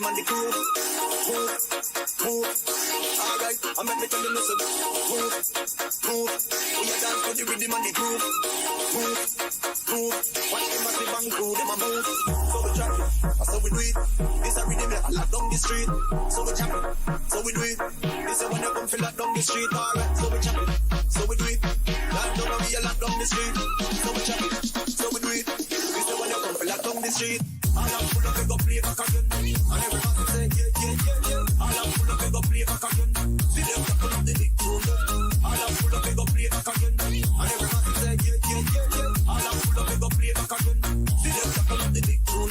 rhythm and the groove. Move, move. Alright, I make me tell you listen. Move, move. We a dance to the rhythm and the groove. Move, move. Watch them massive and crew, them a move. So we drop it, so we do it. This a rhythm that lock down the street. So we chop it, so we do it. This a when you come feel lock down the street. Alright, so we chop it, so we do it. Lock down and we a lock down the street. So we chop it, so we do it. This a when you come feel lock down the street. All I'm full of go play back again. And everybody say yeah, yeah, yeah, yeah. All I'm full of go play back again. See them couple of the big tune. All I'm full of go play back again. And everybody say yeah, yeah, yeah, yeah. All I'm full of go play back again. See them couple of the big tune.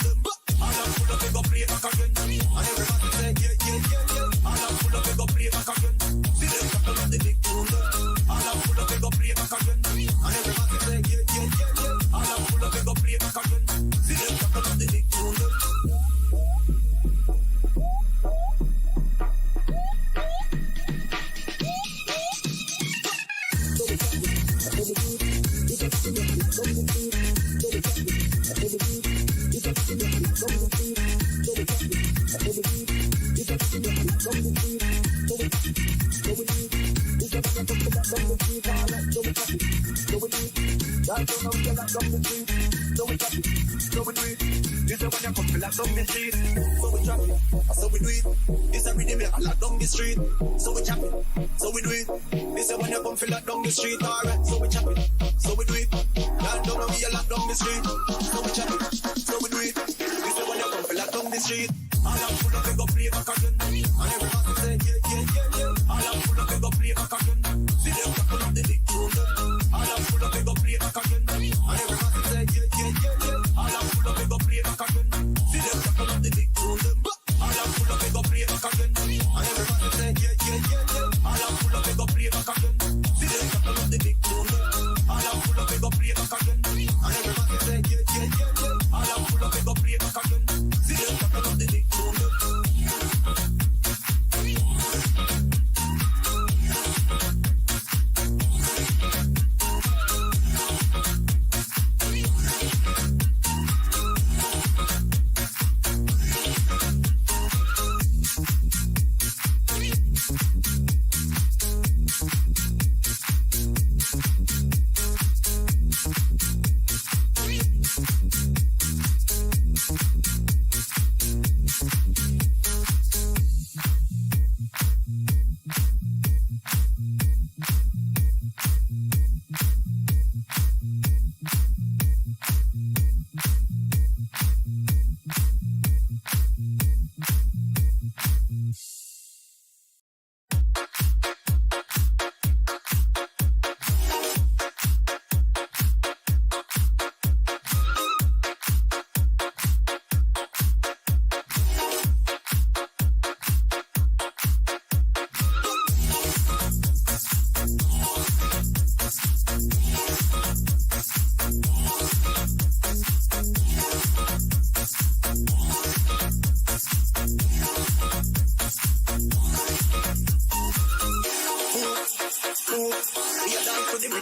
All I'm full of go play back again. And everybody say yeah, yeah, yeah, yeah. All I'm full of go play back again. See them couple of the big tune. All I'm full of go play back again. And everybody say yeah, yeah, yeah, yeah. All I'm full of go play back again. See them couple of the big tune. So we do it. This a rhythm that lock down the street. So we chop it, so we do it. This a when you come feel lock down the street. Alright, so we chop it, so we do it. Lock down and we a lock down the street. So we chop it, so we do it. This a when you come feel lock down the street. All I'm full of go play back again. And everybody say yeah, yeah, yeah, yeah. All I'm full of go play back again. See them couple of the big tune. All I'm full of go play back again. And everybody say yeah, yeah, yeah, yeah. All I'm full of go play back again. See them couple of the big tune. All I'm full of go play back again. And everybody say yeah, yeah, yeah, yeah. All I'm full of go play back again. See them couple of the big tune. All I'm full of go play back again. And everybody say yeah, yeah, yeah, yeah. All I'm full of go play back again. See them couple of the big tune.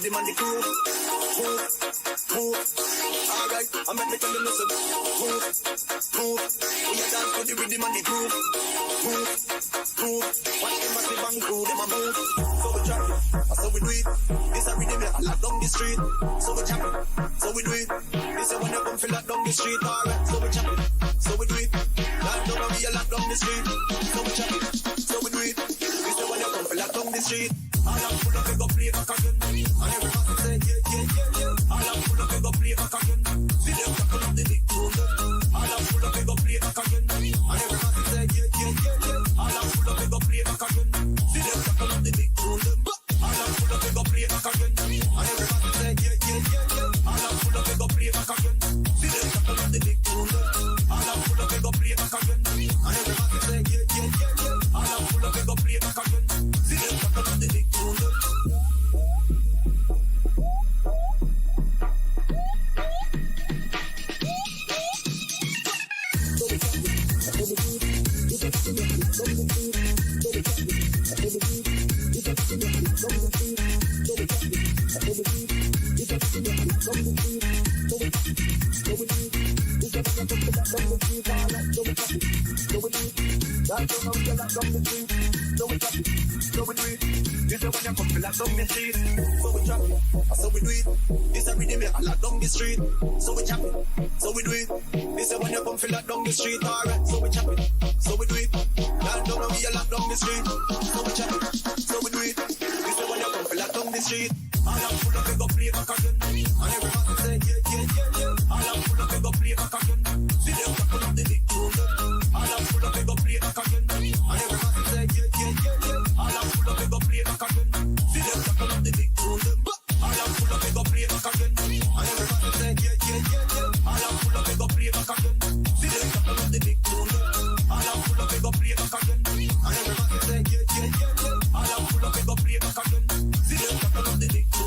rhythm and the crew. Move, move. Alright, I make me tell you listen. Move, move. We a dance to the rhythm and the groove. Move, move. Watch them massive and crew, them a move. So we try it, so we do it. This a rhythm that lock down the street. So we chop it, so we do it. This a when you come feel lock down the street. Alright, so we chop it, so we do it. Lock down and we a lock down the street. So we chop it, so we do it. This a when you come feel lock down the street. All I'm full of go play back again. And everybody say yeah, yeah, yeah, yeah. All I'm full of go play back again. See them tackle up the big tune. All I'm full of go play back again. And everybody say yeah, yeah, yeah, yeah. All I'm full of go play back again. See them tackle up the big tune. All I'm full of go play back again. And everybody say yeah, yeah, yeah, yeah. All I'm full of go play back again. See them tackle up the big tune. All I'm full of go play back again. And everybody say yeah, yeah, yeah, yeah. All I'm full of go play back again. See them tackle up the big tune. So we That don't know we get locked up the street. So we trap it, so we do it. This is when you come to lock down the street. So we trap it, so we do it. This is rhythm I lock down the street. So we chop it, so we do it. This is when you come to lock down the street. Alright, so we chop it, so we do it. That don't know we get locked down the street. So we chop it, so we do it. This is when you come to lock down the street. All I'm full of go play back again. And everybody say yeah. All I'm full of go play back again. See them tackle up the big tune. All I'm full of go play back again. And everybody say yeah. All I'm full of go play back again. See them tackle up the big tune. All I'm full of go play back again. And everybody say yeah. All I'm full of go play back again. See them tackle up the big tune. All I'm full of go play back again. And everybody say yeah. All I'm full of go play back again. See them tackle up the big tune.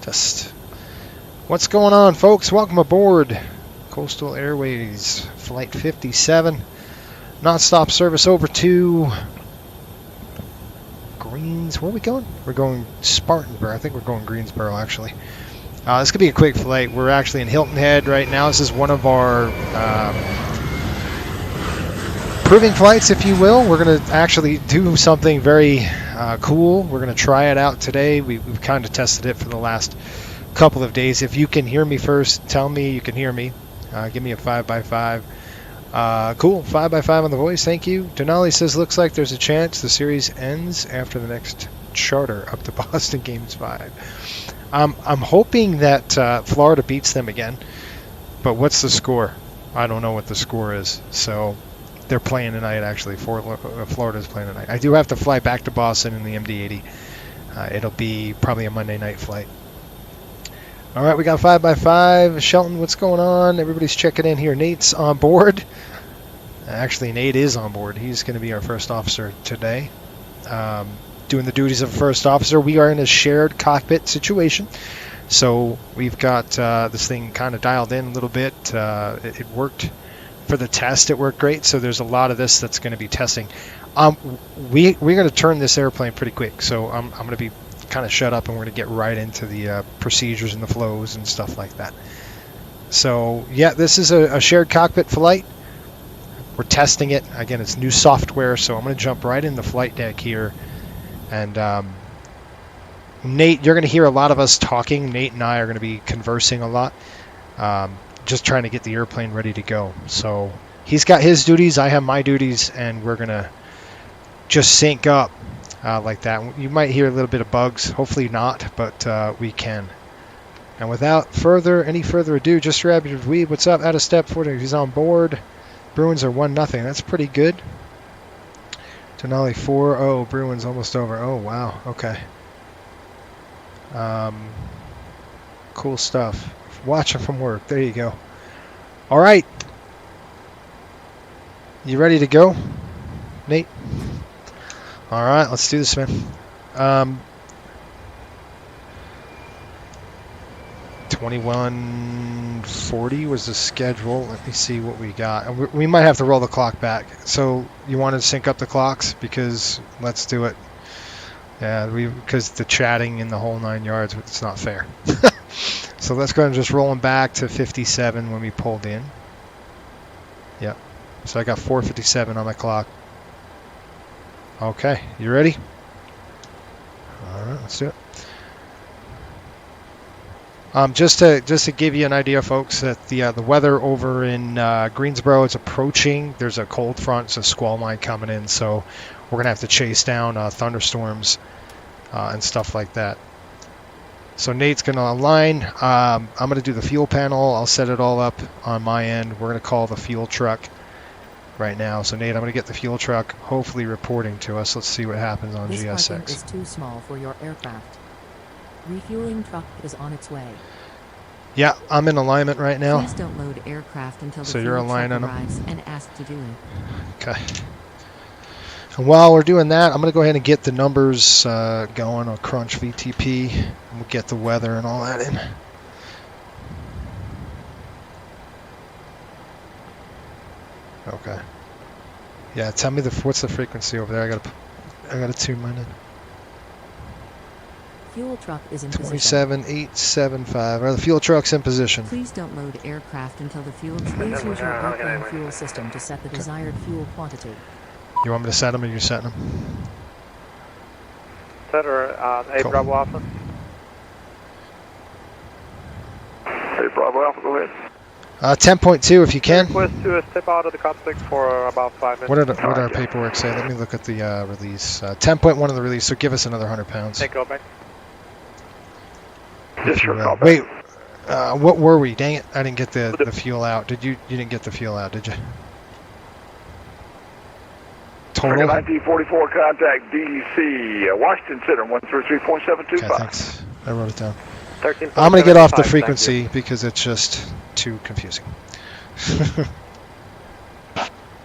Just what's going on, folks? Welcome aboard Coastal Airways Flight 57. Non-stop service over to Greens. Where are we going? We're going Spartanburg. I think we're going Greensboro, actually. This could be a quick flight. We're actually in Hilton Head right now. This is one of our proving flights, if you will. We're going to actually do something very cool. We're going to try it out today. We've kind of tested it for the last couple of days. If you can hear me first, tell me you can hear me. Give me a 5x5. Cool, 5x5 on the voice, thank you. Denali says, looks like there's a chance the series ends after the next charter up to Boston Games 5. I'm hoping that Florida beats them again, but what's the score? I don't know what the score is. So they're playing tonight, actually. Florida's playing tonight. I do have to fly back to Boston in the MD-80. It'll be probably a Monday night flight. All right, we got 5x5. Shelton, what's going on? Everybody's checking in here. Nate's on board. Actually, Nate is on board. He's going to be our first officer today, doing the duties of a first officer. We are in a shared cockpit situation, so we've got this thing kind of dialed in a little bit. It worked for the test. It worked great, so there's a lot of this that's going to be testing. We're going to turn this airplane pretty quick, so I'm going to be kind of shut up and we're going to get right into the procedures and the flows and stuff like that. So yeah, this is a shared cockpit flight. We're testing it. Again, it's new software, so I'm going to jump right in the flight deck here. And Nate, you're going to hear a lot of us talking. Nate and I are going to be conversing a lot, just trying to get the airplane ready to go. So he's got his duties, I have my duties, and we're going to just sync up like that. You might hear a little bit of bugs, hopefully not, but we can. And without any further ado, just grab your weed. What's up? Out of step 40, he's on board. Bruins are 1-0. That's pretty good. Denali 4-0. Bruins almost over. Oh, wow. Okay. Cool stuff. Watching from work. There you go. All right. You ready to go, Nate? All right. Let's do this, man. 2140 was the schedule. Let me see what we got. And we might have to roll the clock back. So you want to sync up the clocks? Because let's do it. Yeah, because the chatting in the whole 9 yards, it's not fair. So let's go ahead and just roll them back to 57 when we pulled in. Yep. So I got 4:57 on my clock. Okay, you ready? All right, let's do it. Just to give you an idea, folks, that the weather over in Greensboro is approaching. There's a cold front, it's a squall line coming in, so we're gonna have to chase down thunderstorms and stuff like that. So Nate's gonna align. I'm gonna do the fuel panel. I'll set it all up on my end. We're gonna call the fuel truck right now. So Nate, I'm gonna get the fuel truck, hopefully reporting to us. Let's see what happens on This GSX. parking is too small for your aircraft. Refueling truck is on its way. Yeah, I'm in alignment right now. Please don't load aircraft until the So you're fuel truck aligning them? arrives and ask to do it. Okay. And while we're doing that, I'm going to go ahead and get the numbers going. I'll crunch VTP, and we'll get the weather and all that in. Okay. Yeah, tell me what's the frequency over there. I gotta tune mine in. Fuel truck is in position. 27875. The fuel truck's in position. Please don't load aircraft until the fuel. Please use your airplane fuel system to set the desired fuel quantity. You want me to set them, or you setting them? Set her A Cool. Bravo Alpha. Hey, Bravo Alpha, go ahead. 10.2 if you can. Request to step out of the cockpit for about 5 minutes. What did our paperwork say? Let me look at the release. 10.1 of the release, so give us another 100 pounds. Take go back. Yes, sir. Call back. Wait, what were we? Dang it, I didn't get the fuel out. You didn't get the fuel out, did you? Total? 1944, contact DC, Washington Center, 133.725. Okay, thanks. I wrote it down. 13. I'm going to get off the frequency because it's just too confusing.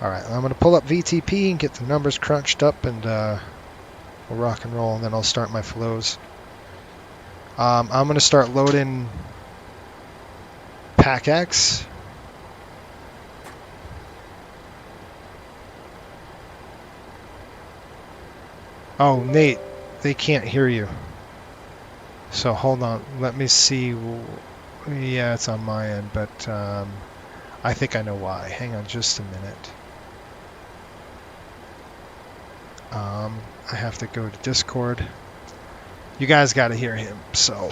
Alright, I'm going to pull up VTP and get the numbers crunched up, and we'll rock and roll, and then I'll start my flows. I'm going to start loading PAC-X. Oh, Nate, they can't hear you. So hold on, let me see. Yeah, it's on my end, but I think I know why. Hang on just a minute. I have to go to Discord. You guys got to hear him, so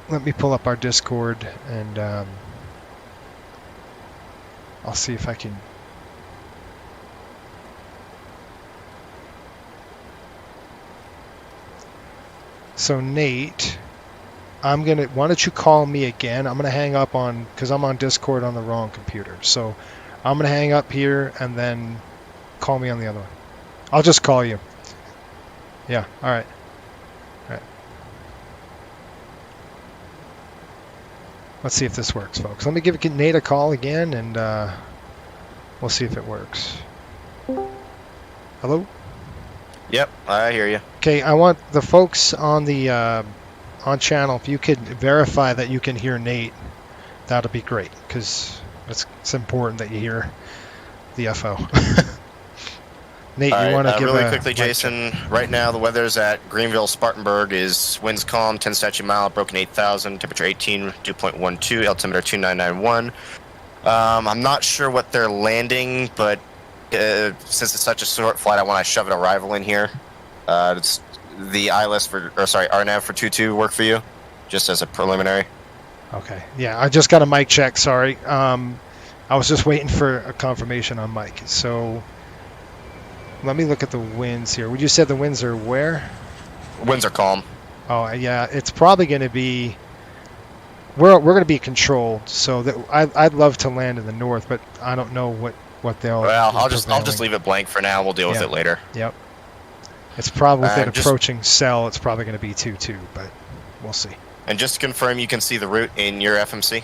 let me pull up our Discord, and I'll see if I can. So Nate, why don't you call me again? I'm gonna hang up because I'm on Discord on the wrong computer. So I'm gonna hang up here and then call me on the other one. I'll just call you. Yeah, all right. Let's see if this works, folks. Let me give Nate a call again, and we'll see if it works. Hello? Yep, I hear you. Okay, I want the folks on the on channel, if you could verify that you can hear Nate, that'll be great, because it's important that you hear the FO. Nate, you want to give really quickly, Jason, right now the weather's at Greenville, Spartanburg is winds calm, 10 statute mile, broken 8,000, temperature 18, 2.12, altimeter 2991. I'm not sure what they're landing, but since it's such a short flight, I want to shove an arrival in here. It's the RNAV for 22 work for you, just as a preliminary? Okay, yeah, I just got a mic check, sorry. I was just waiting for a confirmation on mic. So let me look at the winds here. You said the winds are where? Winds are calm. Oh, yeah, it's probably going to be... We're going to be controlled, so that I'd love to land in the north, but I don't know what they'll... Well, I'll just leave it blank for now. We'll deal with it later. Yep. It's probably with an approaching cell. It's probably going to be 2-2, but we'll see. And just to confirm, you can see the route in your FMC?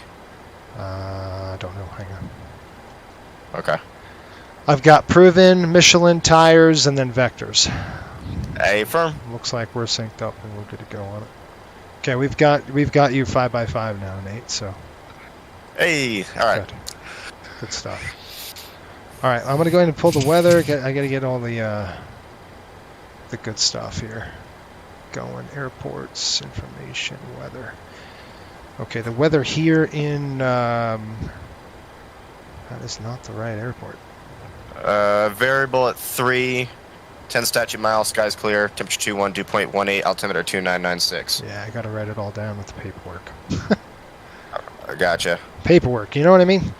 I don't know. Hang on. Okay. I've got proven, Michelin tires, and then vectors. Affirm. Looks like we're synced up and we're good to go on it. Okay, we've got you 5x5 now, Nate. So. Hey, all right. Good stuff. All right, I'm gonna go ahead and pull the weather. I gotta get all the good stuff here going. Airports, information, weather. Okay, the weather here in that is not the right airport. Variable at 3, 10 statute miles, skies clear, temperature 21, dew point 18, altimeter 2996. Yeah, I gotta write it all down with the paperwork. I gotcha. Paperwork, you know what I mean?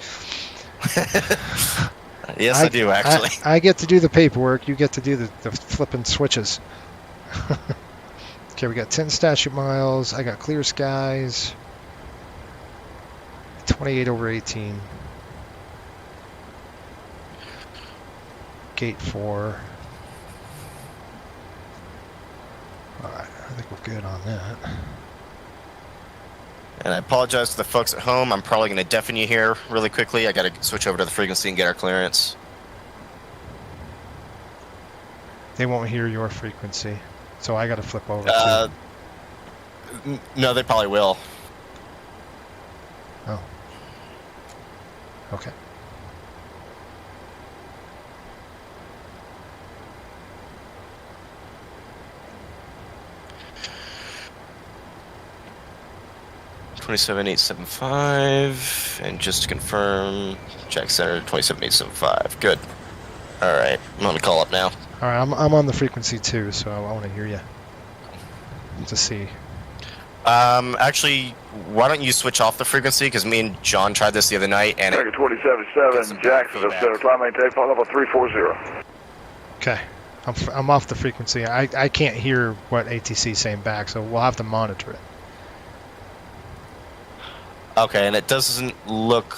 Yes, I do, actually. I get to do the paperwork. You get to do the flipping switches. Okay, we got 10 statute miles. I got clear skies. 28/18. Gate 4. Alright, I think we're good on that. And I apologize to the folks at home. I'm probably going to deafen you here really quickly. I got to switch over to the frequency and get our clearance. They won't hear your frequency, so I got to flip over too. No, they probably will. Oh. Okay. $27,875, and just to confirm, Jack Center 27,875. Good. All right, I'm on the call up now. All right, I'm on the frequency too, so I want to hear you to see. Actually, why don't you switch off the frequency? Because me and John tried this the other night, and American 2077, Jacksonville Center, climb maintain, flight level 340. Okay, I'm off the frequency. I can't hear what ATC is saying back, so we'll have to monitor it. Okay, and it doesn't look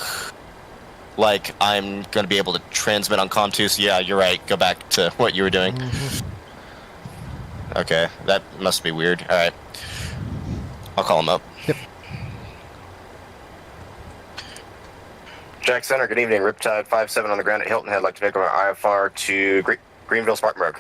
like I'm going to be able to transmit on COM 2, so yeah, you're right. Go back to what you were doing. Mm-hmm. Okay, that must be weird. All right. I'll call him up. Yep. Jack Center, good evening. Riptide 57 on the ground at Hilton Head. Like to make our IFR to Greenville, Spartanburg.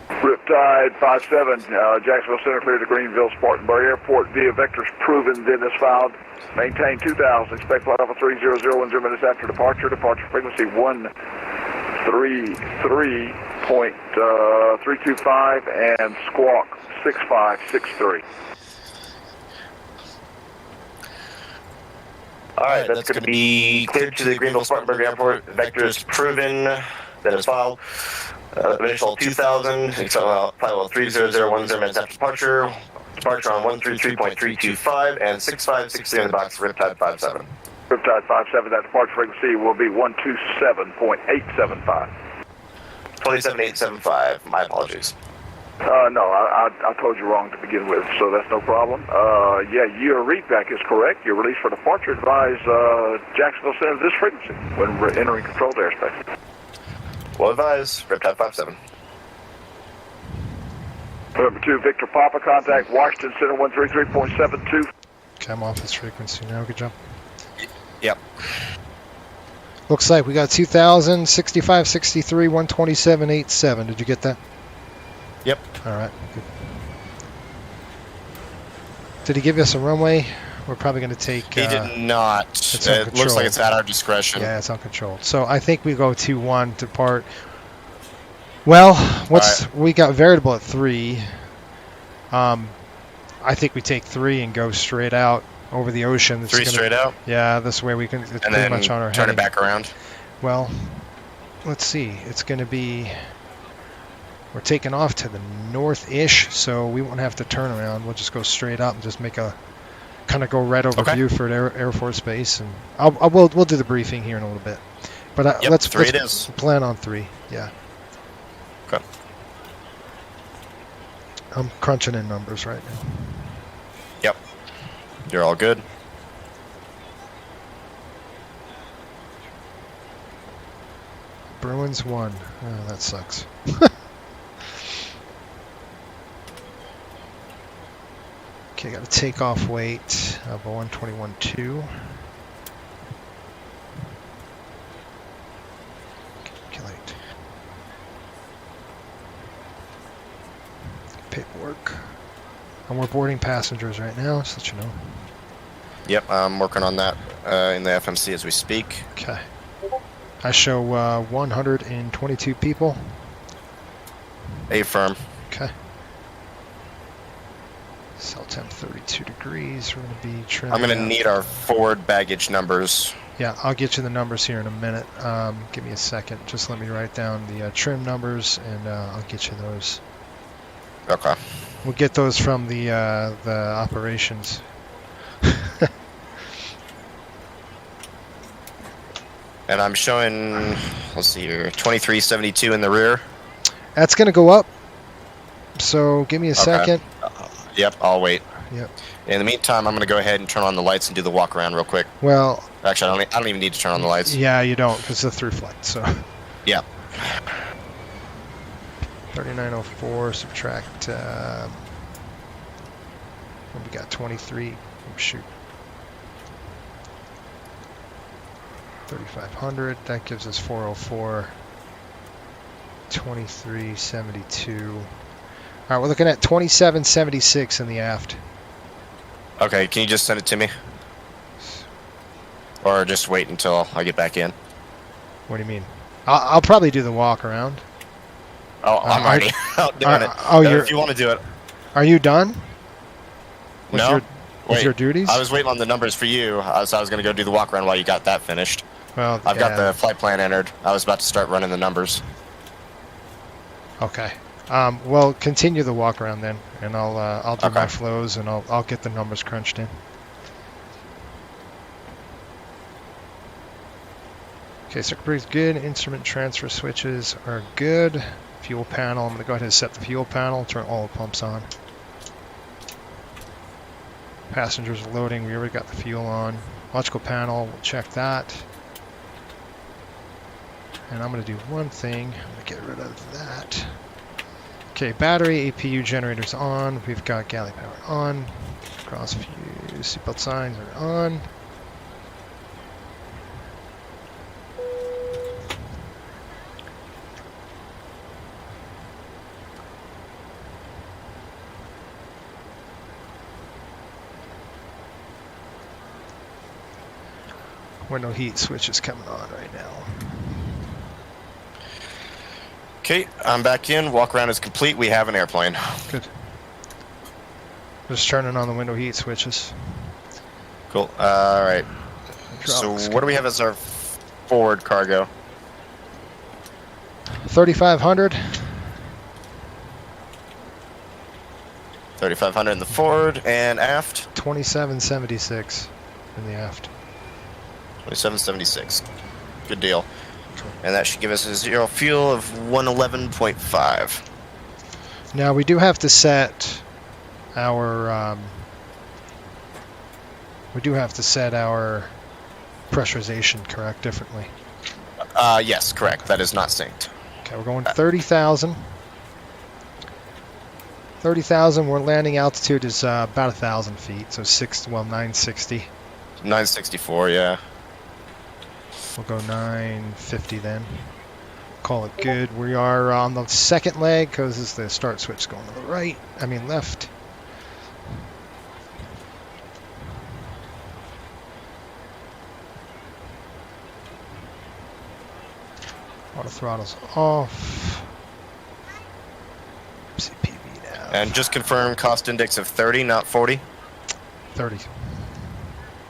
Riptide 57, Jacksonville Center clear to Greenville, Spartanburg Airport via vectors proven, then is filed. Maintain 2000, expect flight level 300, 10 minutes after departure. Departure frequency 133.325 and squawk 6563. All right, that's going to be cleared to the Greenville, Spartanburg Airport. Vectors proven, then is filed. Initial 2000, flight level 300, 10 minutes after departure. Departure on 133.325 and 6563 in the box, Riptide 57. Riptide 57, that departure frequency will be 127.875. 27,875, my apologies. No, I told you wrong to begin with, so that's no problem. Yeah, your readback is correct. Your release for departure advise Jacksonville Center this frequency when we're entering controlled airspace. Well advised, Riptide 57. Number 2, Victor Papa, contact Washington Center 133.72. Okay, I'm off this frequency now. Good job. Yep. Looks like we got 2,000, 65, 63, 127.87. Did you get that? Yep. All right. Good. Did he give us a runway? We're probably going to take... He did not. It looks like it's at our discretion. Yeah, it's uncontrolled. So I think we go 2-1 depart. Well, we got variable at 3. I think we take 3 and go straight out over the ocean. 3 straight out? Yeah, this way we can... It's pretty then much on our turn heading. it back around? Well, let's see. It's going to be... We're taking off to the north-ish, so we won't have to turn around. We'll just go straight up and just make a... kind of go right over Buford Air Force Base, and we'll do the briefing here in a little bit. But let's plan on 3. Yeah. Okay. I'm crunching in numbers right now. Yep. You're all good. Bruins won. Oh, that sucks. Okay, got a takeoff weight of 121.2. Calculate. paperwork. And we're boarding passengers right now, just let you know. Yep, I'm working on that in the FMC as we speak. Okay. I show 122 people. Affirm. Okay. Cell temp 32 degrees. We're going to be trimming. I'm going to out. need our forward baggage numbers. Yeah, I'll get you the numbers here in a minute. Give me a second. Just let me write down the trim numbers, and I'll get you those. Okay. We'll get those from the operations. And I'm showing, let's see here, 2372 in the rear. That's going to go up. So give me a second. Yep, I'll wait. Yep. In the meantime, I'm going to go ahead and turn on the lights and do the walk around real quick. Well, Actually, I don't even need to turn on the lights. yeah, you don't because it's a through flight. So Yeah. 3904 subtract. What we got? 23. Oh, shoot. 3,500. That gives us 404. 2372. All right, we're looking at 2776 in the aft. Okay, can you just send it to me? Or just wait until I get back in? What do you mean? I'll probably do the walk around. Oh, I'm already out doing it. Oh, If you want to do it. Are you done? No. With your duties? I was waiting on the numbers for you, so I was going to go do the walk around while you got that finished. Well, I've got the flight plan entered. I was about to start running the numbers. Okay. Well, continue the walk around then, and I'll do my flows, and I'll get the numbers crunched in. Okay, circuit breaker's good. Instrument transfer switches are good. Fuel panel. I'm going to go ahead and set the fuel panel. Turn all the pumps on. Passengers loading. We already got the fuel on. Electrical panel. We'll check that. And I'm going to do one thing. I'm going to get rid of that. Okay, battery, APU generators on. We've got galley power on. Cross fuse, seatbelt signs are on. Window heat switch is coming on right now. Okay, I'm back in. Walk around is complete. We have an airplane. Good. Just turning on the window heat switches. Cool. All right. So what do we have as our forward cargo? 3,500. 3,500 in the forward and aft. 2776 in the aft. 2776. Good deal. And that should give us a zero fuel of 111.5. Now we do have to set our pressurization, correct, differently. Yes, correct. That is not synced. Okay, we're going 30,000. 30,000. We're landing altitude is about 1,000 feet, so 960. 964, yeah. We'll go 950 then. Call it good. We are on the second leg because this is the start switch going to the right. I mean left. Auto throttle's off. CPV now. And just confirm cost index of 30, not 40. 30.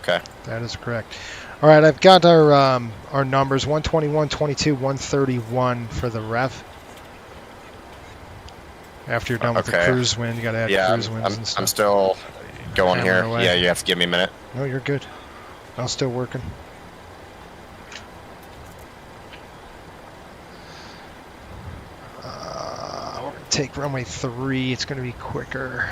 Okay. That is correct. All right, I've got our numbers: 121, 22, 131 for the rev. After you're done with the cruise wind, you got to add cruise winds and stuff. I'm still going here. Away. Yeah, you have to give me a minute. No, you're good. I'm still working. We're going to take runway 3. It's going to be quicker.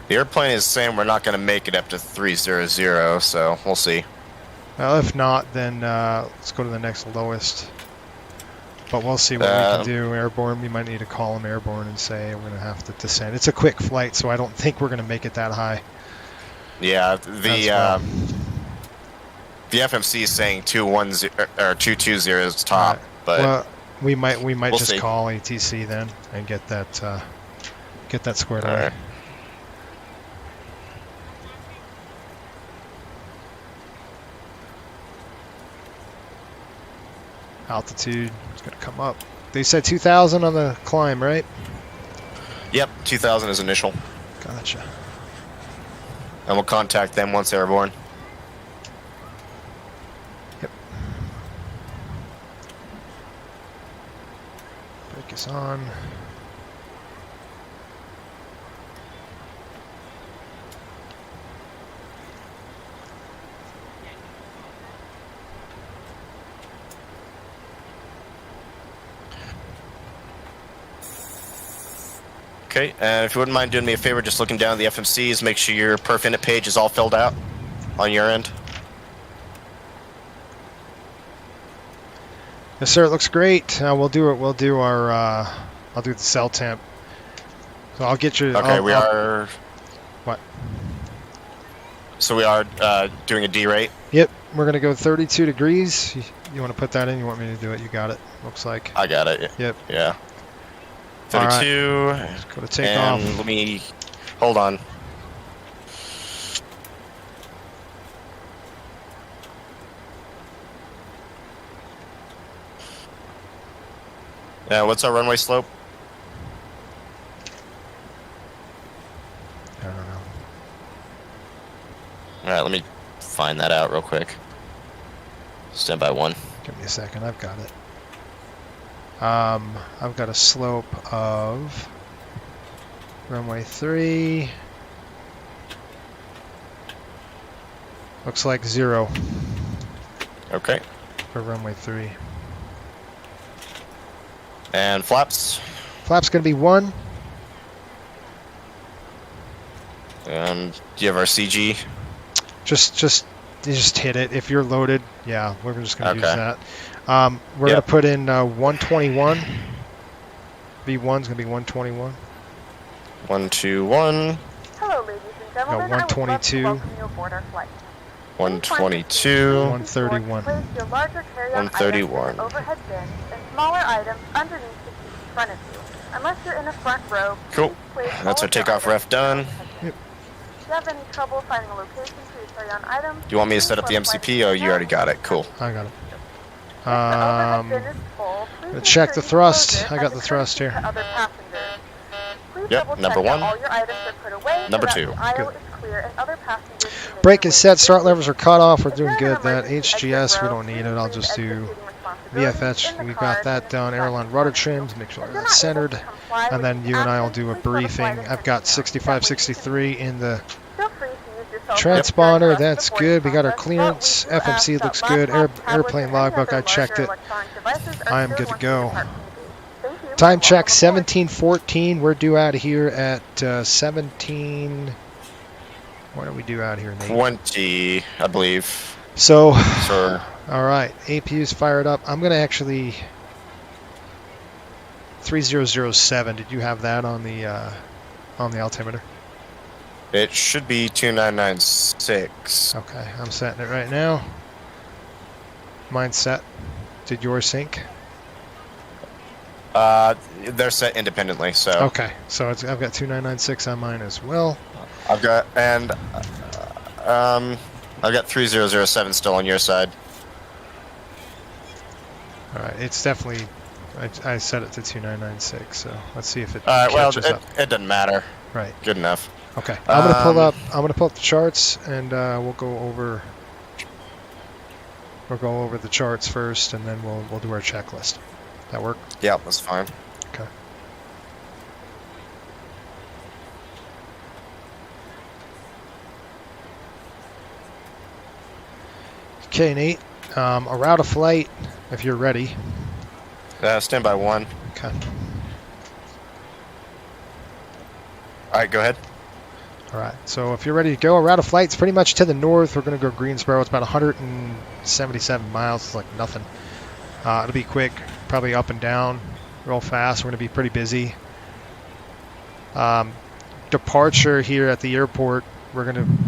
The airplane is saying we're not going to make it up to 300, so we'll see. Well, if not, then let's go to the next lowest. But we'll see what we can do. Airborne, we might need to call them airborne and say we're going to have to descend. It's a quick flight, so I don't think we're going to make it that high. Yeah, the FMC is saying 220 or 220 is top. but well, we might we'll just see. call ATC then and get that squared All away. right. Altitude is going to come up. They said 2,000 on the climb, right? Yep, 2,000 is initial, Gotcha. and we'll contact them once they're airborne. Yep. Brake is on. Okay, and if you wouldn't mind doing me a favor, just looking down at the FMCs, make sure your perf init page is all filled out on your end. Yes, sir. It looks great. We'll do it. We'll do our. I'll do the cell temp. So I'll get you. Okay, we are. What? So we are doing a D rate. Yep. We're gonna go 32 degrees. You want to put that in? You want me to do it? You got it. Looks like. I got it. Yep. Yeah. All right. 32. Let's go to take and off. let me hold on. Yeah, what's our runway slope? I don't know. All right, let me find that out real quick. Stand by one. Give me a second. I've got it. I've got a slope of runway 3. Looks like 0 Okay. for runway 3. And flaps. Flap's gonna be 1. And do you have our CG? Just hit it. If you're loaded, yeah, we're just gonna use Okay. that. We're gonna put in 121. V1's gonna be 121. 121. Hello, ladies and gentlemen. Got 122. I would love to welcome you aboard our flight. 122. 131. Place your larger carry-on 131. items in overhead bins and smaller items underneath the seat in front of you. Unless you're in the front row, Cool. please place That's all our of your takeoff items ref done. in overhead bins. If you have any trouble finding a location for your carry-on items, Do you want me to please set up the let flight MCP? Oh, you already got it. Cool. I got it. If the overhead bin is full, please Let's make check sure the you thrust. close it I got as the a thrust courtesy here. to other passengers. Please Yep, double-check number that 1. all your items are put away Number so that 2. the aisle Good. is clear and other passengers can make Brake their is way set. Start safely. levers are cut off. We're If doing you're in good. an That emergency HGS, exit we row, don't need please it. I'll leave just exit do seating responsibilities VFX. in the We've car got that and done. leave Airline back rudder in front of you. trims. Make sure If you're that's not able centered. to comply And with then these you and I will actions, do a please let a flight briefing. I've got attendant know. 65, That way you can 63 in the feel free to use your cell phone transponder. during the That's boarding good. We got our process, but clearance. we do ask FMC that looks good. laptops, tablets, Airplane and any logbook. other I checked larger it. electronic devices are I am stored good to once you go. depart from the gate. Thank you, Time and check welcome aboard. 17:14. We're due out here at 17. What do we do out here, Nate? 20, I believe. So, So all right, APU's fired up. I'm gonna actually 3007. Did you have that on the altimeter? it should be 2996. Okay, I'm setting it right now. Mine's set. Did yours sync? They're set independently, so Okay, so I've got 2996 on mine as well. I've got I've got 3007 still on your side. All right, it's definitely. I set it to 2996. So let's see if it All right, well, catches up. it doesn't matter. Right. Good enough. Okay. I'm gonna pull up. I'm gonna pull up the charts, and we'll go over. We'll go over the charts first, and then we'll do our checklist. That work? Yeah, that's fine. Okay. Okay, Nate. A route of flight, if you're ready. Stand by 1. Okay. All right, go ahead. All right. So if you're ready to go, a route of flight's pretty much to the north. We're going to go Greensboro. It's about 177 miles. It's like nothing. It'll be quick, probably up and down, real fast. We're going to be pretty busy. Departure here at the airport. We're going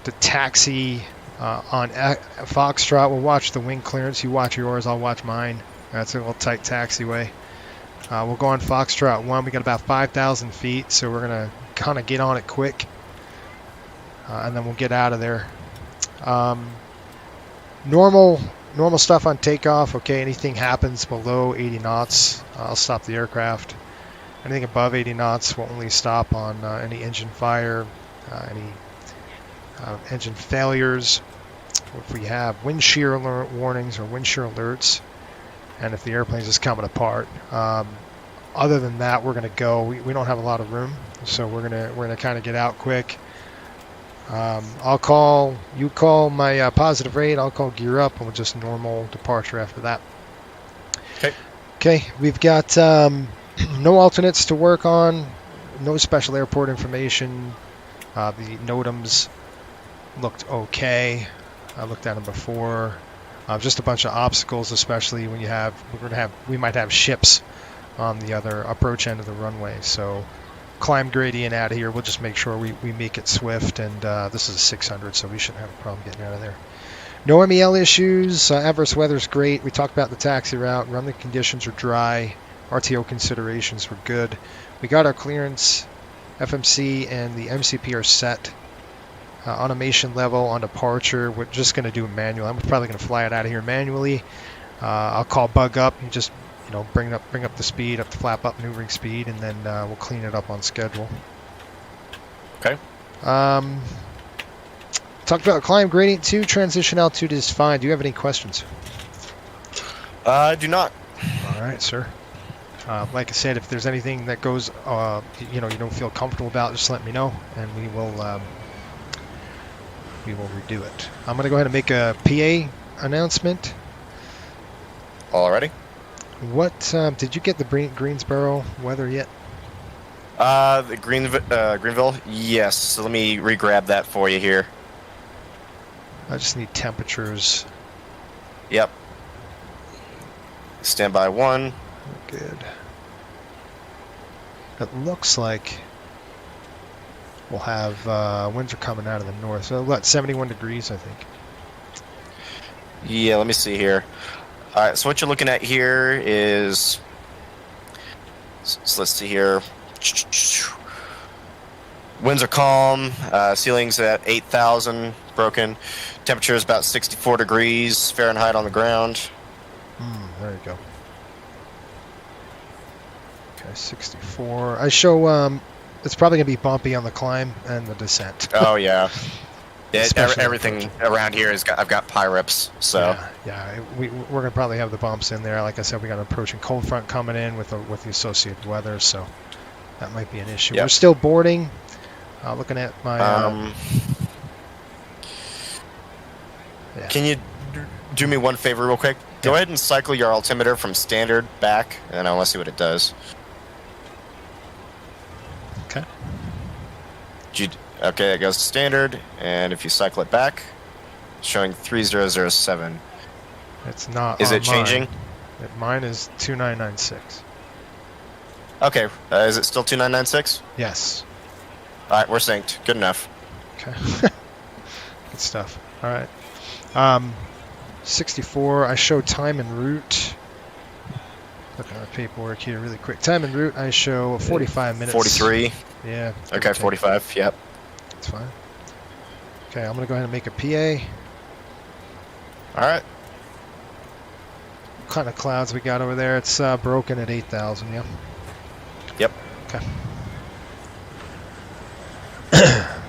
to taxi on Foxtrot. We'll watch the wing clearance. You watch yours. I'll watch mine. That's a little tight taxiway. We'll go on Foxtrot 1. We got about 5,000 feet, so we're going to kind of get on it quick. And then we'll get out of there. Normal stuff on takeoff. Okay, anything happens below 80 knots, I'll stop the aircraft. Anything above 80 knots will only stop on any engine fire, any engine failures, if we have wind shear alert warnings or wind shear alerts, and if the airplane's just coming apart. Other than that, we're going to go. We don't have a lot of room, so we're gonna kind of get out quick. You call my positive rate, I'll call gear up, and we'll just normal departure after that. Okay, we've got no alternates to work on, no special airport information. The NOTAMs looked okay. I looked at them before. Just a bunch of obstacles, especially when we might have ships on the other approach end of the runway. So climb gradient out of here. We'll just make sure we make it swift, and this is a 600, so we shouldn't have a problem getting out of there. No MEL issues. Adverse weather's great. We talked about the taxi route. Runway conditions are dry. RTO considerations were good. We got our clearance. FMC and the MCP are set. Automation level on departure. We're just going to do a manual. I'm probably going to fly it out of here manually. I'll call bug up and just bring up the speed, up the flap up maneuvering speed, and then we'll clean it up on schedule. Okay. Talked about climb gradient 2. Transition altitude is fine. Do you have any questions? I do not. All right, sir. Like I said, if there's anything that goes, you don't feel comfortable about, just let me know, and we will redo it. I'm going to go ahead and make a PA announcement. Alrighty. What did you get the Greensboro weather yet? The Greenville. Yes. So let me re-grab that for you here. I just need temperatures. Yep. Standby 1. Good. It looks like we'll have winds are coming out of the north. So what, 71 degrees, I think. Yeah, let me see here. All right, so what you're looking at here is, so let's see here. Winds are calm. Ceiling's at 8,000 broken. Temperature is about 64 degrees Fahrenheit on the ground. There you go. Okay, 64. I show it's probably going to be bumpy on the climb and the descent. Oh, yeah. Everything around here I've got PIREPs, so. Yeah, we're going to probably have the bumps in there. Like I said, we got an approaching cold front coming in with the associated weather, so that might be an issue. Yep. We're still boarding. Looking at my... yeah. Can you do me one favor real quick? Go ahead and cycle your altimeter from standard back, and I want to see what it does. Okay. Okay, it goes to standard, and if you cycle it back, it's showing 3007. It's not. Is it changing? Mine is 2996. Okay, is it still 2996? Yes. All right, we're synced. Good enough. Okay. Good stuff. All right. 64. I show time en route. Looking at the paperwork here really quick. Time en route, I show 45 minutes. 43. Yeah. Okay, 45. Yep. That's fine. Okay, I'm going to go ahead and make a PA. All right. What kind of clouds we got over there? It's broken at 8,000, yeah? Yep. Okay.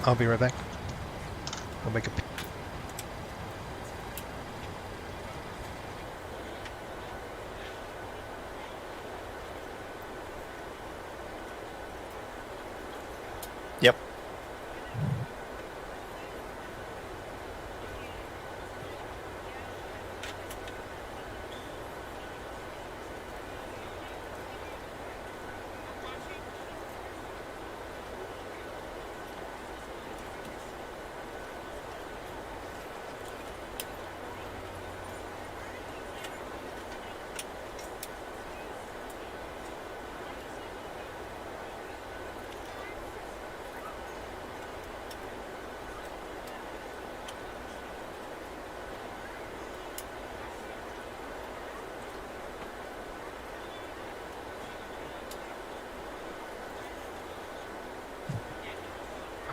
I'll be right back. I'll make a PA. Yep.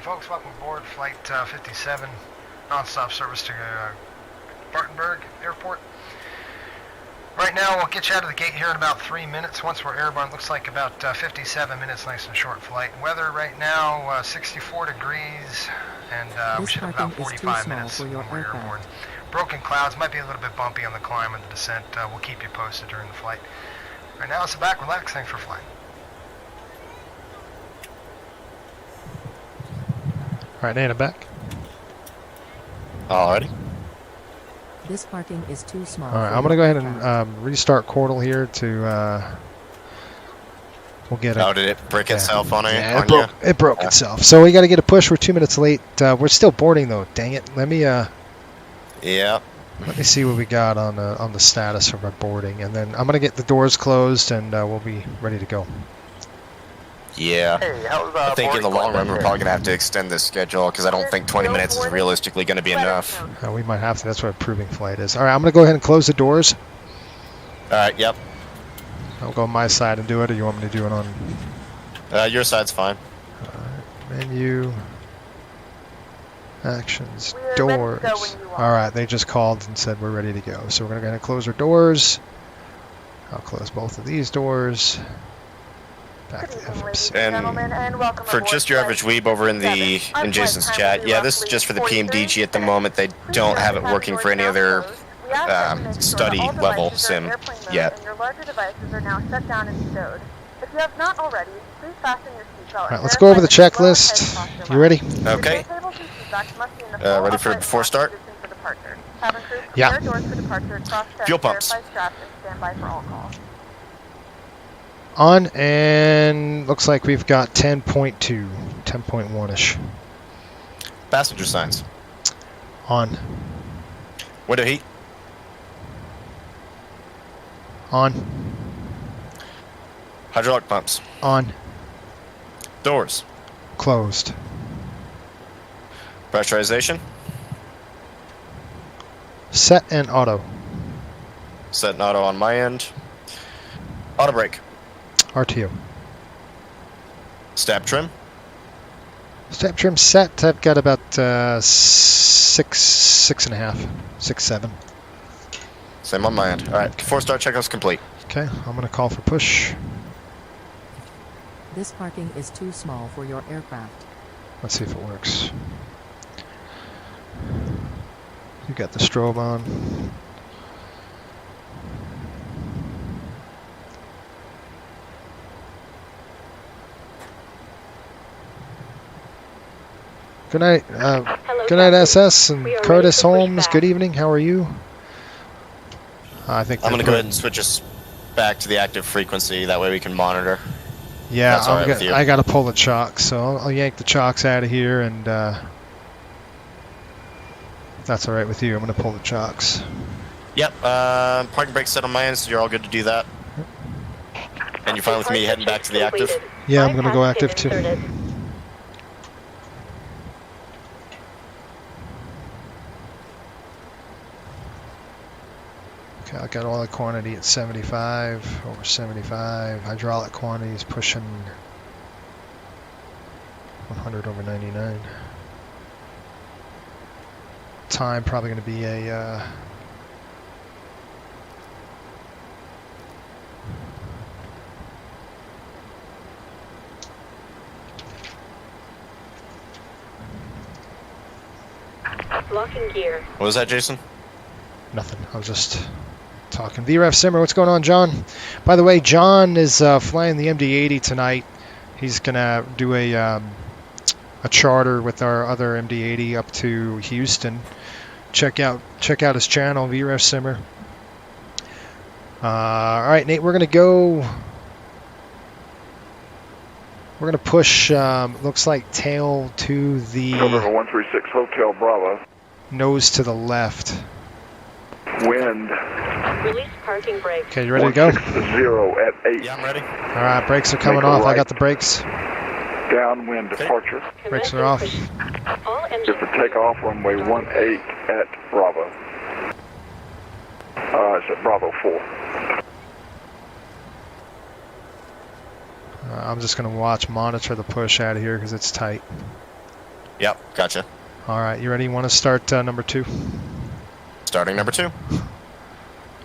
folks, welcome aboard Flight 57, non-stop service to Spartanburg Airport. Right now, we'll get you out of the gate here in about 3 minutes. Once we're airborne, looks like about 57 minutes, nice and short flight. Weather right now, 64 degrees, and we should have about 45 minutes when we're airborne. Broken clouds, might be a little bit bumpy on the climb and the descent. We'll keep you posted during the flight. Right now, sit back, relax, thanks for flying. All right, Nana, back. Alrighty. This parking is too small. All right, I'm gonna go ahead and restart Cordal here to. We'll get it. How did it break itself on it? Yeah, it broke itself. So we got to get a push. We're 2 minutes late. We're still boarding though. Dang it! Let me Yeah. let me see what we got on the status of our boarding, and then I'm gonna get the doors closed, and we'll be ready to go. Yeah. Hey, how's I think in the long run we're probably going to have to extend this schedule because I don't think 20 minutes is realistically going to be enough. We might have to. That's what a proving flight is. All right, I'm gonna go ahead and close the doors. Alright, yep. I'll go on my side and do it, or you want me to do it on? Your side's fine. Menu. Actions. We're ready to Doors. go when you are. All right, they just called and said we're ready to go. So we're gonna go ahead and close our doors. I'll close both of these doors. Back to Good evening, ladies FMC. and gentlemen, and welcome For aboard just your average weeb over in Jason's chat, yeah, this is just for the PMDG at the moment. They don't have it working for any other study level sim yet. Your larger devices are now shut down and stowed. If you have not already, please fasten your seatbelt. All right, let's go over the checklist. You ready? Okay. Ready for before start? Yeah. Fuel pumps. On, and looks like we've got 10.2, 10.1-ish. Passenger signs. On. Window heat. On. Hydraulic pumps. On. Doors. Closed. Pressurization. Set and auto. Set and auto on my end. Auto brake. RTO. Stab trim. Step trim set. I've got about 6.5, 6.7. Same on my end. Alright, before start checkout's complete. Okay, I'm gonna call for push. This parking is too small for your aircraft. Let's see if it works. You got the strobe on. Good night, good night, SS and Curtis Holmes. Good evening. How are you? I think I'm going to go ahead and switch us back to the active frequency. That way we can monitor. Yeah, That's all right with you. I got to pull the chocks, so I'll yank the chocks out of here, and if that's all right with you, I'm going to pull the chocks. Yep. Parking brake set on my end, so you're all good to do that. And you're fine with me heading back to the active? Yeah, I'm going to go active too. Okay, I got all the quantity at 75, over 75. Hydraulic quantity is pushing 100 over 99. Time probably going to be a locking gear. What was that, Jason? nothing. I was just talking. VREF Simmer, what's going on, John? By the way, John is flying the MD-80 tonight. He's gonna do a charter with our other MD-80 up to Houston. Check out his channel, VREF Simmer. All right, Nate, we're gonna go. We're gonna push. Looks like tail to the November 136 Hotel Bravo. nose to the left. Wind. Release parking brake. Okay, you ready to go? 160 at 8. Yeah, I'm ready. All right, brakes are coming Make a off. I right. got the brakes. Downwind departure. Brakes are off. All engines. Just for takeoff, runway 18 at Bravo. It's at Bravo 4. I'm just gonna monitor the push out of here because it's tight. Yep, gotcha. All right, you ready? You want to start number 2? Starting number 2.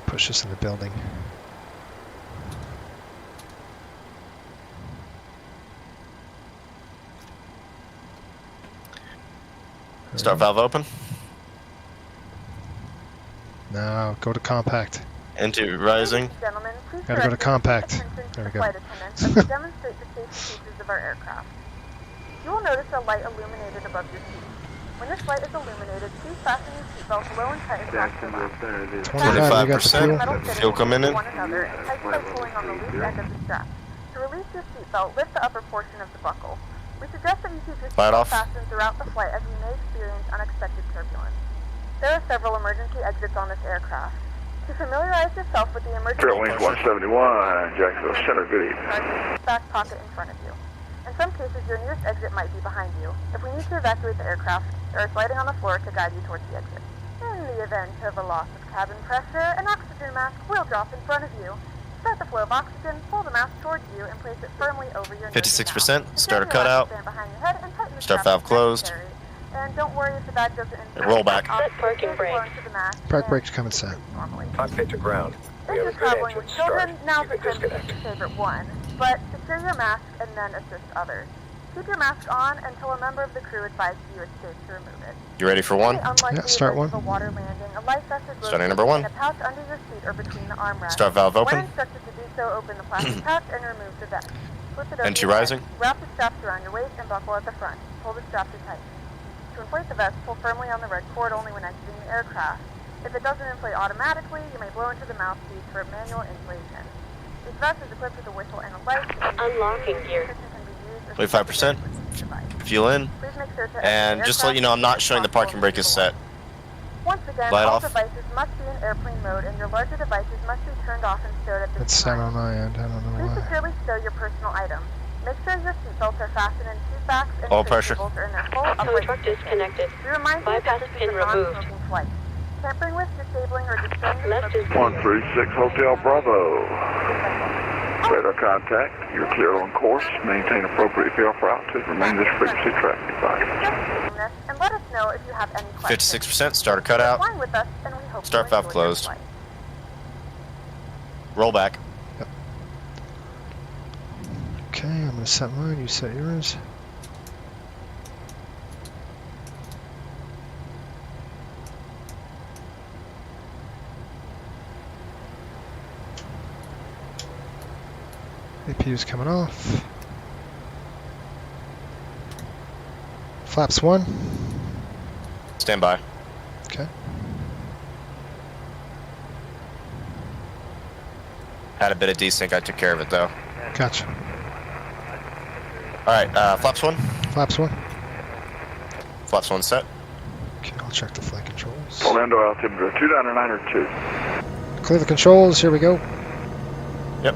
Push this in the building. Start valve open. No, go to compact. Into rising. Gentlemen, please Gotta go to direct compact. attention to There we the go. flight attendants as we demonstrate the safety features of our aircraft. You will notice a light illuminated above your seat. When this light is illuminated, please fasten your seatbelt low and tight across your lap. 25, you got the fuel? 25%. Fuel coming in. One another and tighten by pulling on the loose end of the strap. To release your seatbelt, lift the upper portion of the buckle. We suggest that you keep your Light seatbelt off. fastened throughout the flight as we may experience unexpected turbulence. There are several emergency exits on this aircraft. To familiarize yourself with the emergency Airways 171, Jacksonville Center, good evening. back pocket in front of you. In some cases, your nearest exit might be behind you. If we need to evacuate the aircraft, there is lighting on the floor to guide you towards the exit. In the event of a loss of cabin pressure, an oxygen mask will drop in front of you. Start the flow of oxygen, pull the mask towards you, and place it firmly over your nose and 56%, mouth. starter Secure your cutout. stand behind your head and tighten the Start strap valve if closed. necessary. And don't worry if the bag doesn't insert. Roll back. Oxygen Set parking is brake. blown to the mask Park and brake's coming set. normally. Cockpit to ground. If We you're have a good traveling engine with children, start. now's You the can time to use disconnect. your favorite one. But secure your mask and then assist others. Keep your mask on until a member of the crew advises you it's safe to remove it. You ready for 1? Yeah, start one. A water landing, a life vest is Starting located number 1. in a pouch under your seat or between the armrests. Start valve When open. instructed to do so, open the plastic pouch and remove the vest. Slip it over Entry your head. rising. Wrap the straps around your waist and buckle at the front. Pull the strap to tighten. To inflate the vest, pull firmly on the red cord only when exiting the aircraft. If it doesn't inflate automatically, you may blow into the mouthpiece for manual inflation. This vest is equipped with a whistle and a light. Unlocking gear. 25%. Fuel in. Please make sure to And just to let you know, I'm not showing the parking brake is set. Once again, Light all off. devices must be in airplane mode and your larger devices must be turned off and stowed at this It's set time. on my end. I don't know Please why. securely stow your personal items. Make sure your seatbelts are fastened in seat backs and Low tray pressure. tables are in their full Tow upright truck position. disconnected. We remind you that Bypass this is pin a removed. non-smoking flight. Tampering with, disabling, or destroying the Left smoking is 136 Hotel Bravo. Radar contact. You're clear on course. Maintain appropriate fail for altitude. Remain this frequency track. Goodbye. and let us know if you have any questions. 56%. Starter cutout. Flying with us, and we hope Start you valve enjoy your closed. flight. Roll back. Okay, I'm going to set mine. You set yours. APU's coming off. Flaps 1. Stand by. Okay. Had a bit of desync. I took care of it though. Gotcha. Alright, flaps 1. Flaps 1. Flaps 1 set. Okay, I'll check the flight controls. Orlando altimeter 299 or 2. Clear the controls. Here we go. Yep.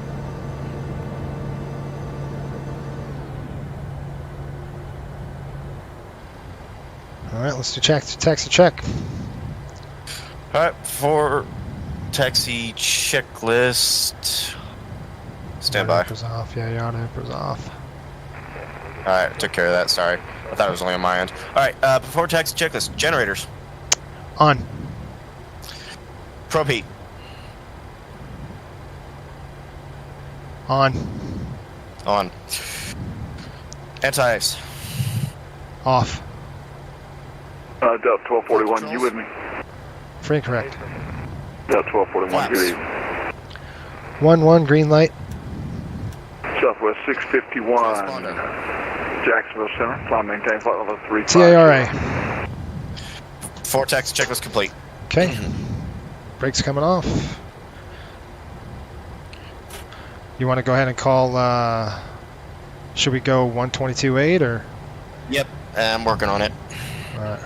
All right, let's do taxi check. Alright, for taxi checklist. Stand by. Apper's off. Yeah, your apper's off. Alright, took care of that. Sorry. I thought it was only on my end. Alright, before taxi checklist, generators. On. Probe heat. On. On. Anti-ice. Off. Delta 1241, you with me? Free and correct. Delta 1241, good Flaps. evening. 1-1, green light. Southwest 651, Transponder. Jacksonville Center. Fly maintain flight level 35. TARA. For taxi checklist complete. Okay. Brakes coming off. You want to go ahead and call, should we go 122.8 or? Yep. I'm working on it. Alright.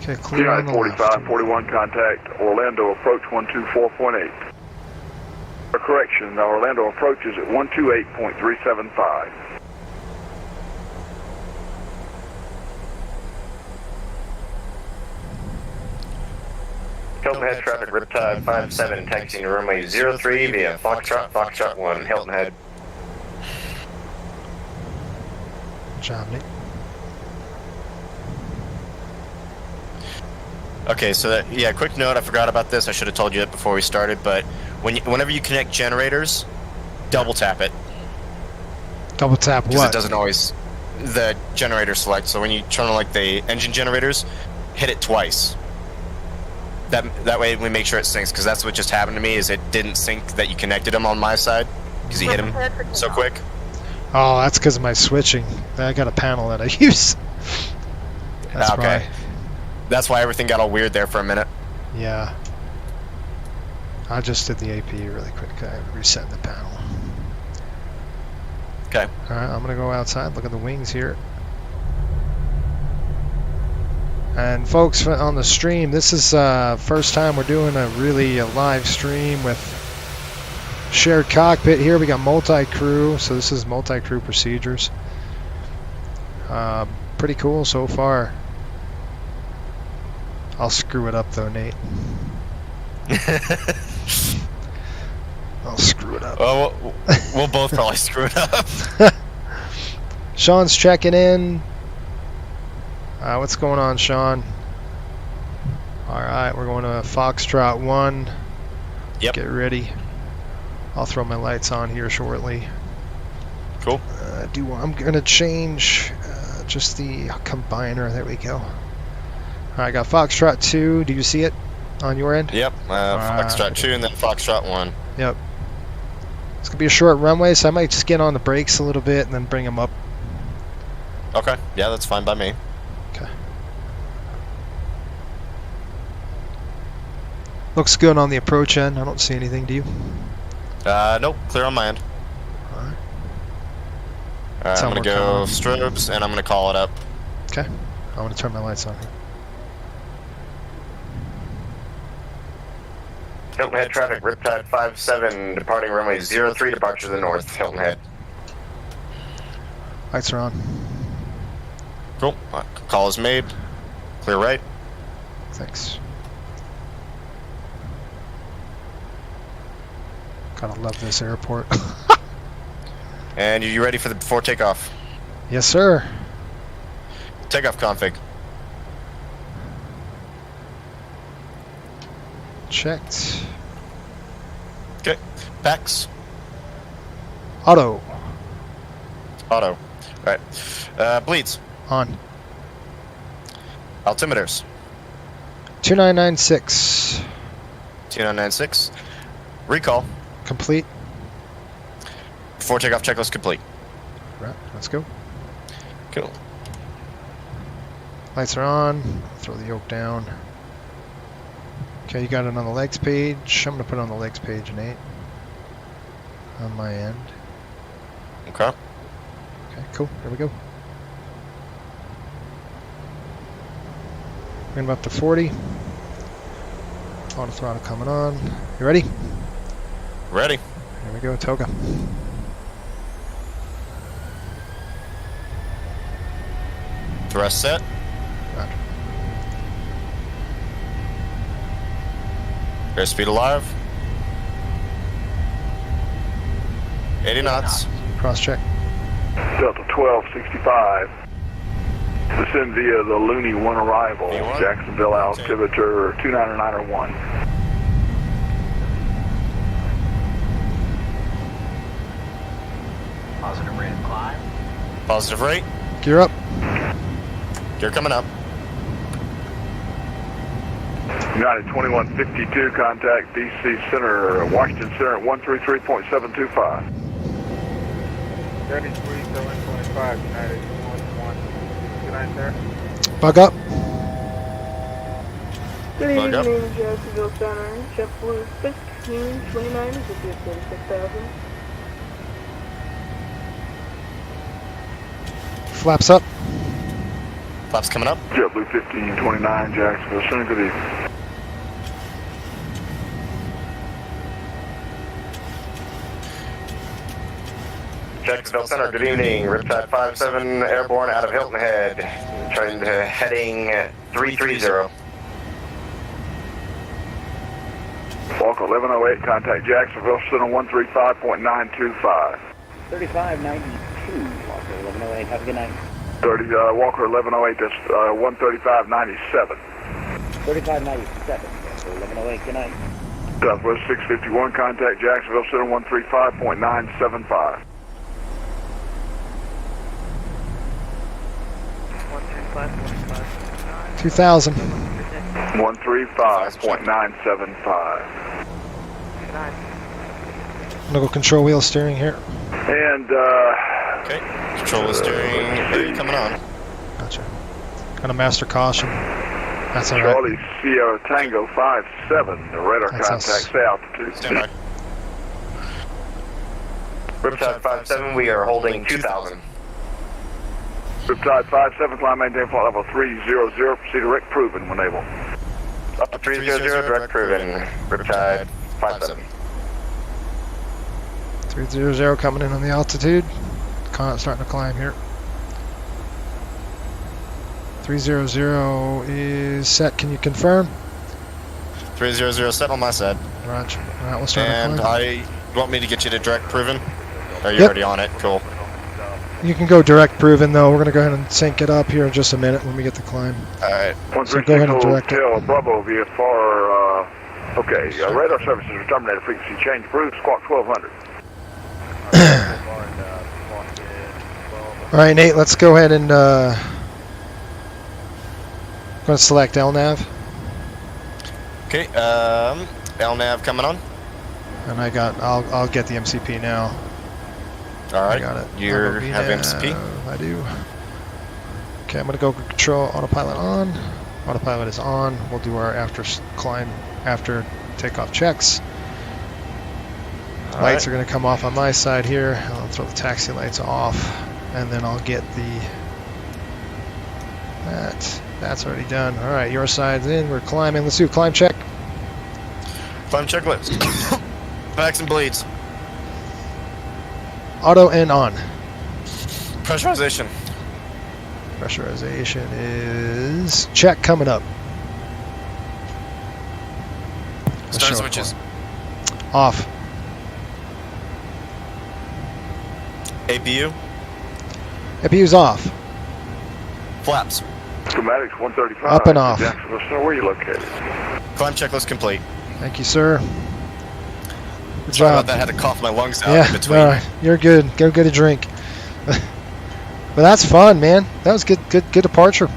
Okay, clear on the 45, left. 41 contact, Orlando approach 124.8. A correction, the Orlando approach is at 128.375. Hilton Head traffic, Riptide 57, taxiing to runway 03 via Foxtrot 1, Hilton Head. job, Nate. Okay, so yeah, quick note, I forgot about this. I should have told you it before we started, but whenever you connect generators, double tap it. Double tap Because what? it doesn't always, the generator select. So when you turn on like the engine generators, hit it twice. That way we make sure it syncs, because that's what just happened to me, is it didn't sync that you connected them on my side, because you hit them so quick. Oh, that's because of my switching. I got a panel that I use. That's okay. why. That's why everything got all weird there for a minute. Yeah. I just did the AP really quick. I reset the panel. Okay. Alright, I'm going to go outside, look at the wings here. And folks on the stream, this is first time we're doing a live stream with shared cockpit here. We got multi-crew, so this is multi-crew procedures. Pretty cool so far. I'll screw it up though, Nate. I'll screw it up. Well, we'll both probably screw it up. Sean's checking in. What's going on, Sean? Alright, we're going to Foxtrot 1. Yep. Get ready. I'll throw my lights on here shortly. Cool. I'm going to change just the combiner. There we go. Alright, I got Foxtrot 2. Do you see it on your end? Yep. Foxtrot 2 and then Foxtrot 1. Yep. It's going to be a short runway, so I might just get on the brakes a little bit and then bring them up. Okay. Yeah, that's fine by me. Okay. Looks good on the approach end. I don't see anything, do you? Nope. Clear on my end. Alright. Alright, I'm going to go strobes and I'm going to call it up. Okay. I'm going to turn my lights on here. Hilton Head traffic, Riptide 57, departing runway 03, departure to the north, Hilton Head. Lights are on. Cool. Call is made. Clear right. Thanks. Gotta love this airport. And are you ready for the before takeoff? Yes, sir. Takeoff config. Checked. Okay. PAX. Auto. Auto. Alright. Bleeds. On. Altimeters. 2996. 2996. Recall. Complete. Before takeoff checklist complete. Right, let's go. Cool. Lights are on. Throw the yoke down. Okay, you got it on the legs page. I'm going to put it on the legs page, Nate. On my end. Okay. Okay, cool. Here we go. Bring them up to 40. Auto throttle coming on. You ready? Ready. Here we go, Toga. Thrust set. Roger. Airspeed alive. 80 knots. Cross check. Delta 1265. Descend via the Looney 1 arrival. V1. Jacksonville altimeter 2991. Positive rate of climb. Positive rate. Gear up. Gear coming up. United 2152, contact DC Center, Washington Center at 133.725. 33-725, United 1169 there. Bug up. Good Bug up. evening, Jacksonville Center. JetBlue 1529 is at 36,000. Flaps up. Flaps coming up. JetBlue 1529, Jacksonville Center, good evening. Jacksonville Center, good evening. Riptide 57, airborne out of Hilton Head. Heading 330. Walk 1108, contact Jacksonville Center 135.925. 3592, Walker 1108. Have a good night. Walker 1108, that's 135.97. 3597. So 1108, good night. Southwest 651, contact Jacksonville Center 135.975. 2000. 135.975. I'm gonna go control wheel steering here. And, Okay. Control the steering. Hey, coming on. Gotcha. Gonna master caution. That's all right. Charlie Sierra Tango 57, the radar That's contacts us. the altitude. Stand by. Riptide 57, we are holding 2,000. Riptide 57, climb maintain flight level 300, proceed direct proven when able. Up to 300, direct proven. Riptide 57. 300 coming in on the altitude. Starting to climb here. 300 is set. Can you confirm? 300 set on my side. Roger. All right, we'll start And to climb. you want me to get you to direct proven? Or you're Yep. already on it? Cool. You can go direct proven though. We're gonna go ahead and sync it up here in just a minute when we get the climb. Alright. So go ahead and direct it. Hotel Bravo VFR, okay, radar services are terminated, frequency change approved, squawk 1200. All right, Nate. Let's go ahead and I'm gonna select LNAV, Okay, LNAV coming on. and I'll get the MCP now. Alright. I got it. You have MCP? I do. Okay, I'm gonna go control autopilot on. Autopilot is on. We'll do our after takeoff checks. Lights are gonna come off on my side here. I'll throw the taxi lights off, and then I'll get that's already done. All right, your side's in. We're climbing. Let's do a climb check. Climb checklist. Backs and bleeds. Auto and on. Pressurization. Pressurization is check coming up. Start switches. Off. APU. APU's off. Flaps. Schematics 135. Up and off. Jacksonville Center, where are you located? Climb checklist complete. Thank you, sir. Good Sorry job. about that. I had to cough my lungs out Yeah, in between. no, you're good. Go get a drink. But that's fun, man. That was good departure.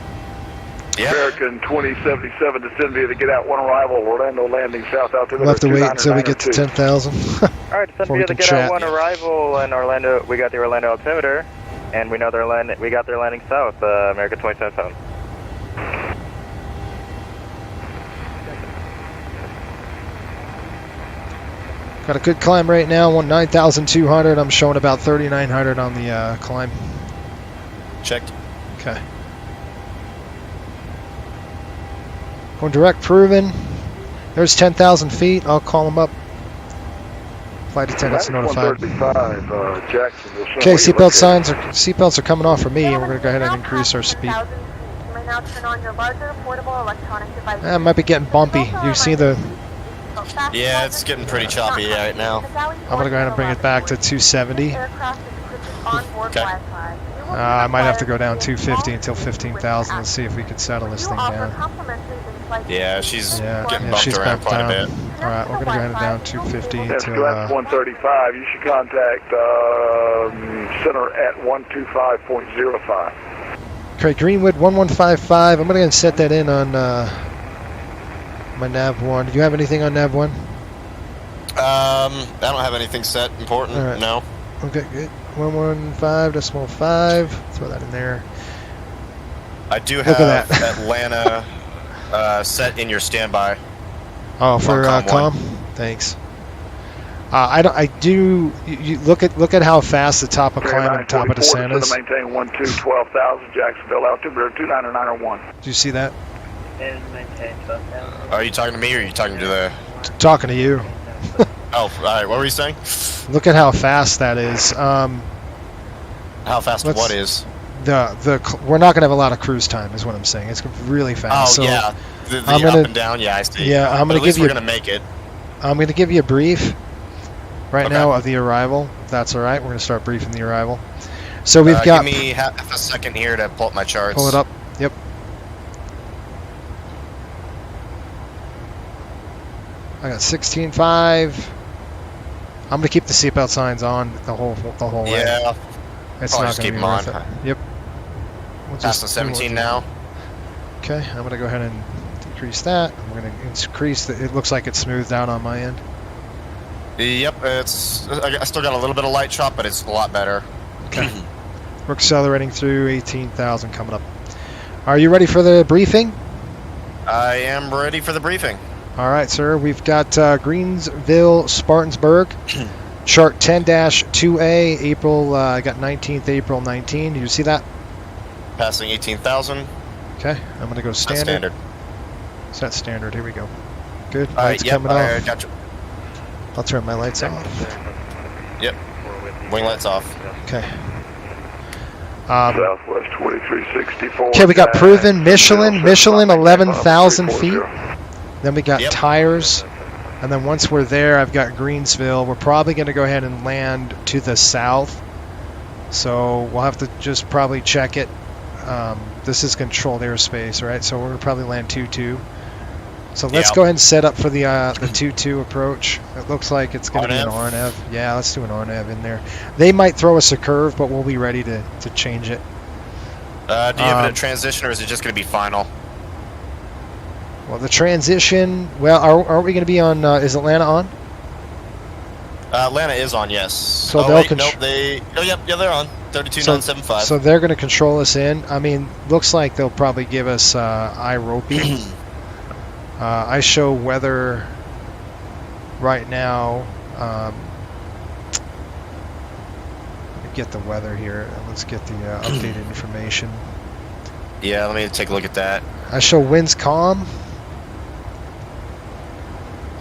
Yeah. American 2077 descend via the get out one arrival, Orlando landing south altitude. We'll have to wait until we get to 10,000. Alright, descend Before we via the can get chat. out one arrival in Orlando. We got the Orlando altimeter, and we know we got their landing south, American 2077. Got a good climb right now, 9,200. I'm showing about 3,900 on the climb. Checked. Okay. Going direct proven. There's 10,000 feet. I'll call them up. Flight attendants notified. 135, Jacksonville Center, Okay, where you seatbelts are coming off for me, and we're gonna go ahead and increase our speed. You may now turn on your larger portable electronic device. It might be getting bumpy. You see the? Yeah, it's getting pretty choppy right now. I'm gonna go ahead and bring it back to 270. Okay. I might have to go down 250 until 15,000. Let's see if we can settle this thing down. Yeah, she's Yeah, getting yeah, bumped she's around bumped quite down. a bit. All right, we're gonna go ahead and down 250 That's until. Glass 135. You should contact center at 125.05. Okay, Greenwood 1155. I'm gonna go ahead and set that in on my nav1. Do you have anything on nav1? I don't have anything set important. All right. No. Okay, good. 115.5. Throw that in there. I do Look have at that. Atlanta set in your standby. Oh, for On com. COM Thanks. You look at how fast the top of climb and top of descent is. Maintain 12,000 Jacksonville altimeter 29901. Do you see that? Are you talking to me or are you talking to the... Talking to you. Oh, alright, what were you saying? Look at how fast that is. How fast let's- what is? We're not gonna have a lot of cruise time, is what I'm saying. It's really fast. Oh, so yeah. The I'm up gonna- and down, yeah, I see. Yeah, I'm But gonna at least give you- we're going to make it. I'm gonna give you a brief right Okay. now of the arrival. If that's all right. We're gonna start briefing the arrival. So we've got. Give me half a second here to pull up my charts. Pull it up. Yep. I got 16.5. I'm gonna keep the seatbelt signs on the whole way. Yeah. It's Probably not just gonna keep be them worth on. it. Yep. We'll Passing 17 now. Okay, I'm gonna go ahead and decrease that. I'm gonna increase the. It looks like it's smoothed out on my end. Yep, it's. I still got a little bit of light chop, but it's a lot better. Okay. We're accelerating through 18,000 coming up. Are you ready for the briefing? I am ready for the briefing. All right, sir. We've got Greensville, Spartansburg, chart 10-2A, April, I got 19th, April 19. Do you see that? Passing 18,000. Okay, I'm going to go standard. Standard. Set standard. Here we go. Good. All Lights right, yep, coming I off. got you. I'll turn my lights off. Yep. Wing lights off. Okay. Southwest 2364. Okay, we got proven Michelin 11,000 feet. Then we got tires. And then once we're there, I've got Greensville. We're probably going to go ahead and land to the south. So we'll have to just probably check it. This is controlled airspace, right? So we're going to probably land 2-2. So let's go ahead and set up for the 2-2 approach. It looks like it's going to be an RNAV. Yeah, let's do an RNAV in there. They might throw us a curve, but we'll be ready to change it. Do you have it at transition, or is it just going to be final? Well, the transition. Well, are we going to be on? Is Atlanta on? Atlanta is on, yes. So they'll they're on. 32,975. So they're going to control us in. I mean, looks like they'll probably give us IROPI. I show weather right now. Let me get the weather here. Let's get the updated information. Yeah, let me take a look at that. I show winds calm.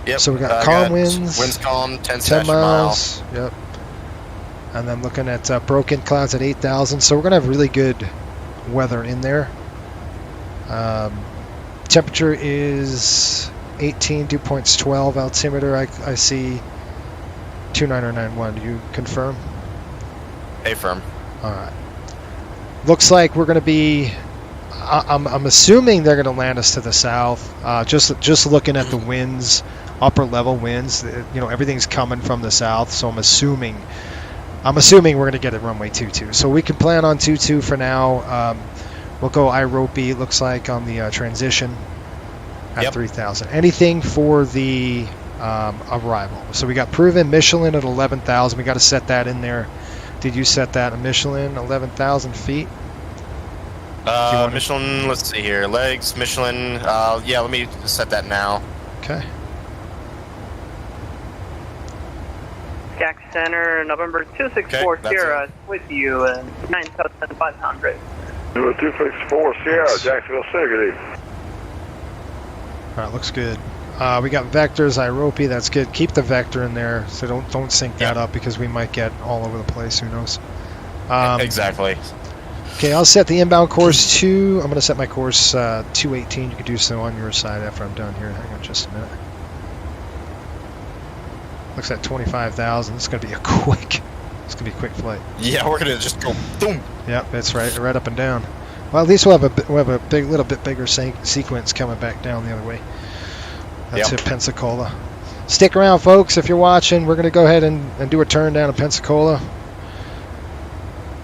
Yep. So we got calm winds. Winds calm, 10 miles. Yep. And then looking at broken clouds at 8,000. So we're going to have really good weather in there. Temperature is 18, dew point's 12. Altimeter, I see 29091. Do you confirm? Affirm. All right. Looks like we're going to be. I'm assuming they're going to land us to the south. Just looking at the winds, upper level winds. You know, everything's coming from the south. So I'm assuming we're going to get a runway 22. So we can plan on 22 for now. We'll go IROPI, it looks like, on the transition at 3,000. Anything for the arrival. So we got proven Michelin at 11,000. We got to set that in there. Did you set that at Michelin, 11,000 feet? Michelin, let's see here. Legs, Michelin. Yeah, let me set that now. Okay. Jack Center, November 264 Sierra, with you, 9,500. Number 264 Sierra, Jacksonville City, good evening. All right, looks good. We got vectors, IROPI, that's good. Keep the vector in there, so don't sync that up because we might get all over the place, who knows. Exactly. Okay, I'll set the inbound course to, I'm going to set my course 218. You can do so on your side after I'm done here. Hang on just a minute. Looks at 25,000. It's going to be it's going to be a quick flight. Yeah, we're going to just go boom. Yep, that's right up and down. Well, at least we'll have a little bit bigger sequence coming back down the other way. That's at Pensacola. Stick around, folks, if you're watching. We're going to go ahead and do a turn down to Pensacola.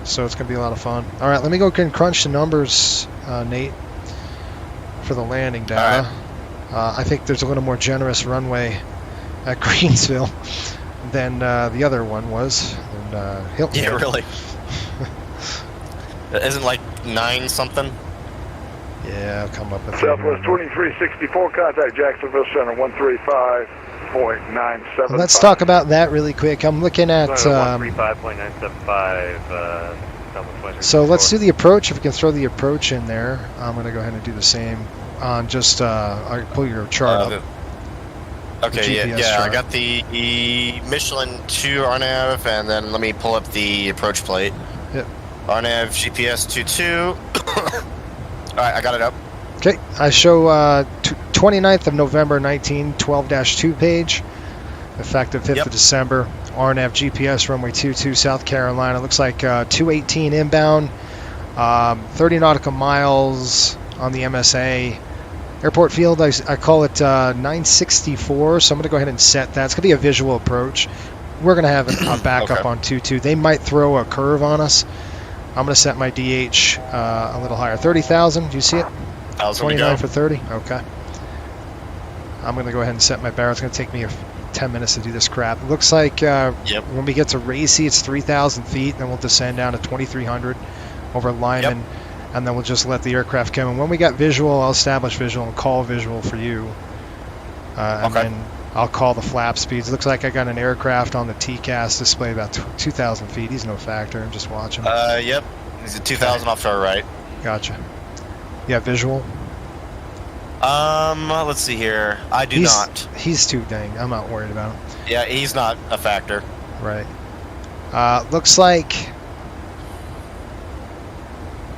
So it's going to be a lot of fun. All right, let me go and crunch the numbers, Nate, for the landing data. Right. I think there's a little more generous runway at Greensville than the other one was. And, Hilton. Yeah, really. Isn't like 9 something? Yeah, I'll come up with Southwest 2364, contact Jacksonville Center 135.975. Well, let's talk about that really quick. I'm looking at 135.975. So let's do the approach. If we can throw the approach in there, I'm going to go ahead and do the same on just I'll pull your chart up. Okay, yeah, I got the Michelin 2 RNAV, and then let me pull up the approach plate. Yep. RNAV GPS 22. Alright, I got it up. Okay, I show 29th of November 19, 12-2 page, effective 5th of December. RNAV GPS runway 22 South Carolina. Looks like 218 inbound, 30 nautical miles on the MSA. Airport field, I call it 964, so I'm going to go ahead and set that. It's going to be a visual approach. We're going to have a backup on 22. They might throw a curve on us. I'm going to set my DH a little higher. 30,000, do you see it? 29 for 30? Okay. I'm going to go ahead and set my barrel. It's going to take me 10 minutes to do this crap. It looks like when we get to Racy, it's 3,000 feet. Then we'll descend down to 2,300 over Lyman. Yep. And then we'll just let the aircraft come. And when we got visual, I'll establish visual and call visual for you. And then I'll call the flap speeds. It looks like I got an aircraft on the TCAS display about 2,000 feet. He's no factor. I'm just watching. Yep. He's at 2,000 off to our right. Gotcha. You have visual? Let's see here. I do not. He's too dang. I'm not worried about him. Yeah, he's not a factor. Right. Looks like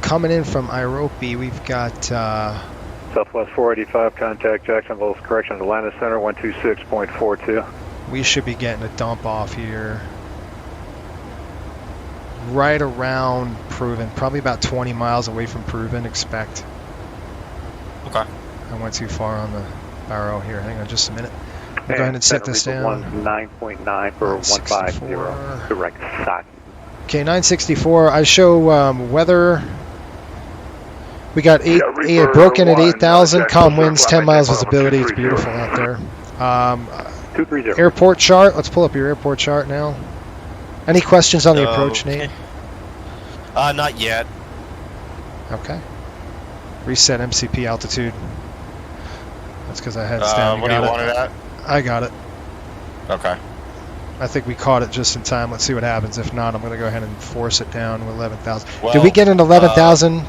coming in from Irope, we've got Southwest 485, contact Jacksonville's correction Atlanta Center 126.42. We should be getting a dump off here right around Proven, probably about 20 miles away from Proven, expect. Okay. I went too far on the barrel here. Hang on just a minute. Go ahead and set this down. 9.9 for 150, direct shot. Okay, 964. I show weather. We got broken at 8,000. Calm winds, 10 miles visibility. It's beautiful out there. 230. Airport chart. Let's pull up your airport chart now. Any questions on the approach, Nate? Not yet. Okay. Reset MCP altitude. That's because I had down. What do you want it at? I got it. Okay. I think we caught it just in time. Let's see what happens. If not, I'm going to go ahead and force it down to 11,000. Well, did we get an 11,000?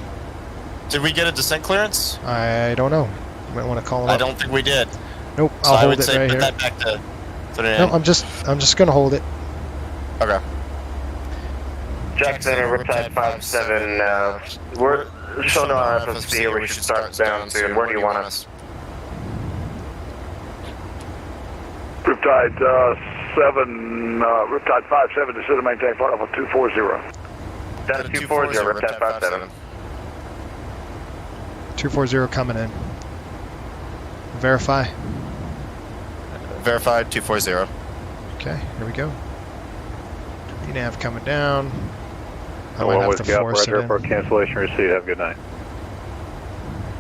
Did we get a descent clearance? I don't know. You might want to call it up. I don't think we did. Nope. So I'll I hold would it say right put here. that back to No, I'm just going to hold it. Okay. Jack Center, Riptide 57. We're showing our FSB here. We should start down soon. Where do you want us? Riptide 57, descend to maintain flight level 240. Down to 240, Riptide 57. 240 coming in. Verify. Verified 240. Okay, here we go. PNAV coming down. I might have to force it in. Airport cancellation receipt. Have a good night.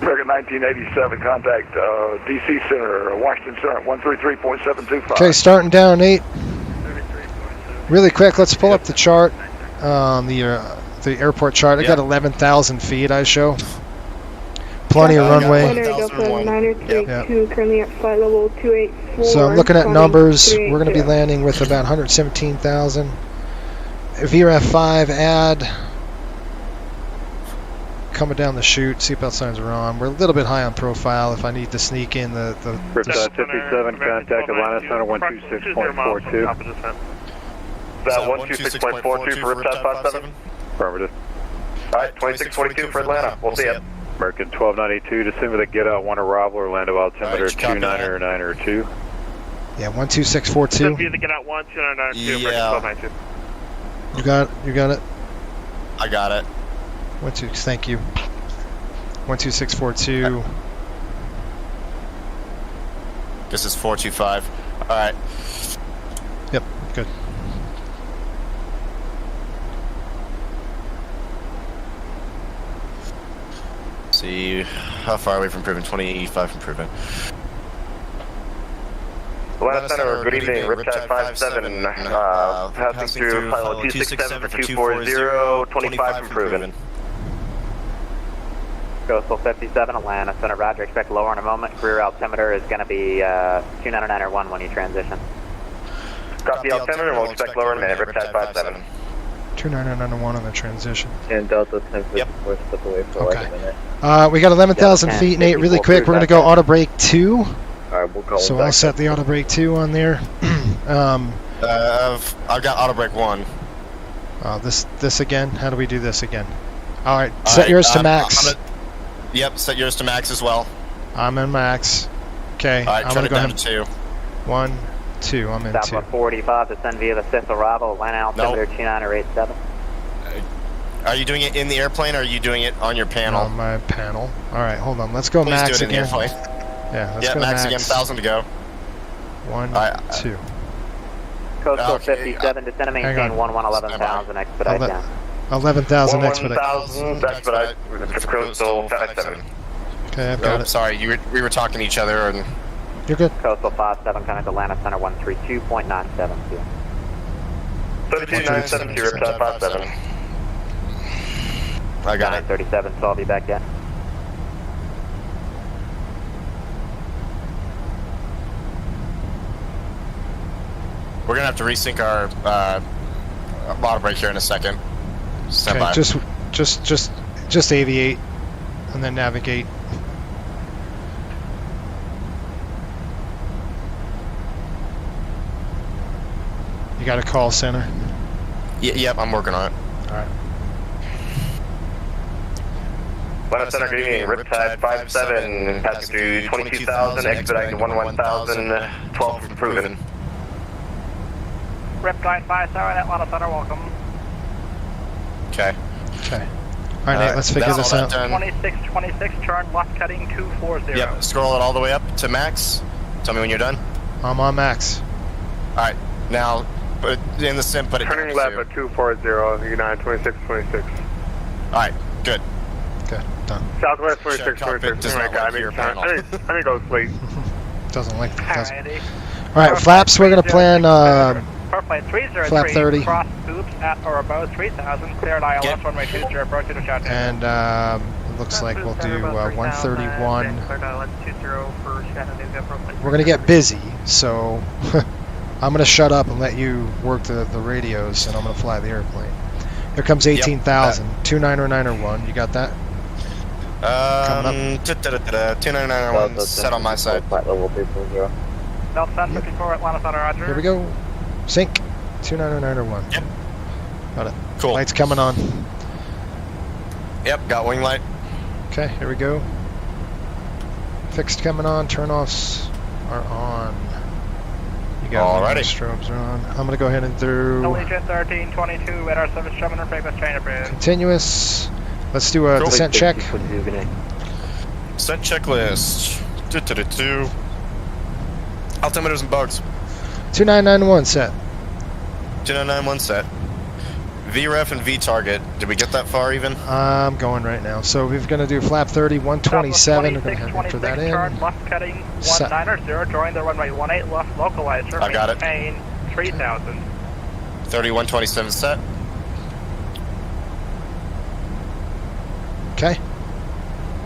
American 1987, contact DC Center, Washington Center, 133.725. Okay, starting down, Nate. Really quick, let's pull up the chart, the airport chart. I got 11,000 feet, I show. Plenty of runway. Currently at flight level 284. So I'm looking at numbers. We're going to be landing with about 117,000. VRF 5 add. Coming down the chute, seatbelt signs are on. We're a little bit high on profile if I need to sneak in the Riptide 57, contact Atlanta Center 126.42. That 126.42 for Riptide 57? Affirmative. Alright, 2642 for Atlanta. We'll see ya. American 1292, descend with a get out 1 arrival, Orlando altimeter 29902. Yeah, 12642. Be the get out 1, 29902, Yeah. American 1292. You got it? I got it. Thank you. 12642. This is 425. Alright. Yep, good. See, how far away from Proven? 25 from Proven. Atlanta Center, good evening. Riptide 57, passing through flight level 267 for 240, 25 from Proven. Coastal 57, Atlanta Center, roger, expect lower in a moment. Career altimeter is going to be 29901 when you transition. Copy altimeter, and we'll expect lower in a minute. Riptide 57. 29901 on the transition. And Delta 10 step away for like a minute. We got 11,000 feet, Nate. Really quick, we're going to go auto brake 2. Alright, we'll call So I'll set the auto brake 2 on there. I've got auto brake 1. This again? How do we do this again? Alright, set yours to max. Yep, set yours to max as well. I'm in max. Okay, Alright, I'm turn going it to go down ahead. to 2. 1, 2. I'm in 2. Southwest 45, descend via the 5th arrival, Atlanta altimeter 2987. Are you doing it in the airplane, or are you doing it on your panel? On my panel. All right, hold on. Let's go Please max do it in again. the airplane. Yeah, let's Yeah, go max again, 1,000 to go. 1, 2. Coastal Okay, 57, descend and hang maintain on. 11,000, expedite down. 11,000 expedite. 1,000 expedite. Coastal 57. Okay, I've got it. Sorry, we were talking to each other, and You're good. Coastal 57, connect Atlanta Center 132.97. 132.97 to Riptide 57. I got it. 937, so I'll be back yet. We're gonna have to resync our auto brake here in a second. Stand by. Okay, just aviate and then navigate. You got a call center? Yep, I'm working on it. All right. Atlanta Center, good evening. Riptide 57, passing through 22,000, expediting to 11,000, 12 from Proven. Riptide 57, Atlanta Center, welcome. Okay. Okay. All right, Nate, let's figure this out. 2626, turn left cutting 240. Yep, scroll it all the way up to max. Tell me when you're done. I'm on max. Alright, now, put it in the sim, put it down. Turning left at 240, United 2626. Alright, good. Good, done. Southwest Check 2626. does Oh my not God, like your I panel. need to go to sleep. Doesn't like the doesn't. Alrighty. All right, flaps. We're gonna plan Flight 303, flap 30. cross scoops at or above 3,000, cleared ILS runway 20, approach to shot. And it looks like we'll do 131. We're gonna get busy, so I'm gonna shut up and let you work the radios, and I'm gonna fly the airplane. Here comes 18,000. 290901. You got that? 2991 set on my side. Delta 54, Atlanta Center, roger. Here we go. Sync. 290901. Yep. Got it. Cool. Lights coming on. Yep, got wing light. Okay, here we go. Fixed coming on. Turn-offs are on. You got Alrighty. strobes are on. I'm going to go ahead and do Allegiant 1322, radar service terminal, frequency change approved. continuous. Let's do a descent check. Set checklist. Altimeters and bugs. 2991 set. 2991 set. VREF and V target. Did we get that far even? I'm going right now. So we're going to do flap 30, 127. We're going to enter that in. Turn left cutting 190, join the runway 18 left localizer. I got it. Maintain 3,000. 3127 set. Okay.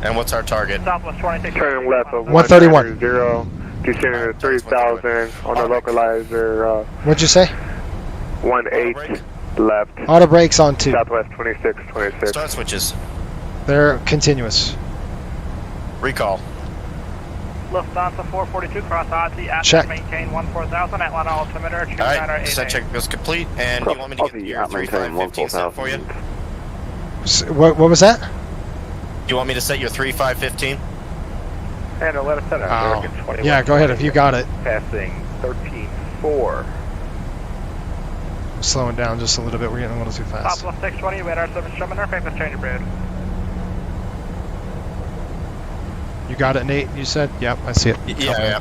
And what's our target? Southwest 26. Turning left of 131. 130, descending to 3,000 on the localizer. What'd you say? 18 left. Auto brakes on 2. Southwest 2626. Start switches. They're continuous. Recall. Lufthansa 442, cross Aussie, at Check. maintain 14,000, Atlanta altimeter, Alright, set check is complete, and you want me to get your 3515 set for you? What was that? You want me to set your 3515? And 11 center, Oh. Yeah, go ahead if you got it. passing 13-4. I'm slowing down just a little bit. We're getting a little too fast. Southwest 620, radar service terminal, frequency change approved. You got it, Nate, you said? Yep, I see it. Yeah.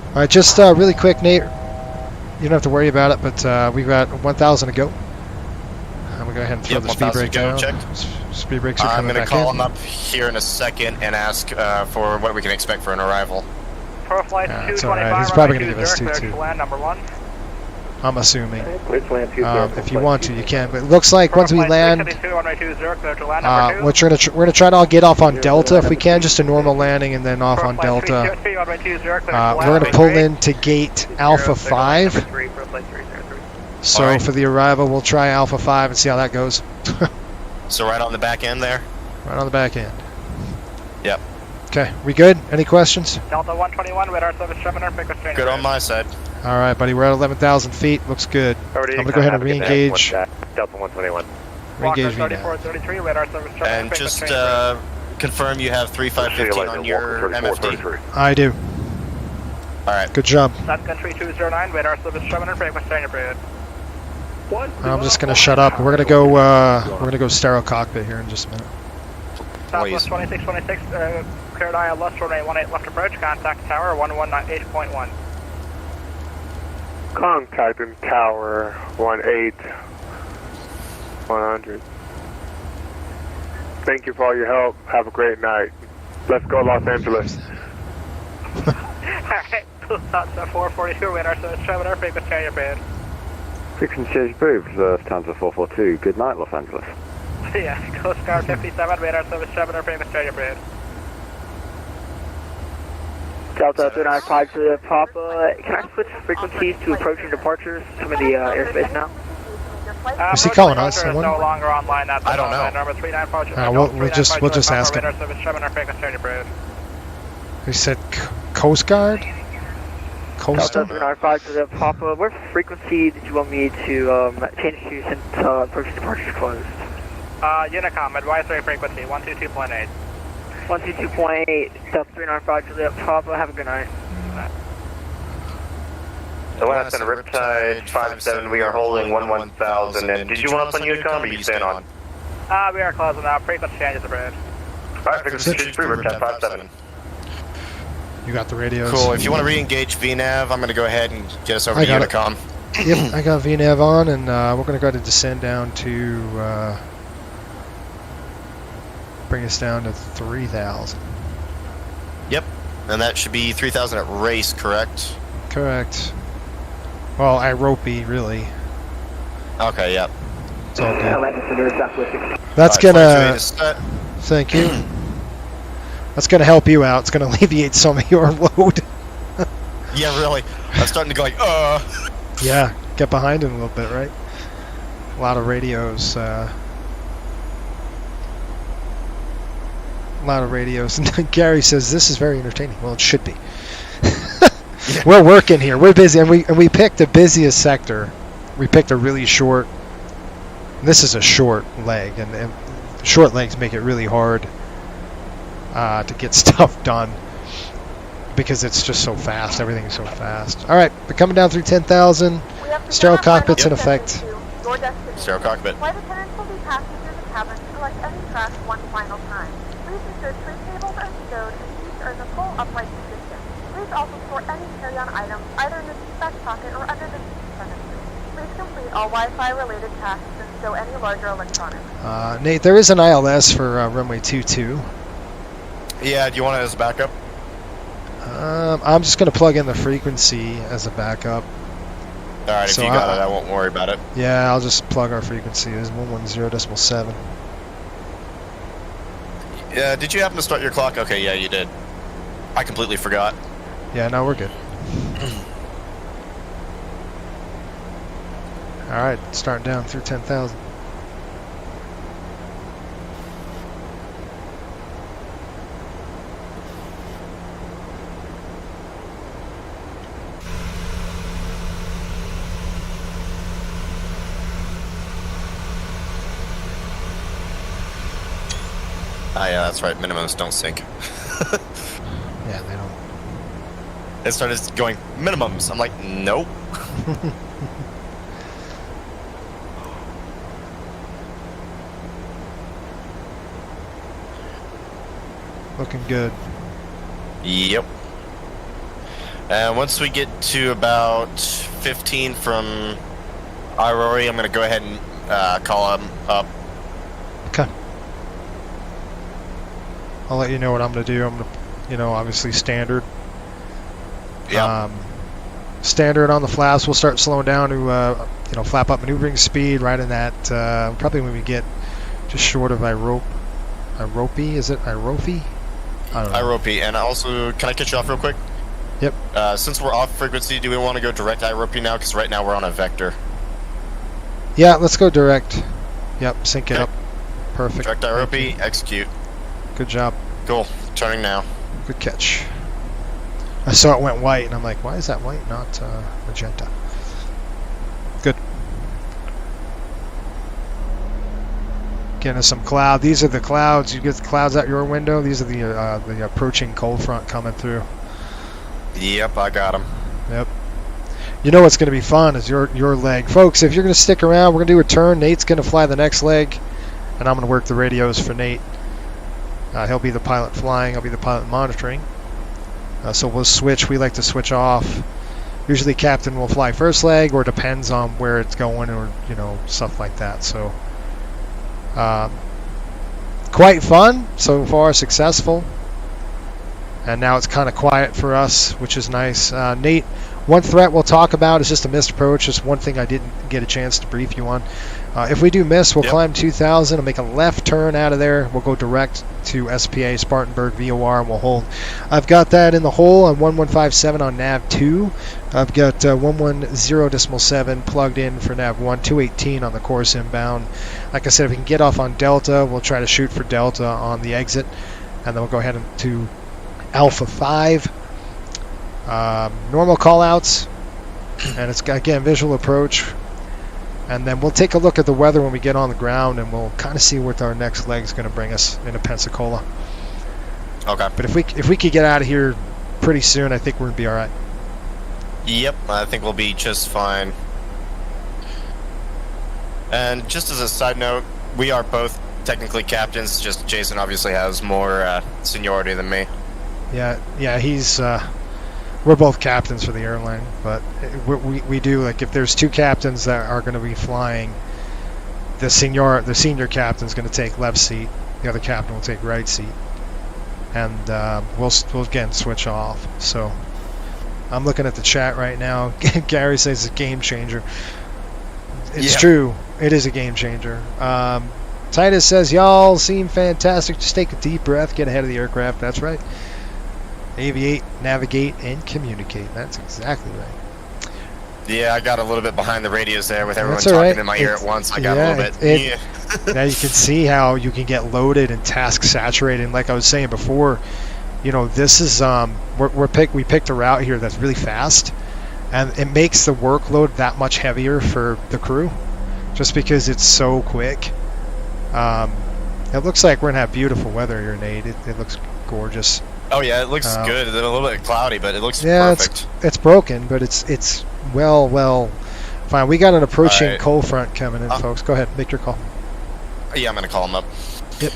All right, just really quick, Nate. You don't have to worry about it, but we've got 1,000 to go. I'm going to go ahead and throw the speed brake down. Speed brakes are I'm coming going back to call in. him up here in a second and ask for what we can expect for an arrival. For flight Yeah, it's 225, all right. He's probably runway gonna give us 20, 22. to land number 1. I'm assuming. If you want to, you can. But it looks like once we land, we're gonna try to all get off on Delta if we can, just a normal landing, and then off on Delta. We're gonna pull into gate Alpha 5. So for the arrival, we'll try Alpha 5 and see how that goes. So right on the back end there? Right on the back end. Yep. Okay, we good? Any questions? Delta 121, radar service terminal, frequency change Good on my side. All right, buddy. We're at 11,000 feet. Looks good. I'm gonna go ahead and re-engage. Delta 121. Re-engage Walker VNAV. 3433, radar service terminal, And frequency just change confirm you have 3515 on your MFD. I do. Alright. Good job. Sun Country 209, radar service 700, frequency on your period. I'm just gonna shut up. We're gonna go sterile cockpit here in just a minute. Southwest 2626, cleared ILS, runway 18 left approach, contact tower 1198.1. Contacting tower 100. Thank you for all your help. Have a great night. Let's go Los Angeles. Alright, cool. Thoughts at 442, radar service 700, frequency on your period. Frequency approved, reserve time for 442. Good night, Los Angeles. Yeah, Coast Guard 57, radar service 700, frequency on your period. Delta 395 to the Papa. Can I switch frequencies to approach and departures? Some of the airspace now. Is he calling us? No longer online. That's I don't know. Number 395. We'll just ask him. Radar service 700, frequency on your period. He said Coast Guard? Coastal? Delta 395 to the Papa. What frequency did you want me to change to since approach and departures closed? Unicom, advisory frequency 122.8. 122.8, Delta 395 to the Papa. Have a good night. Atlanta Center, Riptide 57, we are holding 11,000. And did you want us on Unicom or are you staying on? We are closing now. Frequency changes approved. Alright, frequency changes approved, Riptide 57. You got the radios. Cool. If you want to re-engage VNAV, I'm going to go ahead and get us over to Unicom. Yep, I got VNAV on, and we're going to go ahead and descend down to bring us down to 3,000. Yep, and that should be 3,000 at race, correct? Correct. Well, Iropi, really. Okay, yep. It's all good. That's gonna. Thank you. That's gonna help you out. It's gonna alleviate some of your load. Yeah, really. I'm starting to go like, Yeah, get behind it a little bit, right? A lot of radios. A lot of radios. And Gary says this is very entertaining. Well, it should be. Yeah. We're working here. We're busy, and we picked the busiest sector. We picked a really short. This is a short leg, and short legs make it really hard to get stuff done because it's just so fast. Everything's so fast. All right, we're coming down through 10,000. Sterile cockpit's in effect. Sterile cockpit. Flight attendants will be passing through the cabin to collect any trash one final time. Please ensure tray tables are stowed and seats are in the full upright position. Please also store any carry-on items either in the seat back pocket or under the seat furniture. Please complete all Wi-Fi related tasks and stow any larger electronics. Nate, there is an ILS for runway 22. Yeah, do you want it as a backup? I'm just going to plug in the frequency as a backup. Alright, if you got it, I won't worry about it. Yeah, I'll just plug our frequency as 110.7. Yeah, did you happen to start your clock? Okay, yeah, you did. I completely forgot. Yeah, no, we're good. Alright, starting down through 10,000. Ah, yeah, that's right. Minimums don't sync. Yeah, they don't. It started going minimums. I'm like, nope. Looking good. Yep. And once we get to about 15 from Aurora, I'm going to go ahead and call him up. Okay. I'll let you know what I'm going to do. I'm going to, obviously standard. Yeah. Standard on the flaps. We'll start slowing down to, flap up maneuvering speed right in that, probably when we get just short of Iropi. Is it Iropi? I don't know. Iropi. And also, can I catch you off real quick? Yep. Since we're off frequency, do we want to go direct Iropi now? Because right now we're on a vector. Yeah, let's go direct. Yep, sync it up. Perfect. Direct Iropi, execute. Good job. Cool. Turning now. Good catch. I saw it went white, and I'm like, why is that white, not magenta? Good. Getting us some cloud. These are the clouds. You get the clouds out your window. These are the approaching cold front coming through. Yep, I got him. Yep. You know what's going to be fun is your leg. Folks, if you're going to stick around, we're going to do a turn. Nate's going to fly the next leg, and I'm going to work the radios for Nate. He'll be the pilot flying. I'll be the pilot monitoring. So we'll switch. We like to switch off. Usually captain will fly first leg, or depends on where it's going, or stuff like that. So quite fun so far, successful. And now it's kind of quiet for us, which is nice. Nate, one threat we'll talk about is just a missed approach. Just one thing I didn't get a chance to brief you on. If we do miss, we'll climb 2,000 and make a left turn out of there. We'll go direct to SPA, Spartanburg, VOR, and we'll hold. I've got that in the hole on 1157 on nav 2. I've got 110.7 plugged in for nav 1, 218 on the course inbound. Like I said, if we can get off on Delta, we'll try to shoot for Delta on the exit. And then we'll go ahead to Alpha 5. Normal callouts, and it's again visual approach, and then we'll take a look at the weather when we get on the ground, and we'll kind of see what our next leg is going to bring us into Pensacola. Okay. But if we could get out of here pretty soon, I think we're gonna be all right. Yep, I think we'll be just fine. And just as a side note, we are both technically captains. Just Jason obviously has more seniority than me. Yeah, he's. We're both captains for the airline, but we do, like, if there's two captains that are going to be flying, the senior captain's going to take left seat, the other captain will take right seat, and we'll again switch off. So I'm looking at the chat right now. Gary says it's a game changer. It's true. It is a game changer. Titus says, y'all seem fantastic. Just take a deep breath, get ahead of the aircraft. That's right. Aviate, navigate, and communicate. That's exactly right. Yeah, I got a little bit behind the radios there with everyone talking in my ear at once. I got a little bit. Now you can see how you can get loaded and task saturated. And like I was saying before, this is we picked a route here that's really fast, and it makes the workload that much heavier for the crew, just because it's so quick. It looks like we're gonna have beautiful weather here, Nate. It looks gorgeous. Oh yeah, it looks good. It's a little bit cloudy, but it looks perfect. It's broken, but it's well fine. We got an approaching cold front coming in, folks. Go ahead, make your call. Yeah, I'm gonna call him up. Yep.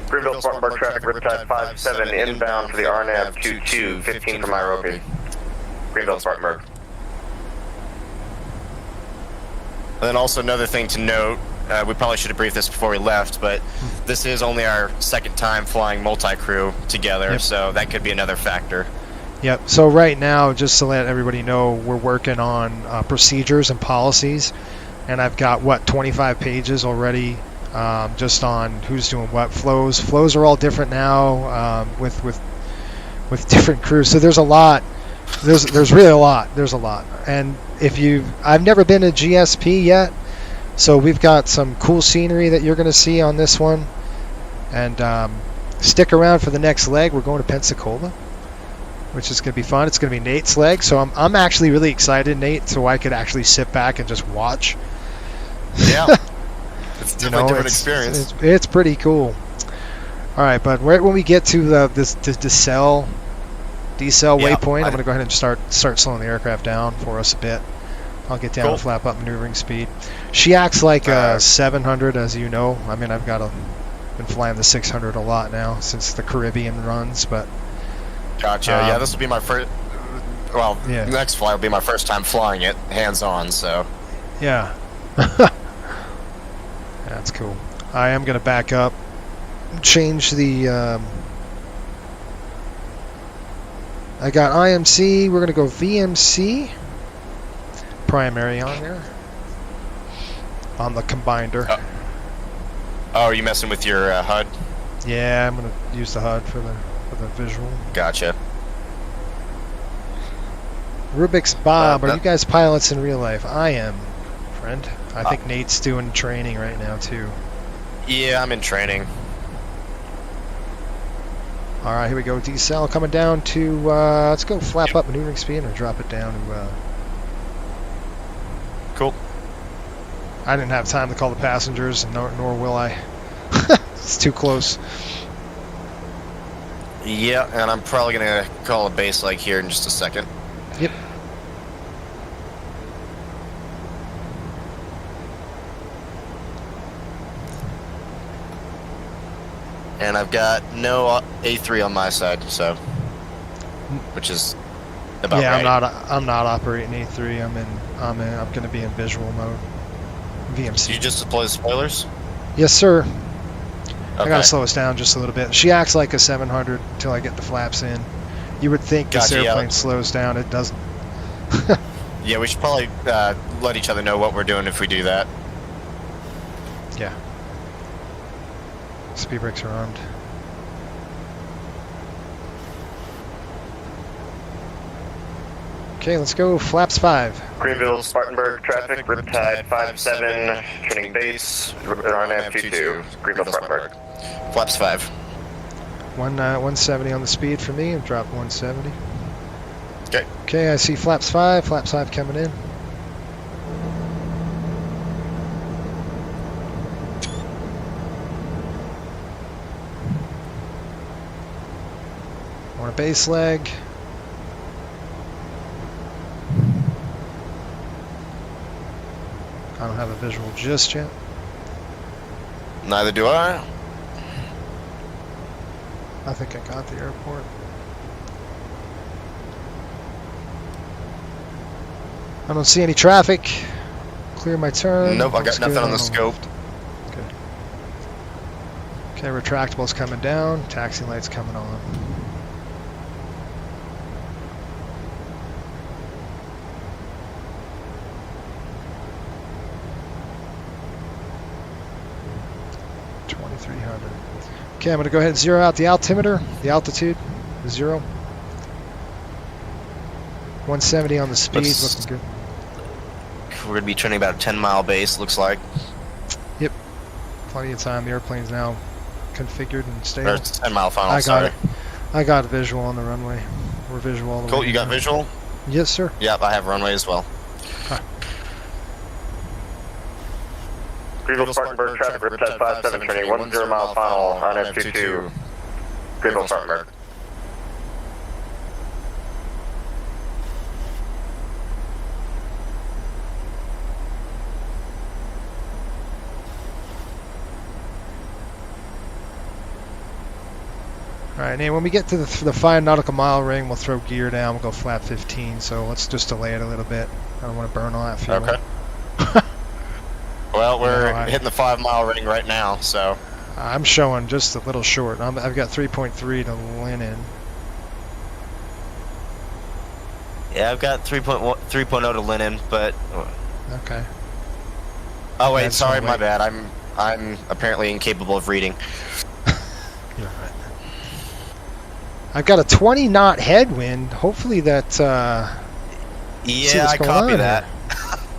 Greenville Spartanburg traffic, Riptide 57 inbound for the RNAV 22, 15 from Nairobi. Greenville Spartanburg. And then also another thing to note, we probably should have briefed this before we left, but this is only our second time flying multi-crew together, so that could be another factor. Yep. So right now, just to let everybody know, we're working on procedures and policies, and I've got 25 pages already, just on who's doing what. Flows are all different now, with different crews. So there's a lot. There's really a lot. There's a lot. And I've never been to GSP yet. So we've got some cool scenery that you're going to see on this one. And stick around for the next leg. We're going to Pensacola, which is going to be fun. It's going to be Nate's leg. So I'm actually really excited, Nate, so I could actually sit back and just watch. Yeah. It's definitely a different experience. It's pretty cool. All right, but right when we get to the decel waypoint, I'm going to go ahead and start slowing the aircraft down for us a bit. I'll get down to flap up maneuvering speed. She acts like a 700, as you know. I mean, I've been flying the 600 a lot now since the Caribbean runs, but. Gotcha. Yeah, this will be my first. Well, the next flight will be my first time flying it hands-on. So. Yeah. That's cool. I am going to back up, change the. I got IMC. We're going to go VMC. Primary on there. On the combiner. Oh, are you messing with your HUD? Yeah, I'm going to use the HUD for the visual. Gotcha. Rubik's Bob, are you guys pilots in real life? I am, friend. I think Nate's doing training right now, too. Yeah, I'm in training. All right, here we go. Decel coming down to, let's go flap up maneuvering speed or drop it down to, Cool. I didn't have time to call the passengers, nor will I. It's too close. Yeah, and I'm probably going to call a base leg here in just a second. Yep. And I've got no A3 on my side, so which is about yeah, right. I'm not operating A3. I'm going to be in visual mode. VMC. You just deploy the spoilers? Yes, sir. Okay. I got to slow us down just a little bit. She acts like a 700 until I get the flaps in. You would think this airplane slows down. It doesn't. Yeah, we should probably let each other know what we're doing if we do that. Yeah. Speed brakes are armed. Okay, let's go. Flaps 5. Greenville, Spartanburg, traffic, Riptide 57, turning base, on F22, Greenville, Spartanburg. Flaps 5. 170 on the speed for me, and drop 170. Okay. Okay, I see flaps 5. Flaps 5 coming in. On a base leg. I don't have a visual just yet. Neither do I. I think I got the airport. I don't see any traffic. Clear my turn. Nope, I got Looks nothing good on the scope. Good. Okay, retractable's coming down. Taxi light's coming on. Okay, I'm going to go ahead and zero out the altimeter, the altitude, 0. 170 on the speed, looking good. We're going to be turning about a 10-mile base, looks like. Yep, plenty of time. The airplane's now configured and stable. Or it's 10-mile final, sorry. I got a visual on the runway. We're visual all the way. Cool, you got visual? Yes, sir. Yep, I have runway as well. Huh. Greenville, Spartanburg, traffic, Riptide 57, turning 10 mile final on F22, Greenville, Spartanburg. Alright, and when we get to the 5 nautical mile ring, we'll throw gear down, we'll go flat 15, so let's just delay it a little bit. I don't want to burn all that fuel. Okay. Well, we're hitting the 5-mile ring right now, so. I'm showing just a little short. I've got 3.3 to linen. Yeah, I've got 3.0 to linen, but. Okay. Oh wait, sorry, my bad. I'm apparently incapable of reading. You're right. I've got a 20 knot headwind. Hopefully that. Yeah, I copy that.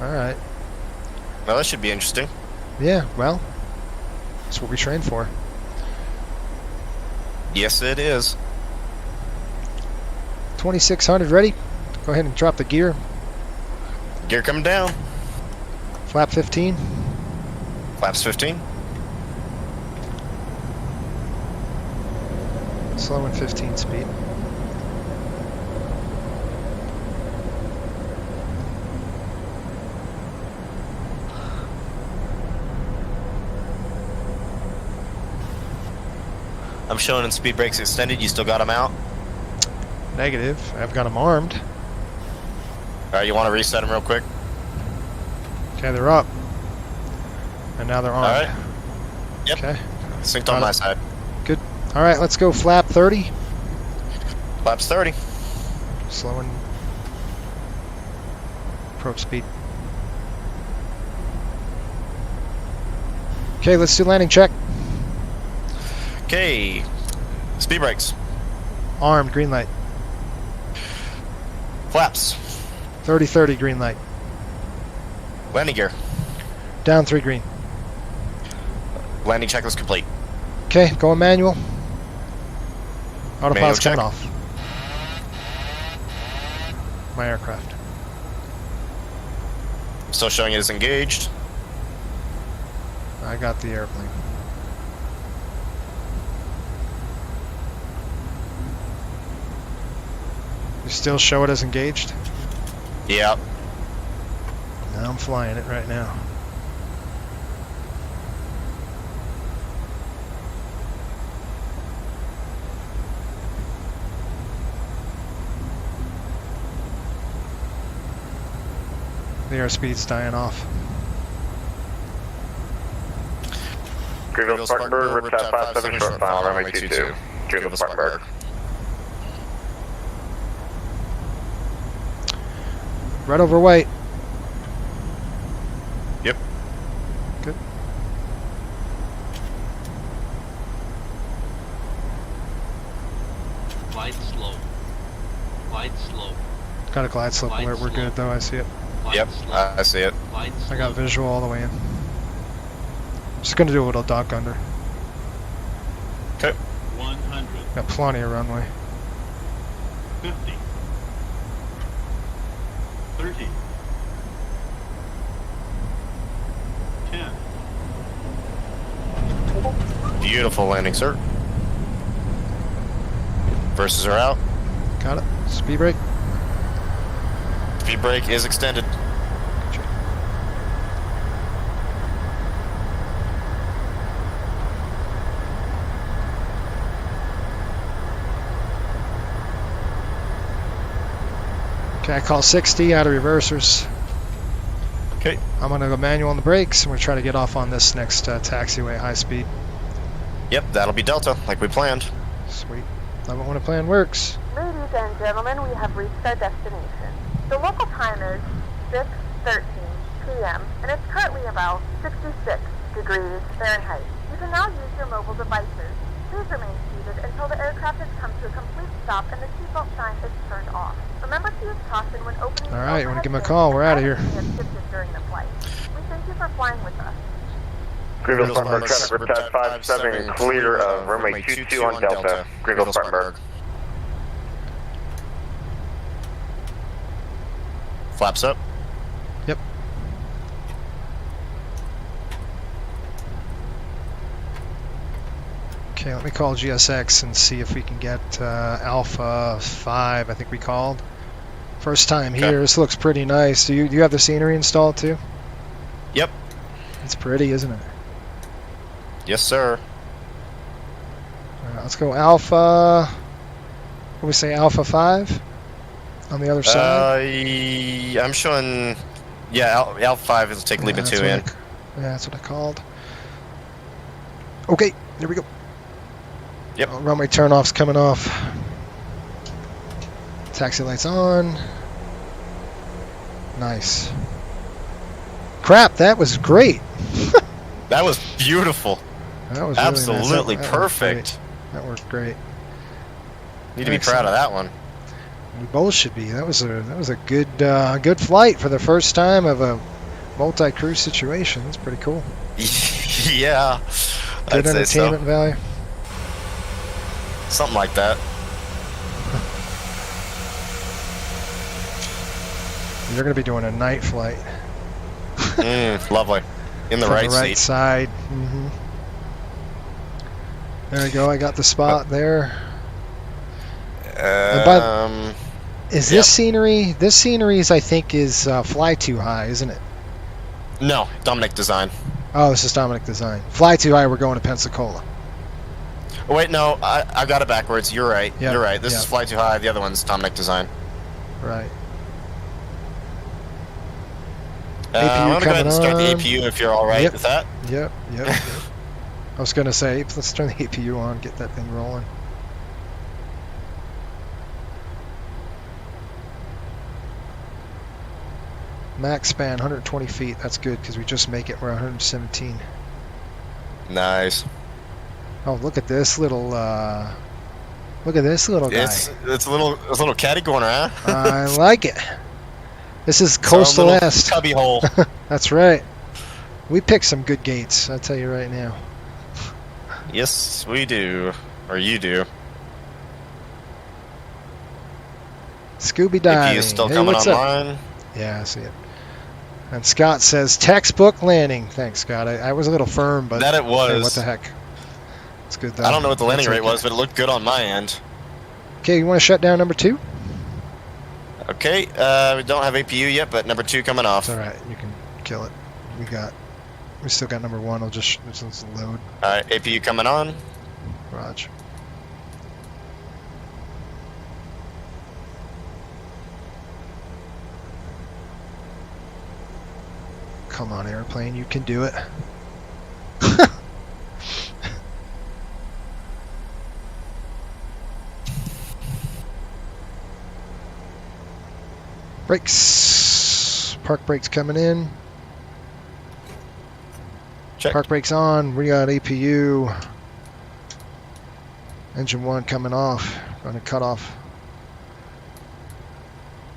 All right. Well, that should be interesting. Yeah, well, that's what we train for. Yes, it is. 2600 ready. Go ahead and drop the gear. Gear coming down. Flap 15. Flaps 15. Slow in 15 speed. I'm showing in speed brakes extended. You still got them out? Negative. I've got them armed. All right, you want to reset them real quick? Okay, they're up. And now they're armed. All right. Yep. Okay. Synced on my side. Good. All right, let's go flap 30. Flaps 30. Slowing. Approach speed. Okay, let's do landing check. Okay. Speed brakes. Armed, green light. Flaps. 30-30, green light. Landing gear. Down 3 green. Landing checklist complete. Okay, going manual. Autopilot's check. coming off. My aircraft. Still showing it as engaged. I got the airplane. You still show it as engaged? Yep. Now I'm flying it right now. The airspeed's dying off. Greenville Spartanburg, Riptide 57, short final, runway 22. Greenville Spartanburg. Right over white. Yep. Good. Glide slope. Glide slope. Got a glide slope Glide alert. We're slope. good though. I see it. Yep, I see it. Glide I slope. got visual all the way in. Just gonna do a little duck under. Okay. 100. Got plenty of runway. 50. 30. 10. Beautiful landing, sir. Verses are out. Got it. Speed brake. Speed brake is extended. Okay, I call 60 out of reversers. Okay. I'm gonna go manual on the brakes, and we're trying to get off on this next taxiway, high speed. Yep, that'll be Delta, like we planned. Sweet. Love it when a plan works. Ladies and gentlemen, we have reached our destination. The local time is 6:13 p.m. and it's currently about 66 degrees Fahrenheit. You can now use your mobile devices. Please remain seated until the aircraft has come to a complete stop and the seatbelt sign is turned off. Remember to use caution when opening. All right, you want to give him a call? We're out of here. During the flight. We thank you for flying with us. Greenville Spartanburg, traffic Riptide 57, clear of runway 22 on Delta. Greenville Spartanburg. Flaps up. Yep. Okay, let me call GSX and see if we can get Alpha 5, I think we called. First time here. This looks pretty nice. Do you have the scenery installed too? Yep. It's pretty, isn't it? Yes, sir. All right, let's go Alpha. What do we say, Alpha 5? On the other side? I'm showing... Yeah, Alpha 5 is take Lima 2 in. Yeah, that's what I called. Okay, here we go. Yep. Runway turnoff's coming off. Taxi lights on. Nice. Crap, that was great. That was beautiful. That was absolutely really nice. perfect. That worked great. Need to be proud of that one. We both should be. That was a good flight for the first time of a multi-cruise situation. That's pretty cool. Yeah. Good entertainment value. Something like that. You're going to be doing a night flight. Lovely. In the From right the right seat. side. There we go. I got the spot there. Is this scenery? This scenery is, I think, is Fly Too High, isn't it? No, Dominic Design. Oh, this is Dominic Design. Fly Too High. We're going to Pensacola. Oh, wait, no, I got it backwards. You're right. Yep. You're right. This is Fly Too High. The other one's Dominic Design. Right. I'm going to go ahead and start the APU if you're all right with that. Yep. I was going to say, let's turn the APU on, get that thing rolling. Max span 120 feet. That's good because we just make it. We're 117. Nice. Oh, look at this little. Look at this little guy. It's a little catty corner, huh? I like it. This is Coastal Est. Cubby hole. That's right. We picked some good gates. I'll tell you right now. Yes, we do. Or you do. Scooby diving. APU is still coming online. Up? Yeah, I see it. And Scott says textbook landing. Thanks, Scott. I was a little firm, but that it was. Hey, what the heck? It's good though. I don't know what the landing rate was, but it looked good on my end. Okay, you want to shut down number 2? Okay, we don't have APU yet, but number 2 coming off. It's all right. You can kill it. We still got number 1. I'll just load. All right, APU coming on. Roger. Come on, airplane. You can do it. Brakes. Park brakes coming in. Check. Park brakes on. We got APU. Engine 1 coming off. Going to cut off.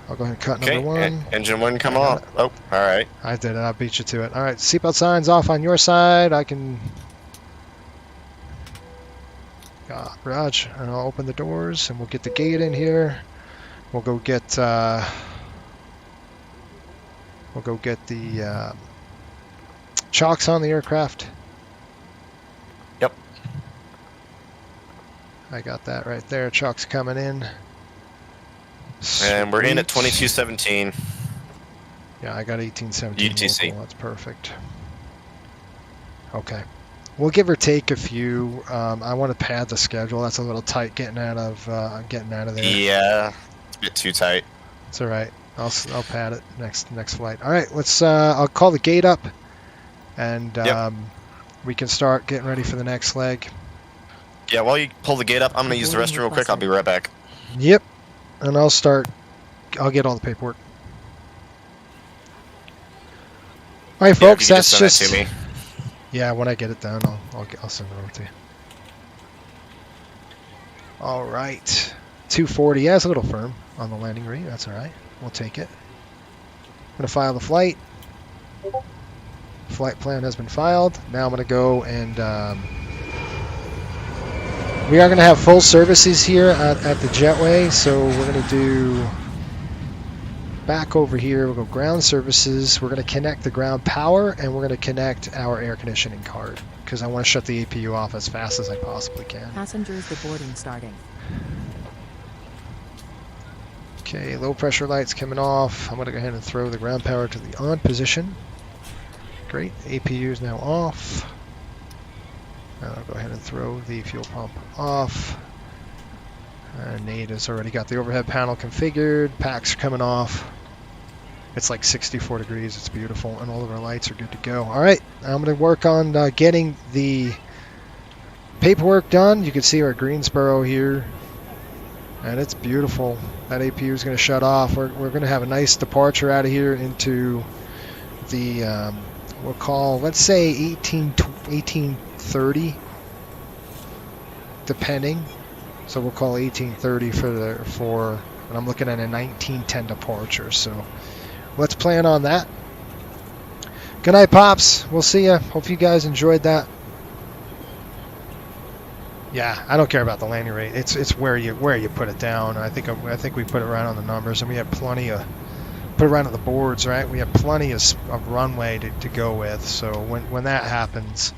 I'll go ahead and cut number 1. Engine 1 come off. Oh, all right. I did it. I beat you to it. All right. Seatbelt signs off on your side. I can. Raj, and I'll open the doors and we'll get the gate in here. We'll go get. We'll go get the chocks on the aircraft. Yep. I got that right there. Chocks coming in. And we're in at 2217. Yeah, I got 1817. UTC. Local. That's perfect. Okay. We'll give or take a few. I want to pad the schedule. That's a little tight getting out of there. Yeah, it's a bit too tight. It's all right. I'll pad it next flight. All right, let's. I'll call the gate up, and we can start getting ready for the next leg. Yeah, while you pull the gate up, I'm gonna use the restroom real quick. I'll be right back. Yep, and I'll start. I'll get all the paperwork. All right, folks. Yeah, That's just. That to me. Yeah, when I get it done, I'll send it over to you. All right, 240. Yeah, it's a little firm on the landing rate. That's all right. We'll take it. I'm going to file the flight. Flight plan has been filed. Now I'm going to go and we are going to have full services here at the jetway. So we're going to do back over here. We'll go ground services. We're going to connect the ground power and we're going to connect our air conditioning card because I want to shut the APU off as fast as I possibly can. Passengers boarding starting. Okay, low pressure lights coming off. I'm going to go ahead and throw the ground power to the on position. Great, APU is now off. Now I'll go ahead and throw the fuel pump off. Nate has already got the overhead panel configured. Packs are coming off. It's like 64 degrees. It's beautiful, and all of our lights are good to go. All right, I'm going to work on getting the paperwork done. You can see our Greensboro here. And it's beautiful. That APU is going to shut off. We're going to have a nice departure out of here into the, we'll call, let's say 1830, depending. So we'll call 1830 for, and I'm looking at a 1910 departure. So let's plan on that. Good night, Pops. We'll see ya. Hope you guys enjoyed that. Yeah, I don't care about the landing rate. It's where you put it down. I think we put it right on the numbers, and we have plenty of put it right on the boards, right? We have plenty of runway to go with. So when that happens,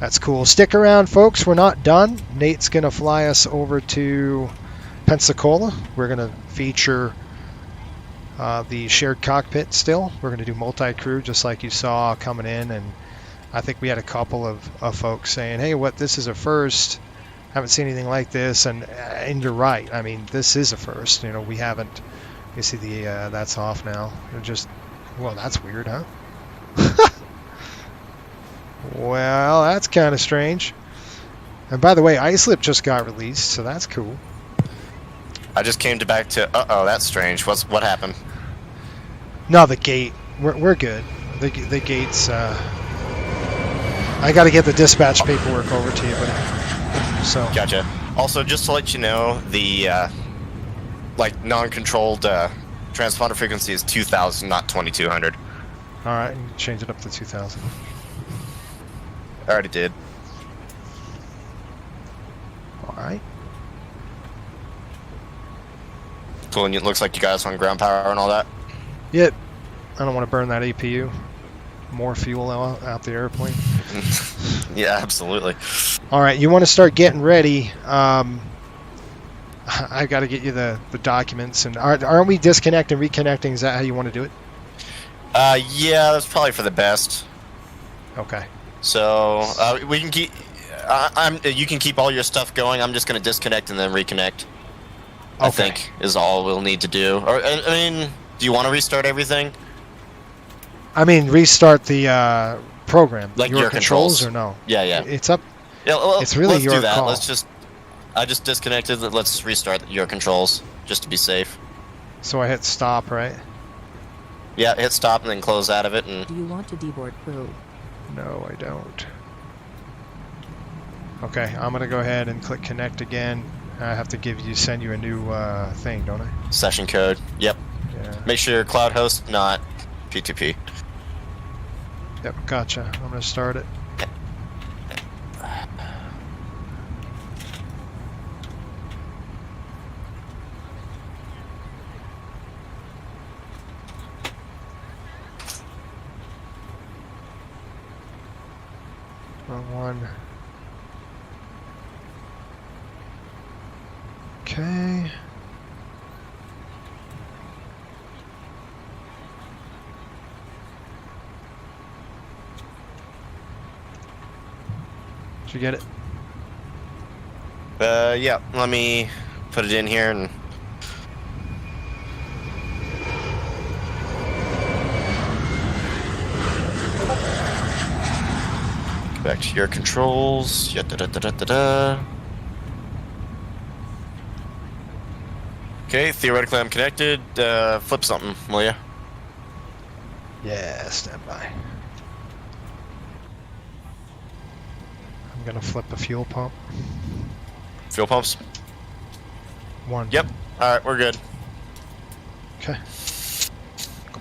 that's cool. Stick around, folks. We're not done. Nate's gonna fly us over to Pensacola. We're gonna feature the shared cockpit still. We're gonna do multi-crew just like you saw coming in, and I think we had a couple of folks saying, hey, this is a first. Haven't seen anything like this. And you're right. I mean, this is a first. You know, we haven't. You see that's off now. Well, that's weird, huh? Well, that's kind of strange. And by the way, iSlip just got released, so that's cool. I just came back to, that's strange. What happened? No, the gate. We're good. The gate's... I got to get the dispatch paperwork over to you, buddy. So. Gotcha. Also, just to let you know, the non-controlled transponder frequency is 2,000, not 2,200. All right, change it up to 2,000. I already did. All right. Cool, and it looks like you got us on ground power and all that? Yep. I don't want to burn that APU. More fuel out the airplane. Yeah, absolutely. All right, you want to start getting ready. I got to get you the documents. And aren't we disconnecting, reconnecting? Is that how you want to do it? Yeah, that's probably for the best. Okay. So we can keep. You can keep all your stuff going. I'm just going to disconnect and then reconnect. I think is all we'll need to do. Or I mean, do you want to restart everything? I mean, restart the program. Like your controls or no? Yeah. It's up. Yeah, well, it's really let's your do that. call. I just disconnected. Let's restart your controls just to be safe. So I hit stop, right? Yeah, hit stop and then close out of it. And Do you want to deboard crew? No, I don't. Okay, I'm gonna go ahead and click connect again. I have to send you a new thing, don't I? Session code. Yep. Yeah. Make sure your cloud host, not P2P. Yep, gotcha. I'm gonna start it. One. Okay. Did you get it? Yeah. Let me put it in here and. Back to your controls. Okay, theoretically I'm connected. Flip something, will ya? Yeah, stand by. I'm gonna flip a fuel pump. Fuel pumps? One. Yep. Alright, we're good. Okay.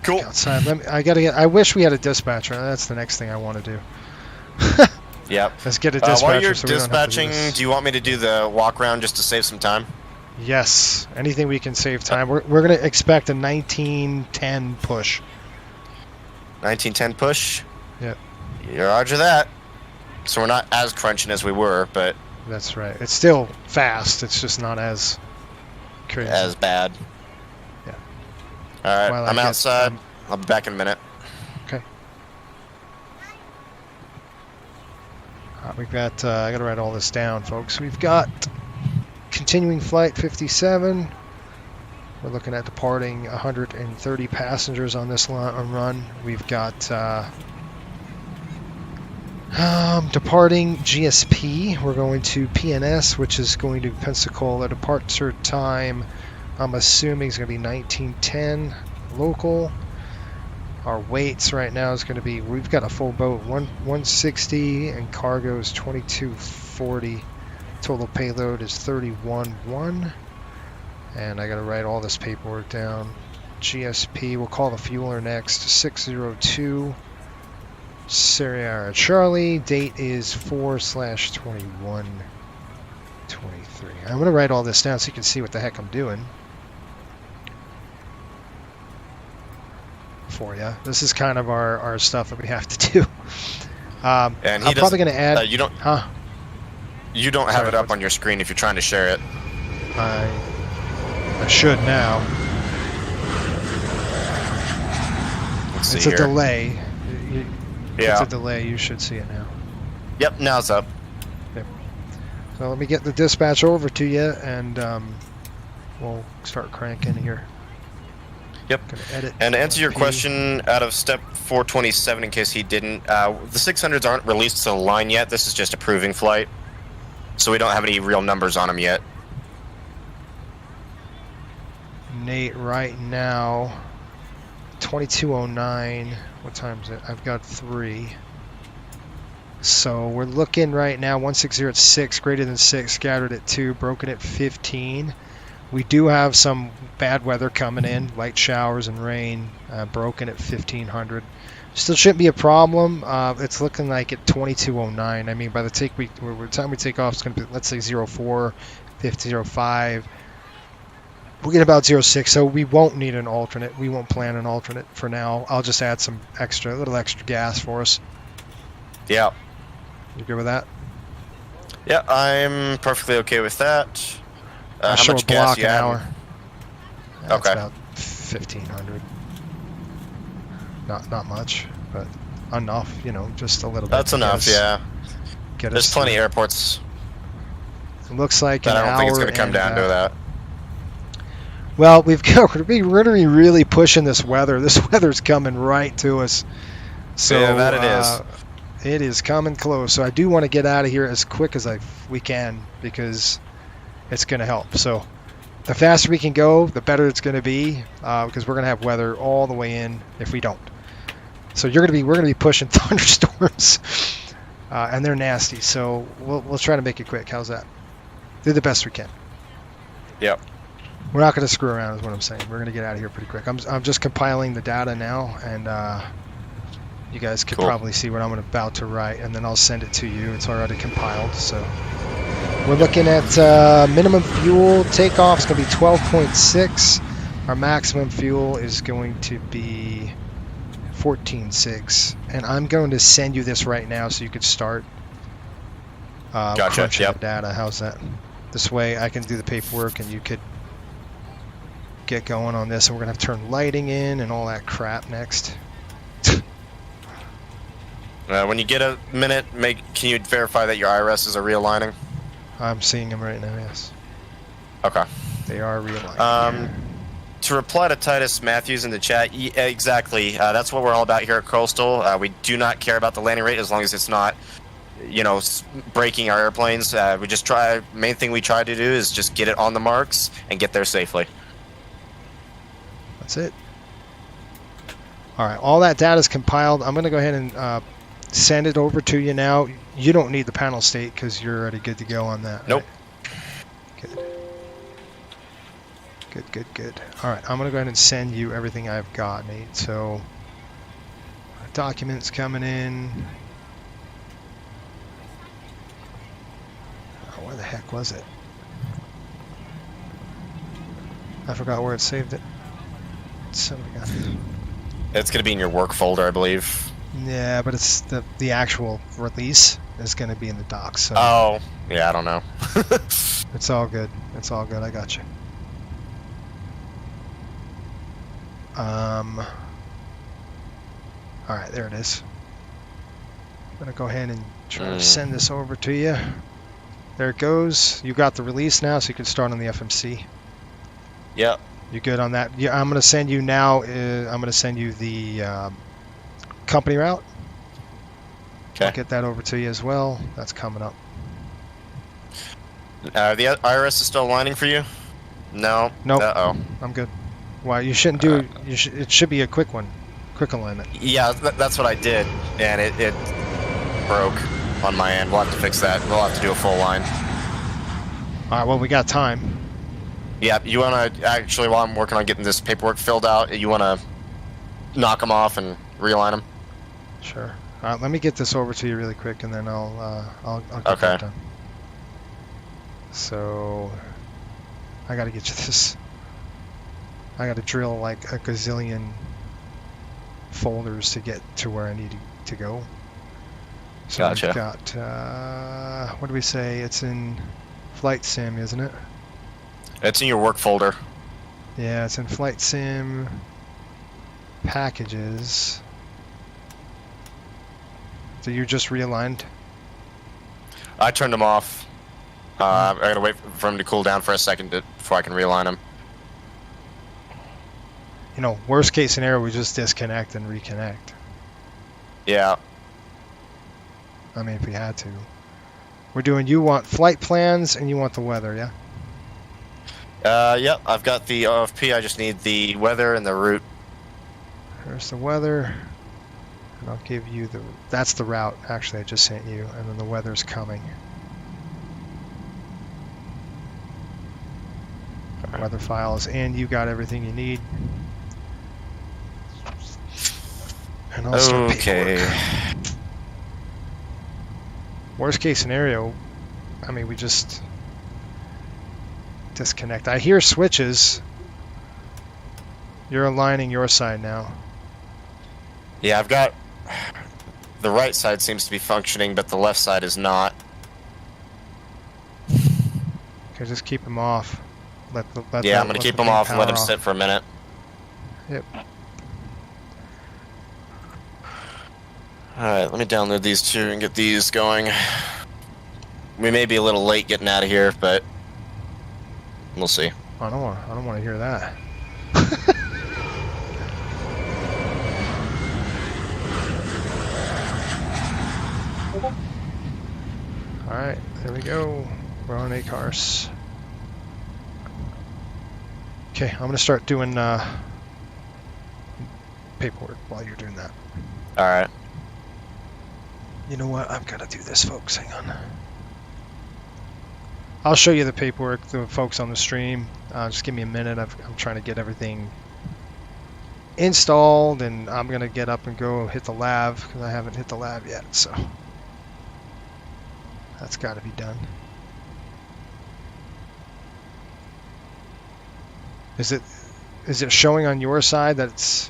Cool. Outside. I wish we had a dispatcher. That's the next thing I want to do. Yep. Let's get a dispatcher. While you're so we don't have to do dispatching, this. do you want me to do the walk around just to save some time? Yes. Anything we can save time. We're going to expect a 1910 push. 1910 push? Yep. Roger that. So we're not as crunching as we were, but... That's right. It's still fast. It's just not as crazy. As bad. Yeah. Alright, While I'm I get, outside. I'll be back in a minute. Okay. We've got, I got to write all this down, folks. We've got continuing flight 57. We're looking at departing 130 passengers on this run. We've got departing GSP. We're going to PNS, which is going to Pensacola. Departure time, I'm assuming, is going to be 1910 local. Our weights right now is going to be, we've got a full boat, 160, and cargo is 2240. Total payload is 31.1. And I got to write all this paperwork down. GSP, we'll call the fueler next, 602. Sierra Charlie, date is 4/21/23. I'm going to write all this down so you can see what the heck I'm doing for you. This is kind of our stuff that we have to do. And I'm probably going to add... you don't have it up on your screen if you're trying to share it. I should now. Let's it's see a here. delay. Yeah. It's a delay. You should see it now. Yep, now it's up. Yep. So let me get the dispatch over to you, and we'll start cranking here. Yep. And to answer your question, out of step 427, in case he didn't, the 600s aren't released to the line yet. This is just a proving flight. So we don't have any real numbers on them yet. Nate, right now, 2209. What time is it? I've got 3. So we're looking right now, 160 at 6, greater than 6, scattered at 2, broken at 15. We do have some bad weather coming in, light showers and rain, broken at 1500. Still shouldn't be a problem. It's looking like at 2209. I mean, by the time we take off, it's going to be, let's say, 04, 05. We'll get about 06, so we won't need an alternate. We won't plan an alternate for now. I'll just add some a little extra gas for us. Yeah. You good with that? Yeah, I'm perfectly okay with that. I how show much a gas block you an adding? hour. That's Okay. about 1,500. Not much, but enough. You know, just a little bit. That's to get enough, us- yeah. Get There's us plenty of through. airports It looks like that an I don't think it's hour going to come and, down to that. Well, we're going to be really pushing this weather. This weather's coming right to us. So Yeah, that it is. It is coming close. So I do want to get out of here as quick as we can because it's going to help. So the faster we can go, the better it's going to be because we're going to have weather all the way in if we don't. So we're going to be pushing thunderstorms, and they're nasty. So we'll try to make it quick. How's that? Do the best we can. Yep. We're not going to screw around, is what I'm saying. We're going to get out of here pretty quick. I'm just compiling the data now, and you guys could probably see what I'm about to write, and then I'll send it to you. It's already compiled, so we're looking at minimum fuel takeoff is going to be 12.6. Our maximum fuel is going to be 14.6, and I'm going to send you this right now so you could start crunching the data. How's that? This way I can do the paperwork and you could get going on this, and we're going to have to turn lighting in and all that crap next. When you get a minute, can you verify that your IRSs are realigning? I'm seeing them right now, yes. Okay. They are realigning. To reply to Titus Matthews in the chat, exactly. That's what we're all about here at Coastal. We do not care about the landing rate as long as it's not, breaking our airplanes. We just main thing we try to do is just get it on the marks and get there safely. That's it. All right, all that data is compiled. I'm going to go ahead and send it over to you now. You don't need the panel state because you're already good to go on that. Nope. Right? Good. All right, I'm going to go ahead and send you everything I've got, Nate. So, documents coming in. Oh, where the heck was it? I forgot where it saved it. Son of a gun. It's going to be in your work folder, I believe. Yeah, but it's the actual release is going to be in the docs. So oh, yeah, I don't know. It's all good. It's all good. I got you. All right, there it is. I'm going to go ahead and try to send this over to you. There it goes. You got the release now, so you can start on the FMC. Yep. You good on that? Yeah, I'm going to send you now. I'm going to send you the company route. Okay. I'll get that over to you as well. That's coming up. The IRS is still aligning for you? No. Nope. Uh-oh. I'm good. Why? You shouldn't do. It should be a quick one. Quick alignment. Yeah, that's what I did, and it broke on my end. We'll have to fix that. We'll have to do a full line. All right. Well, we got time. Yeah, you want to actually, while I'm working on getting this paperwork filled out, you want to knock them off and realign them? Sure. All right, let me get this over to you really quick, and then I'll get that done. So I got to get you this. I got to drill like a gazillion folders to get to where I need to go. So gotcha. I've got what do we say? It's in Flight Sim, isn't it? It's in your work folder. Yeah, it's in Flight Sim packages. So you just realigned? I turned them off. I gotta wait for them to cool down for a second before I can realign them. You know, worst case scenario, we just disconnect and reconnect. Yeah. I mean, if we had to. We're doing, you want flight plans and you want the weather, yeah? Yep, I've got the OFP. I just need the weather and the route. Here's the weather. And I'll give you that's the route, actually, I just sent you. And then the weather's coming. Weather files, and you got everything you need. And I'll start paperwork. Worst case scenario, I mean, we just disconnect. I hear switches. You're aligning your side now. Yeah, I've got the right side seems to be functioning, but the left side is not. Okay, just keep them off. Yeah, I'm gonna keep them off and let them sit for a minute. Yep. Alright, let me download these two and get these going. We may be a little late getting out of here, but we'll see. I don't want to hear that. Alright, there we go. We're on ACARS. Okay, I'm gonna start doing paperwork while you're doing that. Alright. You know what? I've got to do this, folks. Hang on. I'll show you the paperwork, the folks on the stream. Just give me a minute. I'm trying to get everything installed, and I'm going to get up and go hit the lab because I haven't hit the lab yet. So that's got to be done. Is it showing on your side that it's...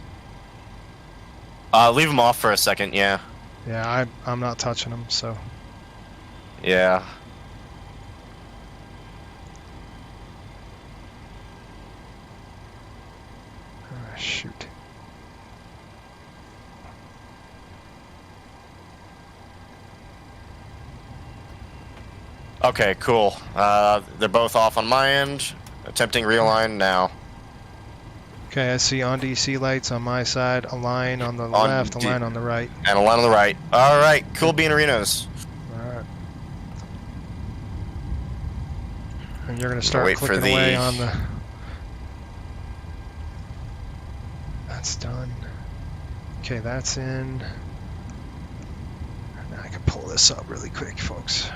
Leave them off for a second, yeah. Yeah, I'm not touching them, so... Yeah. Oh, shoot. Okay, cool. They're both off on my end. Attempting realign now. Okay, I see on DC lights on my side, a line on the left, a line on the right. And a line on the right. Alright, cool bean Renos. Alright. And you're going to start clicking away on the... That's done. Okay, that's in. Now I can pull this up really quick, folks.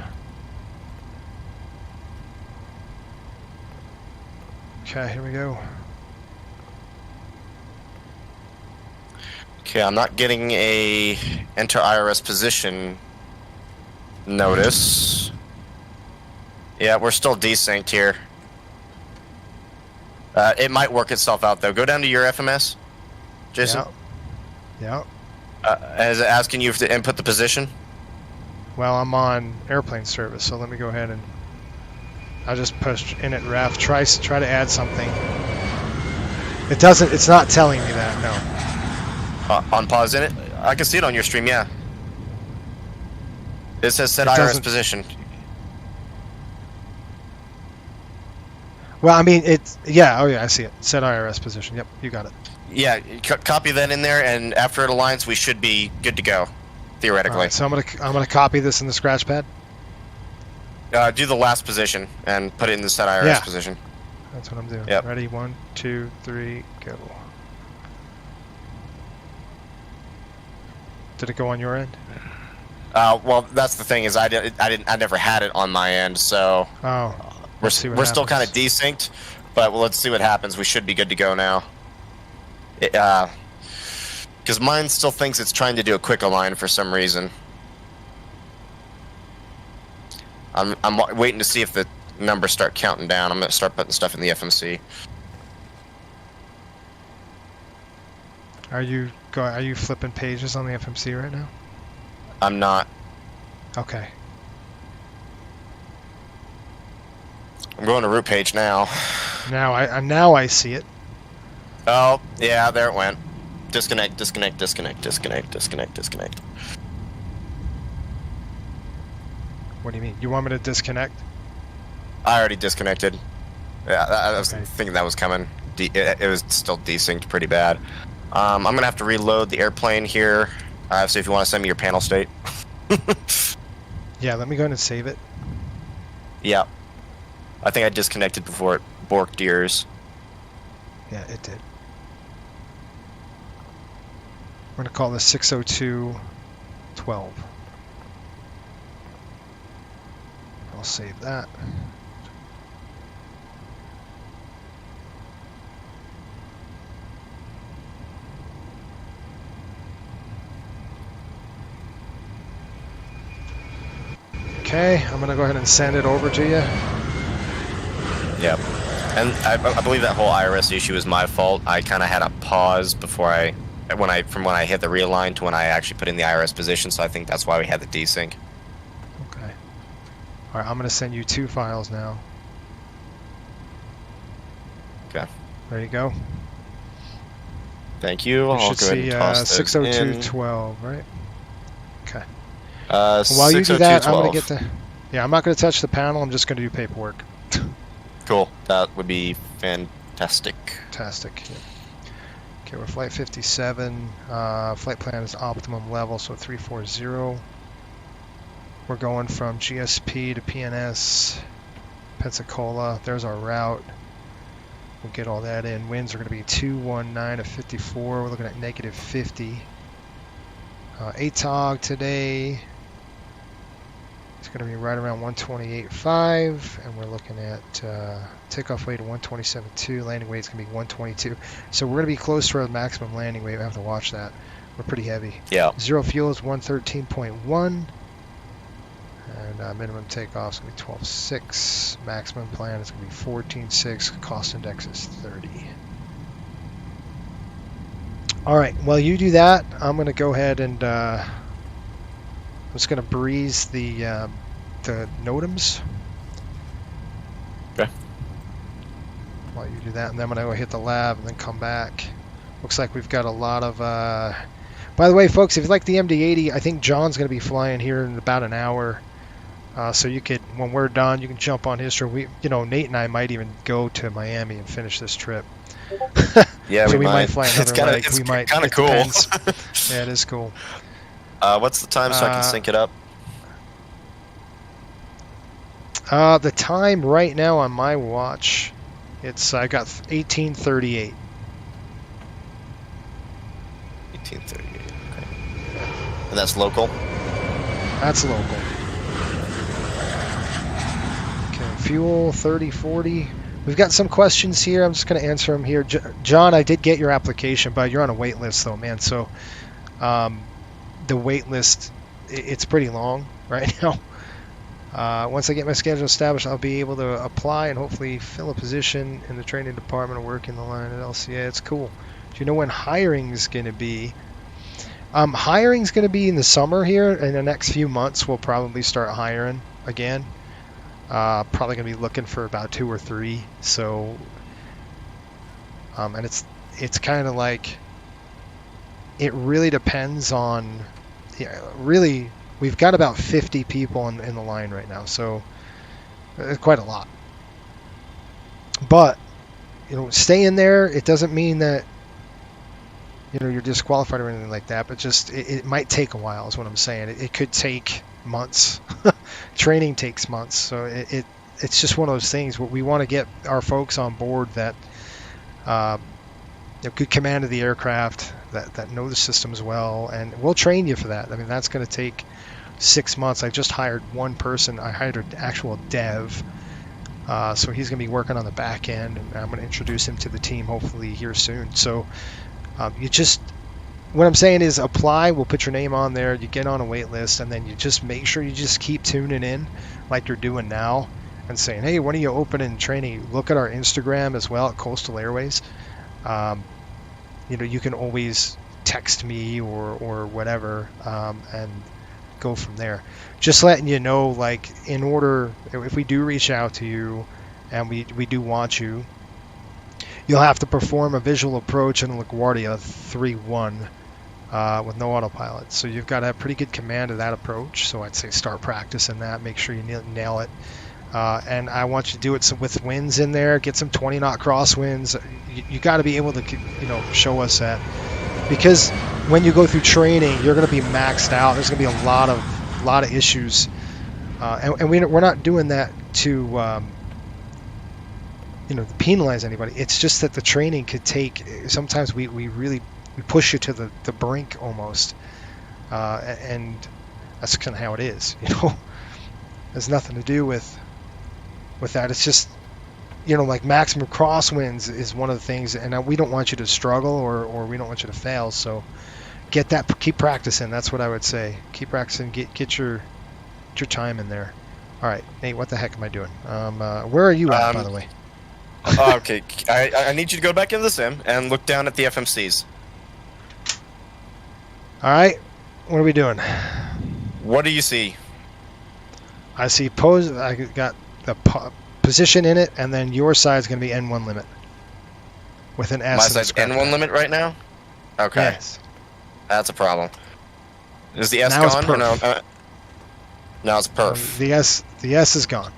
Okay, here we go. Okay, I'm not getting a enter IRS position notice. Yeah, we're still desynced here. It might work itself out though. Go down to your FMS, Jason. Yeah. Is it asking you to input the position? Well, I'm on airplane service, so let me go ahead and I'll just push init ref. Try to add something. It doesn't. It's not telling me that. No. On pause in it? I can see it on your stream, yeah. It says set IRS position. Well, I mean, yeah, oh yeah, I see it. Set IRS position. Yep, you got it. Yeah, copy that in there, and after it aligns, we should be good to go, theoretically. Right, so I'm gonna copy this in the scratch pad. Do the last position and put it in the set IRS position. That's what I'm doing. Yep. Ready? 1, 2, 3, go. Did it go on your end? Well, that's the thing is I never had it on my end, so we're still kind of desynced, but let's see what happens. We should be good to go now. Because mine still thinks it's trying to do a quick align for some reason. I'm waiting to see if the numbers start counting down. I'm gonna start putting stuff in the FMC. Are you flipping pages on the FMC right now? I'm not. Okay. I'm going to route page now. Now I see it. Oh, yeah, there it went. Disconnect, disconnect, disconnect, disconnect, disconnect, disconnect. What do you mean? You want me to disconnect? I already disconnected. Yeah, I was thinking that was coming. It was still desynced pretty bad. I'm going to have to reload the airplane here. So if you want to send me your panel state. Yeah, let me go ahead and save it. Yeah. I think I disconnected before it borked ears. Yeah, it did. We're going to call this 602-12. I'll save that. Okay, I'm going to go ahead and send it over to you. Yep. And I believe that whole IRS issue is my fault. I kind of had a pause before from when I hit the realign to when I actually put in the IRS position, so I think that's why we had the desync. Okay. Alright, I'm going to send you 2 files now. There you go. Thank you. You I'll should go ahead see and toss those in. 602.12, right? Okay. While you do that, I'm going to 602.12. get the... Yeah, I'm not going to touch the panel. I'm just going to do paperwork. Cool. That would be fantastic. Fantastic. Yeah. Okay, we're flight 57. Flight plan is optimum level, so 340. We're going from GSP to PNS, Pensacola. There's our route. We'll get all that in. Winds are going to be 219 to 54. We're looking at negative 50. ATOG today is going to be right around 128.5, and we're looking at takeoff weight of 127.2. Landing weight is going to be 122. So we're going to be close to our maximum landing weight. We have to watch that. We're pretty heavy. Yeah. Zero fuel is 113.1. And minimum takeoff is going to be 12.6. Maximum plan is going to be 14.6. Cost index is 30. All right. While you do that, I'm going to go ahead and I'm just going to breeze the NOTAMs. Okay. While you do that, and then I'm going to go hit the lab and then come back. Looks like we've got a lot of... By the way, folks, if you like the MD-80, I think John's going to be flying here in about an hour. So you could, when we're done, you can jump on his trip. Nate and I might even go to Miami and finish this trip. Yeah, so we might fly another leg. It's We might. kind of It cool. depends. Yeah, it is cool. What's the time so I can sync it up? The time right now on my watch, I got 18:38. 18:38. Okay. And that's local. That's local. Okay, fuel 3040. We've got some questions here. I'm just going to answer them here. John, I did get your application, but you're on a wait list though, man. So the wait list, it's pretty long right now. Once I get my schedule established, I'll be able to apply and hopefully fill a position in the training department or work in the line at LCA. It's cool. Do you know when hiring is going to be? Hiring is going to be in the summer here. In the next few months, we'll probably start hiring again. Probably going to be looking for about 2 or 3. So, and it's kind of like, it really depends on, really, we've got about 50 people in the line right now. So, it's quite a lot. But, stay in there. It doesn't mean that, you're disqualified or anything like that, but just it might take a while is what I'm saying. It could take months. Training takes months, so it's just one of those things where we want to get our folks on board that good command of the aircraft, that know the systems well, and we'll train you for that. I mean, that's going to take 6 months. I just hired one person. I hired an actual dev, so he's going to be working on the back end, and I'm going to introduce him to the team hopefully here soon. So what I'm saying is apply, we'll put your name on there, you get on a wait list, and then you just make sure you just keep tuning in like you're doing now and saying, hey, when are you opening training? Look at our Instagram as well at Coastal Airways. You can always text me or whatever, and go from there. Just letting you know, like, in order, if we do reach out to you and we do want you, you'll have to perform a visual approach in LaGuardia 3-1 with no autopilot. So you've got to have pretty good command of that approach. So I'd say start practicing that. Make sure you nail it. And I want you to do it with winds in there. Get some 20-knot crosswinds. You got to be able to, show us that. Because when you go through training, you're going to be maxed out. There's going to be a lot of issues. And we're not doing that to... penalize anybody. It's just that the training could take, sometimes we really push you to the brink almost, and that's kind of how it is. There's nothing to do with that. It's just like maximum crosswinds is one of the things, and we don't want you to struggle or we don't want you to fail. So keep practicing. That's what I would say. Keep practicing. Get your time in there. All right, Nate, what the heck am I doing? Where are you at, by the way? Okay, I need you to go back into the sim and look down at the FMCs. All right, what are we doing? What do you see? I see pose. I got the position in it, and then your side's going to be N1 limit. with an S. My and a size scrap N1 pad. limit right now? Okay. Yes. That's a problem. Is the S Now it's gone or no? perf. Now it's perf. The S is gone.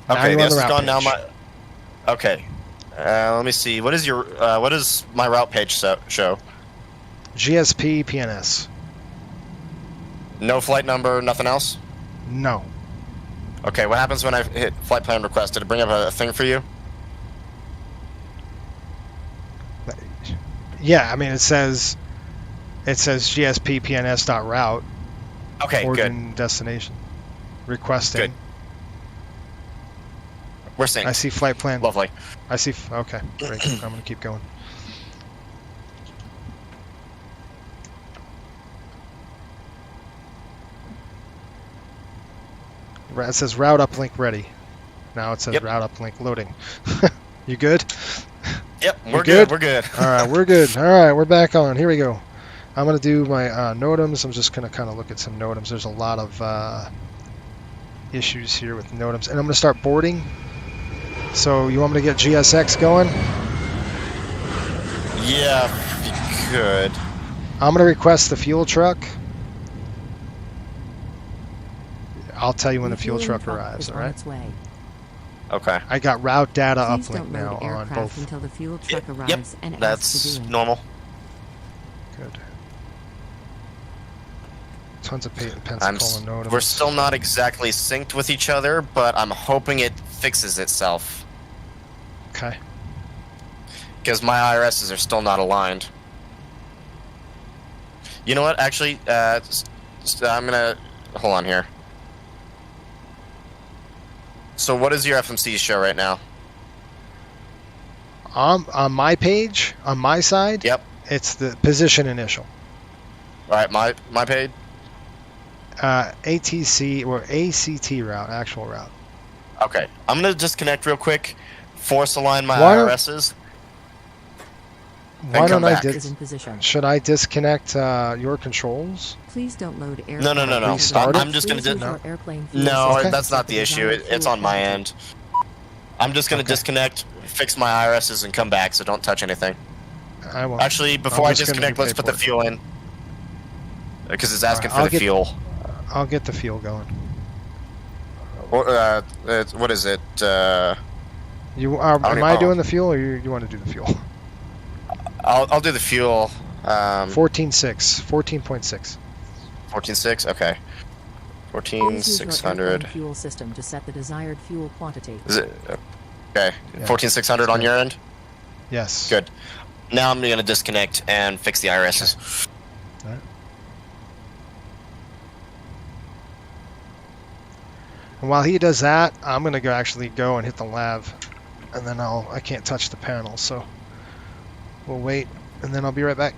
Now Okay, you're the on S the is route gone. Now page. my. Okay. Let me see. What is your? What does my route page show? GSP-PNS. No flight number. Nothing else. No. Okay. What happens when I hit flight plan request? Did it bring up a thing for you? Yeah, I mean it says GSP-PNS.route. Okay. Origin Good. destination. Requesting. Good. We're synced. I see flight plan. Lovely. I see. Okay, great. I'm gonna keep going. It says route uplink ready. Now it says route uplink loading. You good? Yep, You we're good. We're good. All right, we're good. All right, we're back on. Here we go. I'm gonna do my NOTAMs. I'm just gonna kind of look at some NOTAMs. There's a lot of issues here with NOTAMs, and I'm gonna start boarding. So you want me to get GSX going? Yeah, if you could. I'm gonna request the fuel truck. I'll tell you when the fuel truck arrives. All right. Okay. I got route data Please uplink don't now load on aircraft both. until the fuel truck arrives Yep, and asks that's to do it. normal. Good. Tons of Pensacola NOTAMs. We're still not exactly synced with each other, but I'm hoping it fixes itself. Okay. Because my IRSs are still not aligned. You know what? Actually, I'm gonna hold on here. So, what does your FMC show right now? On my page, on my side. Yep. It's the position initial. All right, my page. ATC or ACT route, actual route. Okay, I'm gonna disconnect real quick. Force align my Why don't- IRSs. Why don't I Is in position. should I disconnect your controls? Please don't load aircraft. No. Restart it? I'm just gonna Please use your airplane fuel No, system that's to set not the issue. desired It's fuel on my quantity. end. I'm just gonna disconnect, fix my IRSs, and come back. So don't touch anything. I won't. Actually, before I I'm just gonna disconnect, do let's pay put the for it. fuel in. Because it's asking All right, for the fuel. I'll get the fuel going. Or, what is it? You are? I don't Am I know. doing the fuel, or you want to do the fuel? I'll do the fuel. 14.6. 14.6. 14.6. Okay. Please use your 14.600. airplane fuel system to set the desired fuel quantity. Is it okay? Yeah, 14.600 on your end. Yes. Good. Now I'm gonna disconnect and fix the IRSs. All right. And while he does that, I'm gonna actually go and hit the lav, and then I can't touch the panel, so we'll wait, and then I'll be right back.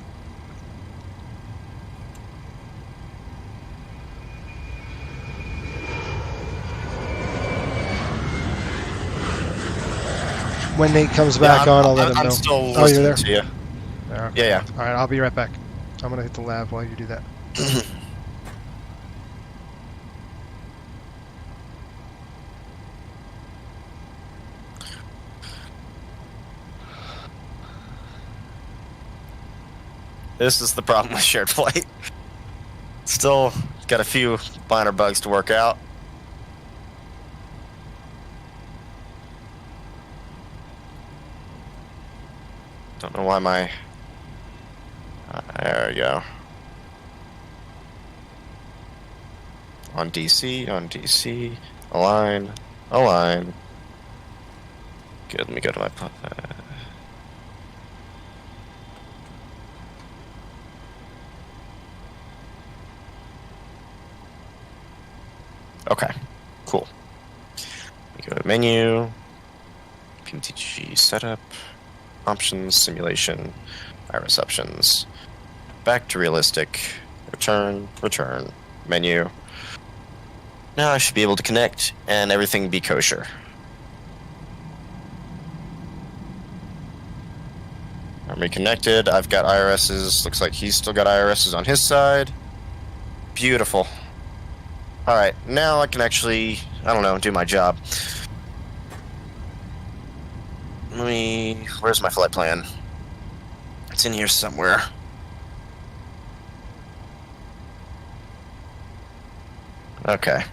When Nate comes back on, I'll let him know. I'm still Oh, you're there? listening to you. Okay. Yeah. All right, I'll be right back. I'm gonna hit the lav while you do that. This is the problem with shared flight. Still got a few minor bugs to work out. Don't know why my... there we go. On DC, align. Good, let me go to my... Okay, cool. We go to menu, PMTG setup, options, simulation, iris options, back to realistic, return, menu. Now I should be able to connect and everything be kosher. I'm reconnected, I've got IRSs, looks like he's still got IRSs on his side. Beautiful. Alright, now I can actually, I don't know, do my job. Where's my flight plan? It's in here somewhere. Okay.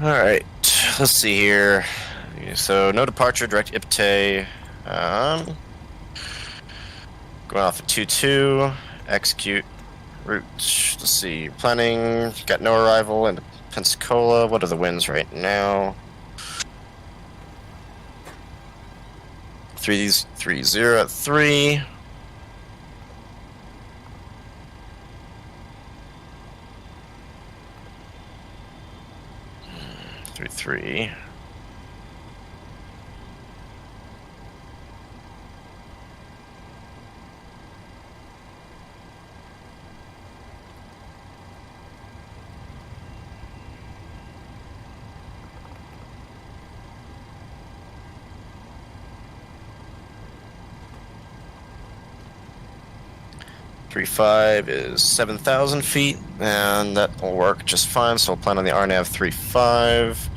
Alright, let's see here. So, no departure, direct IPTE. Going off at 22, execute route. Let's see, planning, got no arrival in Pensacola. What are the winds right now? 30 at 3. 3. .35 is 7,000 feet, and that will work just fine. So we'll plan on the RNAV 35.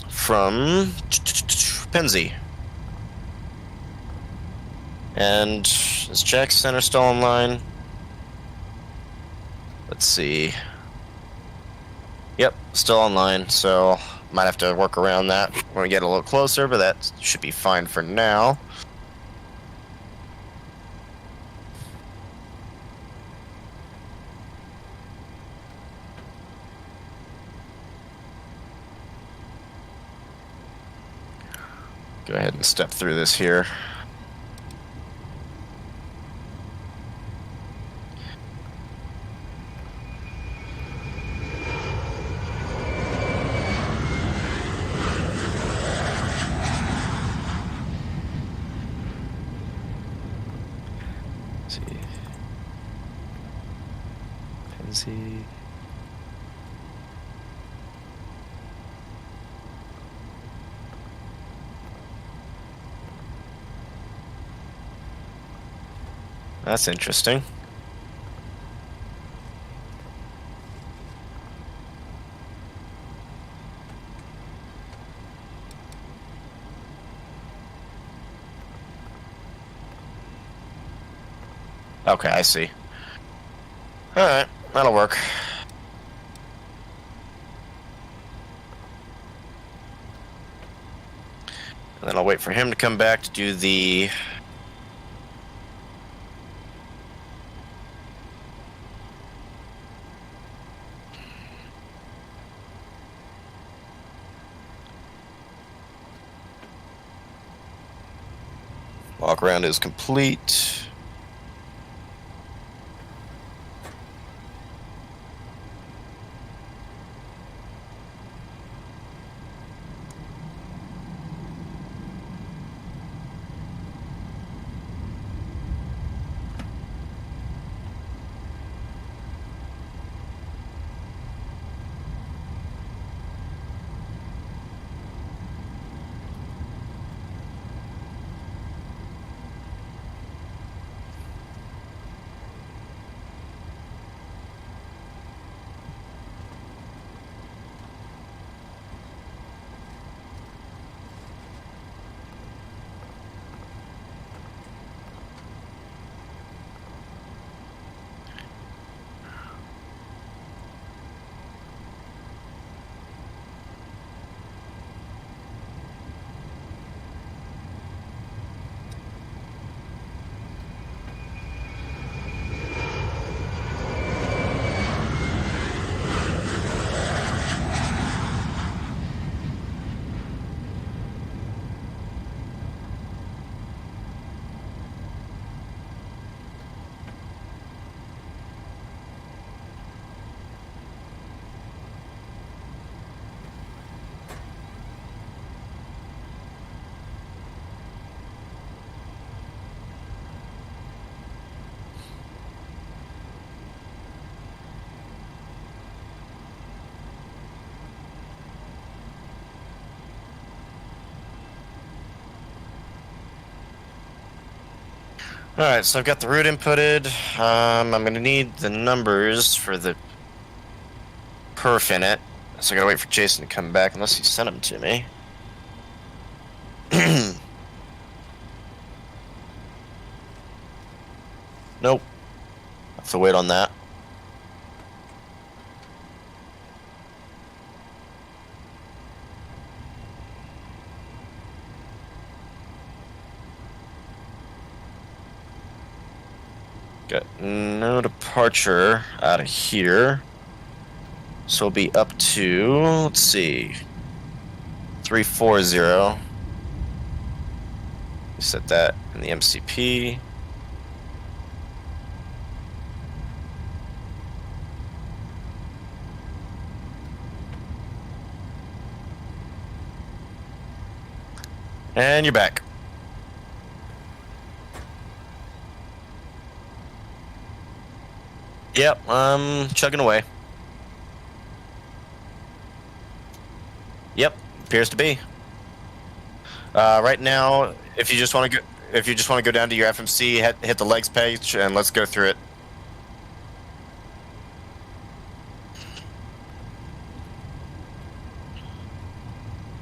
From Penzi. And is Jack Center still online? Let's see. Yep, still online, so might have to work around that when we get a little closer, but that should be fine for now. Go ahead and step through this here. Let's see. Penzi. That's interesting. Okay, I see. Alright, that'll work. And then I'll wait for him to come back to do the... Walk around is complete. Alright, so I've got the route inputted. I'm going to need the numbers for the perf in it. So I gotta wait for Jason to come back unless he sent them to me. Nope. I have to wait on that. Got no departure out of here. So we'll be up to, let's see, 340. Set that in the MCP. And you're back. Yep, I'm chugging away. Yep, appears to be. Right now, if you just want to go down to your FMC, hit the legs page, and let's go through it.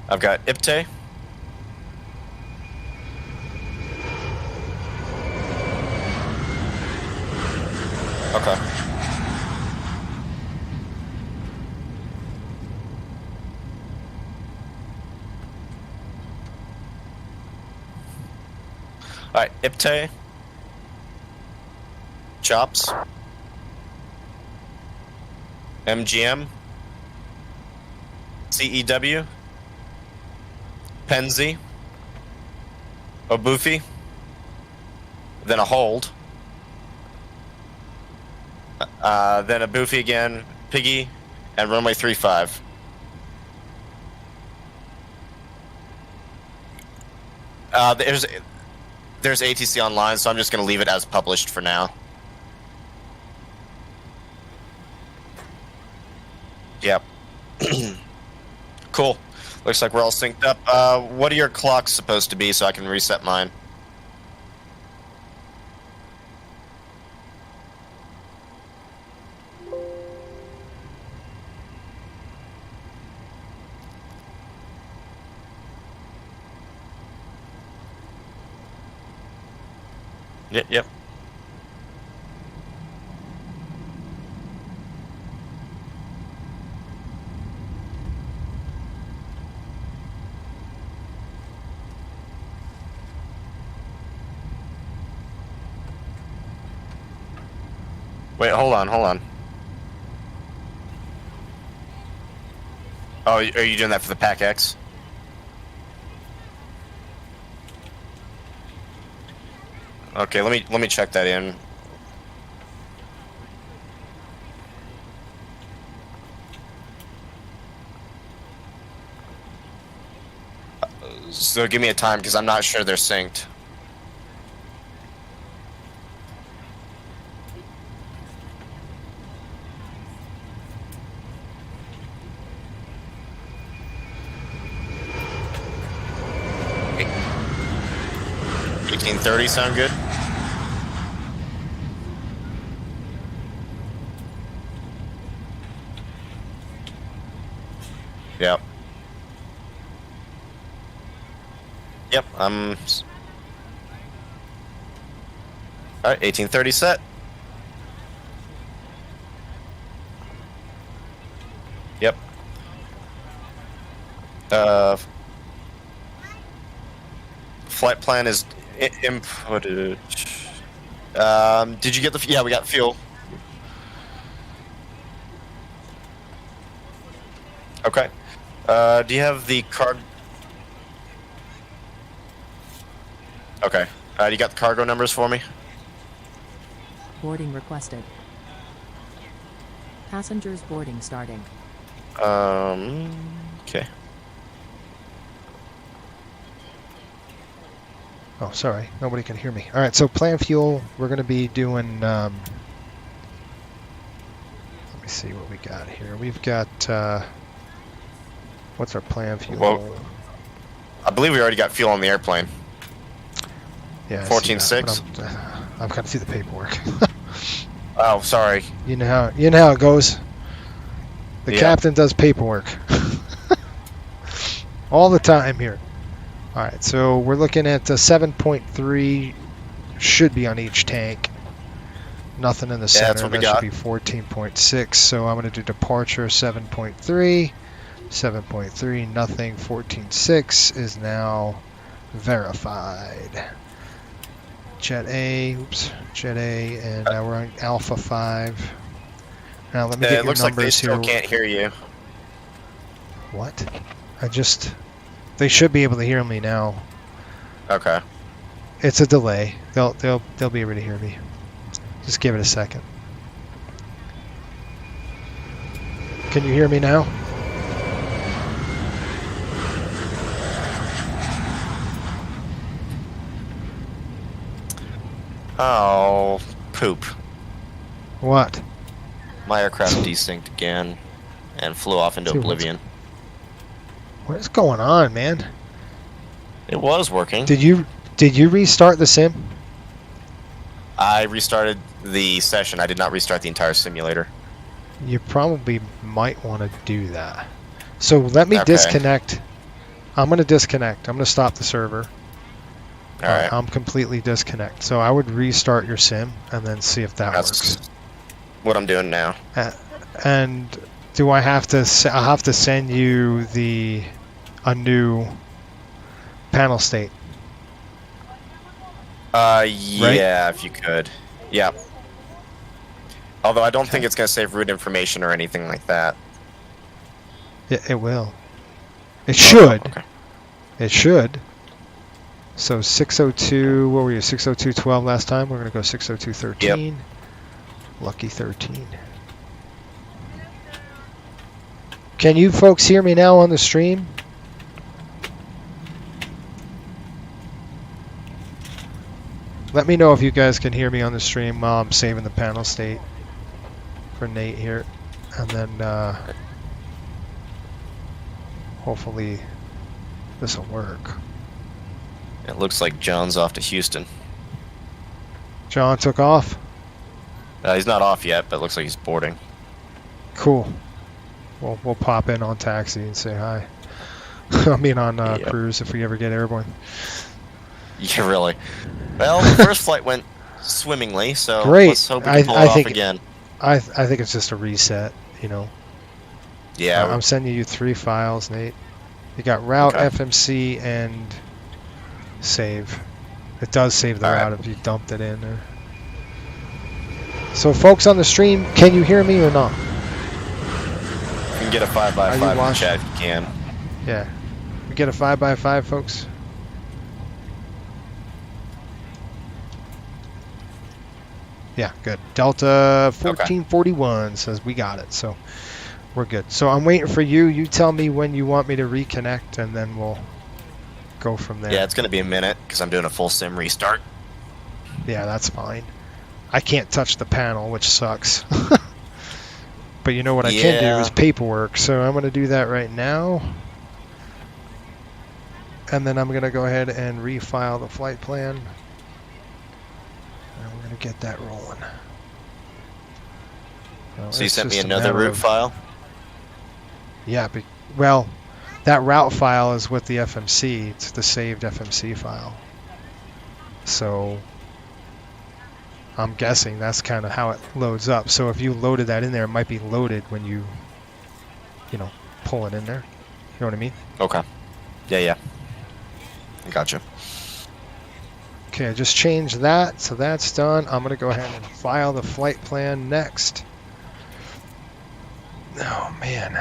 I've got IPTE. Okay. Alright, IPTE. Chops. MGM. CEW. Penzi. Obufi. Then a hold. Then a Boofy again, Piggy, and runway 35. There's ATC online, so I'm just going to leave it as published for now. Yep. Cool. Looks like we're all synced up. What are your clocks supposed to be so I can reset mine? Yep. Wait, hold on. Oh, are you doing that for the Pack X? Okay, let me check that in. So give me a time because I'm not sure they're synced. Okay. 18:30 sound good? Yep, alright, 18:30 set. Yep. Flight plan is inputted. Did you get the, yeah, we got fuel. Okay. Do you have the cargo? Okay. You got the cargo numbers for me? Boarding requested. Passengers boarding starting. Okay. Oh, sorry. Nobody can hear me. All right, so plan fuel, we're going to be doing... let me see what we got here. We've got... what's our plan fuel? Well, I believe we already got fuel on the airplane. Yeah, 14.6. I've got to do the paperwork. Oh, sorry. You know how it goes. The captain does paperwork all the time here. All right, so we're looking at 7.3 should be on each tank. Nothing in the center. That's what we that got. should be 14.6. So I'm going to do departure 7.3. 7.3, nothing. 14.6 is now verified. Jet A, and now we're on Alpha 5. Now let me get It your looks like they numbers still here. can't hear you. What? They should be able to hear me now. Okay. It's a delay. They'll be able to hear me. Just give it a second. Can you hear me now? Oh, poop. What? My aircraft desynced again and flew off into oblivion. What is going on, man? It was working. Did you restart the sim? I restarted the session. I did not restart the entire simulator. You probably might want to do that. So let me disconnect. I'm going to disconnect. I'm going to stop the server. All right. I'm completely disconnect. So I would restart your sim and then see if that works. What I'm doing now. And do I have to? I'll have to send you a new panel state. Yeah, if you could. Yeah. Although I don't think it's going to save root information or anything like that. It will. It should. Okay. It should. So 602, what were you, 602.12 last time? We're going to go 602.13. Yep. Lucky 13. Can you folks hear me now on the stream? Let me know if you guys can hear me on the stream while I'm saving the panel state for Nate here. And then hopefully this will work. It looks like John's off to Houston. John took off? He's not off yet, but it looks like he's boarding. Cool. We'll pop in on taxi and say hi. I mean on cruise if we ever get airborne. Yeah, really. Well, the first flight went swimmingly, so great. Let's hope we can pull it off again. I think it's just a reset, you know. Yeah. I'm sending you 3 files, Nate. You got route, FMC, and save. It does save the route if you dumped it in there. So folks on the stream, can you hear me or not? You can get a 5x5 in the chat if you can. Yeah. We get a 5x5, folks. Yeah, good. Delta 1441 says we got it, so we're good. So I'm waiting for you. You tell me when you want me to reconnect, and then we'll go from there. Yeah, it's going to be a minute because I'm doing a full sim restart. Yeah, that's fine. I can't touch the panel, which sucks. But you know what I can do is paperwork, so I'm going to do that right now. And then I'm going to go ahead and refile the flight plan. And we're going to get that rolling. Well, so you sent me another route file? Yeah, well, that route file is with the FMC. It's the saved FMC file. So I'm guessing that's kind of how it loads up. So if you loaded that in there, it might be loaded when you pull it in there. You know what I mean? Okay. Yeah. I gotcha. Okay, I just changed that, so that's done. I'm going to go ahead and file the flight plan next. Oh, man.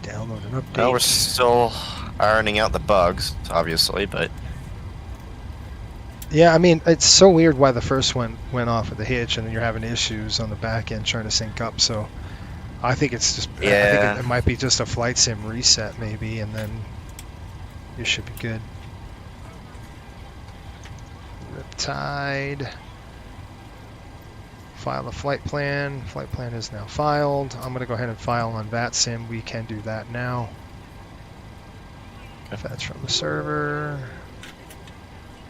Download an update. Well, we're still ironing out the bugs, obviously, but... Yeah, I mean, it's so weird why the first one went off with the hitch and then you're having issues on the back end trying to sync up, so I think it's just... Yeah. I think it might be just a flight sim reset, maybe, and then you should be good. Riptide. File the flight plan. Flight plan is now filed. I'm going to go ahead and file on VATSIM. We can do that now. If that's from the server.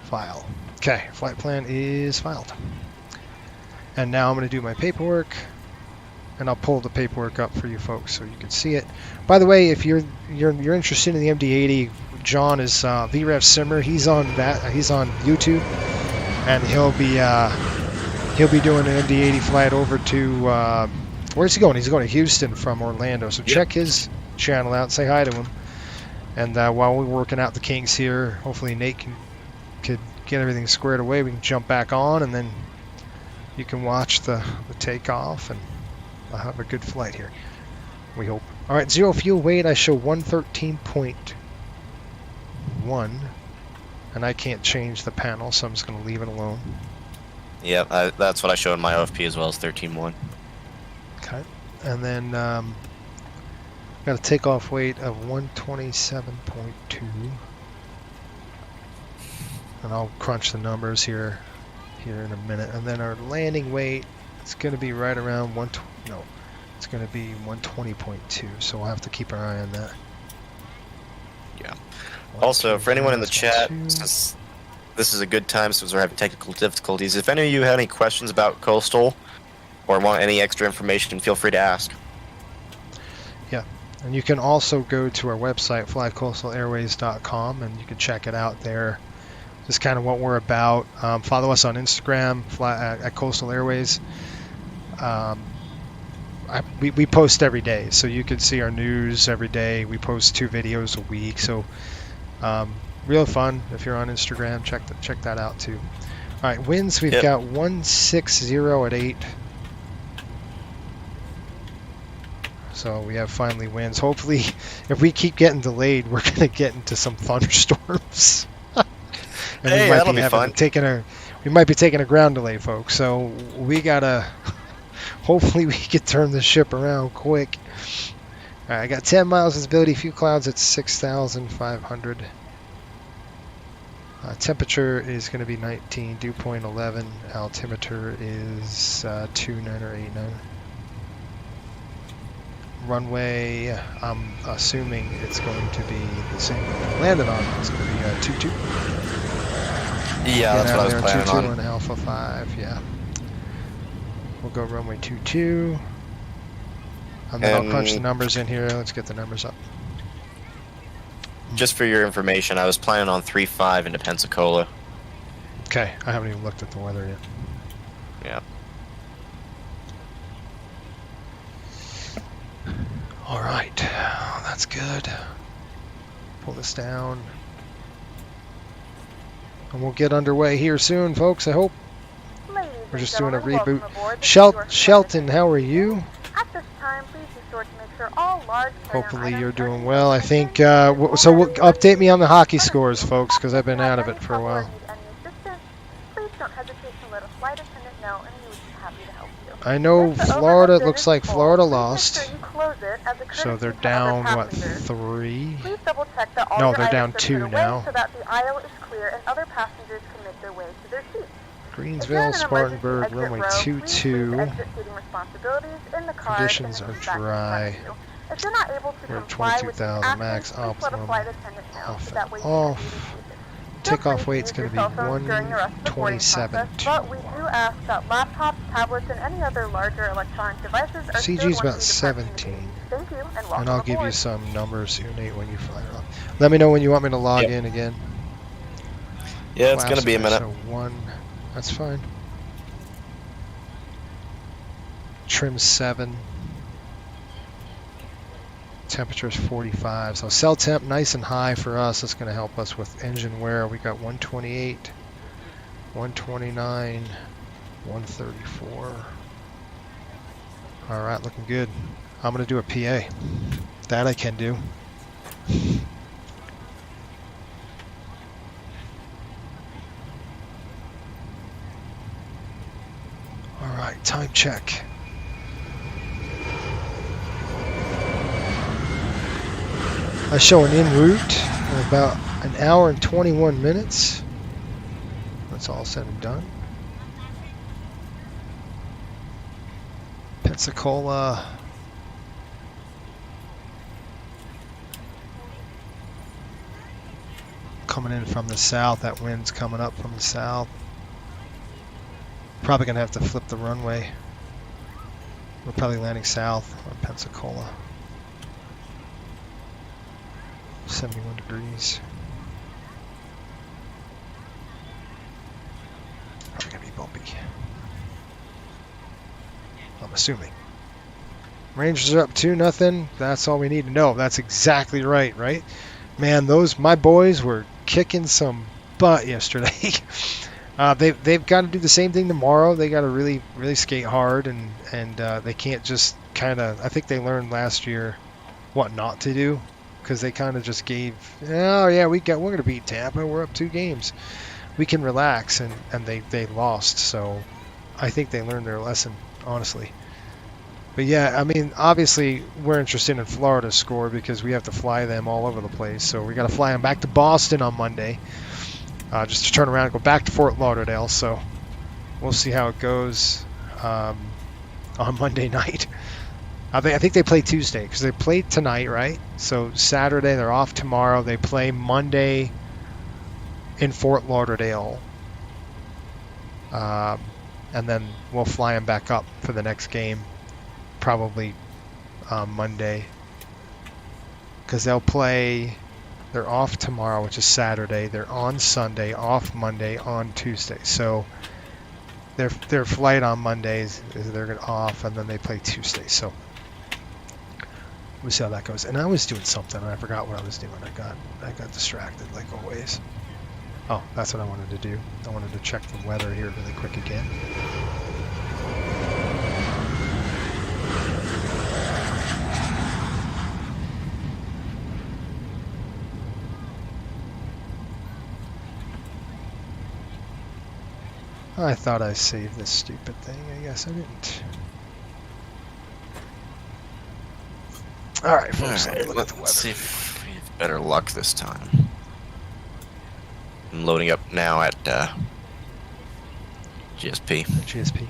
File. Okay, flight plan is filed. And now I'm going to do my paperwork, and I'll pull the paperwork up for you folks so you can see it. By the way, if you're interested in the MD-80, John is VREF Simmer. He's on YouTube, and he'll be doing an MD-80 flight over to where's he going? He's going to Houston from Orlando. So check his channel out. Say hi to him. And while we're working out the kinks here, hopefully Nate could get everything squared away. We can jump back on, and then you can watch the takeoff, and I'll have a good flight here. We hope. All right, zero fuel weight. I show 113.1, and I can't change the panel, so I'm just going to leave it alone. Yeah, that's what I show in my OFP as well as 13.1. Okay, and then got a takeoff weight of 127.2, and I'll crunch the numbers here in a minute. And then our landing weight, it's going to be right around it's going to be 120.2. So we'll have to keep our eye on that. Yeah. Also, for anyone in the chat, since this is a good time since we're having technical difficulties, if any of you have any questions about Coastal or want any extra information, feel free to ask. Yeah, and you can also go to our website, flycoastalairways.com, and you can check it out there. Just kind of what we're about. Follow us on Instagram, at Coastal Airways. We post every day, so you can see our news every day. We post 2 videos a week, so real fun. If you're on Instagram, check that out too. All right, winds, we've got 160 at 8. So we have finally winds. Hopefully, if we keep getting delayed, we're going to get into some thunderstorms. And hey, that'll be fun. We might be taking a ground delay, folks. So we gotta. Hopefully, we can turn the ship around quick. All right, I got 10 miles visibility. Few clouds at 6,500. Temperature is going to be 19. Dew point 11. Altimeter is 29 or 89. Runway, I'm assuming it's going to be the same one we landed on. It's going to be 22. Yeah, that's what I was planning 22 on. Alpha 5, yeah. We'll go runway 22. And then I'll crunch the numbers in here. Let's get the numbers up. Just for your information, I was planning on 3.5 into Pensacola. Okay, I haven't even looked at the weather yet. Yeah. All right, that's good. Pull this down. And we'll get underway here soon, folks, I hope. We're just doing a reboot. Shelton, how are you? At this time, please be sure to make sure all large Hopefully you're doing well. I think, so update me on the hockey scores, folks, because I've been out of it for a while. Please don't hesitate to let a flight attendant know, and we would be happy to help you. I know Florida, it looks like Florida lost. So they're down, what, 3? Please double check that all No, they're down 2 now. so that the aisle is clear and other passengers can make their way to their seats. Greensville, Spartanburg, runway 22. Conditions are dry. If you're not able to We're at comply 22,000 max optimum. Off. Takeoff weight's going to be 127.2. But we do ask that laptops, tablets, and any other larger electronic devices are CG's about 17. Thank you, and welcome And I'll give aboard. you some numbers here, Nate, when you fly it off. Let me know when you want me to log in again. Yeah, it's going to be a minute. So 1. That's fine. Trim 7. Temperature is 45. So cell temp nice and high for us. That's going to help us with engine wear. We got 128, 129, 134. All right, looking good. I'm going to do a PA. That I can do. All right, time check. I show an en route in about an hour and 21 minutes. That's all said and done. Pensacola. Coming in from the south. That wind's coming up from the south. Probably going to have to flip the runway. We're probably landing south on Pensacola. 71 degrees. Probably going to be bumpy. I'm assuming. Rangers are up 2-0. That's all we need to know. That's exactly right, right? Man, my boys were kicking some butt yesterday. They've got to do the same thing tomorrow. They got to really skate hard, and they can't just kind of. I think they learned last year what not to do, because they kind of just gave. Oh yeah, we're going to beat Tampa. We're up 2 games. We can relax, and they lost. So I think they learned their lesson, honestly. But yeah, I mean, obviously we're interested in Florida's score because we have to fly them all over the place. So we got to fly them back to Boston on Monday, just to turn around and go back to Fort Lauderdale. So we'll see how it goes on Monday night. I think they play Tuesday because they played tonight, right? So Saturday they're off tomorrow. They play Monday in Fort Lauderdale, and then we'll fly them back up for the next game. Probably Monday, because they'll play. They're off tomorrow, which is Saturday. They're on Sunday, off Monday, on Tuesday. So their flight on Mondays is they're off, and then they play Tuesday. So we'll see how that goes. And I was doing something, and I forgot what I was doing. I got distracted like always. Oh, that's what I wanted to do. I wanted to check the weather here really quick again. I thought I saved this stupid thing. I guess I didn't. All right, folks. Let's see if we have better luck this time. I'm loading up now at GSP. GSP.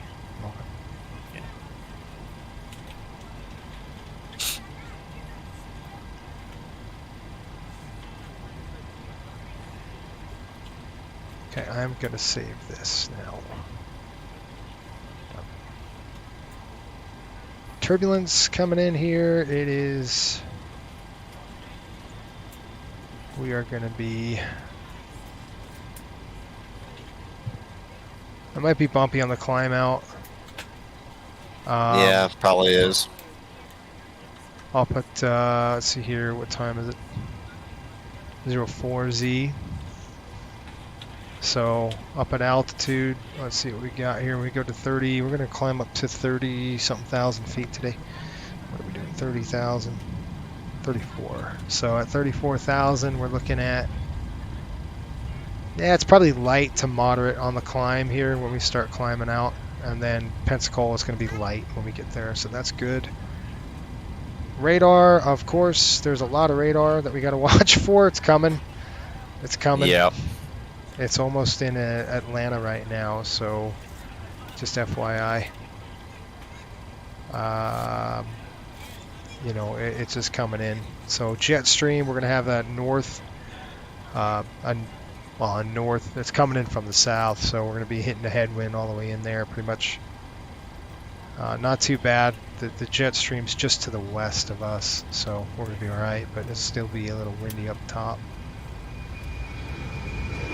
Okay, I'm going to save this now. Turbulence coming in here. It is... We are going to be... It might be bumpy on the climb out. Yeah, probably is. I'll put, let's see here, what time is it? 04Z. So up at altitude, let's see what we got here. We go to 30. We're going to climb up to 30-something thousand feet today. What are we doing? 30,000, 34. So at 34,000, we're looking at. Yeah, it's probably light to moderate on the climb here when we start climbing out, and then Pensacola is going to be light when we get there. So that's good. Radar, of course. There's a lot of radar that we got to watch for. It's coming. It's coming. Yeah. It's almost in Atlanta right now, so just FYI. You know, it's just coming in. So jet stream, we're going to have that north, north. It's coming in from the south, so we're going to be hitting the headwind all the way in there, pretty much. Not too bad. The jet stream's just to the west of us, so we're going to be all right, but it'll still be a little windy up top.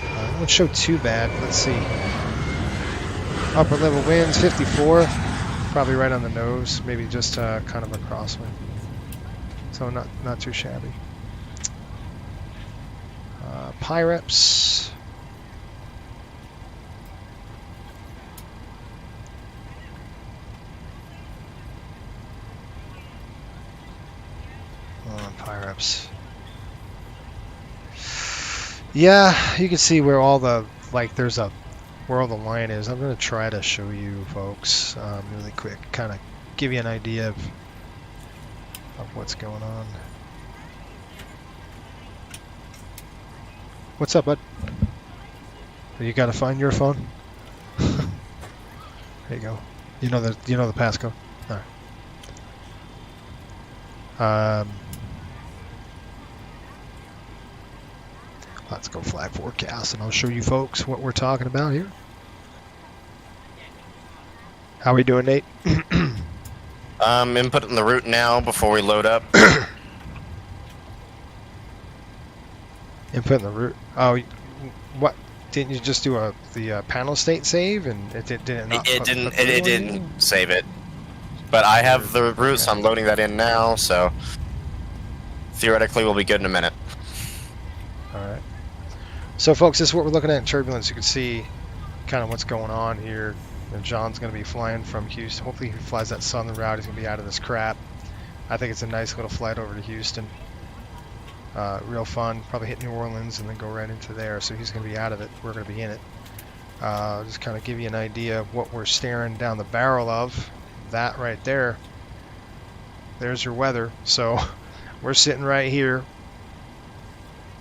It won't show too bad. Let's see. Upper level winds, 54. Probably right on the nose. Maybe just kind of a crosswind. So not too shabby. Pyreps. Pyreps. Yeah, you can see where all the, like, where all the line is. I'm going to try to show you folks really quick, kind of give you an idea of what's going on. What's up, bud? You got to find your phone? There you go. You know the passcode? All right. Let's go flag forecast, and I'll show you folks what we're talking about here. How we doing, Nate? I'm inputting the route now before we load up. Inputting the route. Oh, what? Didn't you just do the panel state save and it didn't? It didn't save it. But I have the route, so I'm loading that in now. So theoretically, we'll be good in a minute. All right. So, folks, this is what we're looking at in turbulence. You can see kind of what's going on here. And John's going to be flying from Houston. Hopefully, he flies that southern route. He's going to be out of this crap. I think it's a nice little flight over to Houston. Real fun. Probably hit New Orleans and then go right into there. So he's going to be out of it. We're going to be in it. Just kind of give you an idea of what we're staring down the barrel of. That right there. There's your weather. So we're sitting right here,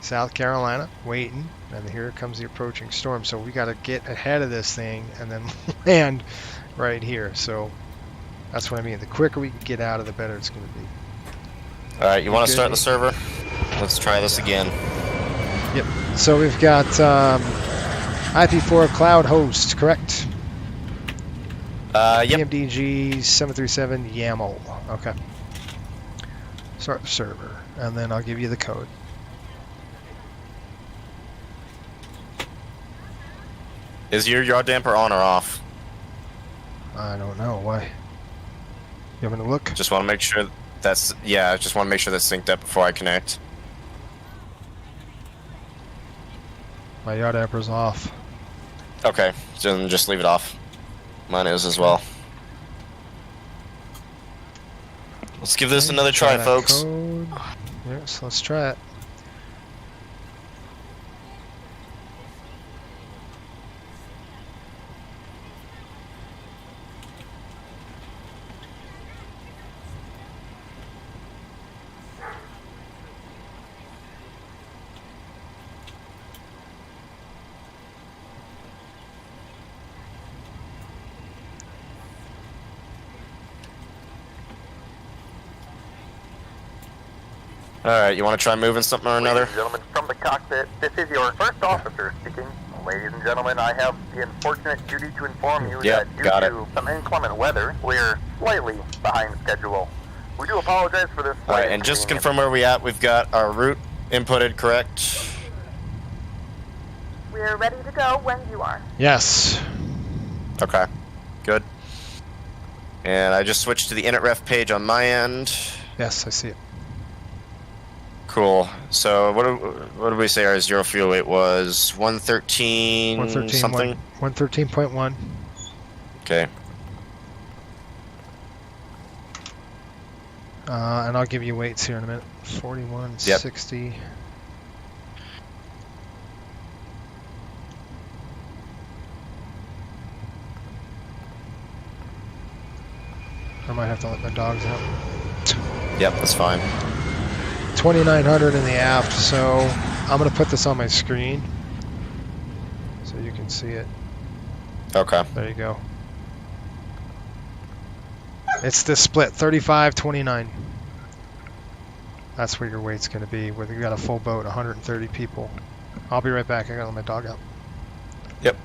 South Carolina, waiting. And here comes the approaching storm. So we got to get ahead of this thing and then land right here. So that's what I mean. The quicker we can get out of, the better it's going to be. All right, you want to start the server? Let's try this again. Yep. So we've got IP4 Cloud Host, correct? Yep. PMDG 737 YAML. Okay. Start the server, and then I'll give you the code. Is your yaw damper on or off? I don't know. Why? You want me to look? Just want to make sure that's, yeah, I just want to make sure that's synced up before I connect. My yaw damper's off. Okay, so then just leave it off. Mine is as well. Let's give this another try, folks. Code. Yes, let's try it. Alright, you want to try moving something or another? Ladies and gentlemen, from the cockpit, this is your first officer speaking. Ladies and gentlemen, I have the unfortunate duty to inform you that due to some inclement weather, we're slightly behind schedule. We do apologize for this. Alright, and just to confirm where we at, we've got our route inputted, correct? We're ready to go when you are. Yes. Okay, good. And I just switched to the init-ref page on my end. Yes, I see it. Cool. So what did we say our zero fuel weight was? 113 something? 113.1. Okay. And I'll give you weights here in a minute. 41, yep. 60. I might have to let my dogs out. Yep, that's fine. 2900 in the aft, so I'm going to put this on my screen so you can see it. Okay. There you go. It's the split, 35-29. That's where your weight's going to be, whether you got a full boat, 130 people. I'll be right back. I got to let my dog out. Yep.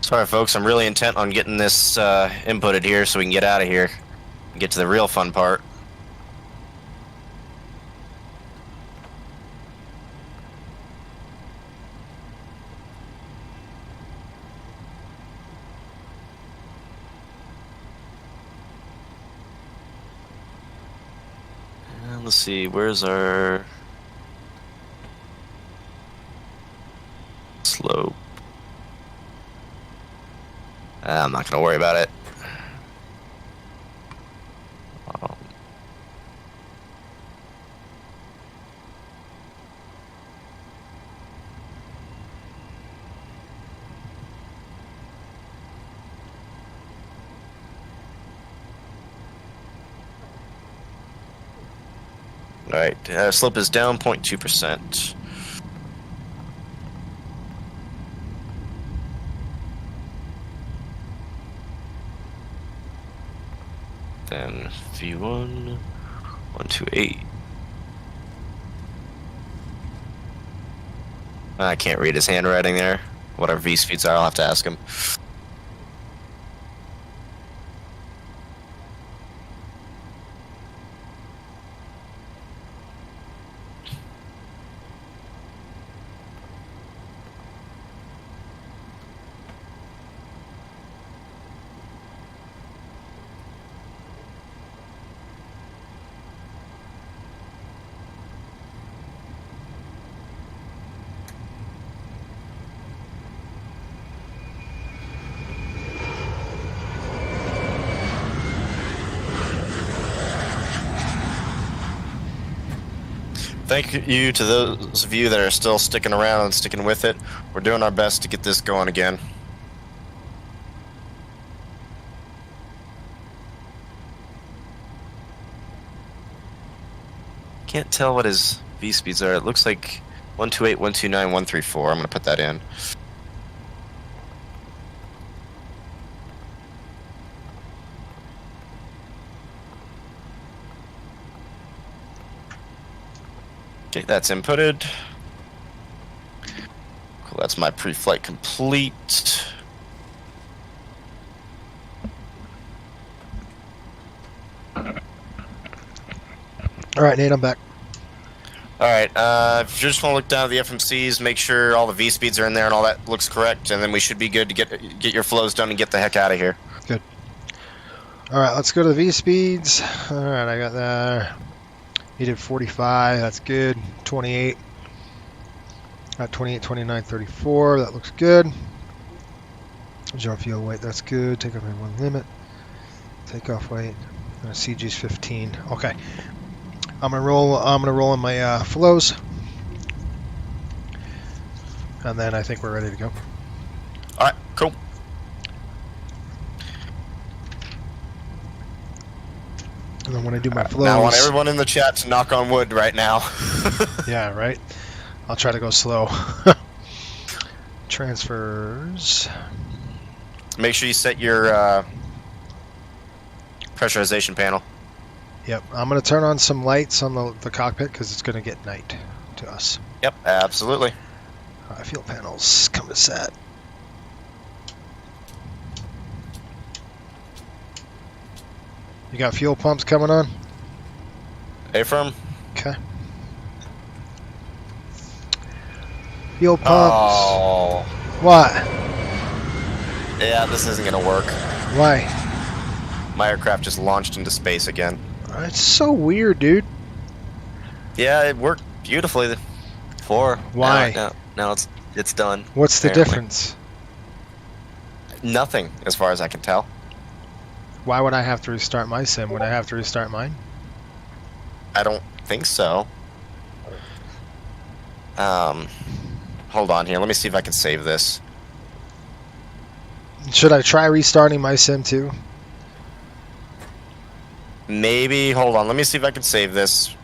Sorry, folks. I'm really intent on getting this inputted here so we can get out of here and get to the real fun part. And let's see, where's our slope? I'm not going to worry about it. Alright, slope is down 0.2%. Then V1, 128. I can't read his handwriting there. What our V speeds are, I'll have to ask him. Thank you to those of you that are still sticking around and sticking with it. We're doing our best to get this going again. Can't tell what his V speeds are. It looks like 128, 129, 134. I'm going to put that in. Okay, that's inputted. Cool, that's my pre-flight complete. All right, Nate, I'm back. All right, if you just want to look down at the FMCs, make sure all the V speeds are in there and all that looks correct, and then we should be good to get your flows done and get the heck out of here. Good. All right, let's go to the V speeds. All right, I got that. He did 45, that's good. 28. Got 28, 29, 34, that looks good. Zero fuel weight, that's good. Takeoff at one limit. Takeoff weight. CG's 15. Okay. I'm gonna roll in my flows. And then I think we're ready to go. Alright, cool. And then when I do my flows... Now I want everyone in the chat to knock on wood right now. Yeah, right? I'll try to go slow. Transfers. Make sure you set your pressurization panel. Yep, I'm going to turn on some lights on the cockpit because it's going to get night to us. Yep, absolutely. Fuel panels come to set. You got fuel pumps coming on? A-firm. Okay. Fuel pumps. Oh. What? Yeah, this isn't going to work. Why? My aircraft just launched into space again. It's so weird, dude. Yeah, it worked beautifully before. Why? Now it's done. What's the difference? Nothing, as far as I can tell. Why would I have to restart my sim? Would I have to restart mine? I don't think so. Hold on here. Let me see if I can save this. Should I try restarting my sim too? Maybe. Hold on. Let me see if I can save this.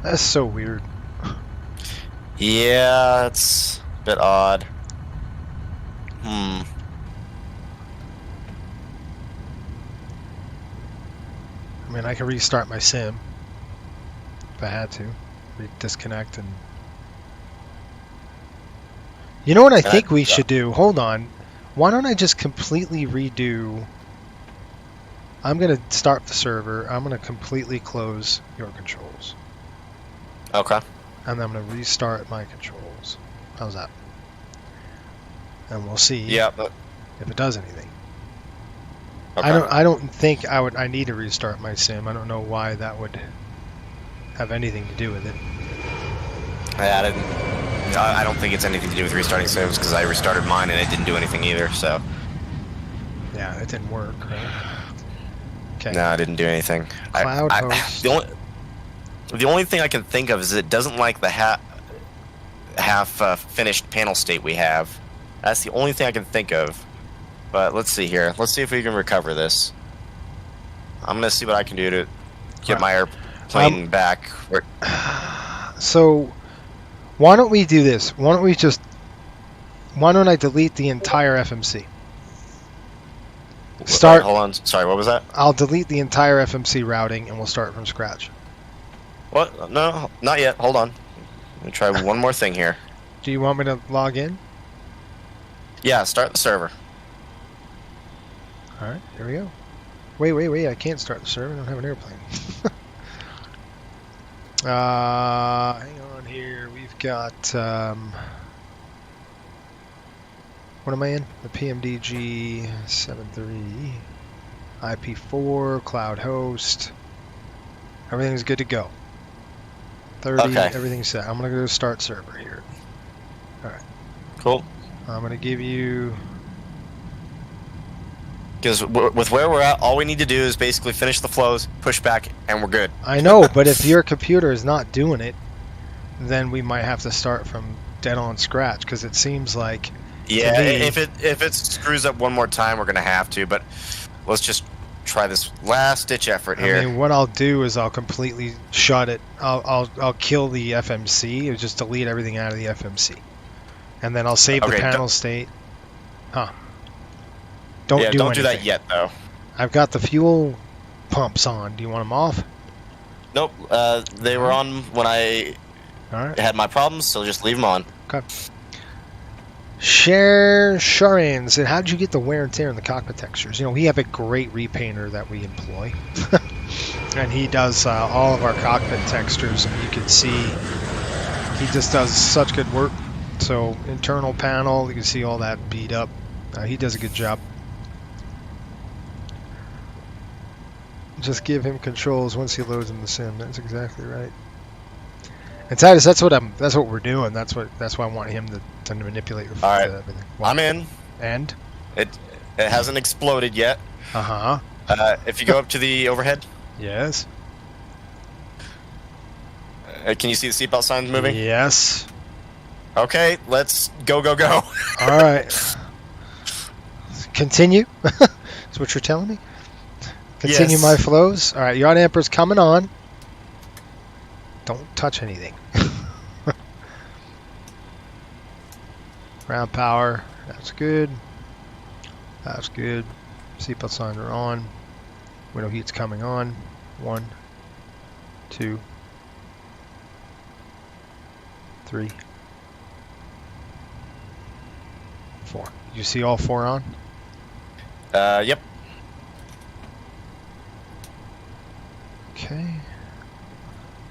That's so weird. Yeah, it's a bit odd. I mean, I can restart my sim if I had to. Disconnect and... You know what I think we should do? Hold on. Why don't I just completely redo... I'm going to start the server. I'm going to completely close your controls. Okay. And then I'm going to restart my controls. How's that? And we'll see if it does anything. Okay. I don't think I need to restart my sim. I don't know why that would have anything to do with it. I don't think it's anything to do with restarting sims because I restarted mine and it didn't do anything either. So. Yeah, it didn't work, right? Okay. No, it didn't do anything. Cloud host. The only thing I can think of is it doesn't like the half finished panel state we have. That's the only thing I can think of. But let's see here. Let's see if we can recover this. I'm gonna see what I can do to get my airplane back. So, why don't we do this? Why don't I delete the entire FMC? Wait, hold on. Sorry, what was that? I'll delete the entire FMC routing and we'll start from scratch. What? No, not yet. Hold on. Let me try one more thing here. Do you want me to log in? Yeah, start the server. Alright, here we go. Wait, I can't start the server. I don't have an airplane. Hang on here. We've got, what am I in? The PMDG-73, IP4, cloud host. Everything's good to go. 30, okay. Everything's set. I'm going to go start server here. Alright. Cool. I'm going to give you... Because with where we're at, all we need to do is basically finish the flows, push back, and we're good. I know, but if your computer is not doing it, then we might have to start from dead on scratch, because it seems like... Yeah, if it screws up one more time, we're going to have to, but let's just try this last-ditch effort here. I mean, what I'll do is I'll completely shut it. I'll kill the FMC, or just delete everything out of the FMC. And then I'll save the panel state. Huh. Don't do that yet, though. I've got the fuel pumps on. Do you want them off? Nope. They were on when I had my problems, so just leave them on. Okay. Sharins, and how did you get the wear and tear in the cockpit textures? You know, we have a great repainter that we employ. And he does all of our cockpit textures, and you can see he just does such good work. So, internal panel, you can see all that beat up. He does a good job. Just give him controls once he loads in the sim. That's exactly right. And Titus, that's what we're doing. That's why I want him to manipulate the everything. I'm in. And it hasn't exploded yet. If you go up to the overhead. Yes. Can you see the seatbelt signs moving? Yes. Okay, let's go. All right. Continue. That's what you're telling me? Continue my flows. All right, yacht amper's coming on. Don't touch anything. Ground power. That's good. That's good. Seatbelt signs are on. Window heat's coming on. 1, 2, 3, 4. You see all 4 on? Yep. Okay.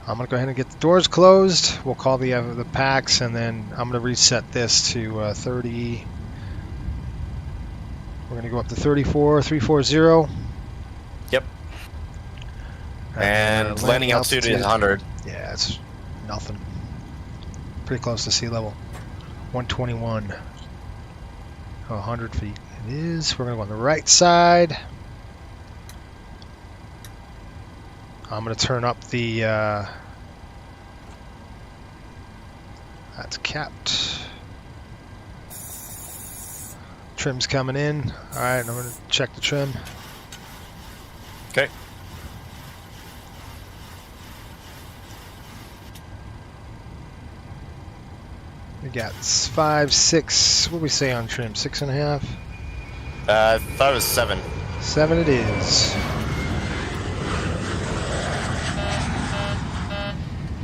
I'm going to go ahead and get the doors closed. We'll call the packs, and then I'm going to reset this to 30. We're going to go up to 34,340. Yep. And landing altitude is 100. Yeah, it's nothing. Pretty close to sea level. 121. 100 feet. It is. We're going to go on the right side. I'm going to turn up the That's capped. Trim's coming in. Alright, I'm going to check the trim. Okay. We got 5, 6. What do we say on trim? 6.5? I thought it was 7. 7 it is.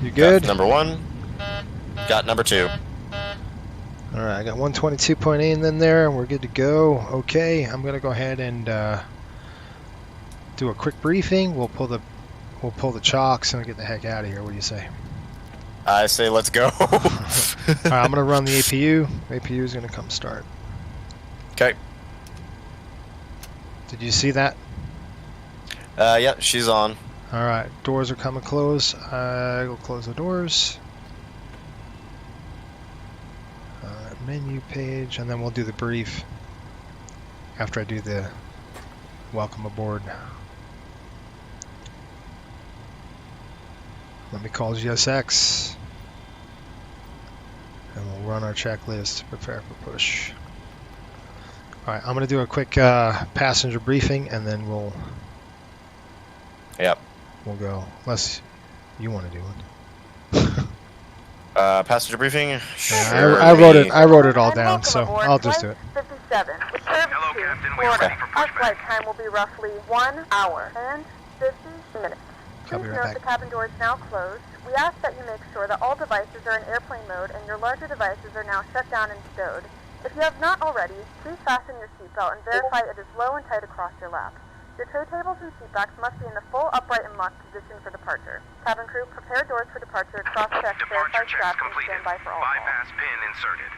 You good? Got number 1. Got number 2. Alright, I got 122.8 in there, and we're good to go. Okay, I'm gonna go ahead and do a quick briefing. We'll pull the chocks and get the heck out of here. What do you say? I say let's go. Alright, I'm gonna run the APU. APU is gonna come start. Okay. Did you see that? Yeah, she's on. Alright, doors are coming close. Go close the doors. Menu page, and then we'll do the brief after I do the welcome aboard. Let me call GSX, and we'll run our checklist, prepare for push. Alright, I'm going to do a quick passenger briefing, and then we'll go, unless you want to do it. Passenger briefing. Sure. I wrote it all down, so I'll just do it. 57. Hello, Captain. We are ready for pushback. Our flight time will be roughly 1 hour and 50 minutes. Please note the cabin door is now closed. We ask that you make sure that all devices are in airplane mode and your larger devices are now shut down and stowed. If you have not already, please fasten your seatbelt and verify it is low and tight across your lap. Your tray tables and seatbacks must be in the full upright and locked position for departure. Cabin crew, prepare doors for departure, cross-check, verify straps, and stand by for all calls. Bypass pin inserted.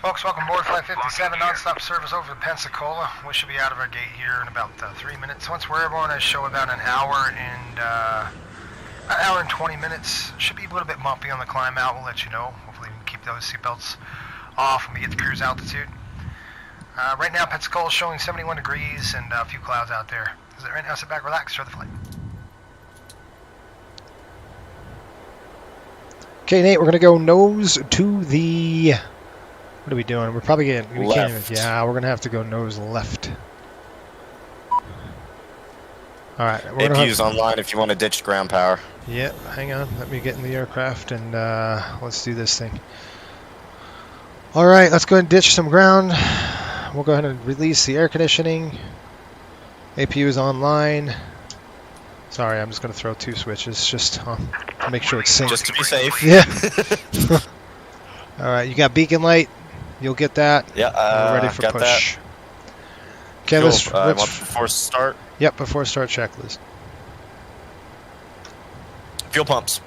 Folks, welcome aboard Flight 57, non-stop service over to Pensacola. We should be out of our gate here in about 3 minutes. Once we're airborne, I show about an hour and 20 minutes. Should be a little bit bumpy on the climb out. We'll let you know. Hopefully we can keep those seatbelts off when we get to cruise altitude. Right now, Pensacola is showing 71 degrees and a few clouds out there. Is it right now? Sit back, relax, start the flight. Okay, Nate, we're going to go nose to the... What are we doing? We're probably getting... We can't even, yeah, we're going to have to go nose left. Alright. APU's online if you want to ditch ground power. Yep, hang on. Let me get in the aircraft and let's do this thing. Alright, let's go ahead and ditch some ground. We'll go ahead and release the air conditioning. APU is online. Sorry, I'm just going to throw 2 switches just to make sure it's synced. Just to be safe. Yeah. Alright, you got beacon light. You'll get that. Yeah, we're ready for got push. That. Okay, cool. let's before start. Yep, before start checklist. Fuel pumps.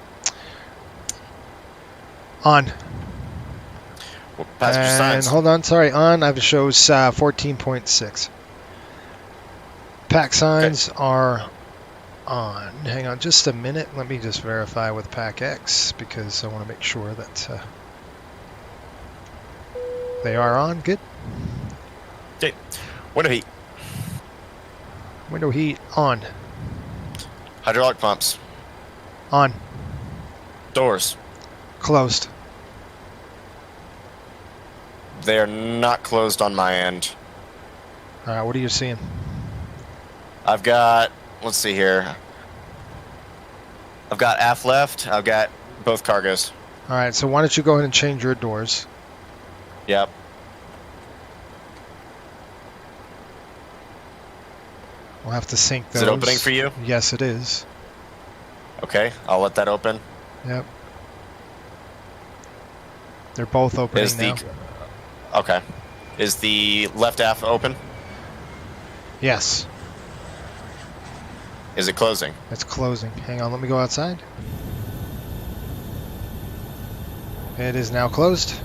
On. Passenger signs. Hold on, sorry, on. I have shows 14.6. Pack signs are on. Hang on just a minute. Let me just verify with Pack X because I want to make sure that they are on. Good. Okay. Window heat. Window heat on. Hydraulic pumps. On. Doors. Closed. They are not closed on my end. Alright, what are you seeing? I've got, let's see here. I've got aft left. I've got both cargoes. Alright, so why don't you go ahead and change your doors? Yep. We'll have to sync those. Is it opening for you? Yes, it is. Okay, I'll let that open. Yep. They're both opening now. Okay. Is the left aft open? Yes. Is it closing? It's closing. Hang on, let me go outside. It is now closed.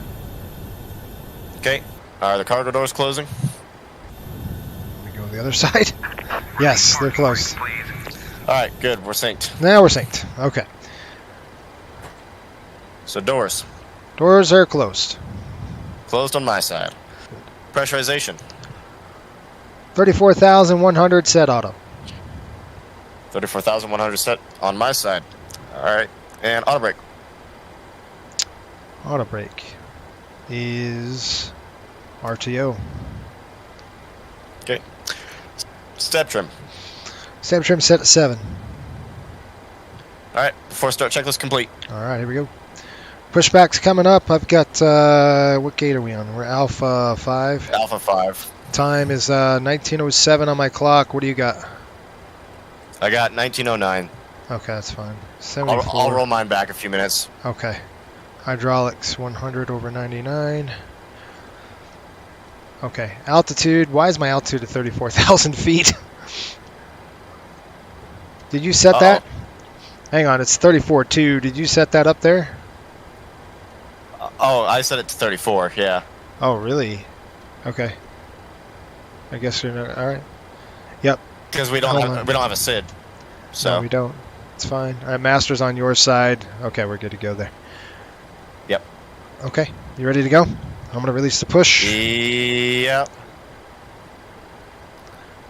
Okay. Are the cargo doors closing? other side. Yes, they're close. Alright, good. We're synced. Now we're synced. Okay. So doors. Doors are closed. Closed on my side. Pressurization. 34,100 set auto. 34,100 set on my side. Alright. And auto brake. Auto brake is RTO. Okay. Step trim. Step trim set at 7. Alright, before start checklist complete. Alright, here we go. Pushback's coming up. I've got, what gate are we on? We're Alpha 5. Alpha 5. Time is 19:07 on my clock. What do you got? I got 1909. Okay, that's fine. 74. I'll roll mine back a few minutes. Okay. Hydraulics 100 over 99. Okay. Altitude. Why is my altitude at 34,000 feet? Did you set that? Hang on, it's 34.2. Did you set that up there? Oh, I set it to 34. Yeah. Oh, really? Okay. I guess you're not. All right. Yep. Because we don't have a SID. So no, we don't. It's fine. All right, master's on your side. Okay, we're good to go there. Yep. Okay, you ready to go? I'm gonna release the push. Yep.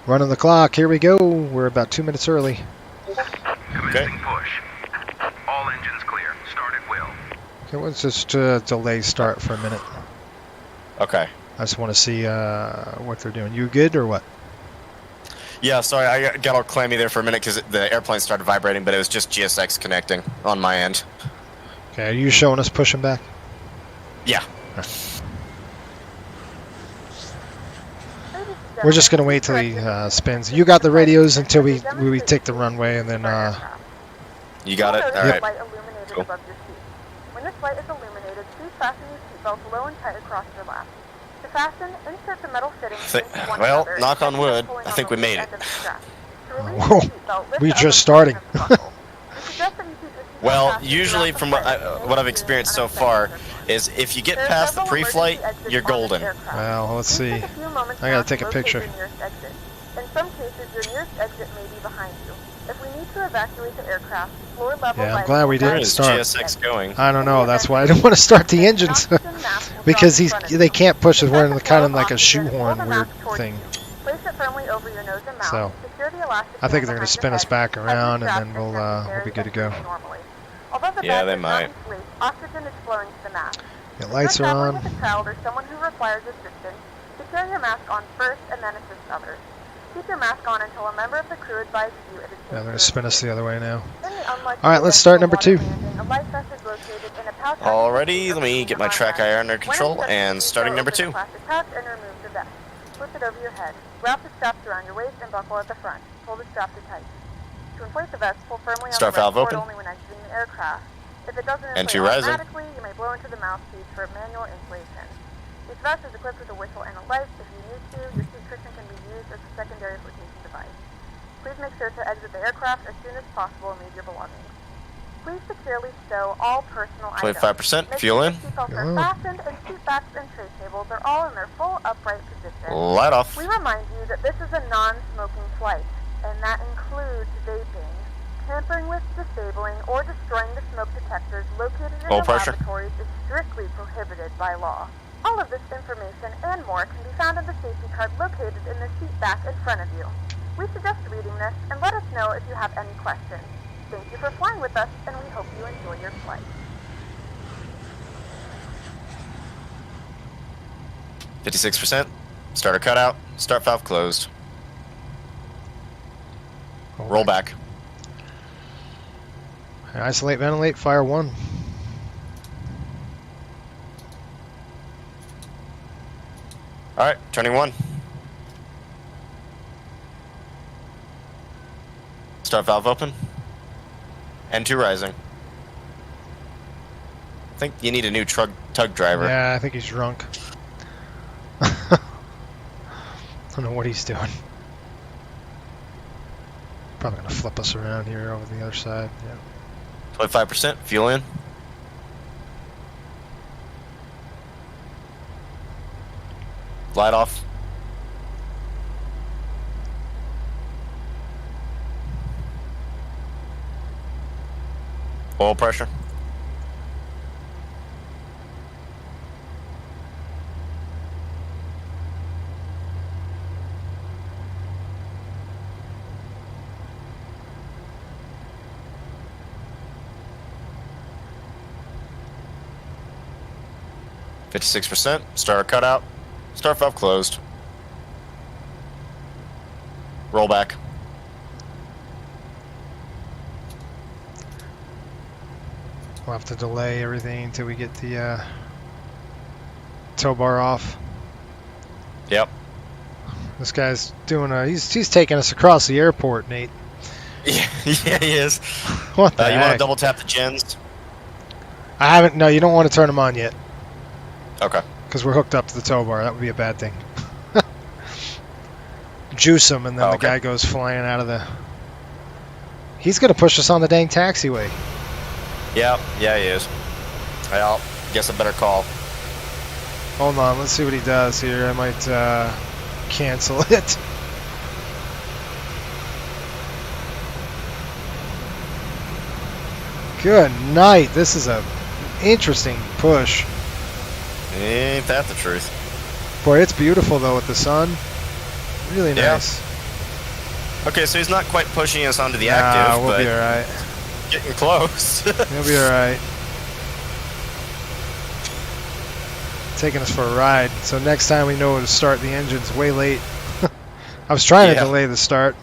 Running the clock. Here we go. We're about 2 minutes early. Okay. Push. All engines clear. Start at will. Okay, let's just delay start for a minute. Okay. I just want to see what they're doing. You good or what? Yeah, sorry, I got all clammy there for a minute because the airplane started vibrating, but it was just GSX connecting on my end. Okay, are you showing us pushing back? Yeah. We're just gonna wait till he spins. You got the radios until we take the runway, and then. You got it. All right. Cool. When this light is illuminated, please fasten your seatbelts low and tight across your lap. To fasten, insert the metal fittings into one well, another, knock on wood. I think we made it. Whoa, we just starting. Well, usually from what I've experienced so far is if you get past the pre-flight, you're golden. Well, let's see. I gotta take a picture. In some cases, your nearest exit may be behind you. If we need to evacuate the aircraft, floor level. Yeah, I'm glad we didn't start. GSX going? I don't know. That's why I didn't want to start the engines because they can't push us. We're in kind of like a shoehorn weird thing. Place it firmly over your nose and mouth. So Secure the elastic I think they're going to spin us back around, and then we'll be good to go. Yeah, they might. Oxygen is flowing to the mask. The lights are on. With a child or someone who requires assistance, secure your mask on first and then assist others. Keep your mask on until a member of the crew advises you it is safe. Yeah, they're going to spin us the other way now. Alright, let's start number 2. Alrighty, let me get my track IR under control and starting number 2. Slip it over your head. Wrap the straps around your waist and buckle at the front. Pull the strap to tight. To inflate the vest, pull firmly on Start the valve rest cord open. only when exiting the aircraft. If it doesn't And inflate two rising. automatically, you may blow into the mouthpiece for manual inflation. This vest is equipped with a whistle and a light. If you need to, your seat cushion can be used as a secondary flotation device. Please make sure to exit the aircraft as soon as possible and leave your belongings. Please securely stow all personal 25% items. fuel in. Seatbelts are fastened and seat backs and tray tables are all in their full upright position. Light off. We remind you that this is a non-smoking flight, and that includes vaping. Tampering with, disabling, or destroying the smoke detectors located in the laboratories is strictly prohibited by law. All of this information and more can be found in the safety card located in the seat back in front of you. We suggest reading this and let us know if you have any questions. Thank you for flying with us, and we hope you enjoy your flight. 56%. Starter cutout. Start valve closed. Roll back. Isolate, ventilate, fire 1. Alright, turning 1. Start valve open. N2 rising. I think you need a new tug driver. Yeah, I think he's drunk. I don't know what he's doing. Probably going to flip us around here over the other side. Yeah. 25%. Fuel in. Light off. Oil pressure. %. Starter cutout. Start valve closed. Roll back. We'll have to delay everything until we get the tow bar off. Yep. This guy's doing he's taking us across the airport, Nate. Yeah, he is. What the You heck? want to double tap the gens? I haven't. No, you don't want to turn them on yet. Okay. Because we're hooked up to the tow bar. That would be a bad thing. Juice him, and then the guy goes flying out of the... He's going to push us on the dang taxiway. Yeah, he is. Well, guess a better call. Hold on, let's see what he does here. I might cancel it. Good night. This is a interesting push. Ain't that the truth? Boy, it's beautiful though with the sun. Really nice. Okay, so he's not quite pushing us onto the active, we'll but be alright. getting close. He'll be alright. Taking us for a ride. So next time we know to start the engines way late. I was trying to delay the start.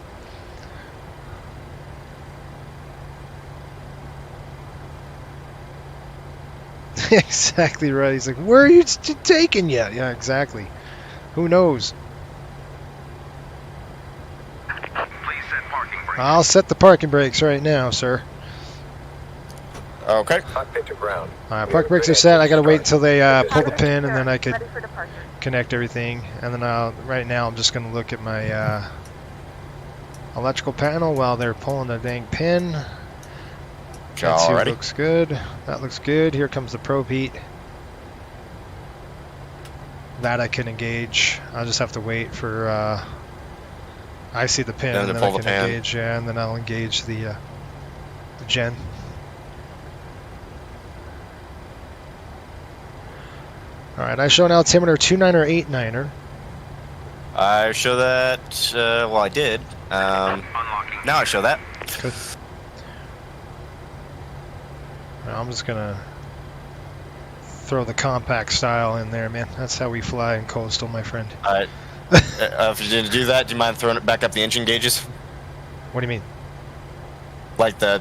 Exactly right. He's like, where are you taking you? Yeah, exactly. Who knows? I'll set the parking brakes right now, sir. Okay. Cockpit to ground. Alright, park brakes are set. I gotta wait until they pull the pin, and then I could connect everything. And then right now I'm just gonna look at my electrical panel while they're pulling the dang pin. Let's see what looks good. That looks good. Here comes the probe heat. That I can engage. I'll just have to wait for I see the pin, and then I can engage, and then I'll engage the gen. Alright, I show an altimeter 29er 89er. I show that, well, I did. Now I show that. Good. I'm just gonna throw the compact style in there, man. That's how we fly in coastal, my friend. Alright. If you didn't do that, do you mind throwing it back up the engine gauges? What do you mean? Like the...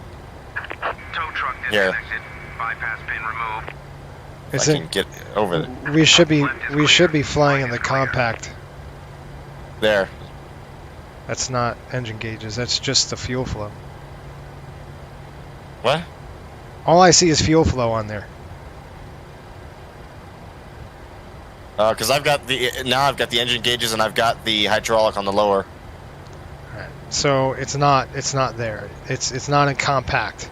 Tow truck disconnected. Bypass pin removed. I can get over it. We should be flying in the compact. There. That's not engine gauges. That's just the fuel flow. What? All I see is fuel flow on there. Because I've got the the engine gauges and I've got the hydraulic on the lower. Right. So it's not there. It's not in compact.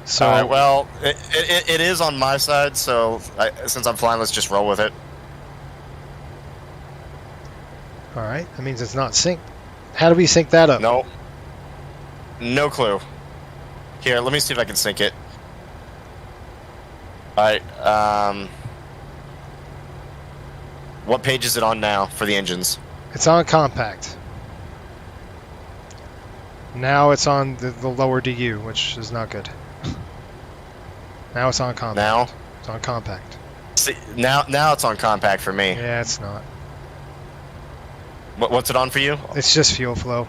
So all right, well, it is on my side. So since I'm flying, let's just roll with it. All right. That means it's not synced. How do we sync that up? No clue. Here, let me see if I can sync it. All right. What page is it on now for the engines? It's on compact. Now it's on the lower DU, which is not good. Now it's on compact. Now? It's on compact. See, now it's on compact for me. Yeah, it's not. What's it on for you? It's just fuel flow.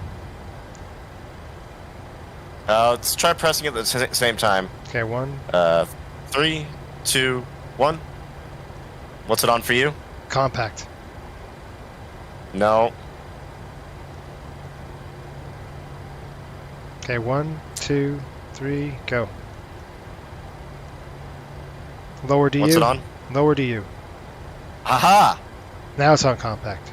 Let's try pressing it at the same time. Okay, 1. 3, 2, 1. What's it on for you? Compact. No. Okay, 1, 2, 3, go. Lower DU. What's it on? Lower DU. Aha! Now it's on compact.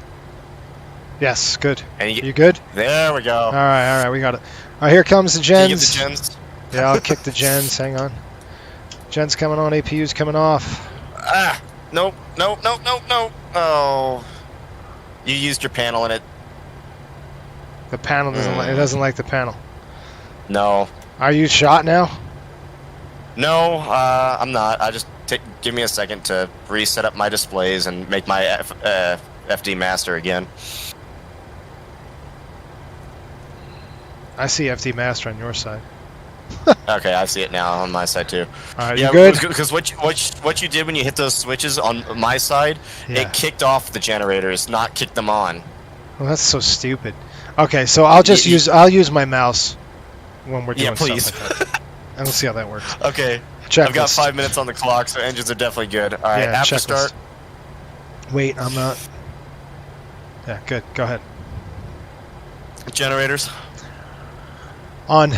Yes, good. And you good? There we go. All right, we got it. All right, here comes the gens. Can you get the gens? Yeah, I'll kick the gens. Hang on. Gens coming on. APU's coming off. Ah! Nope. Oh. You used your panel in it. The panel doesn't. It doesn't like the panel. No. Are you shot now? No, I'm not. Give me a second to reset up my displays and make my FD master again. I see FD master on your side. Okay, I see it now on my side too. Alright, you good? Because what you did when you hit those switches on my side, it kicked off the generators, not kicked them on. Well, that's so stupid. Okay, so I'll just use my mouse when we're doing stuff like that. And we'll see how that works. Okay. Checklist. I've got 5 minutes on the clock, so engines are definitely good. All right, Yeah, after checklist. start. Wait, I'm not. Yeah, good. Go ahead. Generators. On.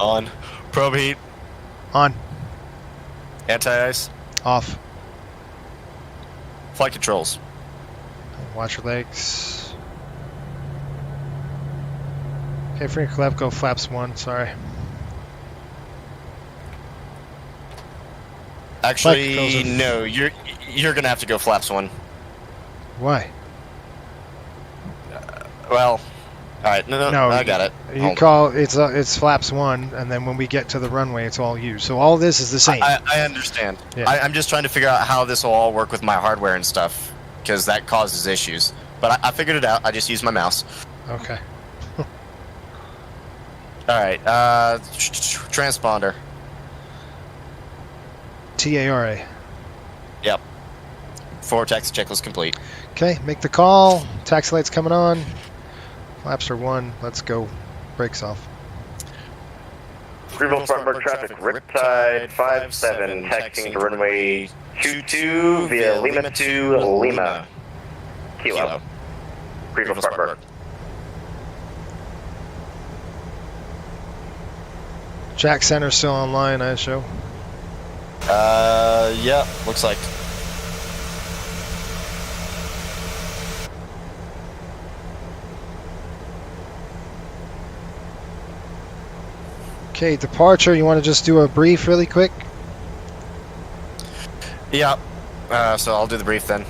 On. Probe heat. On. Anti-ice. Off. Flight controls. Watch your legs. Okay, free collab, go flaps 1, sorry. Actually, no. You're gonna have to go flaps 1. Why? Well, all right. No, I got it. You call it's flaps 1, and then when we get to the runway, it's all you. So all this is the same. I understand. Yeah. I'm just trying to figure out how this will all work with my hardware and stuff, because that causes issues. But I figured it out. I just used my mouse. Okay. All right. Transponder. TARA. Yep. 4 taxi checklist complete. Okay, make the call. Taxi lights coming on. Flaps are 1. Let's go. Brakes off. Greenville Spartanburg traffic, Riptide 57, taxiing to runway 22 via Lima to Lima. Kilo. Greenville Spartanburg. Jack Center still online, I show. Yeah, looks like. Okay, departure. You want to just do a brief really quick? Yeah. So I'll do the brief then.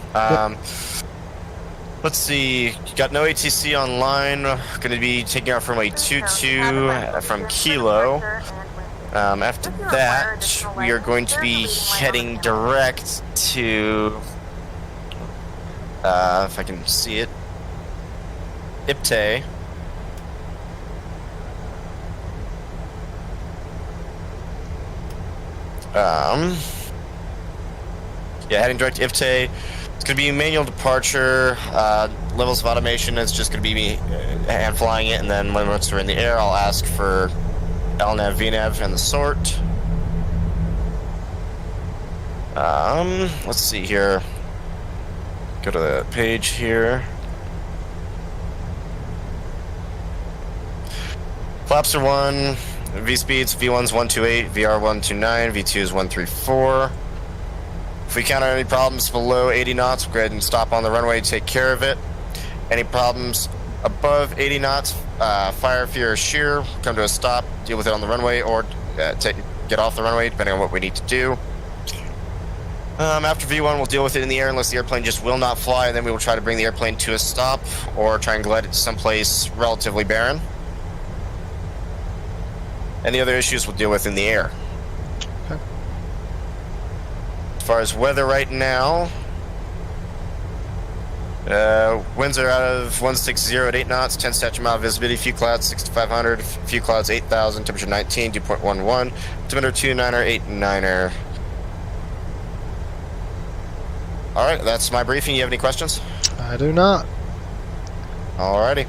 Let's see. Got no ATC online. Going to be taking off runway 22 from Kilo. After that, we are going to be heading direct to, if I can see it, IPTE. Yeah, heading direct to IPTE. It's going to be manual departure. Levels of automation, it's just going to be me hand flying it, and then when once we're in the air, I'll ask for LNAV, VNAV, and the sort. Let's see here. Go to the page here. Flaps are 1. V speeds, V1's 128, VR 129, V2's 134. If we encounter any problems below 80 knots, we'll go ahead and stop on the runway, take care of it. Any problems above 80 knots, fire, fear, or shear, come to a stop, deal with it on the runway, or get off the runway, depending on what we need to do. After V1, we'll deal with it in the air unless the airplane just will not fly, and then we will try to bring the airplane to a stop, or try and glide it to someplace relatively barren. Any other issues we'll deal with in the air. Okay. As far as weather right now, winds are out of 160 at 8 knots, 10 statute mile visibility, few clouds 6,500, few clouds 8,000, temperature 19, 2.11, altimeter 29er, 89er. Alright, that's my briefing. You have any questions? I do not. Alrighty.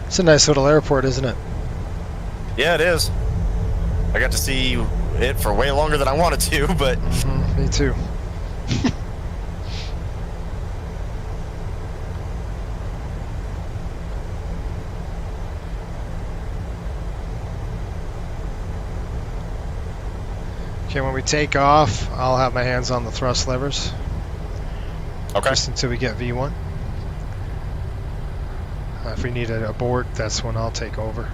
It's a nice little airport, isn't it? Yeah, it is. I got to see it for way longer than I wanted to, but... Me too. Okay, when we take off, I'll have my hands on the thrust levers. Okay. Just until we get V1. If we need an abort, that's when I'll take over.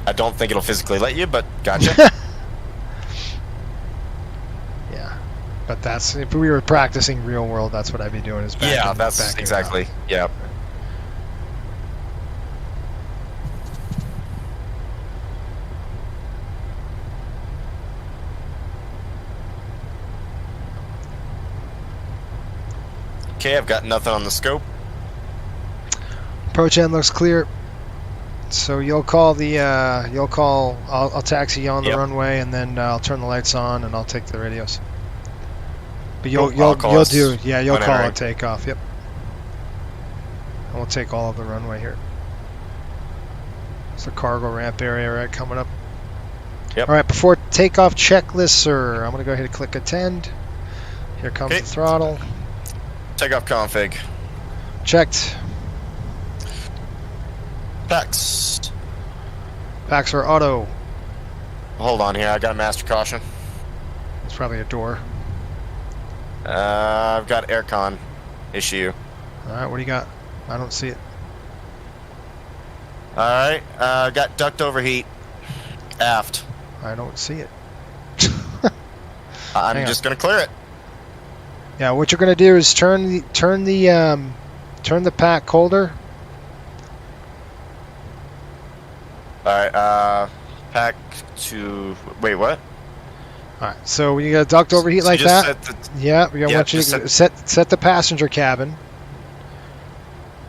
I don't think it'll physically let you, but gotcha. That's if we were practicing real world. That's what I'd be doing. Is backing, Yeah, that's backing exactly. up. Yep. Okay, I've got nothing on the scope. Approach end looks clear. So you'll call the I'll taxi you on the runway, and then I'll turn the lights on, and I'll take the radios. But you'll I'll call us call whenever. a takeoff. Yep. And we'll take all of the runway here. It's the cargo ramp area, right, coming up. Yep. All right, before takeoff checklist, sir, I'm gonna go ahead and click attend. Here comes the throttle. Takeoff config. Checked. Packs. Packs are auto. Hold on here, I got a master caution. It's probably a door. I've got aircon issue. All right, what do you got? I don't see it. All right, got duct overheat aft. I don't see it. I'm just gonna clear it. Yeah, what you're gonna do is turn the pack colder. All right, pack to wait. What? All right, so when you got duct overheat like that, want you to set the passenger cabin.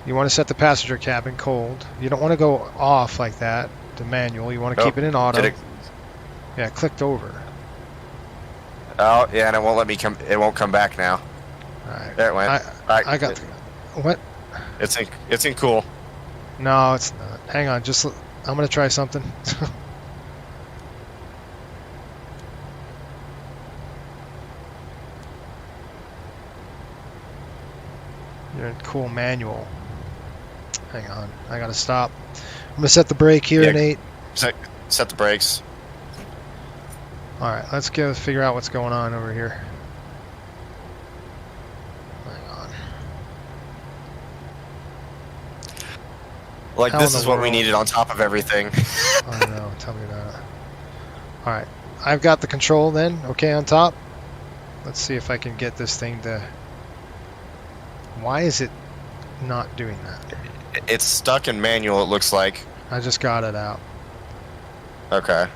You want to set the passenger cabin cold. You don't want to go off like that, the manual. You want to keep it in auto. Yeah, clicked over. Oh, yeah, and it won't let me come. It won't come back now. All right. There it went. I got what? It's in cool. No, it's not. Hang on, I'm gonna try something. You're in cool manual. Hang on, I gotta stop. I'm gonna set the brake here in 8. Set the brakes. All right, let's go figure out what's going on over here. Hang on. Like, How this in is the what we world? needed on top of everything. I know, tell me about it. All right, I've got the control then, okay, on top. Let's see if I can get this thing to... Why is it not doing that? It's stuck in manual, it looks like. I just got it out. Okay.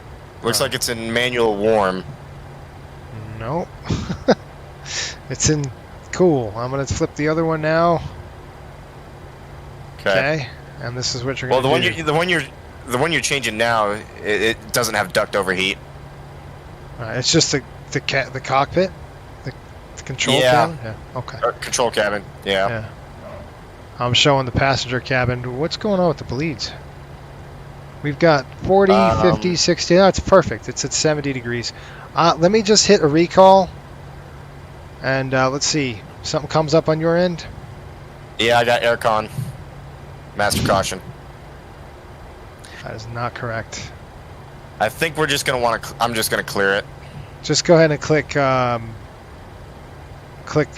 Looks like it's in manual warm. Nope. It's in cool. I'm going to flip the other one now. Okay. And this is what you're going to do. The one you're changing now, it doesn't have duct overheat. It's just the cockpit, the control cabin. Yeah. Okay. Control cabin. Yeah. I'm showing the passenger cabin. What's going on with the bleeds? We've got 40, 50, 60. That's perfect. It's at 70 degrees. Let me just hit a recall, and let's see. Something comes up on your end? Yeah, I got aircon. Master caution. That is not correct. I think we're just gonna want to. I'm just gonna clear it. Just go ahead and click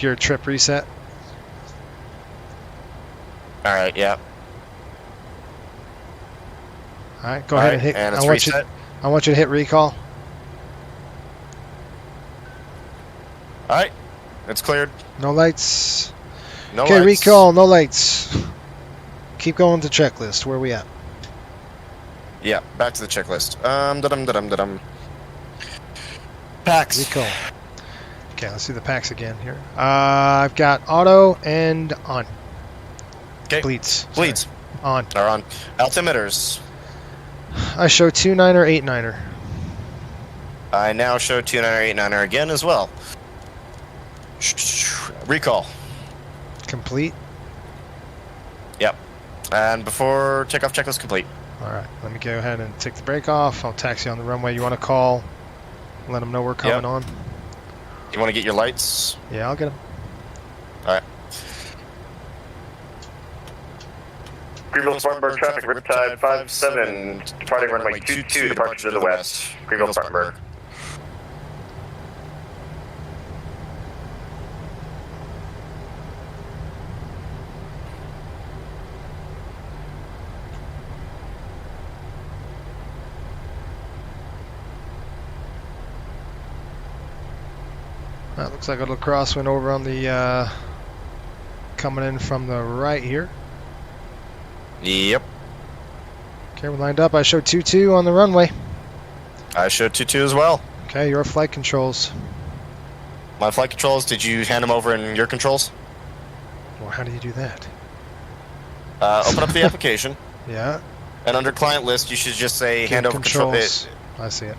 your trip reset. All right. Yeah. All right. Go ahead and hit. And it's I want you to hit recall. All right. It's cleared. No lights. No okay, lights. recall. No lights. Keep going to checklist. Where are we at? Yeah, back to the checklist. Packs. Recall. Okay, let's see the packs again here. I've got auto and on. Okay. Bleeds. Bleeds. On. Are on. Altimeters. I show 29er, 89er. I now show 29er, 89er again as well. Recall. Complete. Yep. And before takeoff checklist complete. All right, let me go ahead and take the brake off. I'll taxi on the runway. You want to call? Let them know we're coming on. You want to get your lights? Yeah, I'll get them. All right. Greenville Spartanburg traffic, Riptide 57, departing runway 22, departure to the west. Greenville Spartanburg. That looks like a little crosswind over on the coming in from the right here. Yep. Okay, we're lined up. I showed 2-2 on the runway. I showed 2-2 as well. Okay, your flight controls. My flight controls, did you hand them over in your controls? Well, how do you do that? Open up the application. Yeah. And under client list, you should just say Give hand over control. I see it.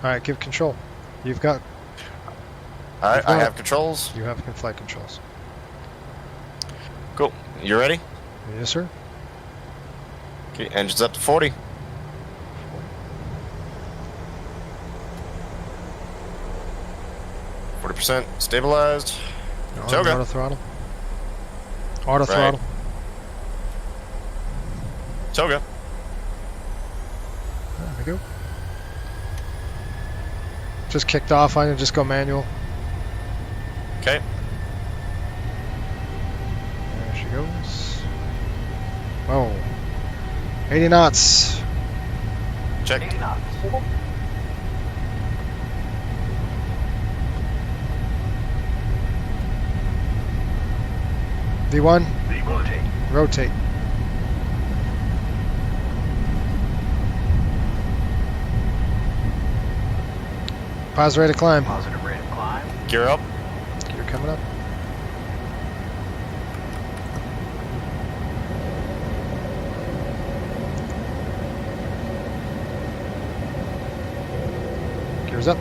All right, give control. You've got. All right, I have controls. You have flight controls. Cool. You ready? Yes, sir. Okay, engines up to 40. 40% stabilized. Toga. Auto throttle. Auto throttle. Toga. There we go. Just kicked off. I'm gonna just go manual. Okay. There she goes. Oh. 80 knots. Check. 80 knots. V1. Rotate. Rotate. Positive rate of climb. Positive rate of climb. Gear up. Gear coming up. Gears up.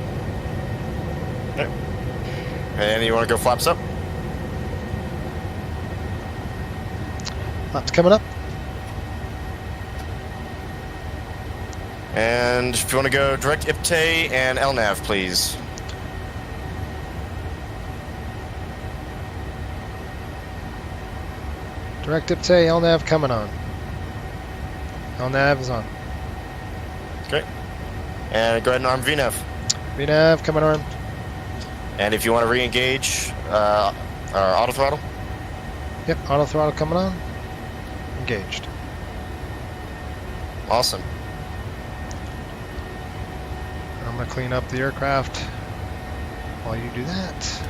Okay. And you want to go flaps up? Flaps coming up. And if you want to go direct IPTE and LNAV, please. Direct IPTE, LNAV coming on. LNAV is on. Okay. And go ahead and arm VNAV. VNAV coming on. And if you want to re-engage, auto throttle. Yep, auto throttle coming on. Engaged. Awesome. I'm going to clean up the aircraft while you do that.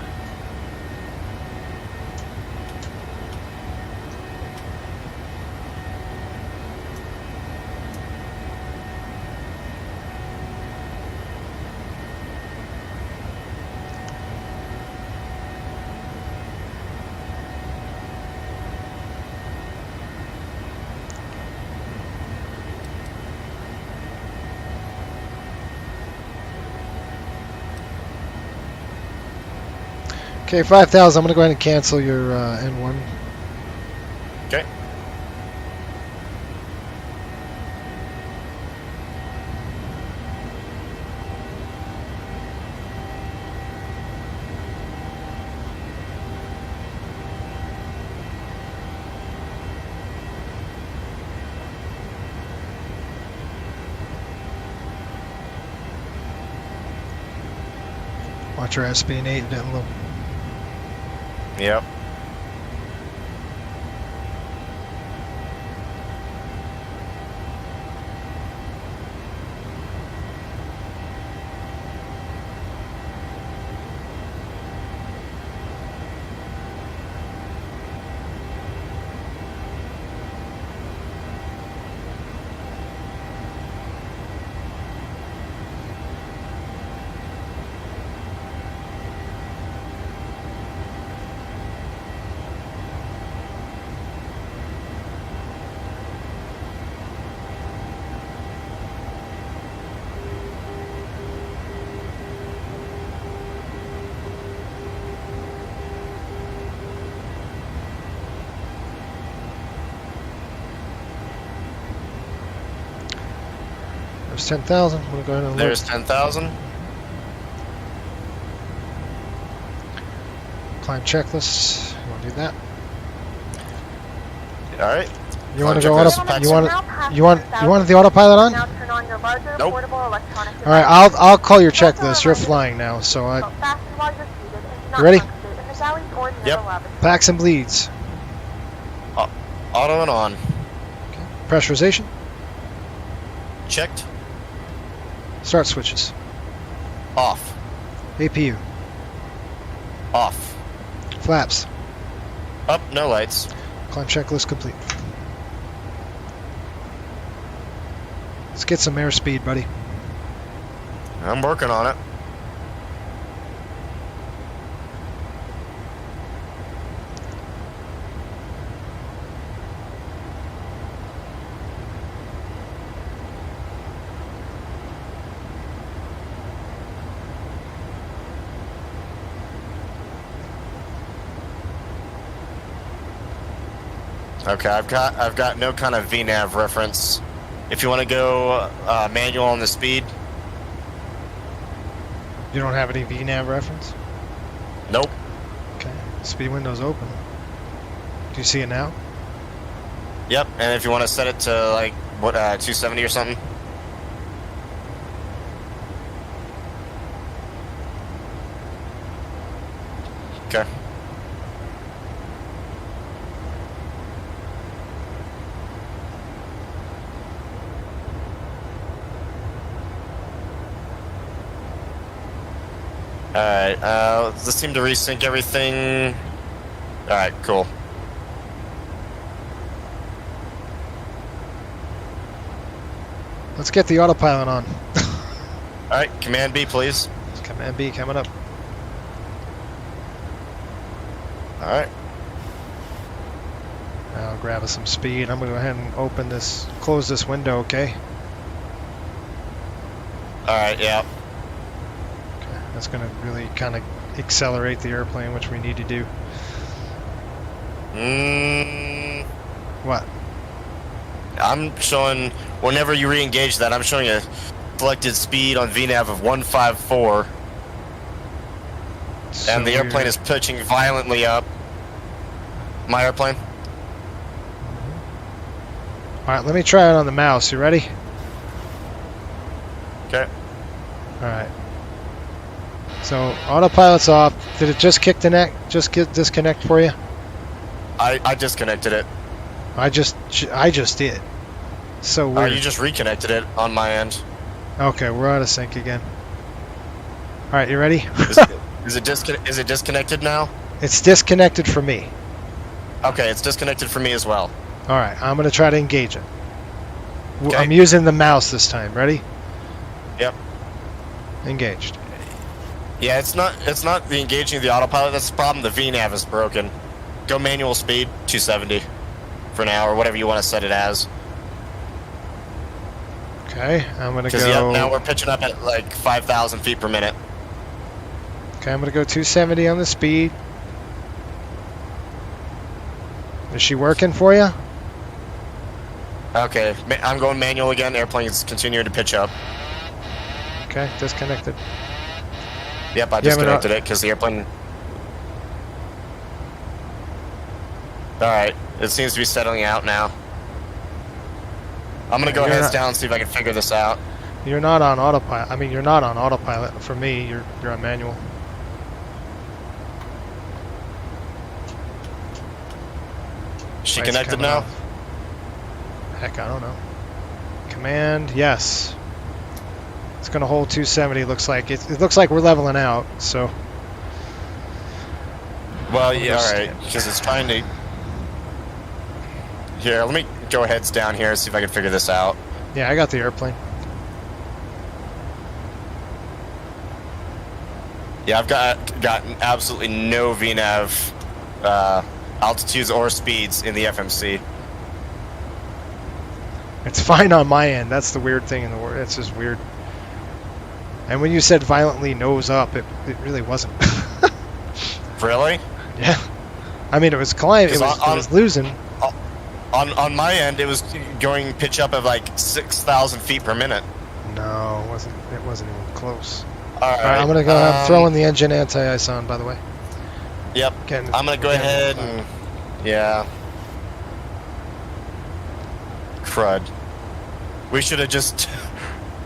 Okay, 5,000. I'm going to go ahead and cancel your N1. Okay. Watch your SB8 down low. Yep. There's 10,000. I'm going to go ahead and There's look. 10,000. Climb checklist. You want to do that? All right. You want to go auto? You want the autopilot on? Now turn on your larger Nope. portable electronic All right, I'll call your checklist. You're flying now, so I. fasten while you're seated and do not You ready? concentrate in the galley or the Yep. middle lavatory. Packs and bleeds. Auto and on. Pressurization. Checked. Start switches. Off. APU. Off. Flaps. Up, no lights. Climb checklist complete. Let's get some airspeed, buddy. I'm working on it. Okay, I've got no kind of VNAV reference. If you want to go manual on the speed. You don't have any VNAV reference? Nope. Okay. Speed window's open. Do you see it now? Yep. And if you want to set it to like what 270 or something. Okay. Alright, does this seem to resync everything? Alright, cool. Let's get the autopilot on. Alright, Command B, please. Command B coming up. Alright. I'll grab us some speed. I'm going to go ahead and open this, close this window, okay? Alright, yeah. That's going to really kind of accelerate the airplane, which we need to do. What? I'm showing, whenever you re-engage that, I'm showing a selected speed on VNAV of 154. So and the airplane is pitching violently up. My airplane? Alright, let me try it on the mouse. You ready? Okay. Alright. So autopilot's off. Did it just kick the neck? Just disconnect for you? I disconnected it. I just did. So weird. You just reconnected it on my end. Okay, we're out of sync again. All right, you ready? Is it disconnected now? It's disconnected for me. Okay, it's disconnected for me as well. All right, I'm gonna try to engage it. Okay. I'm using the mouse this time. Ready? Yep. Engaged. Yeah, it's not the engaging of the autopilot that's the problem. The VNAV is broken. Go manual speed 270 for now, or whatever you want to set it as. Okay, I'm gonna go. Because now we're pitching up at like 5,000 feet per minute. Okay, I'm gonna go 270 on the speed. Is she working for you? Okay, I'm going manual again. Airplane's continuing to pitch up. Okay, disconnected. Yep, I disconnected it because the airplane... Alright, it seems to be settling out now. I'm gonna go heads down and see if I can figure this out. You're not on autopilot. I mean, you're not on autopilot. For me, you're on manual. Is she connected now? Heck, I don't know. Command, yes. It's gonna hold 270. Looks like it looks like we're leveling out. So. Well, yeah, all right, because it's trying to. Here, let me go heads down here and see if I can figure this out. Yeah, I got the airplane. Yeah, I've got absolutely no VNAV altitudes or speeds in the FMC. It's fine on my end. That's the weird thing in the world. It's just weird. And when you said violently nose up, it really wasn't. Really? Yeah. I mean, it was climbing. It was losing. On my end, it was going pitch up at like 6,000 feet per minute. No, it wasn't. It wasn't even close. All right, I'm gonna go. I'm throwing the engine anti-ice on, by the way. Yep. I'm gonna go ahead and yeah. Crud. We should have just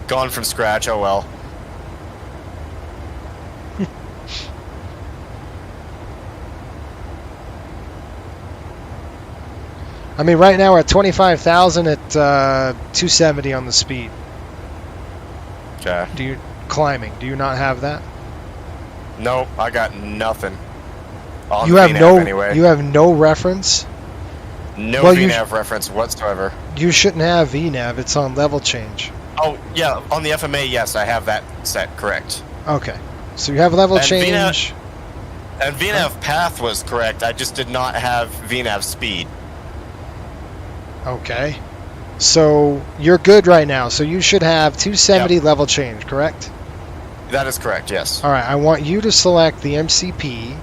gone from scratch. Oh well. I mean, right now we're at 25,000 at 270 on the speed. Okay. Climbing? Do you not have that? Nope, I got nothing. on You the have VNAV no. anyway. You have no reference. No Well, VNAV reference whatsoever. You shouldn't have VNAV. It's on level change. Oh, yeah, on the FMA, yes, I have that set correct. Okay. So you have level And change. And VNAV path was correct. I just did not have VNAV speed. Okay. So you're good right now. So you should have 270 level change, correct? That is correct, yes. All right. I want you to select the MCP,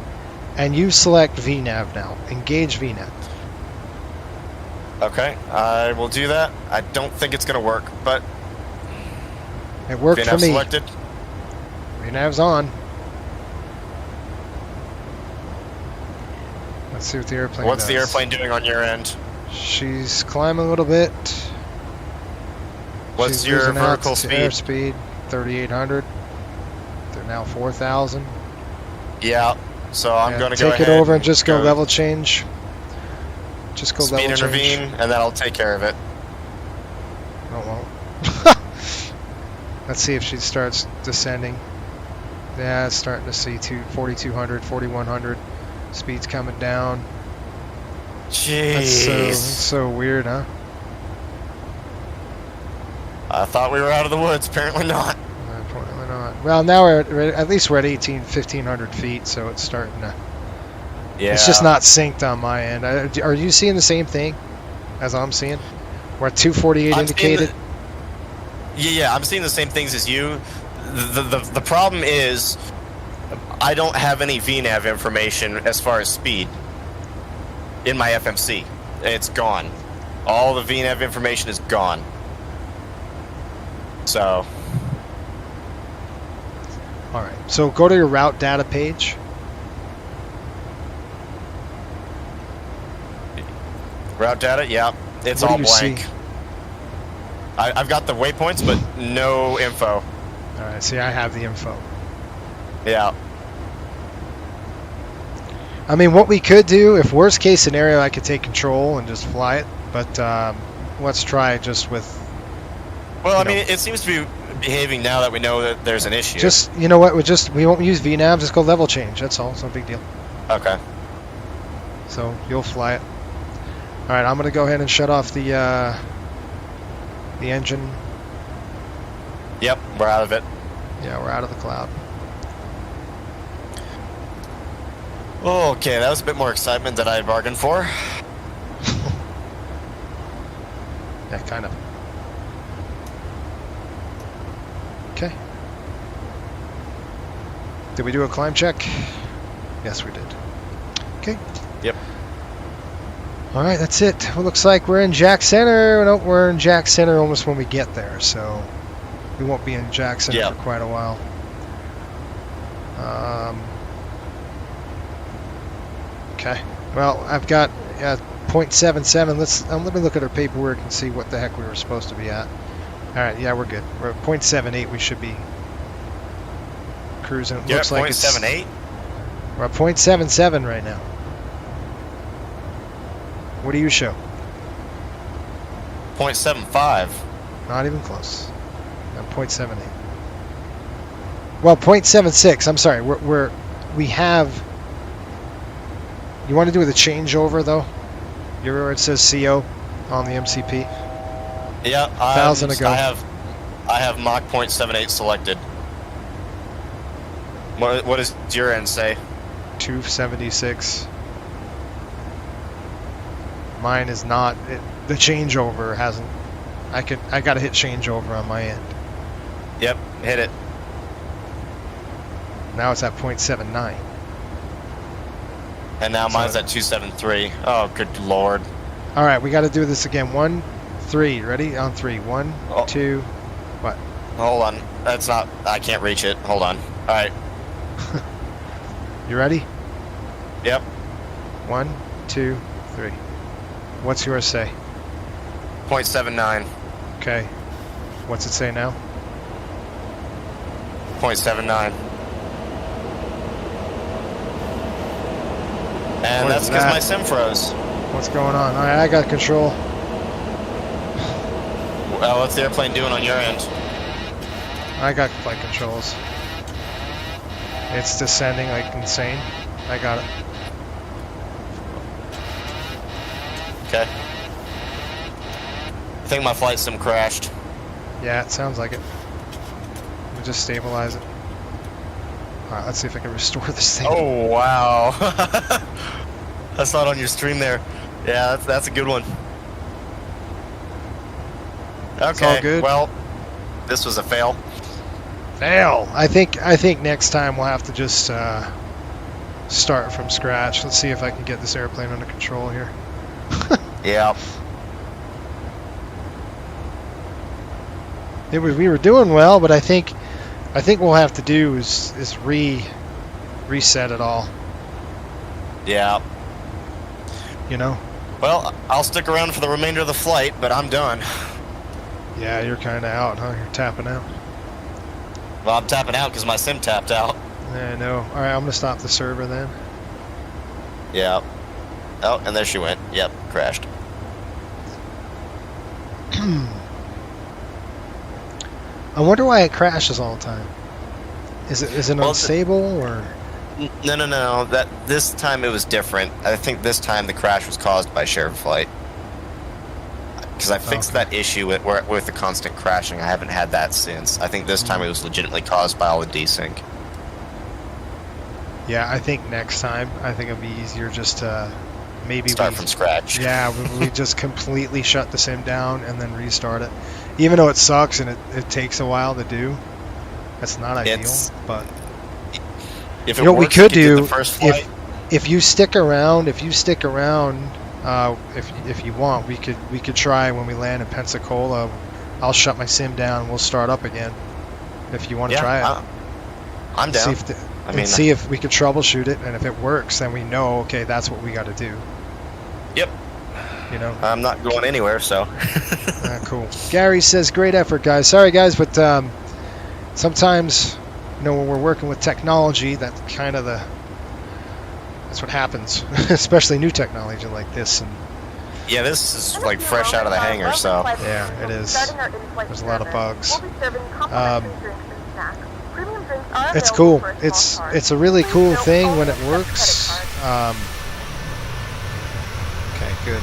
and you select VNAV now. Engage VNAV. Okay, I will do that. I don't think it's going to work, but... It worked for VNAV me. selected. VNAV's on. Let's see what the airplane What's does. the airplane doing on your end? She's climbing a little bit. What's She's your losing out vertical to speed? Airspeed, 3,800. They're now 4,000. Yeah, so I'm going to go ahead take it over and just go level change. Just go speed level intervene, change. and that'll take care of it. No, it won't. Let's see if she starts descending. Yeah, it's starting to see 4,200, 4,100. Speed's coming down. Jeez. That's so weird, huh? I thought we were out of the woods. Apparently not. Apparently not. Well, now at least we're at 1,500 feet, so it's starting to... Yeah. It's just not synced on my end. Are you seeing the same thing as I'm seeing? We're at 248 indicated. Yeah, I'm seeing the same things as you. The problem is I don't have any VNAV information as far as speed in my FMC. It's gone. All the VNAV information is gone. So. All right. So go to your route data page. Route data, yeah. It's all blank. I've got the waypoints, but no info. All right. See, I have the info. Yeah. I mean, what we could do, if worst case scenario, I could take control and just fly it. But let's try just with. Well, I mean, it seems to be behaving now that we know that there's an issue. Just, you know what? We won't use VNAV. Just go level change. That's all. It's no big deal. Okay. So you'll fly it. All right. I'm gonna go ahead and shut off the engine. Yep, we're out of it. Yeah, we're out of the cloud. Okay, that was a bit more excitement than I had bargained for. Yeah, kind of. Okay. Did we do a climb check? Yes, we did. Okay. Yep. All right, that's it. Well, looks like we're in Jack Center. No, we're in Jack Center almost when we get there, so we won't be in Jack Center for quite a while. Okay. Well, I've got 0.77. Let me look at our paperwork and see what the heck we were supposed to be at. All right. Yeah, we're good. We're at 0.78. We should be cruising. It looks like it's 0.78. We're at 0.77 right now. What do you show? 0.75. Not even close. No, 0.78. Well, 0.76. I'm sorry. We have. You want to do the changeover though? You remember it says CO on the MCP? Yeah, 1,000 ago. I have Mach 0.78 selected. What does your end say? 276. Mine is not. The changeover hasn't. I got to hit changeover on my end. Yep, hit it. Now it's at 0.79. And now mine's at 273. Oh, good lord. All right, we got to do this again. 1, 3. Ready? On 3. 1, 2. What? Hold on. That's not. I can't reach it. Hold on. All right. You ready? Yep. 1, 2, 3. What's yours say? 0.79. Okay. What's it say now? 0.79. And that's because my sim froze. What's going on? All right, I got control. Well, what's the airplane doing on your end? I got flight controls. It's descending like insane. I got it. Okay. I think my flight sim crashed. Yeah, it sounds like it. Let me just stabilize it. Alright, let's see if I can restore this thing. Oh, wow. I saw it on your stream there. Yeah, that's a good one. Okay, It's all good. Well, this was a fail. Fail! I think next time we'll have to just start from scratch. Let's see if I can get this airplane under control here. Yeah. We were doing well, but I think we'll have to do is reset it all. Yeah. You know? Well, I'll stick around for the remainder of the flight, but I'm done. Yeah, you're kind of out, huh? You're tapping out. Well, I'm tapping out because my sim tapped out. Yeah, I know. All right, I'm gonna stop the server then. Yeah. Oh, and there she went. Yep, crashed. I wonder why it crashes all the time. Is it Well, unstable or? No. This time it was different. I think this time the crash was caused by shared flight. Because I fixed that issue with the constant crashing. I haven't had that since. I think this time it was legitimately caused by all the desync. Yeah, I think next time it'll be easier just to maybe start from scratch. Yeah, we just completely shut the sim down and then restart it. Even though it sucks and it takes a while to do, that's not ideal. But if you know what we could do if you stick around, if you want, we could try when we land in Pensacola. I'll shut my sim down and we'll start up again. If you want to try it, I'm down. See if we could troubleshoot it, and if it works, then we know, okay, that's what we got to do. Yep. You know, I'm not going anywhere, so. Cool. Gary says, "Great effort, guys. Sorry, guys, but sometimes, when we're working with technology, that's kind of that's what happens, especially new technology like this." And yeah, this is like fresh out of the hangar, so. Yeah, it is. There's a lot of bugs. It's cool. It's a really cool thing when it works. Okay, good.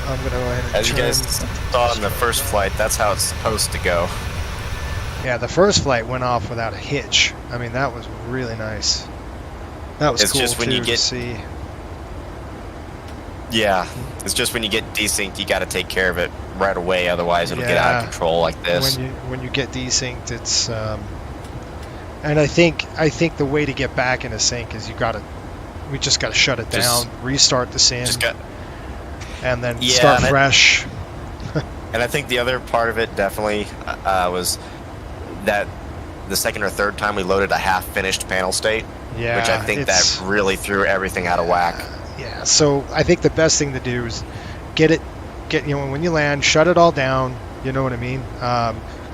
I'm gonna go ahead and as you guys saw in the first flight, that's how it's supposed to go. Yeah, the first flight went off without a hitch. I mean, that was really nice. That was cool just when too, you get to see. Yeah, it's just when you get desynced, you got to take care of it right away, otherwise it'll get out of control like this. When you get desynced, it's and I think the way to get back into sync is we just gotta shut it down, restart the sim, and then start fresh. And I think the other part of it definitely was that the second or third time we loaded a half-finished panel state, which I think that really threw everything out of whack. Yeah, so I think the best thing to do is get when you land, shut it all down. You know what I mean?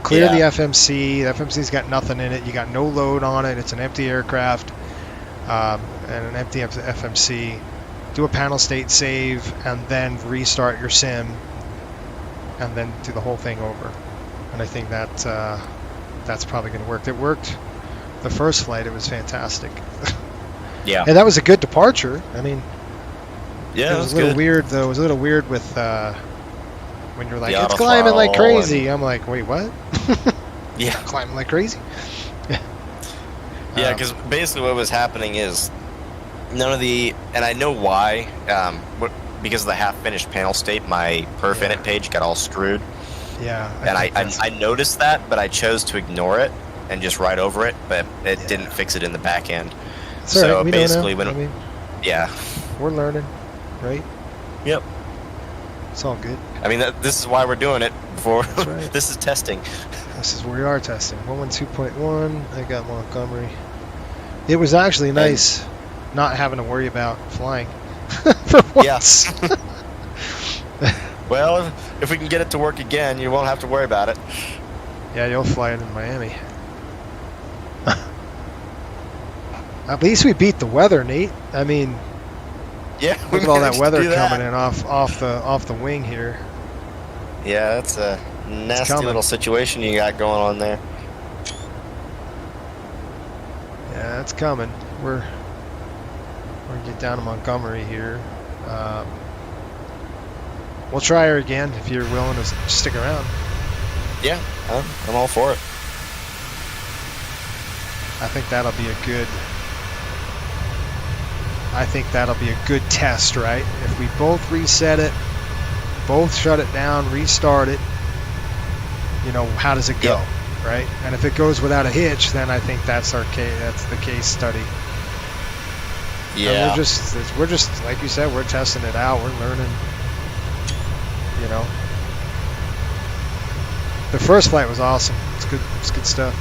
Clear the FMC. The FMC's got nothing in it. You got no load on it. It's an empty aircraft and an empty FMC. Do a panel state save and then restart your sim, and then do the whole thing over. And I think that's probably going to work. It worked the first flight. It was fantastic. Yeah. And that was a good departure. I mean, yeah, it was a little weird though. It was a little weird with when you're like, it's auto climbing like throttle crazy. I'm like, wait, what? Yeah. Climbing like crazy? Yeah, because basically what was happening is none of the, and I know why, because of the half-finished panel state, my perf init page got all screwed. Yeah. And I noticed that, but I chose to ignore it and just write over it, but it didn't fix it in the back end. So right. Basically, when yeah, we're learning, right? Yep. It's all good. I mean, this is why we're doing it. Before right. This is testing. This is where we are testing. 112.1. I got Montgomery. It was actually nice not having to worry about flying for once. Yeah. Well, if we can get it to work again, you won't have to worry about it. Yeah, you'll fly it in Miami. At least we beat the weather, Nate. I mean, yeah, look at all that weather coming in off the wing here. Yeah, that's a nasty little situation you got going on there. Yeah, it's coming. We're gonna get down to Montgomery here. we'll try her again if you're willing to stick around. Yeah, I'm all for it. I think that'll be a good test, right? If we both reset it, both shut it down, restart it, you know, how does it go, right? And if it goes without a hitch, then I think that's the case study. Yeah. And we're just like you said, we're testing it out, we're learning, you know. The first flight was awesome. It's good stuff.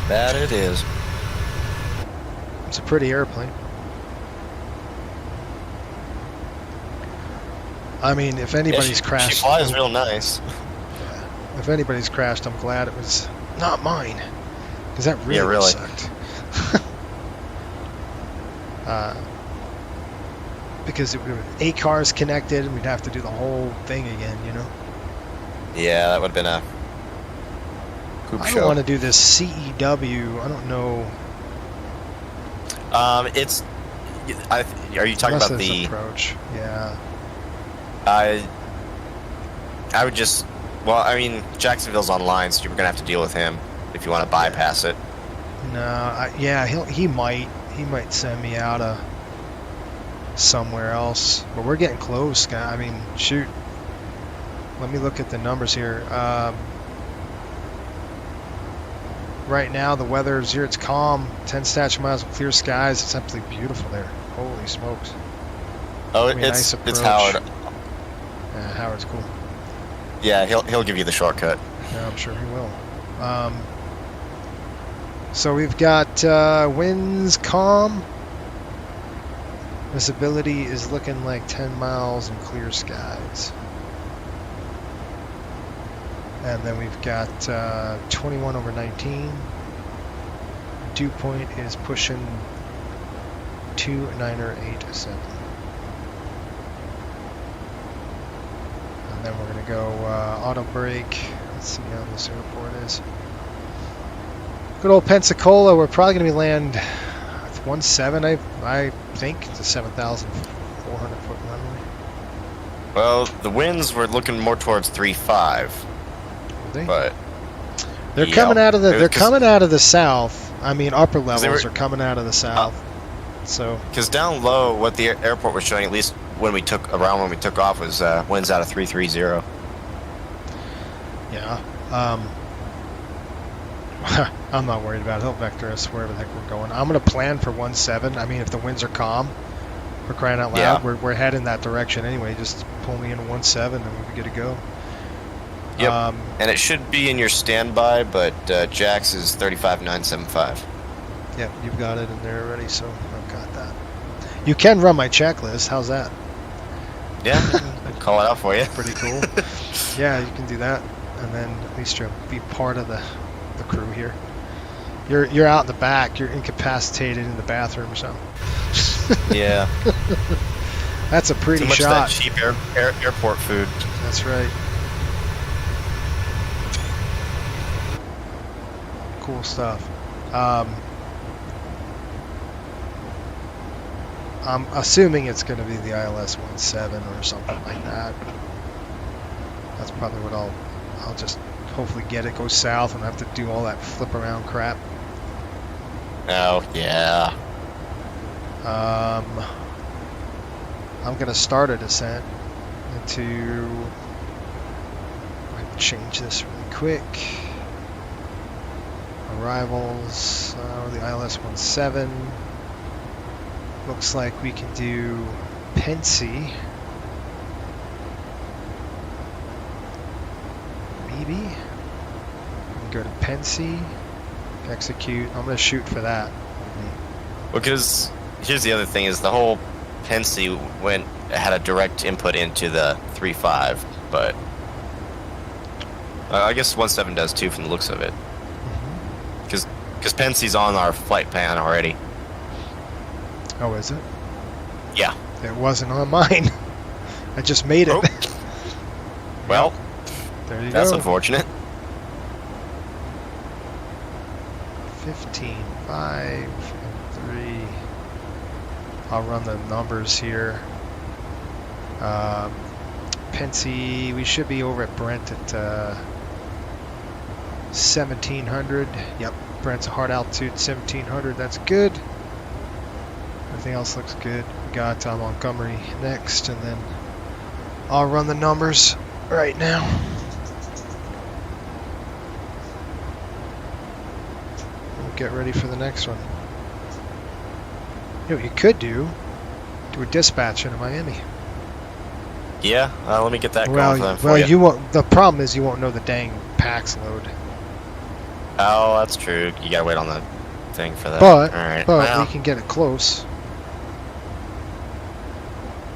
That it is. It's a pretty airplane. I mean, if anybody's crashed... She flies real nice. Yeah. If anybody's crashed, I'm glad it was not mine. Because that really sucked. Because it would have 8 cars connected, and we'd have to do the whole thing again, you know? Yeah, that would have been a poop I show. don't want to do this CEW. I don't know. Are you talking Unless about it's the approach? Yeah. I would just, well, I mean, Jacksonville's online, so you're gonna have to deal with him if you want to bypass it. No, he might send me out somewhere else, but we're getting close, guy. I mean, shoot. Let me look at the numbers here. Right now, the weather is here. It's calm. 10 statute miles of clear skies. It's absolutely beautiful there. Holy smokes. Oh, I mean, it's nice Howard. Yeah, Howard's cool. Yeah, he'll give you the shortcut. Yeah, I'm sure he will. So we've got winds calm. Visibility is looking like 10 miles and clear skies. And then we've got 21 over 19. Dew point is pushing 2987. And then we're going to go auto brake. Let's see how this airport is. Good old Pensacola. We're probably going to be land 1.7, I think. It's a 7,400 foot runway. Well, the winds were looking more towards 3.5. But they're coming out of the south. I mean, upper levels are coming out of the south. So because down low, what the airport was showing, at least when we took off, was winds out of 330. Yeah. I'm not worried about it. He'll vector us wherever the heck we're going. I'm going to plan for 1.7. I mean, if the winds are calm, we're crying out loud. Yeah. We're heading that direction anyway. Just pull me in 1.7 and we'll be good to go. Yep. And it should be in your standby, but Jax is 35,975. Yep, you've got it in there already, so I've got that. You can run my checklist. How's that? Yeah, I'd call it out for you. Pretty cool. Yeah, you can do that, and then at least you'll be part of the crew here. You're out in the back. You're incapacitated in the bathroom or something. Yeah. That's a pretty Too much shot. Of that cheap airport food. That's right. Cool stuff. I'm assuming it's going to be the ILS 1.7 or something like that. That's probably what I'll just hopefully get it, go south, and have to do all that flip around crap. Oh, yeah. I'm going to start a descent into... I'll change this really quick. Arrivals, the ILS 1.7. Looks like we can do Pensy. Maybe. We can go to Pensy, execute. I'm going to shoot for that. Because here's the other thing: is the whole Pensy had a direct input into the 3.5, but I guess 1.7 does too, from the looks of it. Because Pensy's on our flight plan already. Oh, is it? Yeah. It wasn't on mine. I just made it. Oh. Well, there you that's go. unfortunate. 15, 5, and 3. I'll run the numbers here. Pensy, we should be over at Brent at 1700. Yep, Brent's a hard altitude, 1700. That's good. Everything else looks good. We got Montgomery next, and then I'll run the numbers right now. We'll get ready for the next one. You know what you could do a dispatch into Miami. Yeah, let me get that going for well, you. you won't. The problem is you won't know the dang PAX load. Oh, that's true. You gotta wait on the thing for that. But, all right. but well, we can get it close.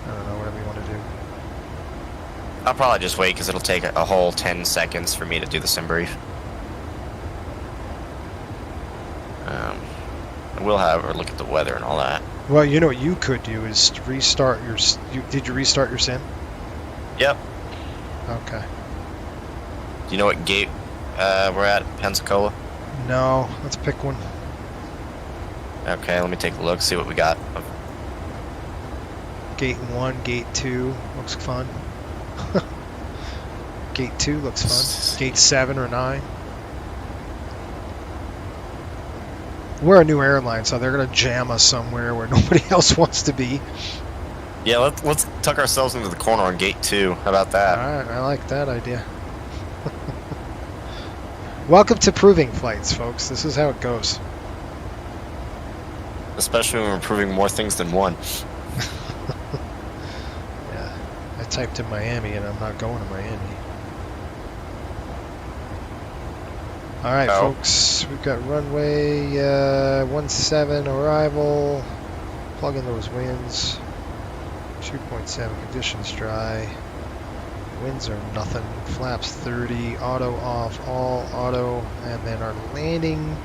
I don't know, whatever you want to do. I'll probably just wait because it'll take a whole 10 seconds for me to do the sim brief. We'll have her look at the weather and all that. Well, you know what you could do is restart your. Did you restart your sim? Yep. Okay. Do you know what gate we're at, Pensacola? No, let's pick one. Okay, let me take a look, see what we got. Gate 1, Gate 2 looks fun. Gate 2 looks fun. Gate 7 or 9. We're a new airline, so they're going to jam us somewhere where nobody else wants to be. Yeah, let's tuck ourselves into the corner on Gate 2. How about that? Alright, I like that idea. Welcome to proving flights, folks. This is how it goes. Especially when we're proving more things than one. Yeah, I typed in Miami and I'm not going to Miami. Alright, folks, we've got runway 17 arrival. Plug in those winds. 2.7 conditions dry. Winds are nothing. Flaps 30. Auto off. All auto. And then our landing,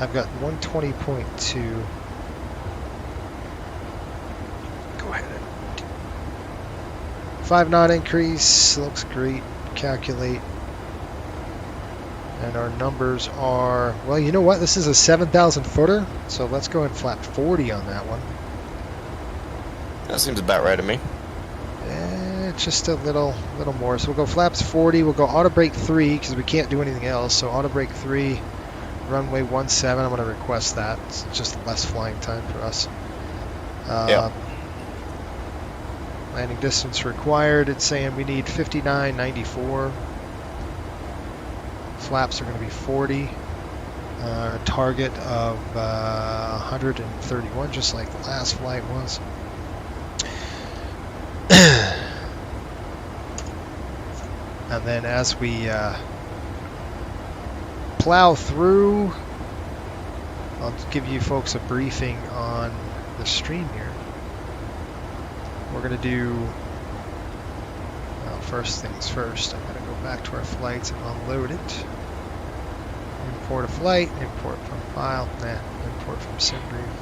I've got 120.2. Go ahead. 5 knot increase. Looks great. Calculate. And our numbers are, well, you know what? This is a 7,000 footer, so let's go and flap 40 on that one. That seems about right to me. Just a little more. So we'll go flaps 40. We'll go auto brake 3 because we can't do anything else. So auto brake 3, runway 17. I'm going to request that. It's just less flying time for us. Yeah. Landing distance required. It's saying we need 59.94. Flaps are going to be 40. A target of 131, just like the last flight was. And then as we plow through, I'll give you folks a briefing on the stream here. We're going to do, well, first things first, I'm going to go back to our flights and unload it. Import a flight, import from file, import from SimBrief.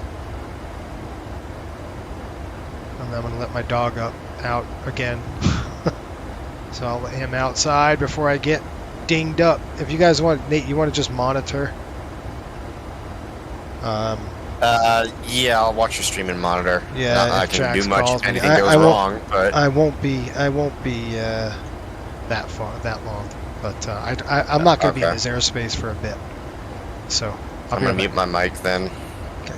And then I'm going to let my dog out again. So I'll let him outside before I get dinged up. If you guys want, Nate, you want to just monitor? Yeah, I'll watch your stream and monitor. Yeah, not I can Jax do much calls if me. anything goes wrong, but I won't be that long. But I'm not going to be in his airspace for a bit. So I'm going to mute my mic then. Okay.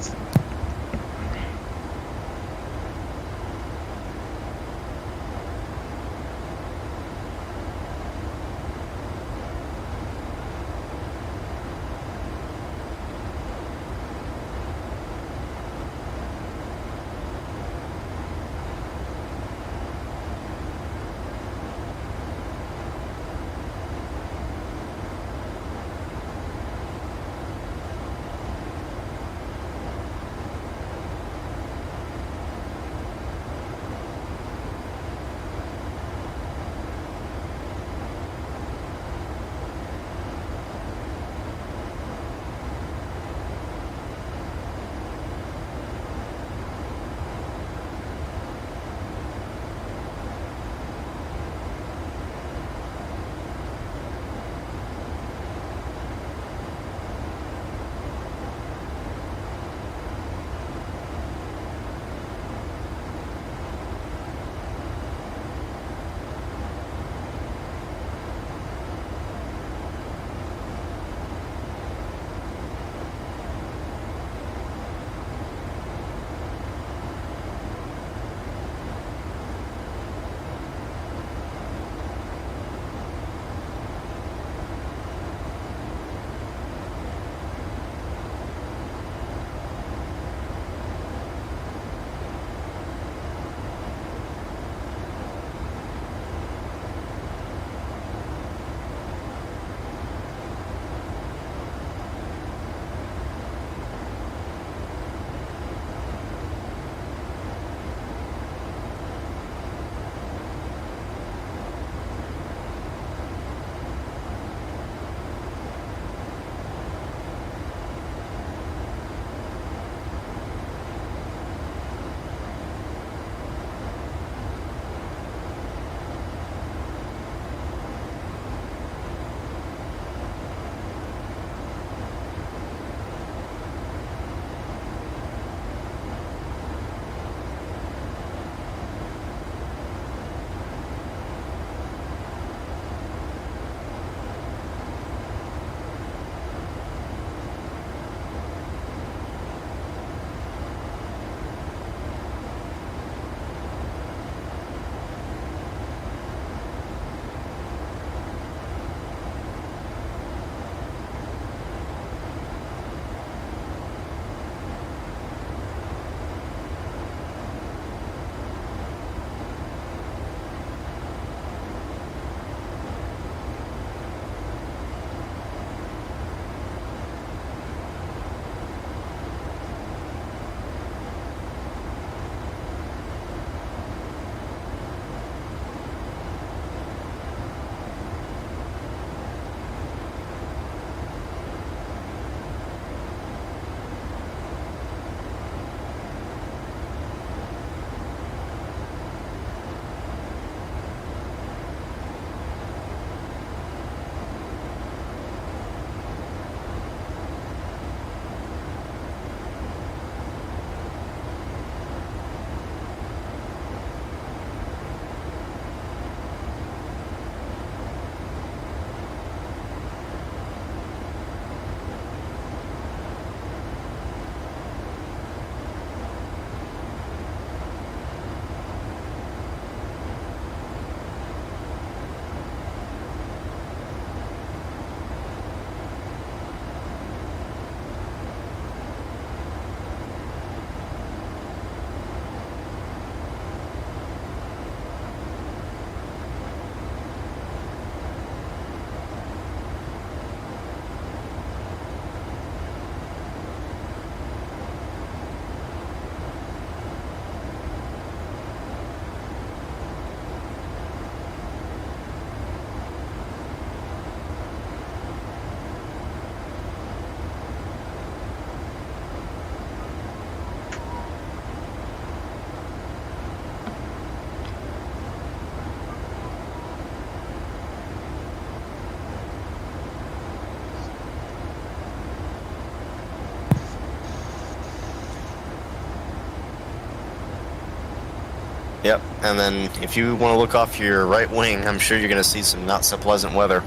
Yep, and then if you want to look off your right wing, I'm sure you're going to see some not so pleasant weather.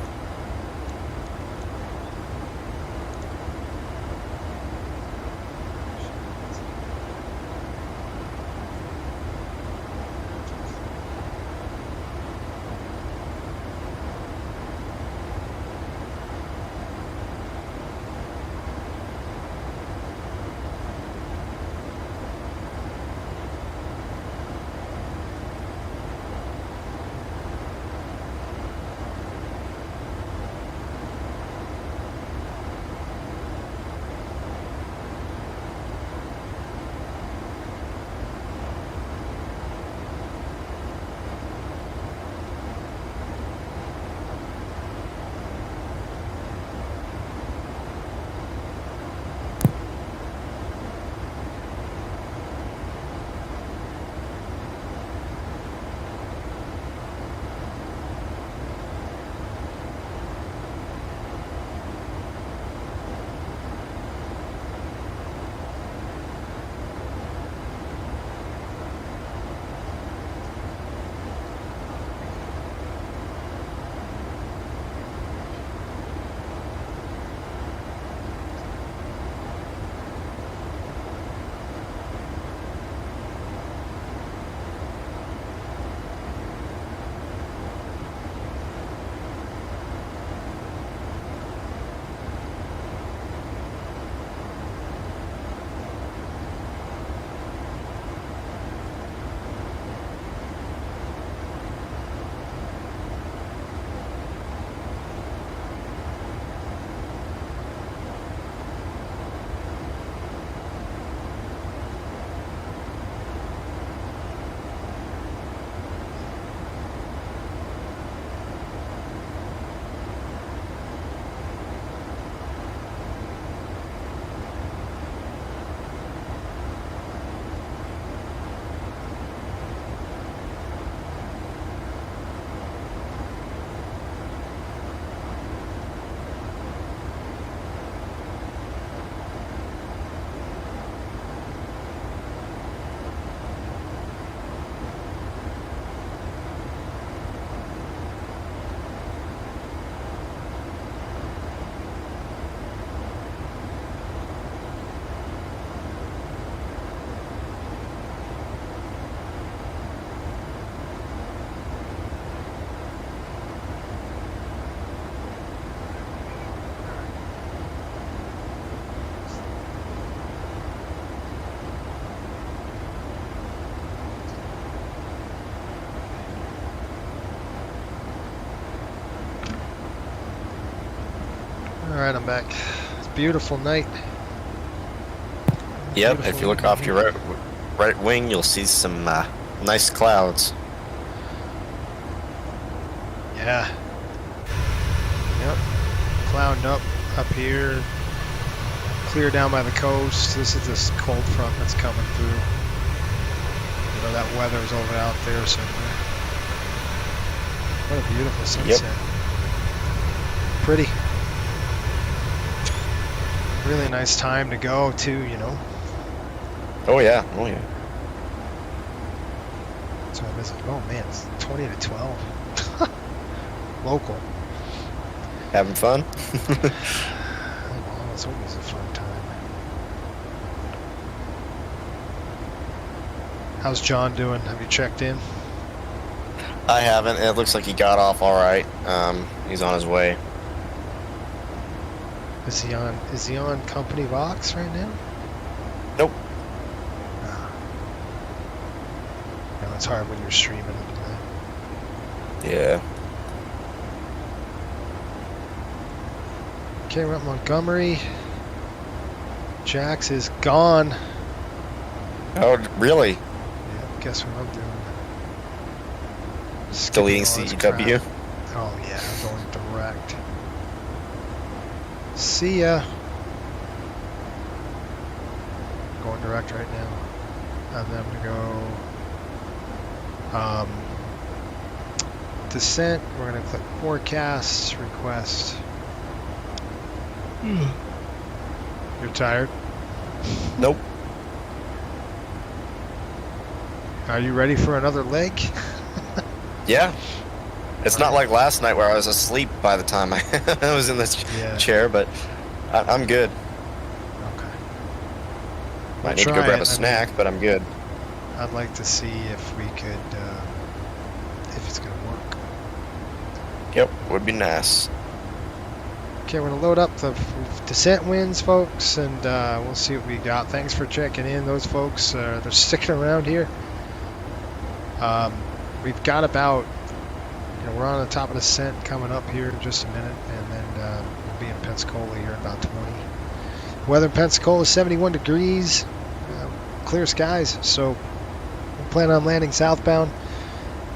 Alright, I'm back. It's a beautiful night. Yep, Beautiful if you look off your right wing, you'll see some nice clouds. Yeah. Yep. Clouding up here. Clear down by the coast. This is this cold front that's coming through. You know, that weather's over out there somewhere. What a beautiful sunset. Yep. Pretty. Really nice time to go too, you know. Oh yeah, oh yeah. So I visit. Oh man, it's 20 to 12. Local. Having fun? Oh, it's always a fun time. How's John doing? Have you checked in? I haven't. It looks like he got off all right. He's on his way. Is he on company Vox right now? Nope. No, it's hard when you're streaming and do that. Yeah. Okay, we're at Montgomery. Jax is gone. Oh, really? Yeah, guess what I'm doing? Deleting Skipping all this CEW? crap. Oh yeah, I'm going direct. See ya. Going direct right now. I'm going to go descent. We're going to click forecast, request. You're tired? Nope. Are you ready for another leg? Yeah. It's not like last night where I was asleep by the time I was in this chair, but I'm good. Okay. Might need to go grab a snack, but I'm good. I'd like to see if we could, if it's going to work. Yep, would be nice. Okay, we're going to load up the descent winds, folks, and we'll see what we got. Thanks for checking in, those folks. They're sticking around here. We've got about, we're on the top of the descent coming up here in just a minute, and then we'll be in Pensacola here in about 20. Weather in Pensacola is 71 degrees, clear skies, so we plan on landing southbound,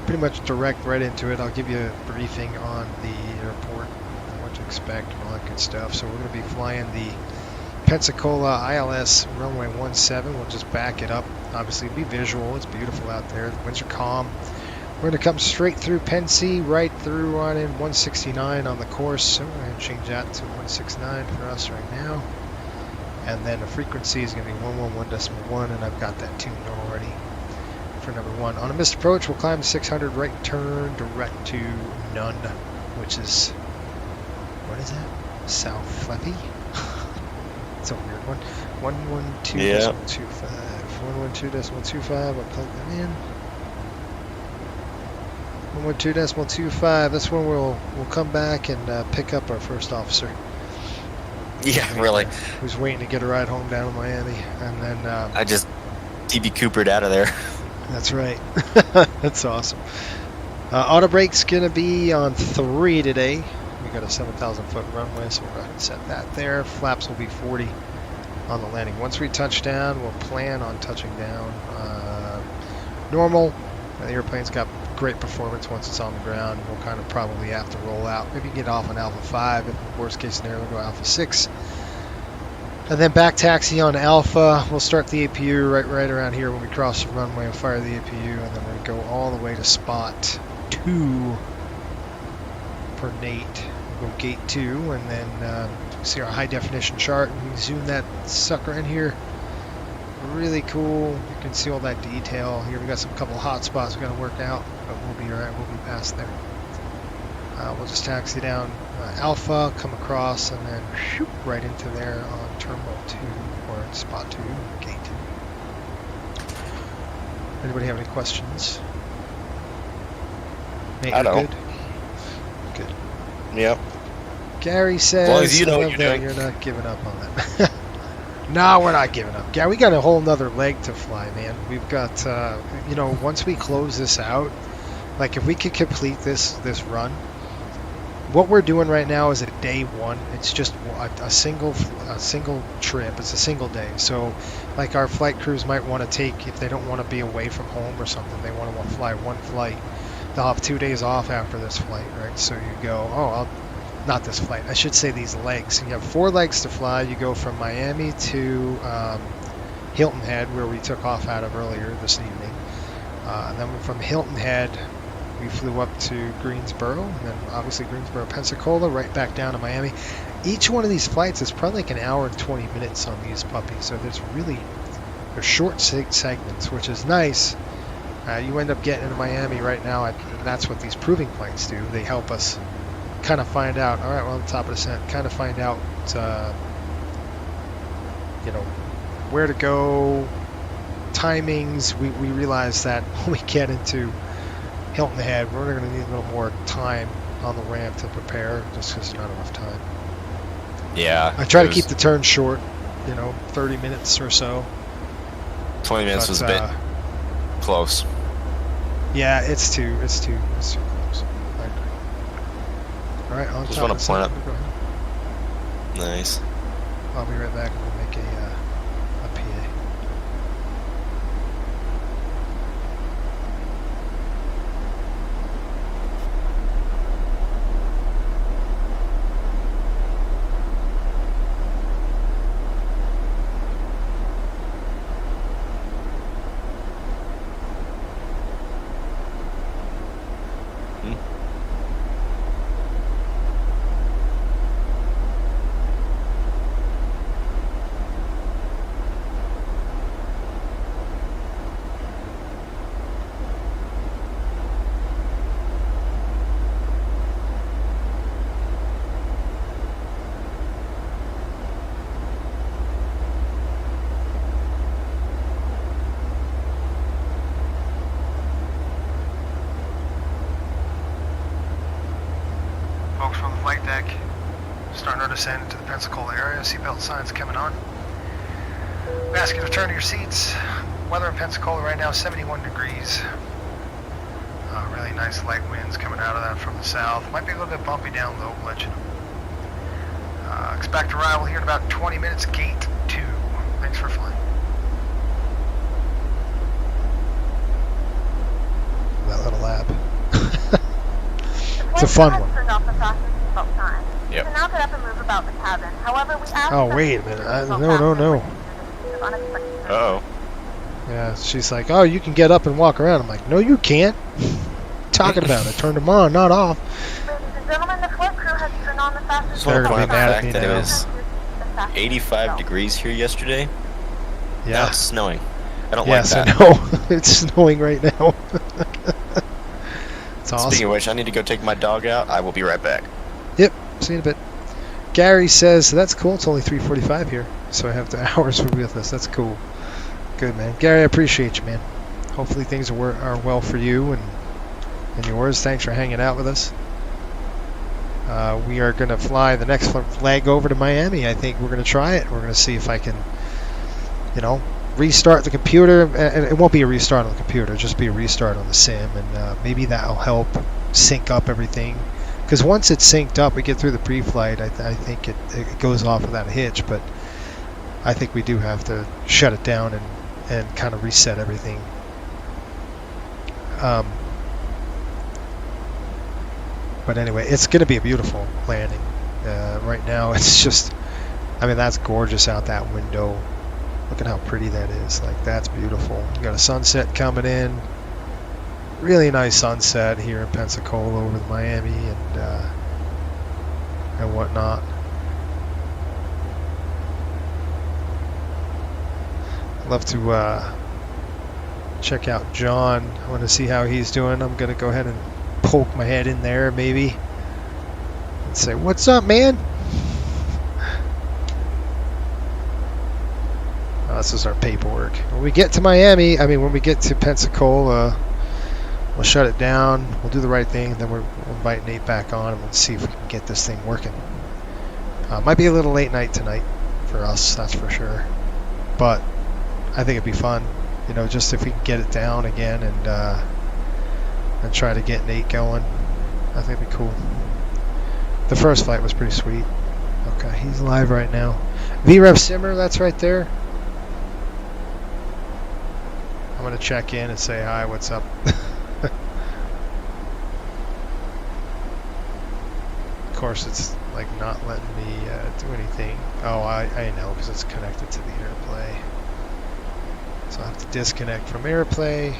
pretty much direct right into it. I'll give you a briefing on the airport, what to expect, and all that good stuff. So we're going to be flying the Pensacola ILS runway 17. We'll just back it up. Obviously, be visual. It's beautiful out there. The winds are calm. We're going to come straight through Penn-C, right through on in 169 on the course. So we're going to change that to 169 for us right now. And then the frequency is going to be 111.1, and I've got that tuned already for number 1. On a missed approach, we'll climb 600 right turn direct to none, which is, what is that? South Levy? It's a weird one. 112.25. 112.25. I'll plug that in. 112.25. That's when we'll come back and pick up our first officer. Yeah, really. Who's waiting to get a ride home down to Miami, and then I just DB Coopered out of there. That's right. That's awesome. Auto brake's gonna be on 3 today. We got a 7,000-foot runway, so we're going to set that there. Flaps will be 40 on the landing. Once we touch down, we'll plan on touching down normal. The airplane's got great performance once it's on the ground. We'll kind of probably have to roll out. Maybe get off on Alpha 5. If worst case scenario, we'll go Alpha 6. And then back taxi on Alpha. We'll start the APU right around here when we cross the runway and fire the APU. And then we'll go all the way to spot 2 per Nate. We'll go gate 2 and then see our high definition chart. And we zoom that sucker in here. Really cool. You can see all that detail here. We got some couple hot spots we got to work out, but we'll be alright. We'll be past there. We'll just taxi down Alpha, come across, and then shoot right into there on Terminal 2 or Spot 2, Gate 2. Anybody have any questions? Nate, I don't. Good. Yep. Gary says, as long as you know what you're doing. You're not giving up on that. No, we're not giving up. Yeah, we got a whole nother leg to fly, man. We've got, once we close this out, like if we could complete this run, what we're doing right now is a day 1. It's just a single trip. It's a single day. So, like our flight crews might want to take, if they don't want to be away from home or something, they want to fly one flight. They'll have 2 days off after this flight, right? So you go, not this flight. I should say these legs. You have 4 legs to fly. You go from Miami to Hilton Head, where we took off out of earlier this evening. And then from Hilton Head, we flew up to Greensboro, and then obviously Greensboro, Pensacola, right back down to Miami. Each one of these flights is probably like an hour and 20 minutes on these puppies. So they're short segments, which is nice. You end up getting into Miami right now, and that's what these proving flights do. They help us kind of find out, all right, we're on the top of the descent, kind of find out, where to go, timings. We realize that when we get into Hilton Head, we're going to need a little more time on the ramp to prepare, just because there's not enough time. Yeah. I try to keep the turn short, 30 minutes or so. 20 minutes was a bit close. Yeah, it's too close. I agree. All right, on just top want to point up. Go ahead. Nice. I'll be right back and we'll make a PA. from the flight deck. Starting our descent into the Pensacola area. Seatbelt signs coming on. We ask you to return to your seats. Weather in Pensacola right now, 71 degrees. Really nice light winds coming out of that from the south. Might be a little bit bumpy down low, we'll let you know. Expect arrival here in about 20 minutes, gate 2. Thanks for flying. That little lap. It's a fun one. Turned off the fasten seatbelt sign. Yep. You can now get up and move about the cabin. However, we ask Oh, wait a minute. No. Uh-oh. Yeah, she's like, oh, you can get up and walk around. I'm like, no, you can't. Talking about it. Turned them on, not off. Ladies and gentlemen, the flight crew has turned on the fasten They're seatbelt going to be mad at me that it now. was 85 degrees here yesterday. Yeah. Now it's snowing. I don't Yes, like that. I know. It's snowing right now. It's awesome. Speaking of which, I need to go take my dog out. I will be right back. Yep, see you in a bit. Gary says, that's cool. It's only 3:45 here, so I have the hours will be with us. That's cool. Good, man. Gary, I appreciate you, man. Hopefully things are well for you and yours. Thanks for hanging out with us. We are going to fly the next leg over to Miami. I think we're going to try it. We're going to see if I can, restart the computer. And it won't be a restart on the computer, just be a restart on the sim. And maybe that'll help sync up everything. Because once it's synced up, we get through the pre-flight, I think it goes off without a hitch. But I think we do have to shut it down and kind of reset everything. But anyway, it's going to be a beautiful landing. Right now, it's just, that's gorgeous out that window. Look at how pretty that is. Like, that's beautiful. You got a sunset coming in. Really nice sunset here in Pensacola over the Miami and whatnot. I'd love to check out John. I want to see how he's doing. I'm going to go ahead and poke my head in there maybe and say, what's up, man? This is our paperwork. When we get to Miami, when we get to Pensacola, we'll shut it down, we'll do the right thing, and then we'll invite Nate back on and we'll see if we can get this thing working. Might be a little late night tonight for us, that's for sure. But I think it'd be fun, just if we can get it down again and try to get Nate going. I think it'd be cool. The first flight was pretty sweet. Okay, he's live right now. VREV Simmer, that's right there. I'm going to check in and say hi, what's up? Of course, it's like not letting me do anything. Oh, I know, because it's connected to the AirPlay. So I have to disconnect from AirPlay,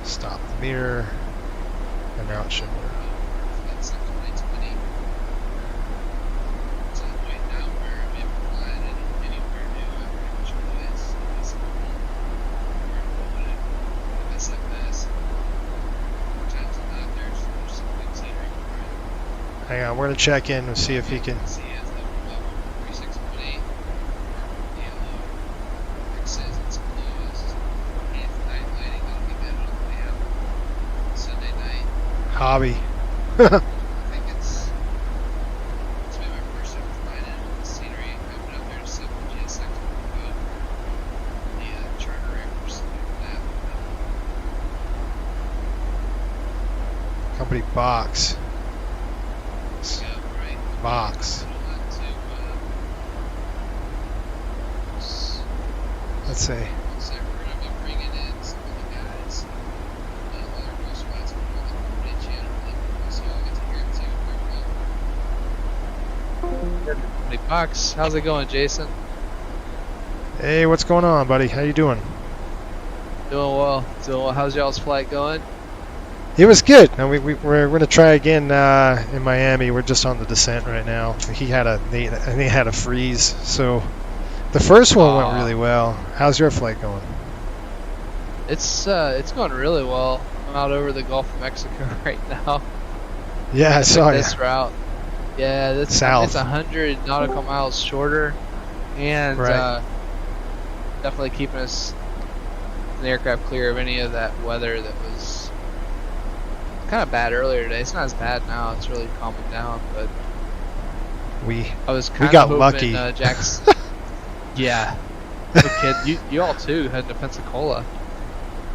stop the mirror, and now it should work. Hang on, we're going to check in and see if he can. Hobby. Company box. Box. Let's see. Box, how's it going, Jason? Hey, what's going on, buddy? How you doing? Doing well. How's y'all's flight going? It was good. Now we're going to try again in Miami. We're just on the descent right now. He had a freeze. So the first one went really well. How's your flight going? It's going really well. I'm out over the Gulf of Mexico right now. Yeah, I saw you. This route. Yeah, that's south. It's 100 nautical miles shorter, and definitely keeping us the aircraft clear of any of that weather that was kind of bad earlier today. It's not as bad now. It's really calming down, but I was kind got of lucky. Jack's. Yeah. No kid. You all too heading to Pensacola.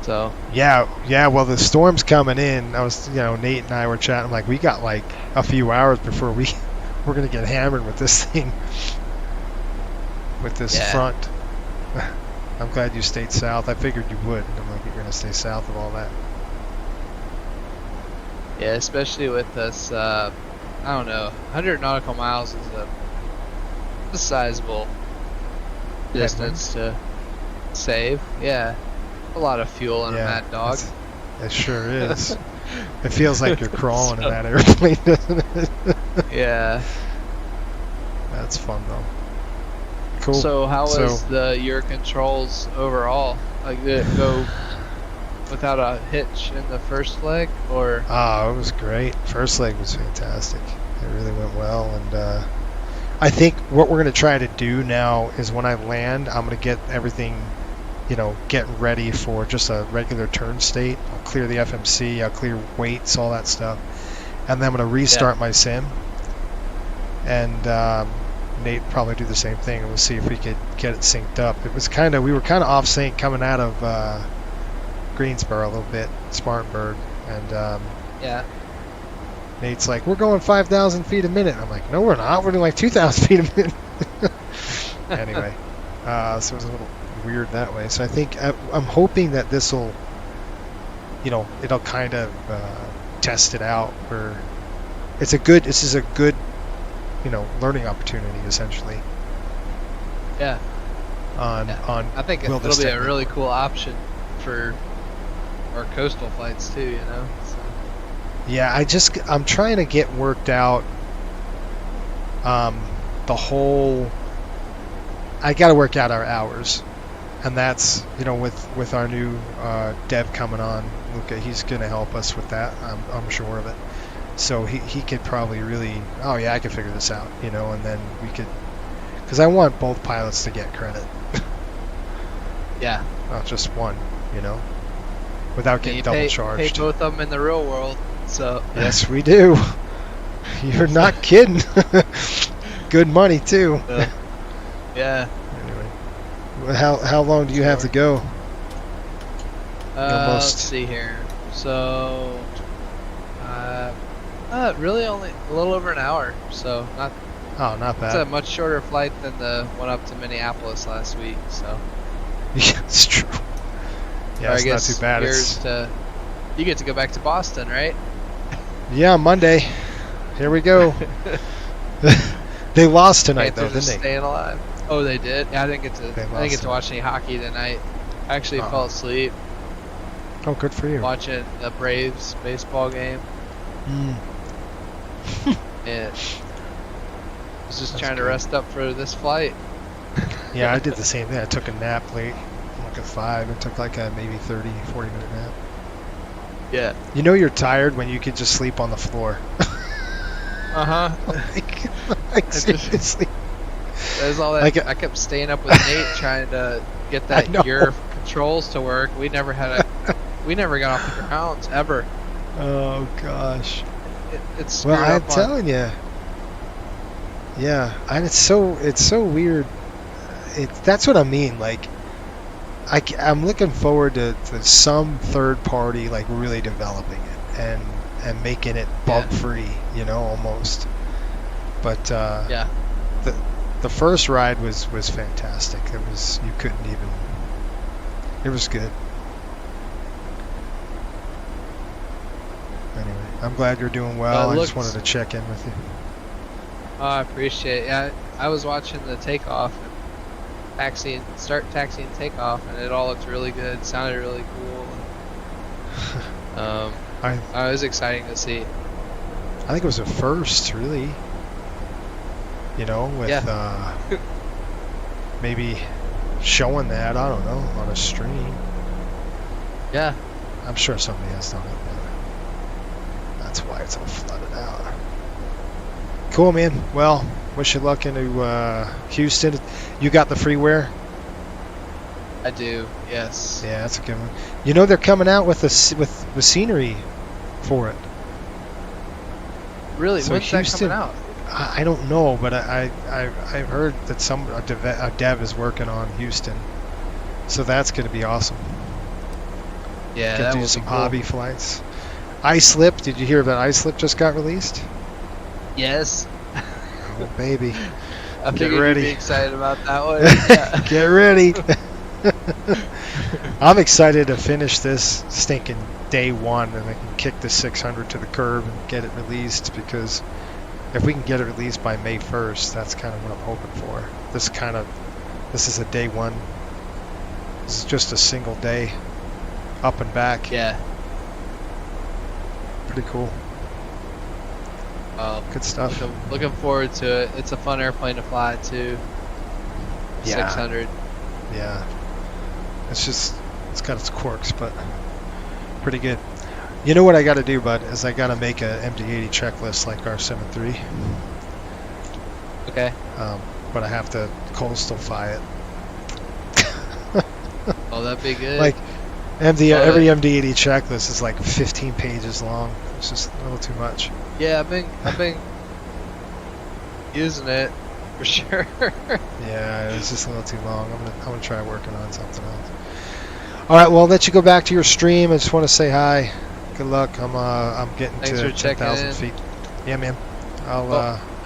So. Yeah. Well, the storm's coming in. Nate and I were chatting. I'm like, we got like a few hours before we're gonna get hammered with this thing, with this front. I'm glad you stayed south. I figured you would. I'm like, you're gonna stay south of all that. Yeah, especially with this. I don't know. 100 nautical miles is a sizable distance to save. Yeah. A lot of fuel in a Mad Dog. It sure is. It feels like you're crawling in that airplane, doesn't it? Yeah. That's fun though. Cool. So how was your controls overall? Like, did it go without a hitch in the first leg, or? Oh, it was great. First leg was fantastic. It really went well, and I think what we're going to try to do now is when I land, I'm going to get everything, get ready for just a regular turn state. I'll clear the FMC, I'll clear weights, all that stuff, and then I'm going to restart my sim, and Nate probably do the same thing, and we'll see if we could get it synced up. We were kind of off sync coming out of Greensboro a little bit, Spartanburg, and Nate's like, we're going 5,000 feet a minute. I'm like, no, we're not. We're doing like 2,000 feet a minute. Anyway, so it was a little weird that way. So I think I'm hoping that this will, it'll kind of test it out. Where this is a good, learning opportunity essentially. Yeah. I think it'll be a really cool option for our coastal flights too. So. Yeah, I'm trying to get worked out the whole. I got to work out our hours, and that's with our new dev coming on, Luca, he's going to help us with that. I'm sure of it. So he could probably really, I can figure this out, and then we could, because I want both pilots to get credit. Yeah. Not just one, without getting double charged. Pay both of them in the real world. So. Yes, we do. You're not kidding. Good money too. Yeah. Anyway, how long do you have to go? Let's see here. So, really only a little over an hour. So not. Oh, not bad. It's a much shorter flight than the one up to Minneapolis last week. So. Yeah, it's true. Yeah, it's not too bad. You get to go back to Boston, right? Yeah, Monday. Here we go. They lost tonight, though, didn't they? Staying alive. Oh, they did. Yeah, I didn't get to watch any hockey tonight. I actually fell asleep. Oh, good for you. Watching the Braves baseball game. And was just trying to rest up for this flight. Yeah, I did the same thing. I took a nap late, like at 5. I took like a maybe 30, 40-minute nap. Yeah. You're tired when you could just sleep on the floor. Like seriously. There's all that. I kept staying up with Nate trying to get that gear controls to work. We never got off the ground ever. Oh gosh. It's I'm telling you. Yeah, and it's so weird. That's what I mean. Like, I'm looking forward to some third party like really developing it and making it bug free, almost. But the first ride was fantastic. It was good. Anyway, I'm glad you're doing well. I just wanted to check in with you. Oh, I appreciate it. Yeah, I was watching the takeoff, start taxiing takeoff, and it all looked really good. It sounded really cool. It was exciting to see. I think it was a first, really. With maybe showing that, I don't know, on a stream. Yeah. I'm sure somebody has done it. That's why it's all flooded out. Cool, man. Well, wish you luck into Houston. You got the freeware? I do, yes. Yeah, that's a good one. They're coming out with scenery for it. Really? So When's that coming out? I don't know, but I've heard that a dev is working on Houston, so that's going to be awesome. Yeah, Get that to do would some be cool. hobby flights. iSlip, did you hear that iSlip just got released? Yes. Oh baby, I get figured ready. you'd be excited about that one. Yeah. Get ready. I'm excited to finish this stinking day one, and I can kick the 600 to the curb and get it released, because if we can get it released by May 1st, that's kind of what I'm hoping for. This is a day one. This is just a single day, up and back. Yeah. Pretty cool. Good stuff. Looking forward to it. It's a fun airplane to fly too. Yeah. 600. Yeah. It's got its quirks, but pretty good. You know what I got to do, bud, is I got to make a MD-80 checklist like our 7.3. Okay. But I have to coastal-fy it. Oh, that'd be good. Like every MD-80 checklist is like 15 pages long. It's just a little too much. Yeah, I've been using it for sure. Yeah, it's just a little too long. I'm gonna try working on something else. All right, well, I'll let you go back to your stream. I just want to say hi. Good luck. I'm getting Thanks to for checking 10,000 in. feet. Yeah, man.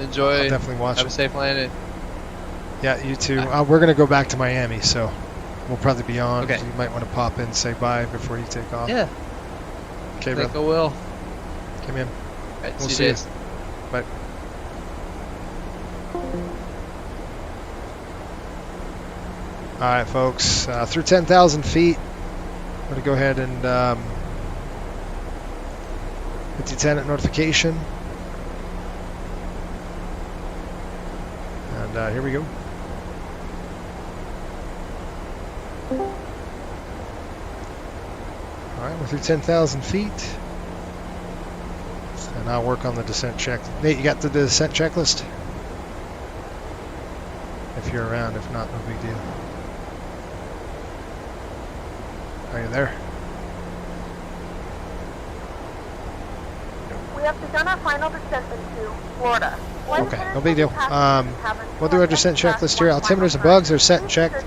Enjoy. I'll definitely watch Have it. a safe landing. Yeah, you too. We're gonna go back to Miami, so we'll probably be on. Okay. You might want to pop in, say bye before you take off. Yeah. Okay, I think bro. I will. Come in. Right, We'll see you. you. Bye. All right, folks. Through 10,000 feet, I'm going to go ahead and hit the attendant notification. And here we go. All right, we're through 10,000 feet. And I'll work on the descent check. Nate, you got the descent checklist? If you're around, if not, no big deal. Are you there? We have begun our final descent into Florida. Okay, no big deal. We'll do our descent checklist here. Altimeters and bugs are set and checked.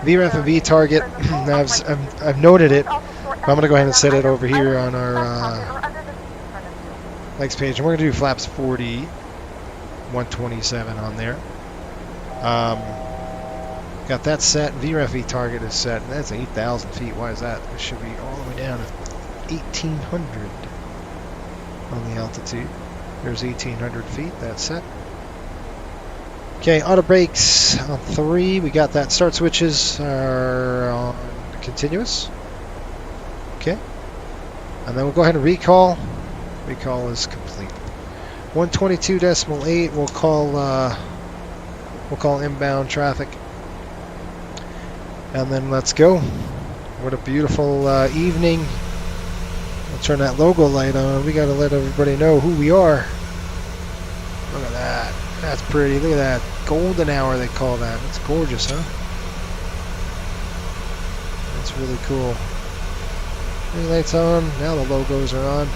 VREF and V target, I've noted it, but I'm going to go ahead and set it over here on our legs page. And we're going to do flaps 40, 127 on there. Got that set. VREF V target is set. And that's 8,000 feet. Why is that? It should be all the way down at 1,800 on the altitude. There's 1,800 feet. That's set. Okay, auto brakes on 3. We got that. Start switches are on continuous. Okay. And then we'll go ahead and recall. Recall is complete. 122.8. We'll call inbound traffic. And then let's go. What a beautiful evening. We'll turn that logo light on. We got to let everybody know who we are. Look at that. That's pretty. Look at that. Golden hour, they call that. It's gorgeous, huh? That's really cool. Any lights on? Now the logos are on.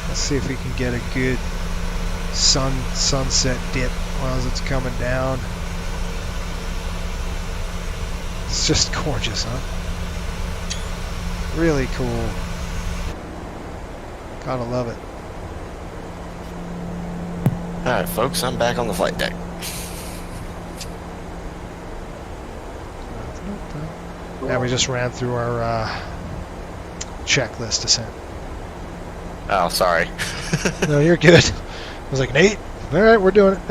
Let's see if we can get a good sunset dip while it's coming down. It's just gorgeous, huh? Really cool. Gotta love it. Alright, folks, I'm back on the flight deck. Yeah, we just ran through our checklist descent. Oh, sorry. No, you're good. I was like, Nate, alright, we're doing it.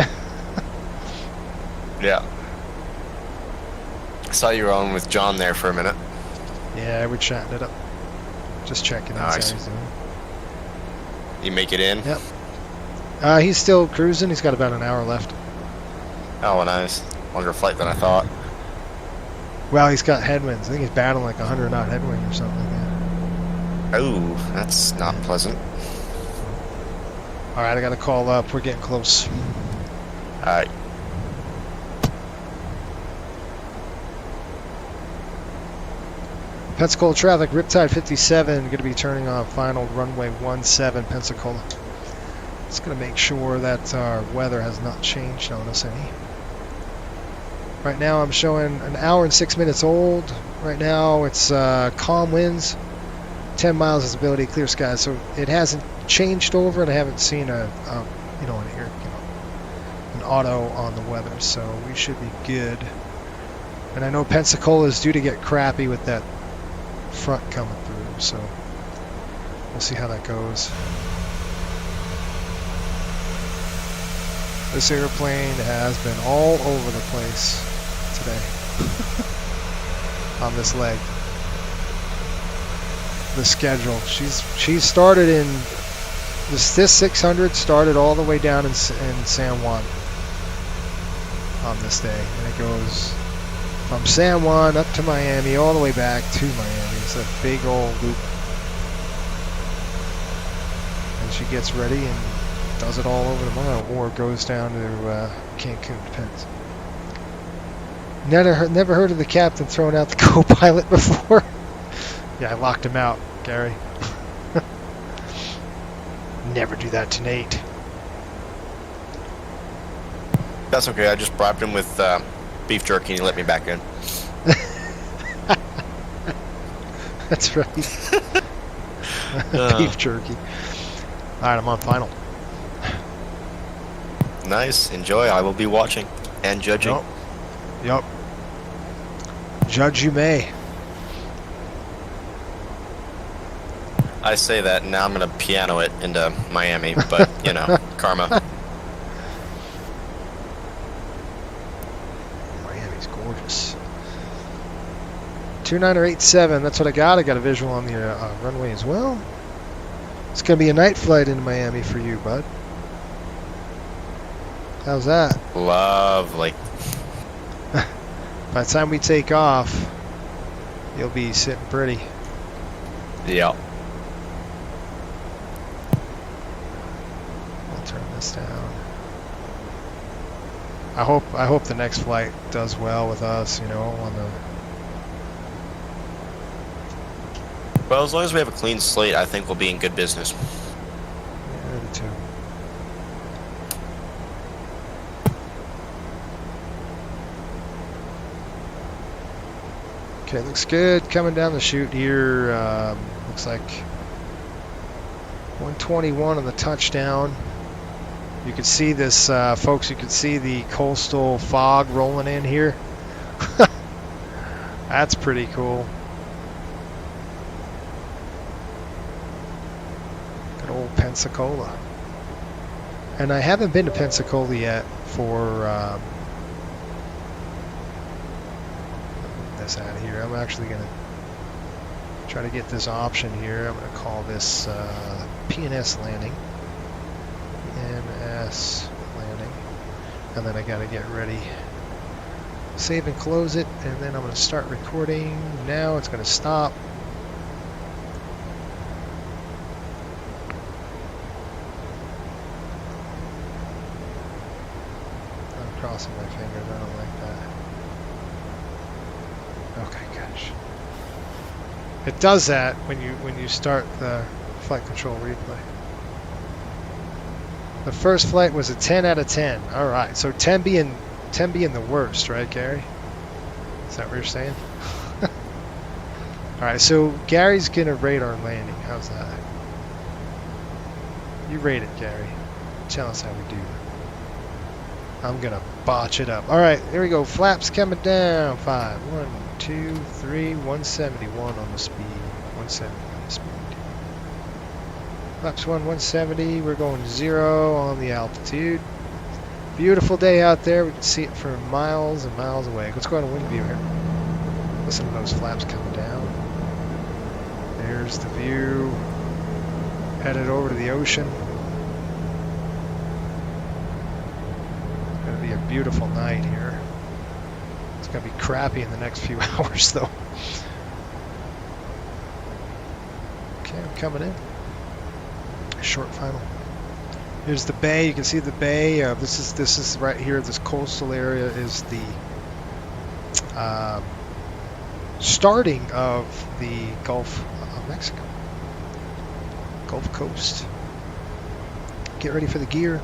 Yeah. I saw you were on with John there for a minute. Yeah, we're chatting it up. Just checking in. Nice. You make it in? Yep. He's still cruising. He's got about an hour left. Oh, nice. Longer flight than I thought. Well, he's got headwinds. I think he's battling like 100 knot headwind or something like that. Oh, that's not pleasant. All right, I got to call up. We're getting close. All right. Pensacola traffic, Riptide 57, going to be turning on final runway 17, Pensacola. Just going to make sure that our weather has not changed on us any. Right now I'm showing an hour and 6 minutes old. Right now it's calm winds, 10 miles visibility, clear skies. So it hasn't changed over, and I haven't seen an auto on the weather. So we should be good. And I know Pensacola is due to get crappy with that front coming through, so we'll see how that goes. This airplane has been all over the place today on this leg. The schedule. She's started in this 600 started all the way down in San Juan on this day, and it goes from San Juan up to Miami, all the way back to Miami. It's a big old loop. And she gets ready and does it all over tomorrow, or goes down to Cancun, depends. Never heard of the captain throwing out the co-pilot before. Yeah, I locked him out, Gary. Never do that to Nate. That's okay, I just bribed him with beef jerky and he let me back in. That's right. Beef jerky. Alright, I'm on final. Nice, enjoy. I will be watching and judging. Yup. Judge you may. I say that, and now I'm going to piano it into Miami, but, you know, karma. Miami's gorgeous. 2987, that's what I got. I got a visual on the runway as well. It's going to be a night flight into Miami for you, bud. How's that? Lovely. By the time we take off, you'll be sitting pretty. Yeah. I'll turn this down. I hope the next flight does well with us, you know, on the. Well, as long as we have a clean slate, I think we'll be in good business. Yeah, I do too. Okay, looks good. Coming down the chute here, looks like 121 on the touchdown. You can see this, folks, you can see the coastal fog rolling in here. That's pretty cool. Good old Pensacola. And I haven't been to Pensacola yet for this out of here. I'm actually going to try to get this option here. I'm going to call this PNS landing. PNS landing. And then I got to get ready. Save and close it, and then I'm going to start recording. Now it's going to stop. I'm crossing my fingers. I don't like that. Okay, gosh. It does that when you start the flight control replay. The first flight was a 10 out of 10. All right, so 10 being the worst, right, Gary? Is that what you're saying? All right, so Gary's gonna rate our landing. How's that? You rate it, Gary. Tell us how we do. I'm gonna botch it up. All right, there we go. Flaps coming down. 5, 1, 2, 3, 171 on the speed. 170 on the speed. Flaps 1, 170. We're going 0 on the altitude. Beautiful day out there. We can see it for miles and miles away. Let's go on a wind view here. Listen to those flaps coming down. There's the view. Headed over to the ocean. It's going to be a beautiful night here. It's going to be crappy in the next few hours, though. Okay, I'm coming in. Short final. Here's the bay. You can see the bay. This is right here. This coastal area is the starting of the Gulf of Mexico. Gulf Coast. Get ready for the gear.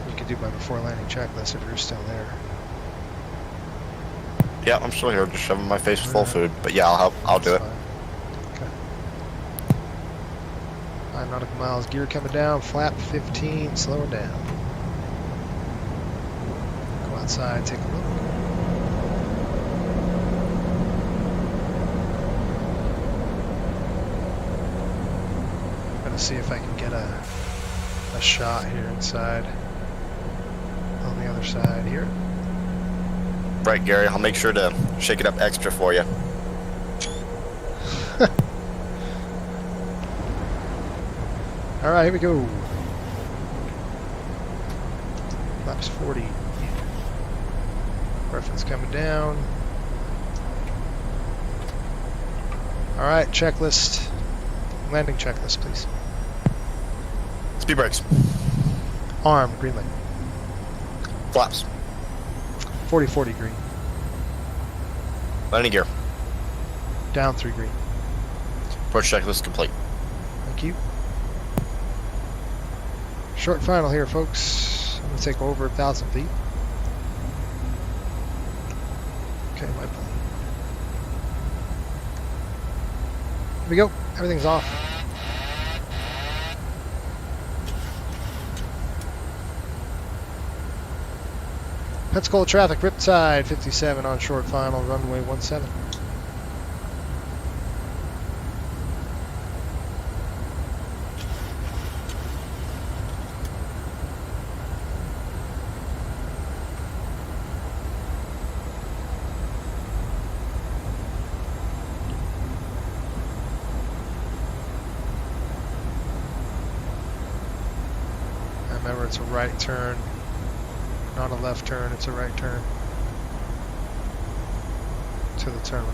You can do my before landing checklist if you're still there. Yeah, I'm still here, just shoving my face full of food. But yeah, I'll help. I'll do it. Okay. 5 nautical miles, gear coming down, flap 15, slowing down. Go outside, take a look. Gonna see if I can get a shot here inside. On the other side here. Right, Gary. I'll make sure to shake it up extra for you. All right, here we go. Flaps 40. Reference coming down. All right, checklist. Landing checklist, please. Speed brakes. Arm, green light. Flaps. 40-40 green. Landing gear. Down 3 green. Approach checklist complete. Thank you. Short final here, folks. I'm gonna take over 1,000 feet. Okay, my plane. Here we go. Everything's off. Pensacola traffic, Riptide 57 on short final, runway 17. Remember, it's a right turn. Not a left turn, it's a right turn to the terminal.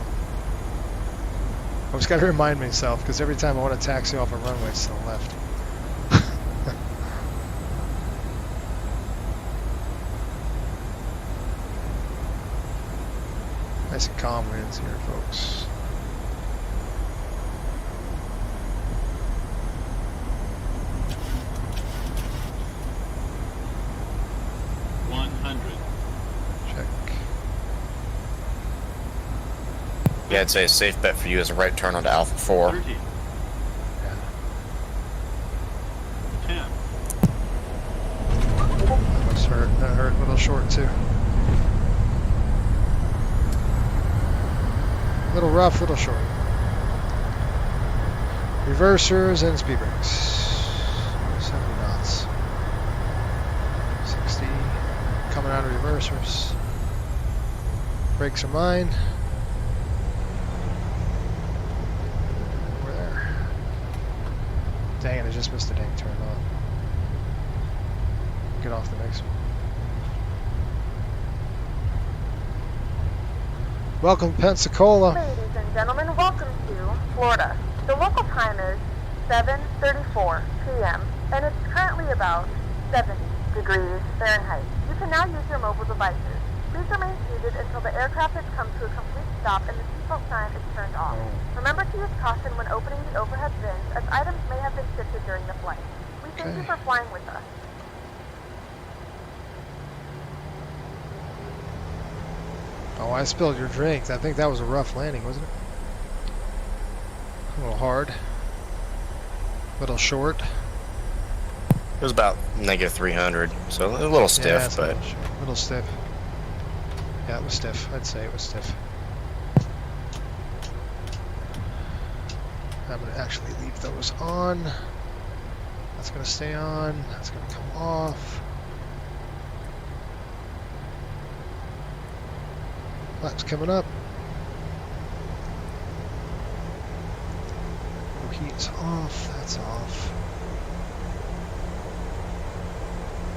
I always got to remind myself because every time I want to taxi off a runway, it's to the left. Nice and calm winds here, folks. Yeah, I'd say a safe bet for you is a right turn onto Alpha 4. 30. Yeah. 10. That must hurt. That hurt a little short too. A little rough, little short. Reversers and speed brakes. 70 knots. 60. Coming out of reversers. Brakes are mine. Dang it, I just missed the dang turn on. Get off the next one. Welcome to Pensacola. Ladies and gentlemen, welcome to Florida. The local time is 7:34 p.m. and it's currently about 70 degrees Fahrenheit. You can now use your mobile devices. Please remain seated until the aircraft has come to a complete stop and the seatbelt sign is turned off. Remember to use caution when opening the overhead bins, as items may have been shifted during the flight. We thank you for flying with us. Oh, I spilled your drink. I think that was a rough landing, wasn't it? A little hard. A little short. It was about negative 300, so a little stiff, yeah, but... A little stiff. Yeah, it was stiff. I'd say it was stiff. I'm going to actually leave those on. That's going to stay on. That's going to come off. Flaps coming up. Heat's off. That's off.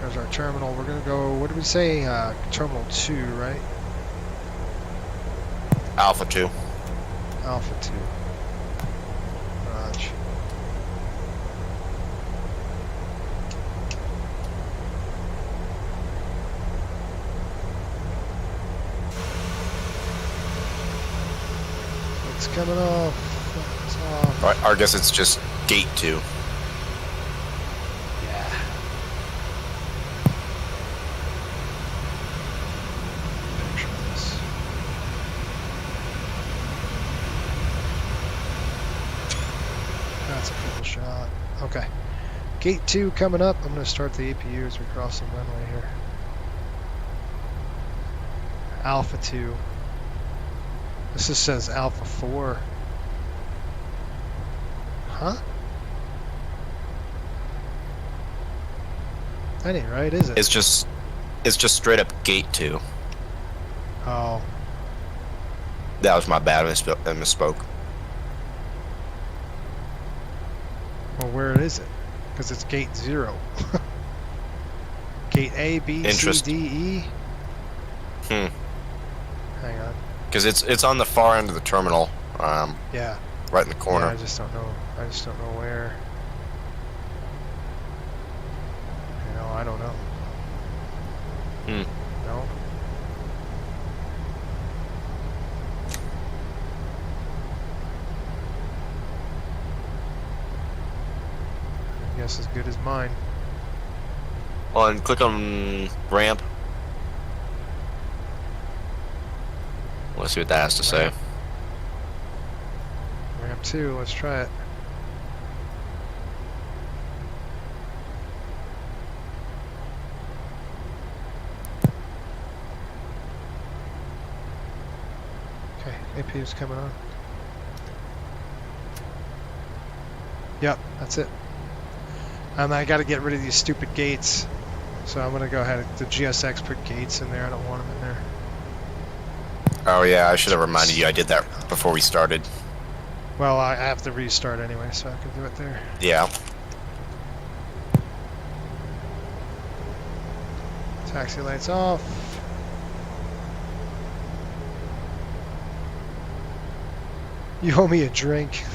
There's our terminal. We're going to go, what did we say? Terminal 2, right? Alpha 2. Alpha 2. Garage. It's coming off. It's off. I guess it's just gate 2. Yeah. Picture this. That's a cool shot. Okay. Gate 2 coming up. I'm going to start the APU as we cross the runway here. Alpha 2. This just says Alpha 4. Huh? That ain't right, is it? It's just straight up gate 2. Oh. That was my bad. I misspoke. Well, where is it? Because it's gate 0. Gate A, B, C, D, E. Hang on. Because it's on the far end of the terminal. Yeah. Right in the corner. Yeah, I just don't know. I just don't know where. You know, I don't know. No. I guess as good as mine. Click on ramp. Let's see what that has to say. Ramp 2, let's try it. Okay, APU's coming on. Yep, that's it. And I gotta get rid of these stupid gates. So I'm gonna go ahead and the GSX put gates in there. I don't want them in there. Oh yeah, I should have reminded you I did that before we started. Well, I have to restart anyway, so I can do it there. Yeah. Taxi lights off. You owe me a drink.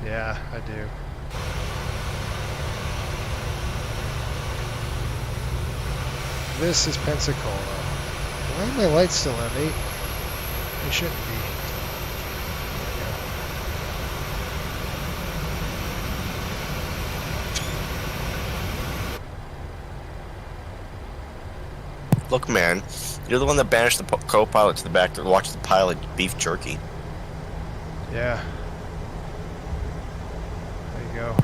Yeah, I do. This is Pensacola. Why are my lights still on 8? They shouldn't be. Look, man, you're the one that banished the co-pilot to the back to watch the pilot beef jerky. Yeah. There you go.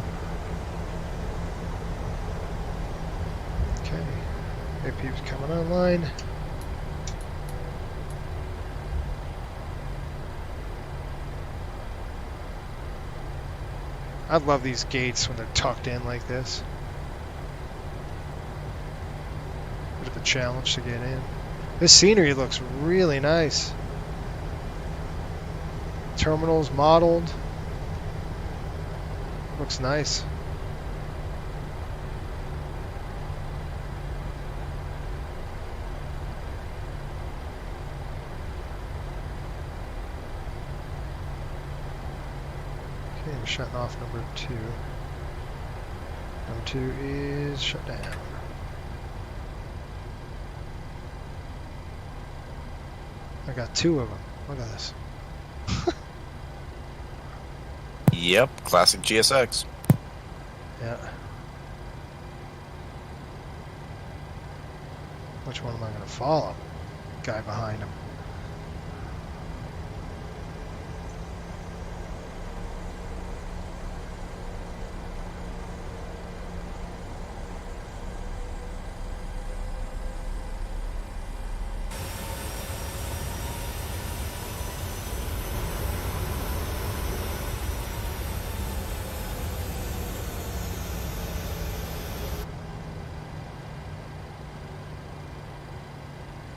Okay. APU's coming online. I love these gates when they're tucked in like this. Bit of a challenge to get in. This scenery looks really nice. Terminals modeled. Looks nice. Okay, we're shutting off number 2. Number 2 is shut down. I got 2 of them. Look at this. Yep, classic GSX. Yeah. Which one am I going to follow? Guy behind him.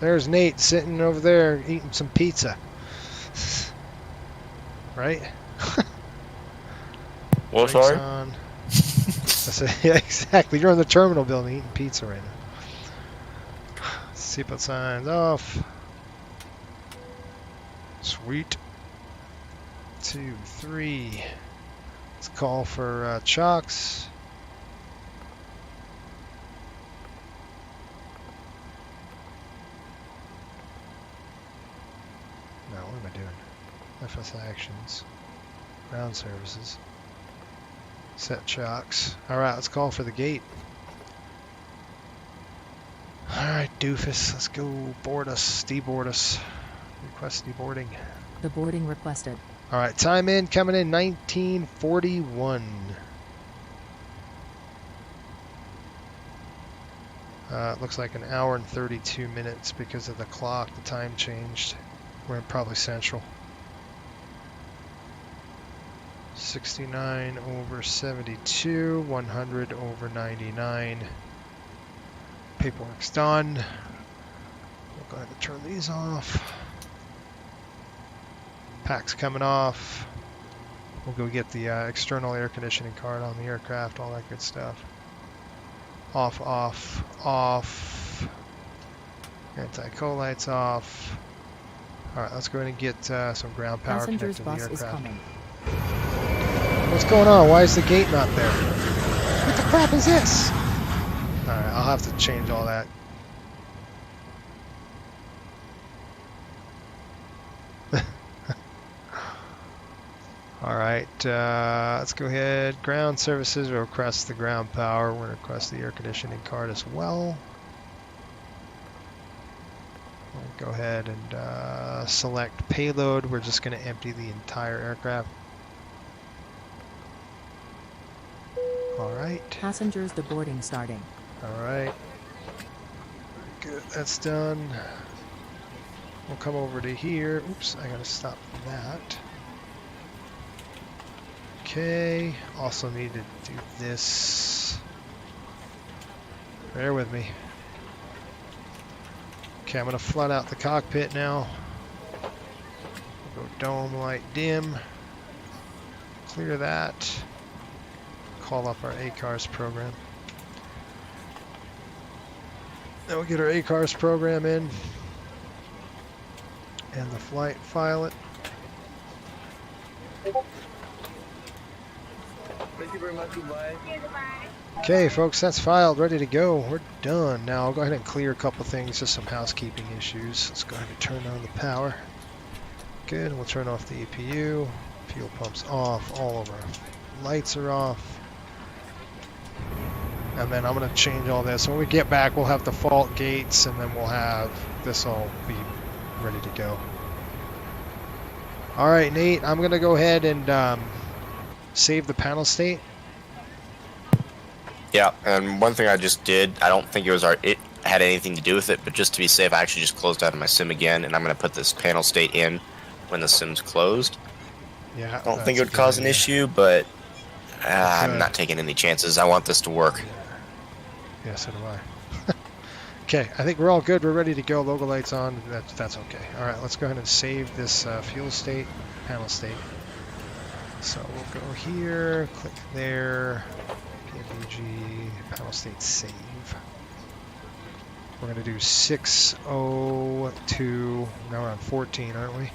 There's Nate sitting over there eating some pizza. Right? Well, sorry? On. I said, yeah, exactly. You're in the terminal building eating pizza right now. Seatbelt signs off. Sweet. 2, 3. Let's call for chocks. No, what am I doing? FS actions. Ground services. Set chocks. Alright, let's call for the gate. Alright, doofus. Let's go board us. Deboard us. Request deboarding. The boarding requested. Alright, time in. Coming in 1941. It looks like an hour and 32 minutes because of the clock. The time changed. We're probably central. 69 over 72, 100 over 99. Paperwork's done. We'll go ahead and turn these off. Pack's coming off. We'll go get the external air conditioning card on the aircraft, all that good stuff. Off, off, off. Anti-co-lights off. Alright, let's go ahead and get some ground power connected to the aircraft. Passenger's bus is coming. What's going on? Why is the gate not there? What the crap is this? Alright, I'll have to change all that. Alright, let's go ahead. Ground services will request the ground power. We're going to request the air conditioning card as well. We'll go ahead and select payload. We're just going to empty the entire aircraft. Alright. Passengers deboarding starting. Alright. Good, that's done. We'll come over to here. Oops, I gotta stop that. Okay, also need to do this. Bear with me. Okay, I'm gonna flood out the cockpit now. We'll go dome light dim. Clear that. Call up our ACARS program. Then we'll get our ACARS program in. And the flight file it. Thank you very much. Goodbye. Okay, folks, that's filed, ready to go. We're done. Now I'll go ahead and clear a couple things, just some housekeeping issues. Let's go ahead and turn on the power. Good, we'll turn off the EPU. Fuel pump's off. All of our lights are off. And then I'm going to change all this. When we get back, we'll have default gates, and then we'll have this all be ready to go. All right, Nate, I'm going to go ahead and save the panel state. Yeah, and one thing I just did, I don't think it had anything to do with it, but just to be safe, I actually just closed out of my sim again, and I'm going to put this panel state in when the sim's closed. Yeah, I don't think it would cause an issue, but I'm not taking any chances. I want this to work. Yeah, so do I. Okay, I think we're all good. We're ready to go. Logo lights on. That's okay. All right, let's go ahead and save this fuel state, panel state. So we'll go here, click there, PNG, panel state save. We're going to do 602. Now we're on 14, aren't we?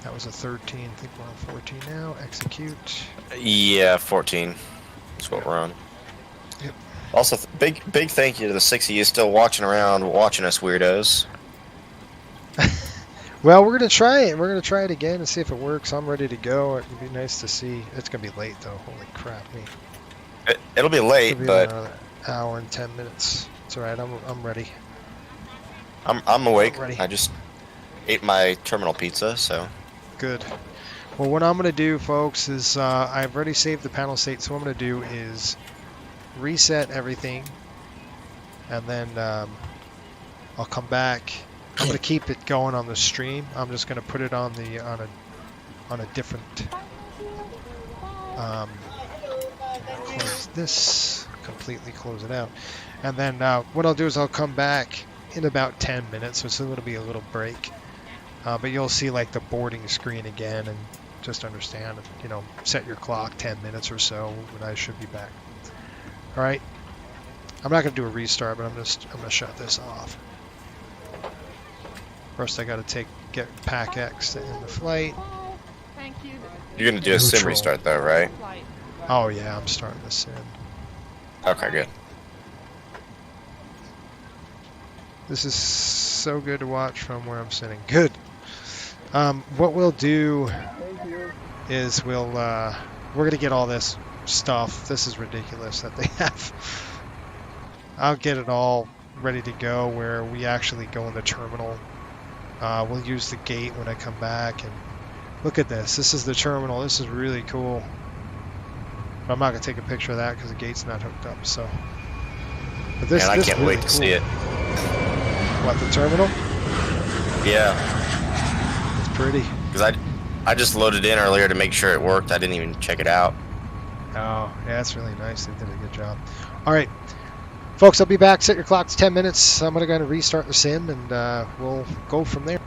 That was a 13. I think we're on 14 now. Execute. Yeah, 14. That's what we're on. Yep. Also, big thank you to the 6 of you still watching around, watching us weirdos. Well, we're going to try it. We're going to try it again and see if it works. I'm ready to go. It'd be nice to see. It's going to be late, though. Holy crap, me. It'll be late, It'll be but... another hour and 10 minutes. It's all right. I'm ready. I'm awake. Ready. I just ate my terminal pizza, so... Good. Well, what I'm going to do, folks, is I've already saved the panel state, so what I'm going to do is reset everything, and then I'll come back. I'm going to keep it going on the stream. I'm just going to put it on the on a different. Close this. Completely close it out, and then what I'll do is I'll come back in about 10 minutes, so it's going to be a little break. But you'll see like the boarding screen again, and just understand, you know, set your clock 10 minutes or so, and I should be back. All right. I'm not going to do a restart, but I'm going to shut this off. First, I got to get Pack X to end the flight. You're going to do a sim restart, though, right? Oh yeah, I'm starting the sim. Okay, good. This is so good to watch from where I'm sitting. Good. What we'll do is we're going to get all this stuff. This is ridiculous that they have. I'll get it all ready to go where we actually go in the terminal. We'll use the gate when I come back. And look at this. This is the terminal. This is really cool. But I'm not going to take a picture of that because the gate's not hooked up. So, but this, Man, I can't really wait to cool. see it. What, the terminal? Yeah. It's pretty. Because I just loaded in earlier to make sure it worked. I didn't even check it out. Oh, yeah, that's really nice. They did a good job. All right. Folks, I'll be back. Set your clocks 10 minutes. I'm going to go and restart the sim, and we'll go from there.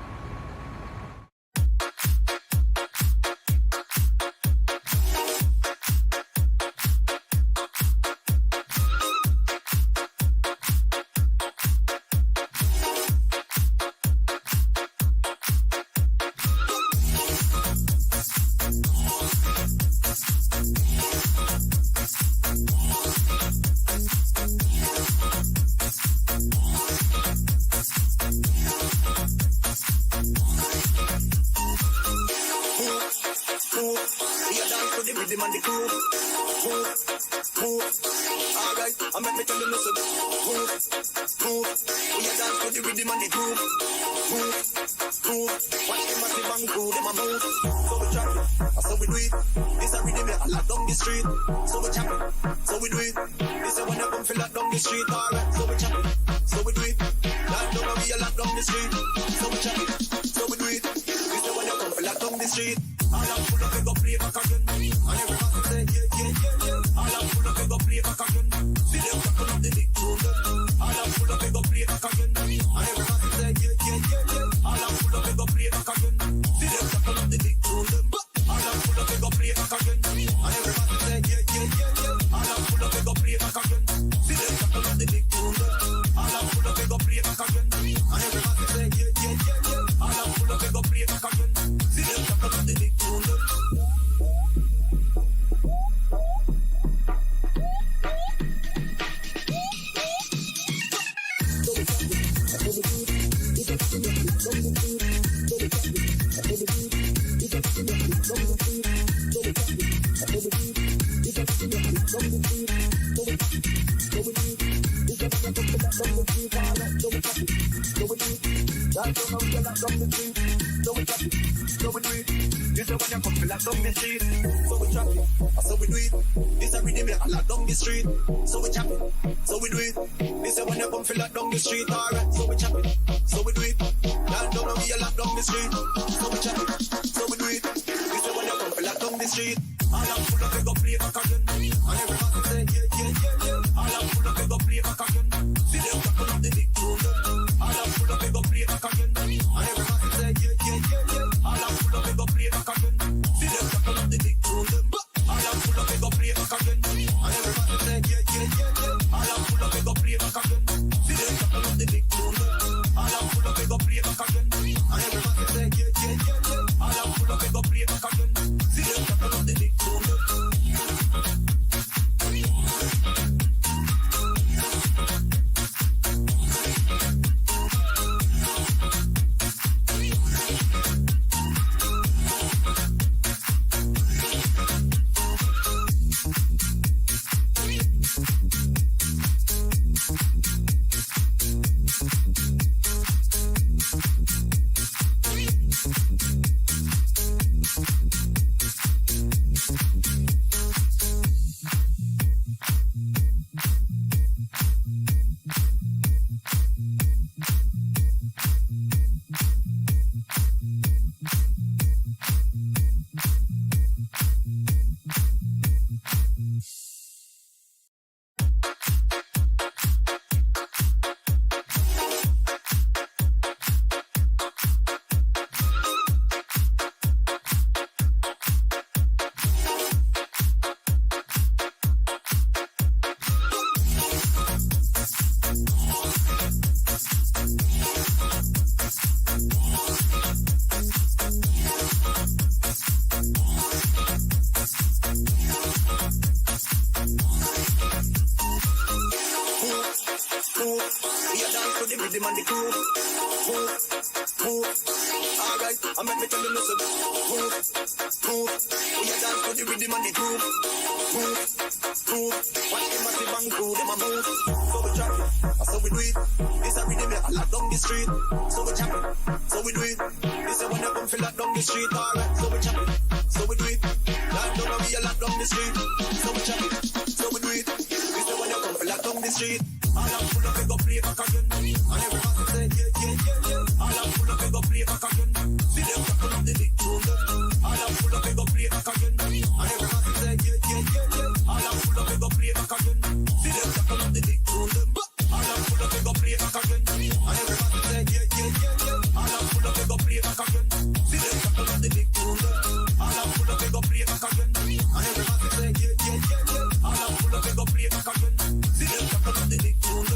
the rhythm and the groove. Move, move. Alright, Alright, I'm make me tell you listen. Move, move. We a dance to the rhythm and the groove. Move, move. Watch them at the bang crew, them a move. So we chop it, so we do it. This a rhythm that lock down the street. So we chop it, so we do it. This a when you come feel lock down the street. Alright, so we chop it, so we do it. Lock down and we a lock down the street. So we chop it, so we do it. This a when you come feel lock down the street. All I'm full of go play back again. And everybody say yeah. All I'm full of go play back again. See them couple of the big tune. All I'm full of go play back again. And everybody say yeah. All I'm full of go play back again. See them couple of the big tune. All I'm full of go play back again. And everybody say yeah. All I'm full of go play back again. See them couple of the big tune. All I'm full of go play back again. And everybody say yeah. All I'm full of go play back again. See them couple of the big tune.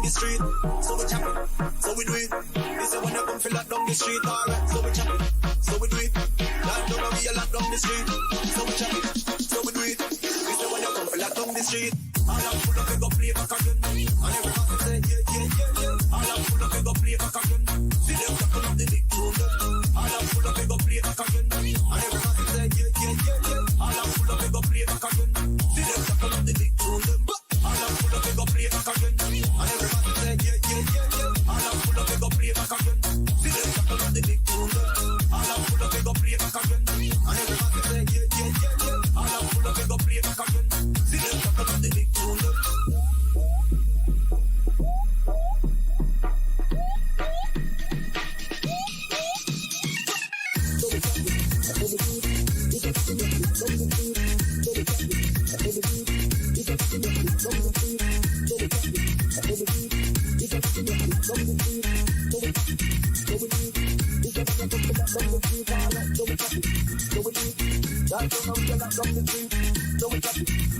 Street, so we chop it, so we do it. This is when you come feel like down the street, alright, so we chop it, so we do it. Land down and we a lock down the street, so we chop it, so we do it. This is when you come feel like down the street. All I'm full of go play back again, and everybody say yeah. All I'm full of go play back again. See them couple of the big tune. All I'm full of go play back again, and everybody say yeah. All I'm full of go play back again. See them couple of the big tune. All I'm full of go play back again. And everybody say yeah. All I'm full of go play back again. See them couple of the big tune. All I'm full of go play back again. And everybody say yeah. All I'm full of go play back again. See them couple of the big tune.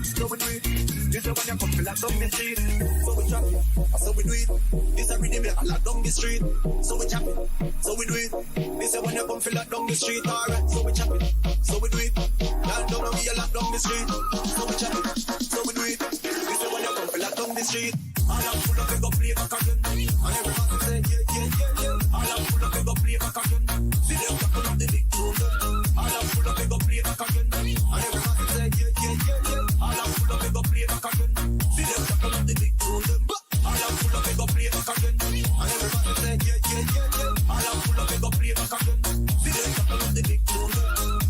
So we we do it. This is when you come feel like down the street. So we chop it, so we do it. This is rhythm like a lot down the street. So we chop it, so we do it. This is when you come feel like down the street. Alright, so we chop it, so we do it. Land down and we a lot down the street. So we chop it, so we do it. This is when you come feel like down the street. All I'm full of it go play back again. And everybody say yeah, yeah, yeah, yeah. All I'm full of it go play back again. See them tackle up the big tune. All I'm full of it go play back again. And everybody say yeah, yeah, yeah, yeah. All I'm full of it go play back again. See them tackle up the big tune. All I'm full of it go play back again. And everybody say yeah, yeah, yeah, yeah. All I'm full of it go play back again. See them tackle up the big tune.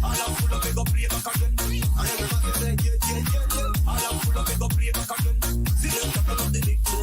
All I'm full of it go play back again. And everybody say yeah, yeah, yeah, yeah. All I'm full of it go play back again. See them tackle up the big tune.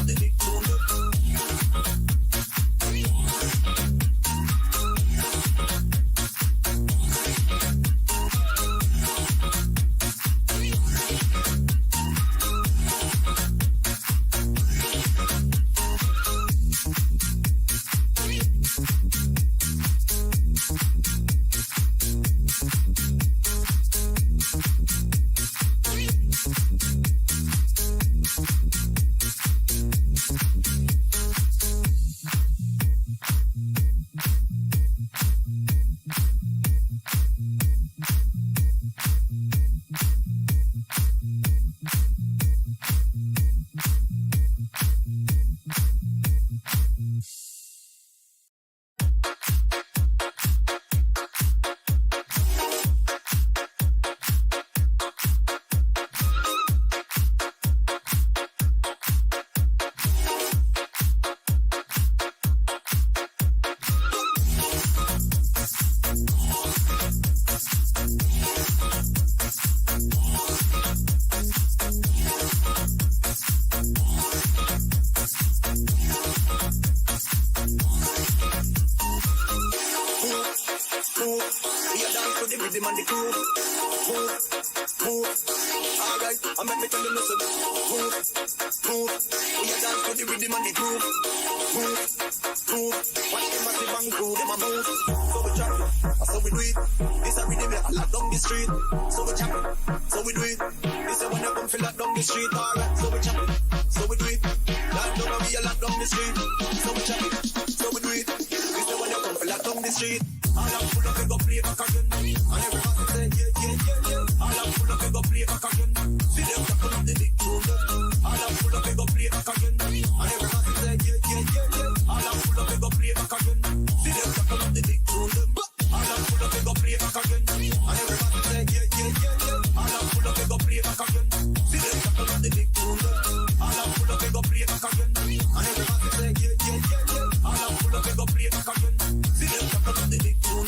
See them to the rhythm and the groove. Move, move. Alright, I make me tell you listen. Move, move. We a dance to the rhythm and the groove. Move, move. Watch them as they bang through, them a move. So we chop it, so we do it. This a rhythm that lock down the street. So we chop it, so we do it. This a when you come feel lock down the street. Alright, so we chop it, so we do it. Lock down and we a lock down the street. So we chop it, so we do it. This a when you come feel lock down the street. All I'm full of go play back again. And everybody say yeah. All I'm full of go play back again. See them tackle up the big tune. All I'm full of go play back again. And everybody say yeah. All I'm full of go play back again. See them tackle up the big tune. All I'm full of go play back again. And everybody say yeah. All I'm full of go play back again. See them tackle up the big tune. All I'm full of go play back again. And everybody say yeah. All I'm full of go play back again. See them tackle up the big tune.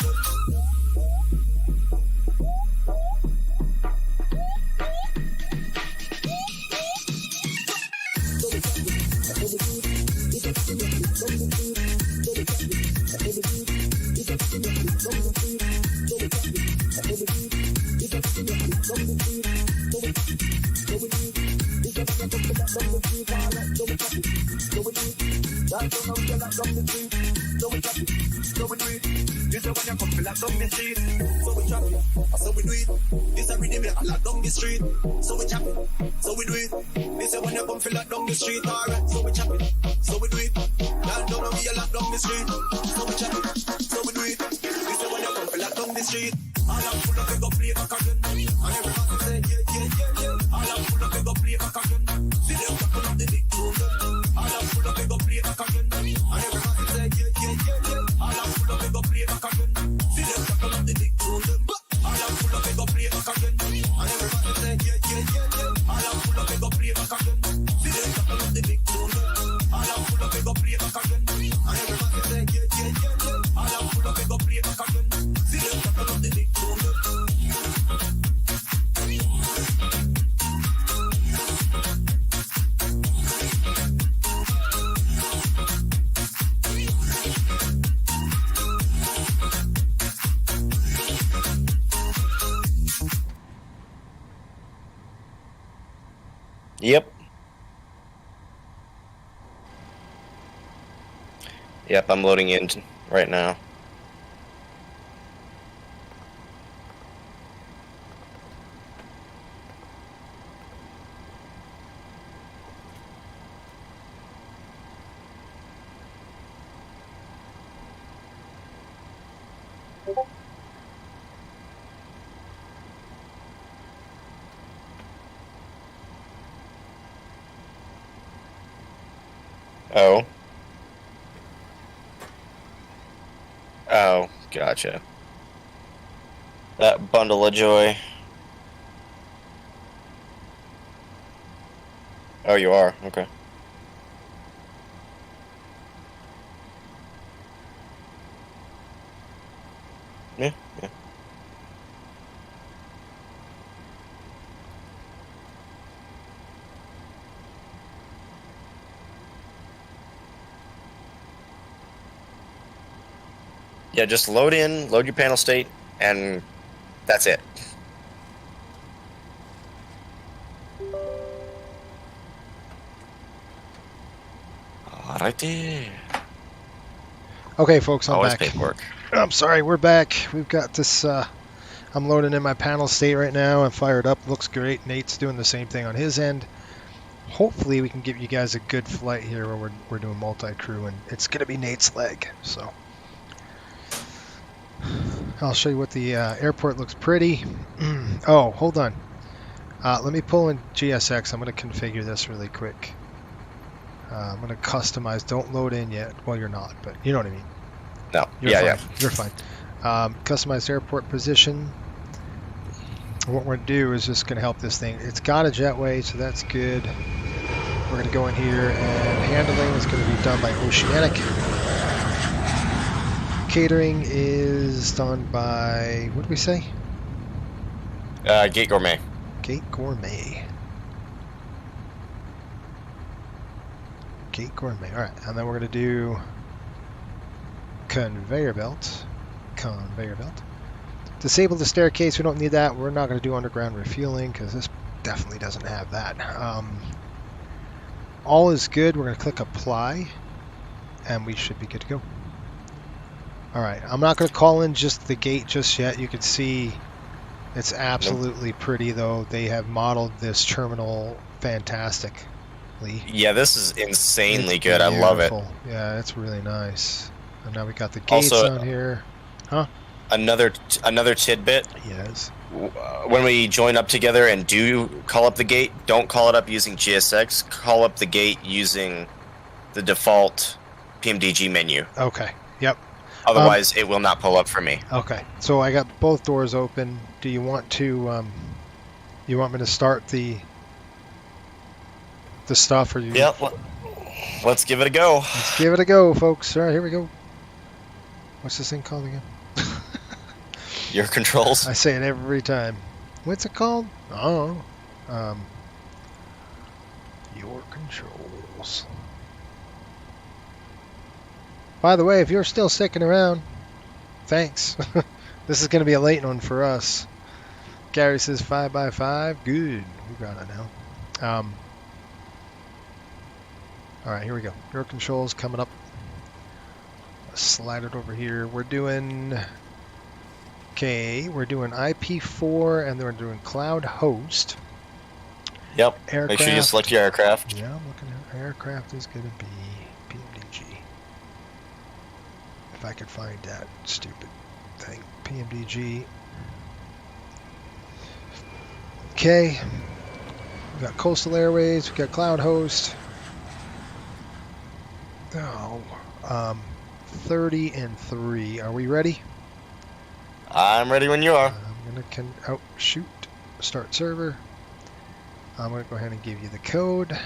So we do it. This a rhythm that lock down the street. So we chop it. So we do it. This a when you come feel lock down the street. Alright, so we chop it. So we do it. Down down and we a lock down the street. So we chop it. So we do it. This a when you come feel lock down the street. All I'm full of go play back again. And everybody say yeah. All I'm full of go play back again. See them tackle up the big tune. All I'm full of go play back again. And everybody say yeah. All I'm full of go play back again. See them tackle up the big tune. All I'm full of go play back again. And everybody say yeah. All I'm full of go play back again. See them tackle up the big tune. All I'm full of go play back again. And everybody say yeah. All I'm full of go play back again. See them tackle up the big tune. Yep, I'm loading in right now. Oh. Oh, gotcha. That bundle of joy. Oh, you are? Okay. Yeah. Yeah, just load your panel state, and that's it. Alrighty. Okay, folks, I'm Always back. paperwork. I'm sorry, we're back. We've got this. I'm loading in my panel state right now and fired up. Looks great. Nate's doing the same thing on his end. Hopefully, we can give you guys a good flight here where we're doing multi-crew, and it's going to be Nate's leg. So I'll show you what the airport looks pretty. Oh, hold on. Let me pull in GSX. I'm going to configure this really quick. I'm going to customize. Don't load in yet. Well, you're not, but you know what I mean. No. You're fine. You're fine. Customize airport position. What we're going to do is just going to help this thing. It's got a jetway, so that's good. We're going to go in here, and handling is going to be done by Oceanic. Catering is done by, what did we say? Gate Gourmet. Gate Gourmet. Gate Gourmet. All right, and then we're going to do conveyor belt. Conveyor belt. Disable the staircase. We don't need that. We're not going to do underground refueling because this definitely doesn't have that. All is good. We're going to click apply, and we should be good to go. All right. I'm not going to call in just the gate just yet. You can see it's absolutely pretty, though. They have modeled this terminal fantastically. Yeah, this is insanely good. I love it. Yeah, it's really nice. And now we got the gates on here. Huh? Another tidbit. Yes. When we join up together and do call up the gate, don't call it up using GSX. Call up the gate using the default PMDG menu. Okay. Yep. Otherwise, it will not pull up for me. Okay. So I got both doors open. Do you want to? You want me to start the stuff, or you? Yep. Let's give it a go. Let's give it a go, folks. All right, here we go. What's this thing called again? Your controls. I say it every time. What's it called? Oh, your controls. By the way, if you're still sticking around, thanks. This is going to be a late one for us. Gary says 5x5. Good. We got it now. All right, here we go. Your controls coming up. Slide it over here. We're doing... Okay, we're doing IP4 and then we're doing cloud host. Yep. Aircraft. Make sure you select your aircraft. Yeah, I'm looking at aircraft is going to be PMDG. If I could find that stupid thing. PMDG. Okay. We got Coastal Airways. We got cloud host. Oh, 30 and 3. Are we ready? I'm ready when you are. I'm gonna shoot. Start server. I'm gonna go ahead and give you the code.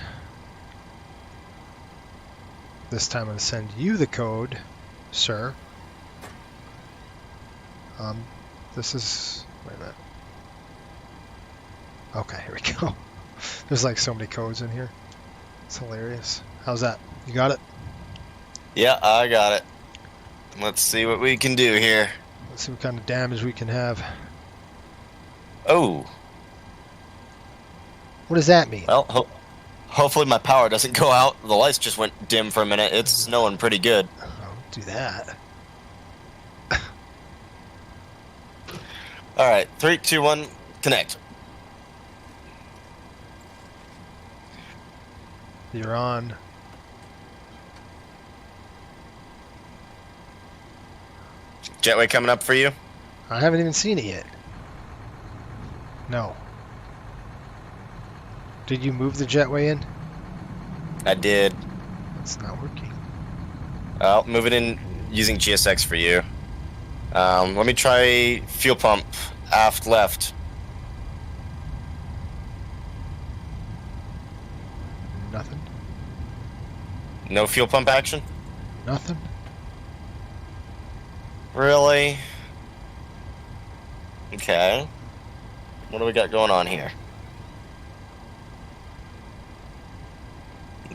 This time I'm gonna send you the code, sir. This is. Wait a minute. Okay, here we go. There's like so many codes in here. It's hilarious. How's that? You got it? Yeah, I got it. Let's see what we can do here. Let's see what kind of damage we can have. Oh. What does that mean? Well, hopefully my power doesn't go out. The lights just went dim for a minute. It's snowing pretty good. Don't do that. All right, 3, 2, 1, connect. You're on. Jetway coming up for you? I haven't even seen it yet. No. Did you move the jetway in? I did. It's not working. I'll move it in using GSX for you. Let me try fuel pump aft left. Nothing. No fuel pump action? Nothing. Really? Okay. What do we got going on here?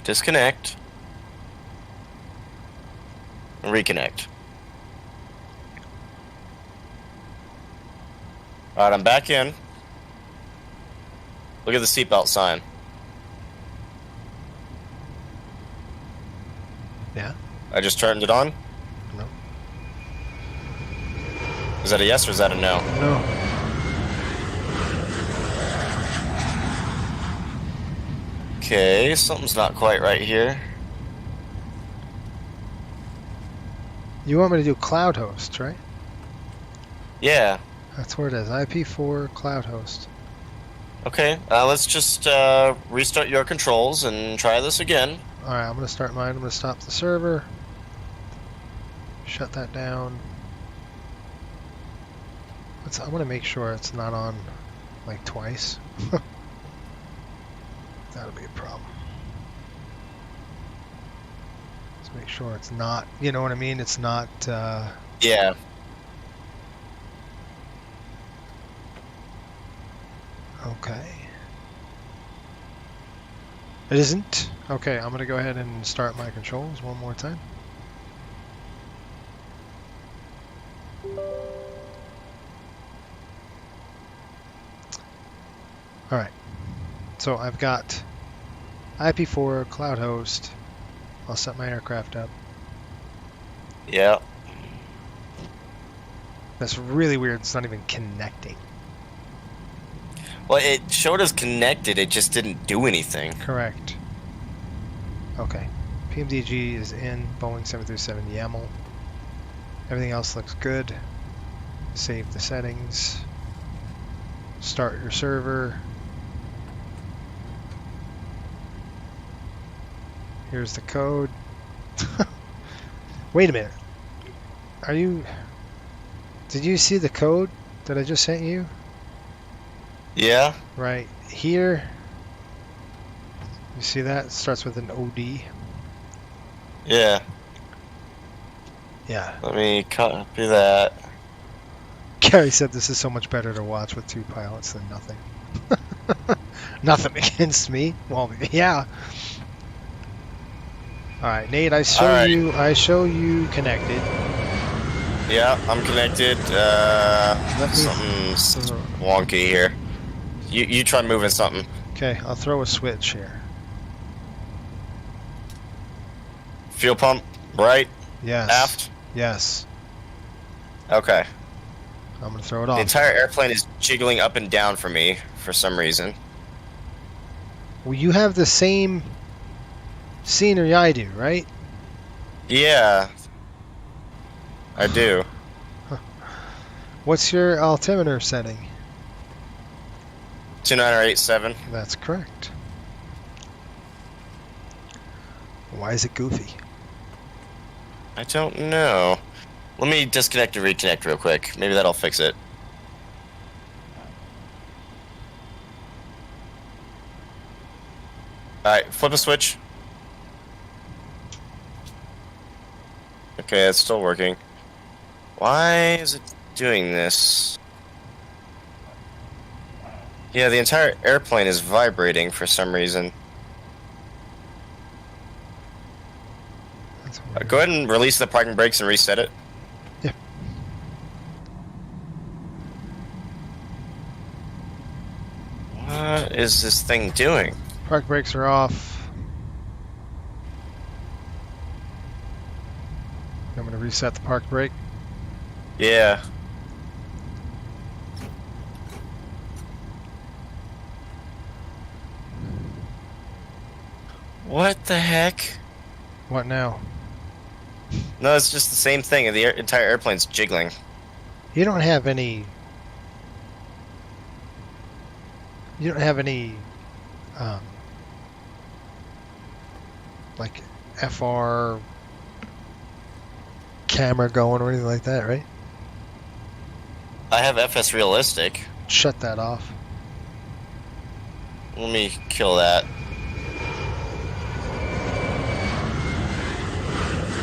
Disconnect. Reconnect. Alright, I'm back in. Look at the seatbelt sign. Yeah. I just turned it on? No. Is that a yes or is that a no? No. Okay, something's not quite right here. You want me to do cloud host, right? Yeah. That's where it is. IP4 cloud host. Okay, let's just restart your controls and try this again. Alright, I'm going to start mine. I'm going to stop the server. Shut that down. I want to make sure it's not on like twice. That'll be a problem. Let's make sure it's not, you know what I mean? It's not, Yeah. Okay. It isn't? Okay, I'm going to go ahead and start my controls one more time. All right. So I've got IP4 cloud host. I'll set my aircraft up. Yeah. That's really weird. It's not even connecting. Well, it showed us connected. It just didn't do anything. Correct. Okay. PMDG is in Boeing 737 YAML. Everything else looks good. Save the settings. Start your server. Here's the code. Wait a minute. Did you see the code that I just sent you? Yeah. Right here. You see that? It starts with an OD. Yeah. Yeah. Let me copy that. Gary said this is so much better to watch with 2 pilots than nothing. Nothing against me. Well, yeah. All right, Nate. I show you connected. Yeah, I'm connected. Something's wonky here. You try moving something. Okay, I'll throw a switch here. Fuel pump, right? Yes. Aft? Yes. Okay. I'm gonna throw it off. The entire airplane is jiggling up and down for me for some reason. Well, you have the same scenery I do, right? Yeah. I do. What's your altimeter setting? 2987. That's correct. Why is it goofy? I don't know. Let me disconnect and reconnect real quick. Maybe that'll fix it. Alright, flip a switch. Okay, it's still working. Why is it doing this? Yeah, the entire airplane is vibrating for some reason. Go ahead and release the parking brakes and reset it. Yeah. What is this thing doing? Park brakes are off. I'm going to reset the park brake. Yeah. What the heck? What now? No, it's just the same thing. The entire airplane's jiggling. You don't have any... You don't have any... like FR camera going or anything like that, right? I have FS Realistic. Shut that off. Let me kill that.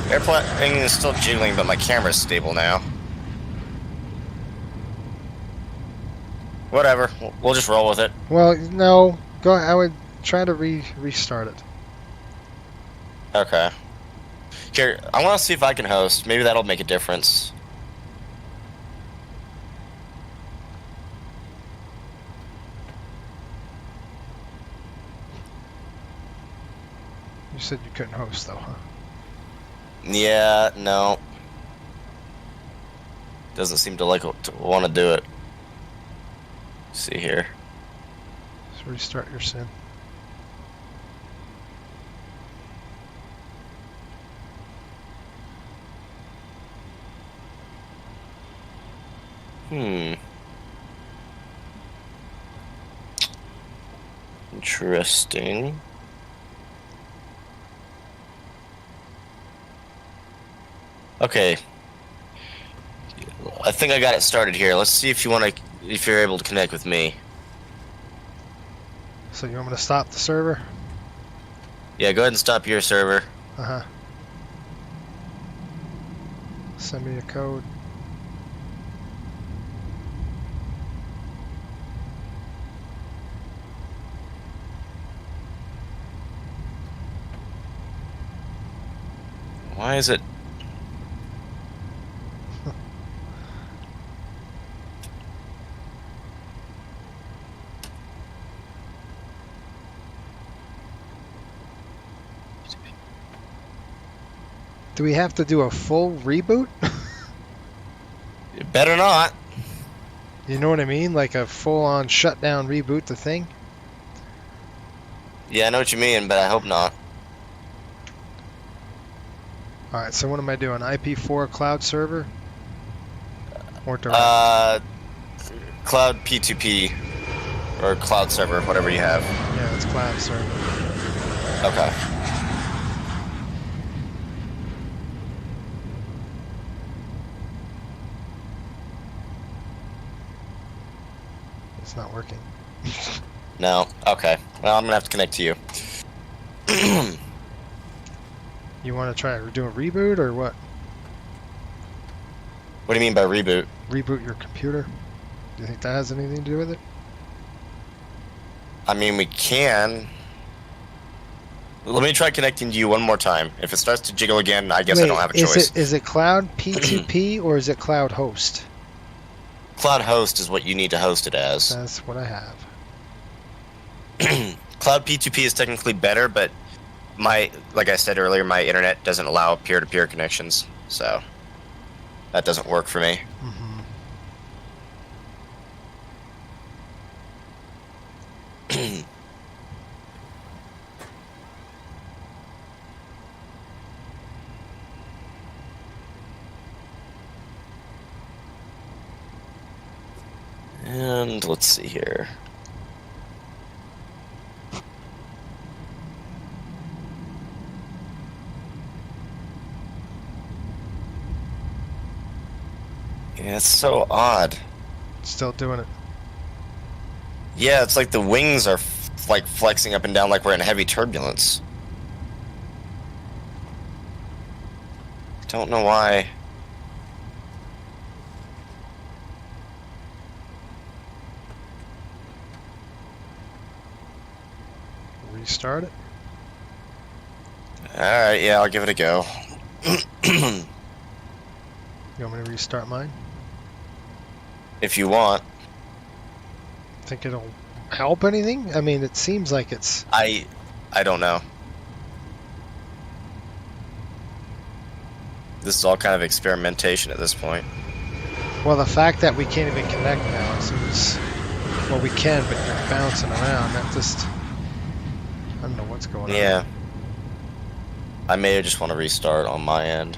Airplane is still jiggling, but my camera's stable now. Whatever. We'll just roll with it. Well, no. Go. I would try to restart it. Okay. Here, I want to see if I can host. Maybe that'll make a difference. You said you couldn't host, though, huh? Yeah, no. Doesn't seem to want to do it. Let's see here. Just restart your sim. Interesting. Okay. I think I got it started here. Let's see if you're able to connect with me. So you want me to stop the server? Yeah, go ahead and stop your server. Uh-huh. Send me a code. Why is it? Do we have to do a full reboot? You better not. You know what I mean? Like a full-on shutdown reboot the thing? Yeah, I know what you mean, but I hope not. Alright, so what am I doing? IP4 cloud server? Or direct? Cloud P2P. Or cloud server, whatever you have. Yeah, it's cloud server. Okay. It's not working. No? Okay. Well, I'm gonna have to connect to you. You want to try to do a reboot or what? What do you mean by reboot? Reboot your computer? Do you think that has anything to do with it? I mean, we can. Let me try connecting to you one more time. If it starts to jiggle again, I guess I don't have a choice. Is it cloud P2P or is it cloud host? Cloud host is what you need to host it as. That's what I have. Cloud P2P is technically better, but like I said earlier, my internet doesn't allow peer-to-peer connections, so that doesn't work for me. And let's see here. Yeah, it's so odd. Still doing it. Yeah, it's like the wings are like flexing up and down like we're in heavy turbulence. Don't know why. Restart it. Alright, yeah, I'll give it a go. You want me to restart mine? If you want. Think it'll help anything? I mean, it seems like it's... I don't know. This is all kind of experimentation at this point. Well, the fact that we can't even connect now seems... Well, we can, but you're bouncing around. That just... I don't know what's going on. Yeah. I may just want to restart on my end.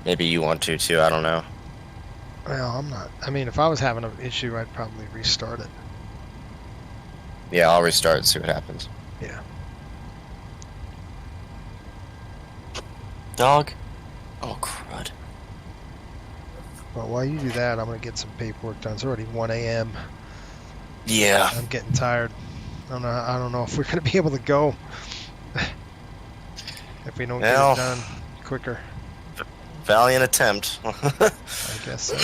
Maybe you want to too, I don't know. Well, I'm not. I mean, if I was having an issue, I'd probably restart it. Yeah, I'll restart and see what happens. Yeah. Dog? Oh, crud. Well, while you do that, I'm going to get some paperwork done. It's already 1 a.m. Yeah. I'm getting tired. I don't know if we're going to be able to go if we don't get it done quicker. Valiant attempt. I guess so.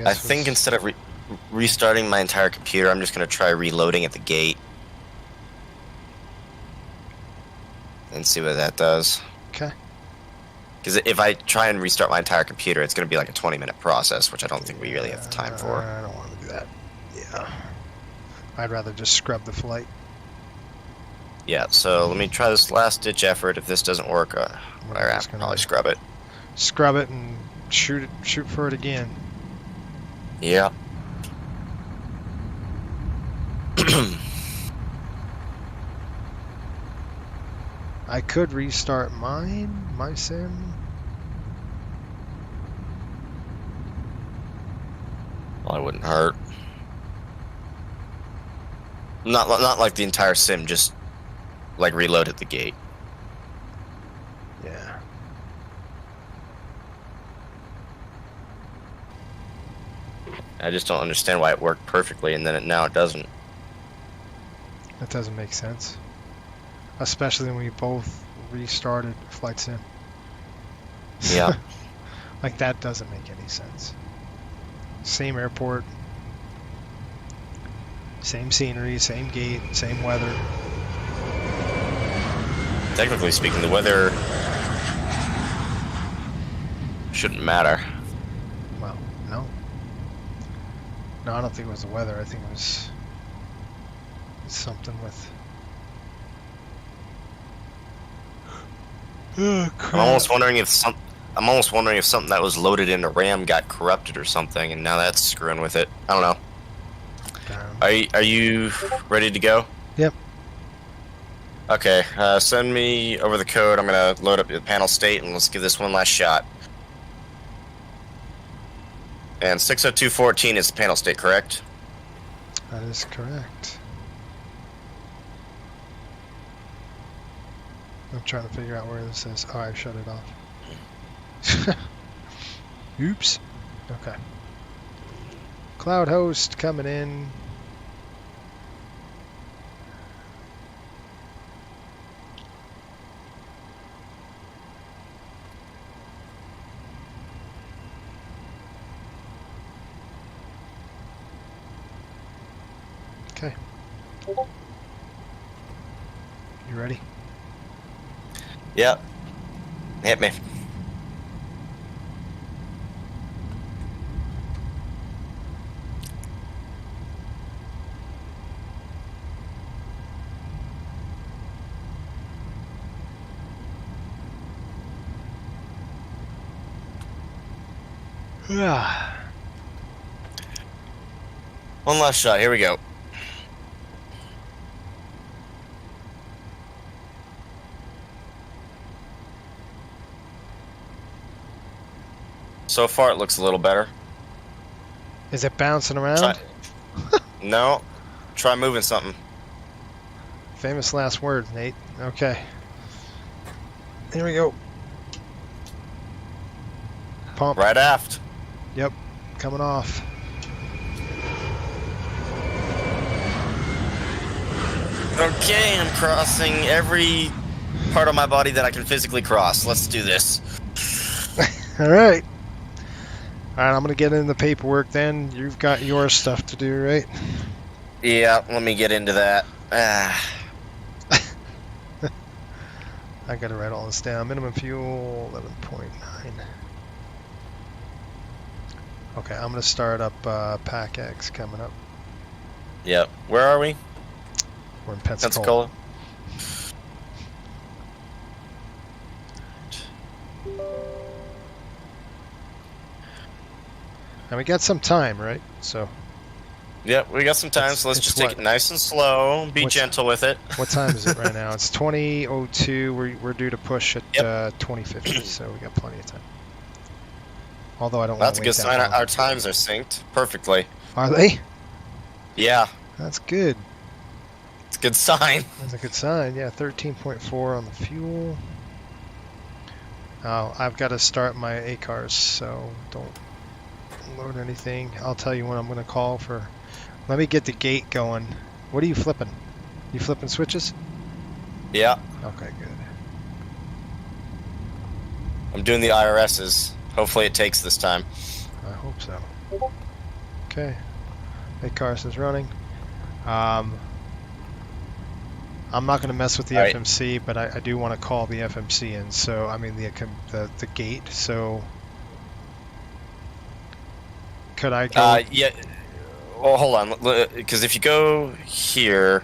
I think instead of restarting my entire computer, I'm just going to try reloading at the gate. And see what that does. Okay. Because if I try and restart my entire computer, it's going to be like a 20-minute process, which I don't think we really have the time for. I don't want to do that. Yeah. I'd rather just scrub the flight. Yeah, so let me try this last-ditch effort. If this doesn't work, I'll probably scrub it. Scrub it and shoot for it again. Yeah. I could restart my sim. Well, it wouldn't hurt. Not like the entire sim, just like reload at the gate. Yeah. I just don't understand why it worked perfectly and then now it doesn't. That doesn't make sense. Especially when we both restarted Flight Sim. Yeah. Like, that doesn't make any sense. Same airport. Same scenery, same gate, same weather. Technically speaking, the weather shouldn't matter. Well, no. No, I don't think it was the weather. I think it was something with Oh, I'm almost wondering if something that was loaded into RAM got corrupted or something, and now that's screwing with it. I don't know. Are you ready to go? Yep. Okay, send me over the code. I'm gonna load up the panel state, and let's give this one last shot. And 60214 is the panel state, correct? That is correct. I'm trying to figure out where this is. Oh, I shut it off. Oops. Okay. Cloud host coming in. Okay. You ready? Yep. Hit me. One last shot. Here we go. So far, it looks a little better. Is it bouncing around? No. Try moving something. Famous last word, Nate. Okay. Here we go. Pump. Right aft. Yep. Coming off. Okay, I'm crossing every part of my body that I can physically cross. Let's do this. All right. All right, I'm going to get into the paperwork then. You've got your stuff to do, right? Yeah, let me get into that. I got to write all this down. Minimum fuel, 11.9. Okay, I'm going to start up Pack X coming up. Yep. Where are we? We're in Pensacola. And we got some time, right? So. Yep, we got some time, so let's just take it nice and slow. Be gentle with it. What time is it right now? It's 20:02. We're due to push at 2050, so we got plenty of time. Although I don't. That's a good sign. Our times are synced perfectly. Are they? Yeah. That's good. It's a good sign. That's a good sign. Yeah, 13.4 on the fuel. I've got to start my ACARS, so don't load anything. I'll tell you when I'm going to call for. Let me get the gate going. What are you flipping? You flipping switches? Yeah. Okay, good. I'm doing the IRSs. Hopefully it takes this time. I hope so. Okay. ACARS is running. I'm not going to mess with the FMC, but I do want to call the FMC in. So I mean the gate. So could I go? Yeah. Well, hold on, because if you go here,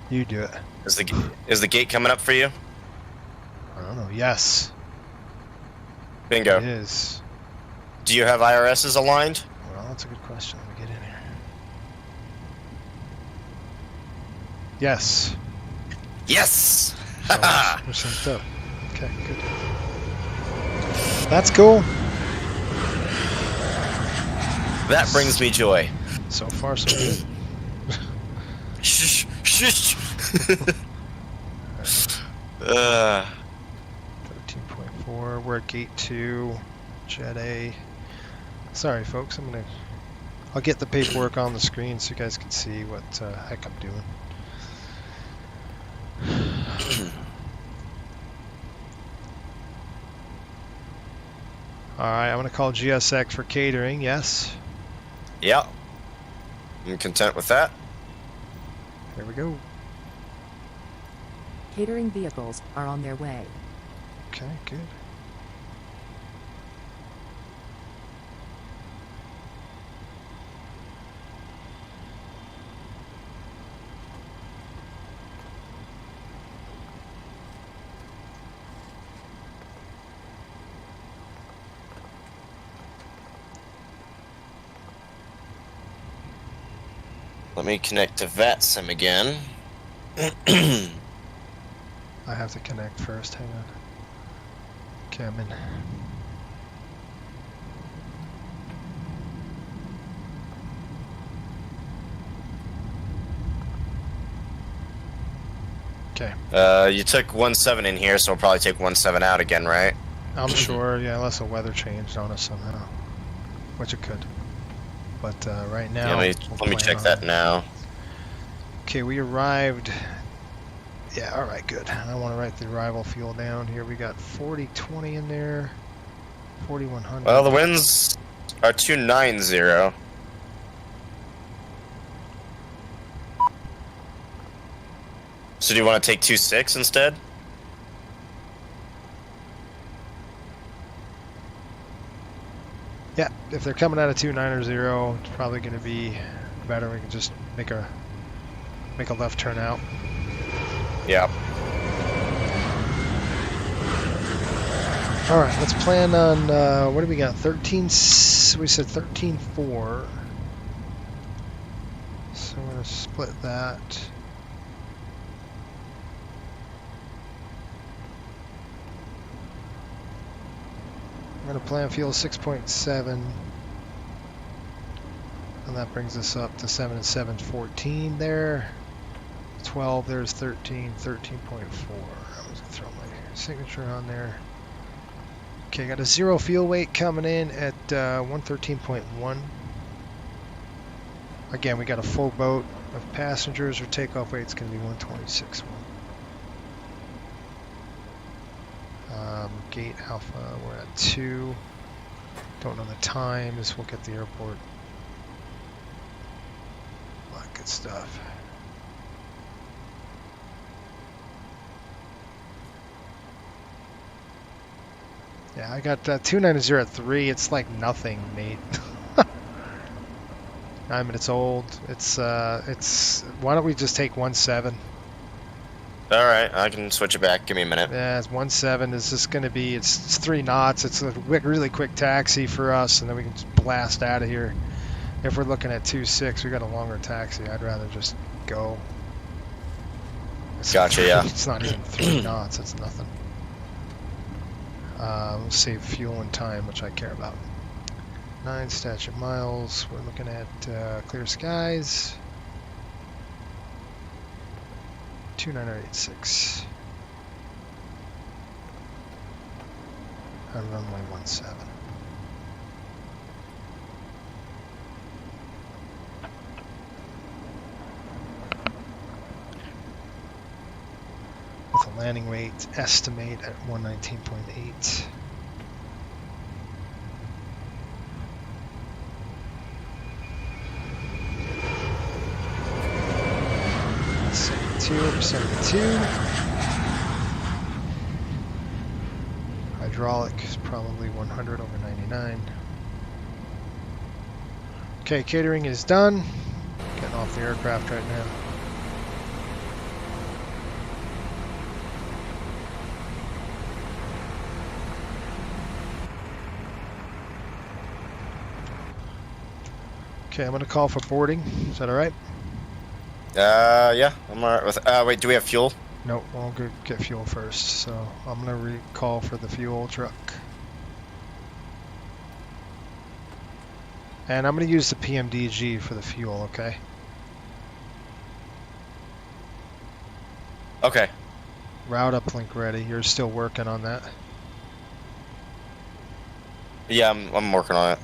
you do it. Is the gate coming up for you? I don't know. Yes. Bingo. It is. Do you have IRSs aligned? Well, that's a good question. Let me get in here. Yes. Yes! So we're synced up. Okay, good. That's cool. That brings me joy. So far, so good. Shh, shush. 13.4. We're at gate 2. Jet A. Sorry, folks. I'll get the paperwork on the screen so you guys can see what heck I'm doing. Alright, I'm going to call GSX for catering, yes? Yeah. I'm content with that. There we go. Catering vehicles are on their way. Okay, good. Let me connect to VATSIM again. I have to connect first. Hang on. Okay, I'm in. Okay. You took 1.7 in here, so we'll probably take 1.7 out again, right? I'm sure, yeah, unless the weather changed on us somehow, which it could. But right now, yeah, let me check that now. Okay, we arrived. Yeah, all right, good. I want to write the arrival fuel down here. We got 4020 in there, 4100. Well, the winds are 290. So do you want to take 2.6 instead? Yeah, if they're coming out of 290, it's probably going to be better. We can just make a left turn out. Yeah. All right, let's plan on what do we got? 13. We said 13.4. So we're going to split that. We're going to plan fuel 6.7, and that brings us up to 7 and 7, 14 there. 12, there's 13, 13.4. I'm going to throw my signature on there. Okay, got a zero fuel weight coming in at 113.1. Again, we got a full boat of passengers. Our takeoff weight's going to be 126.1. Gate Alpha, we're at 2. Don't know the times. We'll get the airport. A lot of good stuff. Yeah, I got 290 at 3. It's like nothing, Nate. 9 minutes old. It's why don't we just take 1.7? All right, I can switch it back. Give me a minute. Yeah, it's 1.7. It's just going to be, it's 3 knots. It's a really quick taxi for us, and then we can just blast out of here. If we're looking at 2.6, we got a longer taxi. I'd rather just go. Gotcha, yeah. It's not even 3 knots. It's nothing. We'll save fuel and time, which I care about. 9 statute miles. We're looking at clear skies. 29086. And runway 17. With a landing weight estimate at 119.8. 72. Hydraulic is probably 100 over 99. Okay, catering is done. Getting off the aircraft right now. Okay, I'm going to call for boarding. Is that all right? Yeah, I'm all right with. Wait, do we have fuel? Nope, we'll go get fuel first. So I'm going to recall for the fuel truck. And I'm going to use the PMDG for the fuel, okay? Okay. Route uplink ready. You're still working on that? Yeah, I'm working on it.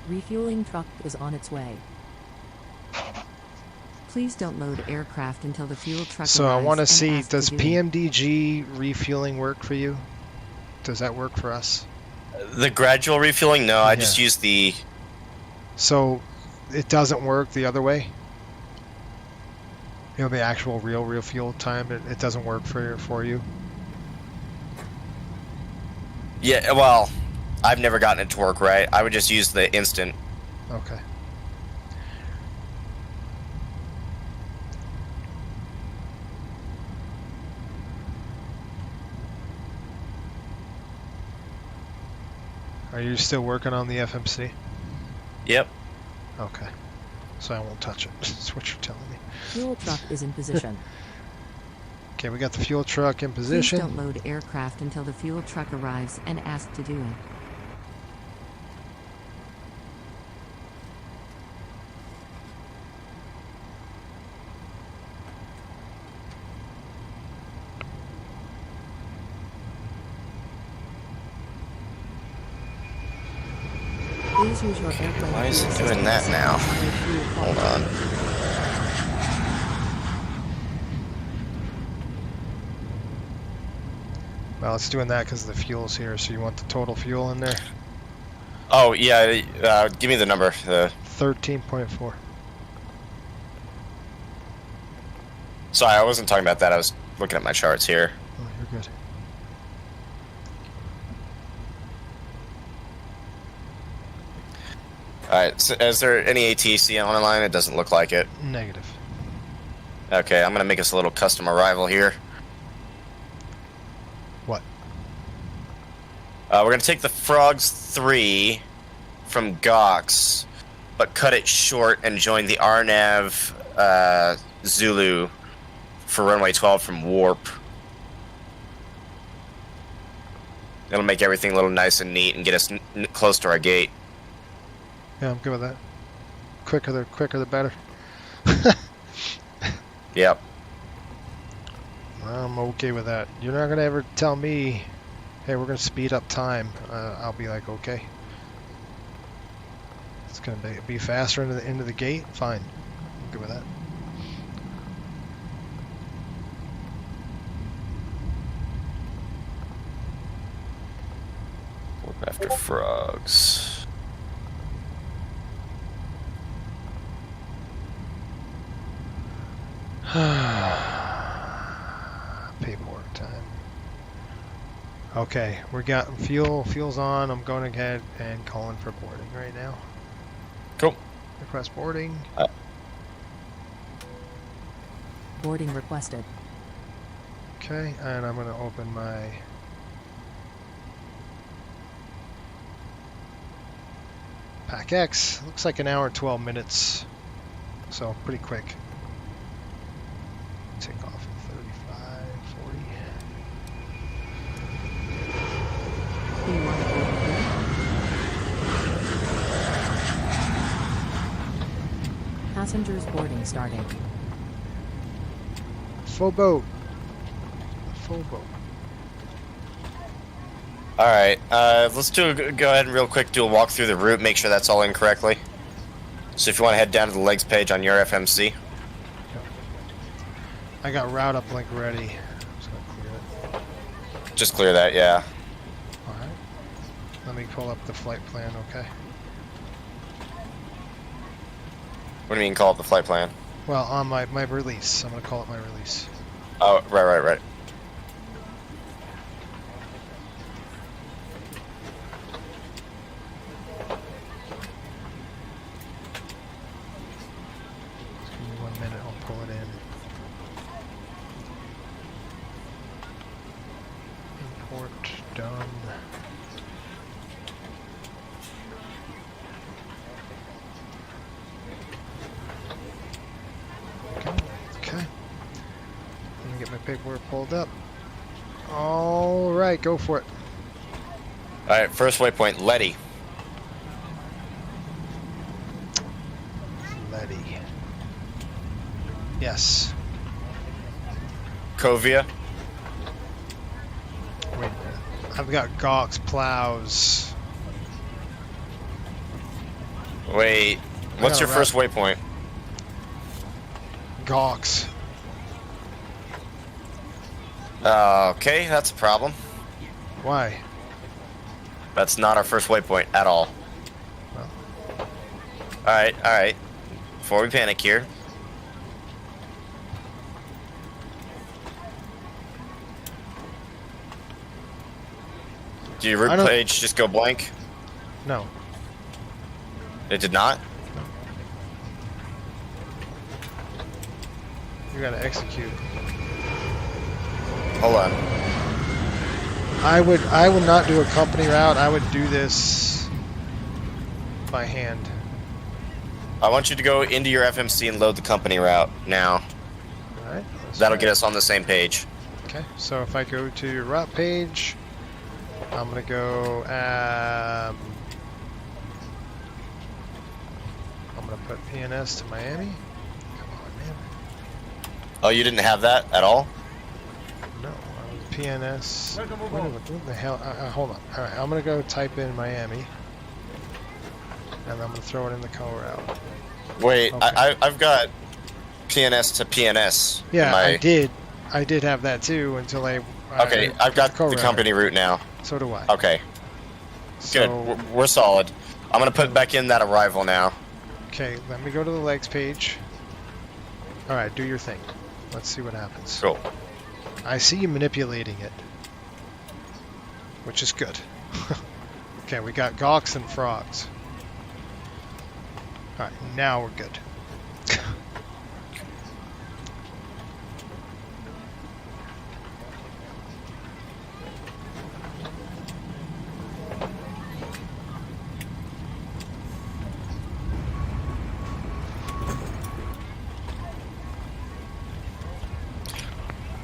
Refueling truck is on its way. Please don't load aircraft until the fuel truck So I want to see, ask does to do it. PMDG refueling work for you? Does that work for us? The gradual refueling? No, I just use the... So it doesn't work the other way? You know, the actual real fuel time, it doesn't work for you? Yeah, well, I've never gotten it to work right. I would just use the instant. Okay. Are you still working on the FMC? Yep. Okay. so I won't touch it. That's what you're telling me. Fuel truck is in position. Okay, we got the fuel truck in Please position. don't load aircraft until the fuel truck arrives and ask to do it. Please use your airplane. Why is it doing that now? Hold on. Well, it's doing that because the fuel's here, so you want the total fuel in there? Oh, yeah, give me the number. 13.4. Sorry, I wasn't talking about that. I was looking at my charts here. Oh, you're good. Alright, so is there any ATC on the line? It doesn't look like it. Negative. Okay, I'm going to make us a little custom arrival here. What? We're going to take the Frogs 3 from Gox, but cut it short and join the RNAV Zulu for runway 12 from Warp. It'll make everything a little nice and neat and get us close to our gate. Yeah, I'm good with that. Quicker the better. Yep. I'm okay with that. You're not gonna ever tell me, hey, we're gonna speed up time. I'll be like, okay. It's gonna be faster into the gate. Fine. I'm good with that. After Frogs. Paperwork time. Okay, we got fuel's on. I'm going ahead and calling for boarding right now. Cool. Request boarding. Boarding requested. Okay, and I'm going to open my Pack X. Looks like an hour and 12 minutes, so pretty quick. Take off at 35, 40. Passengers boarding starting. Full boat. Full boat. Alright, let's go ahead and real quick do a walk through the route, make sure that's all in correctly. So if you want to head down to the legs page on your FMC. I got route uplink ready. I'm just gonna clear it. Just clear that, yeah. Alright. Let me pull up the flight plan, okay? What do you mean call up the flight plan? Well, on my release. I'm gonna call it my release. Oh, right. Just give me 1 minute, I'll pull it in. Import done. Okay. Let me get my paperwork pulled up. All right, go for it. All right, first waypoint, Letty. Letty. Yes. Covia. Wait a minute. I've got Gox plows. Wait, what's your first waypoint? Gox. Okay, that's a problem. Why? That's not our first waypoint at all. Well. Alright. Before we panic here. Did your route page just go blank? No. It did not? You gotta execute. Hold on. I would not do a company route. I would do this by hand. I want you to go into your FMC and load the company route now. Alright. That'll get us on the same page. Okay, so if I go to your route page, I'm going to go, I'm going to put PNS to Miami. Come on, man. Oh, you didn't have that at all? No, PNS. What the hell? Hold on. Alright, I'm going to go type in Miami. And I'm going to throw it in the call route. Wait, Okay. I've got PNS to PNS. Yeah, I did have that too until I... Okay, I've got the company route now. So do I. Okay. So, Good, we're solid. I'm going to put back in that arrival now. Okay, let me go to the legs page. Alright, do your thing. Let's see what happens. Cool. I see you manipulating it. Which is good. Okay, we got gawks and frogs. Alright, now we're good.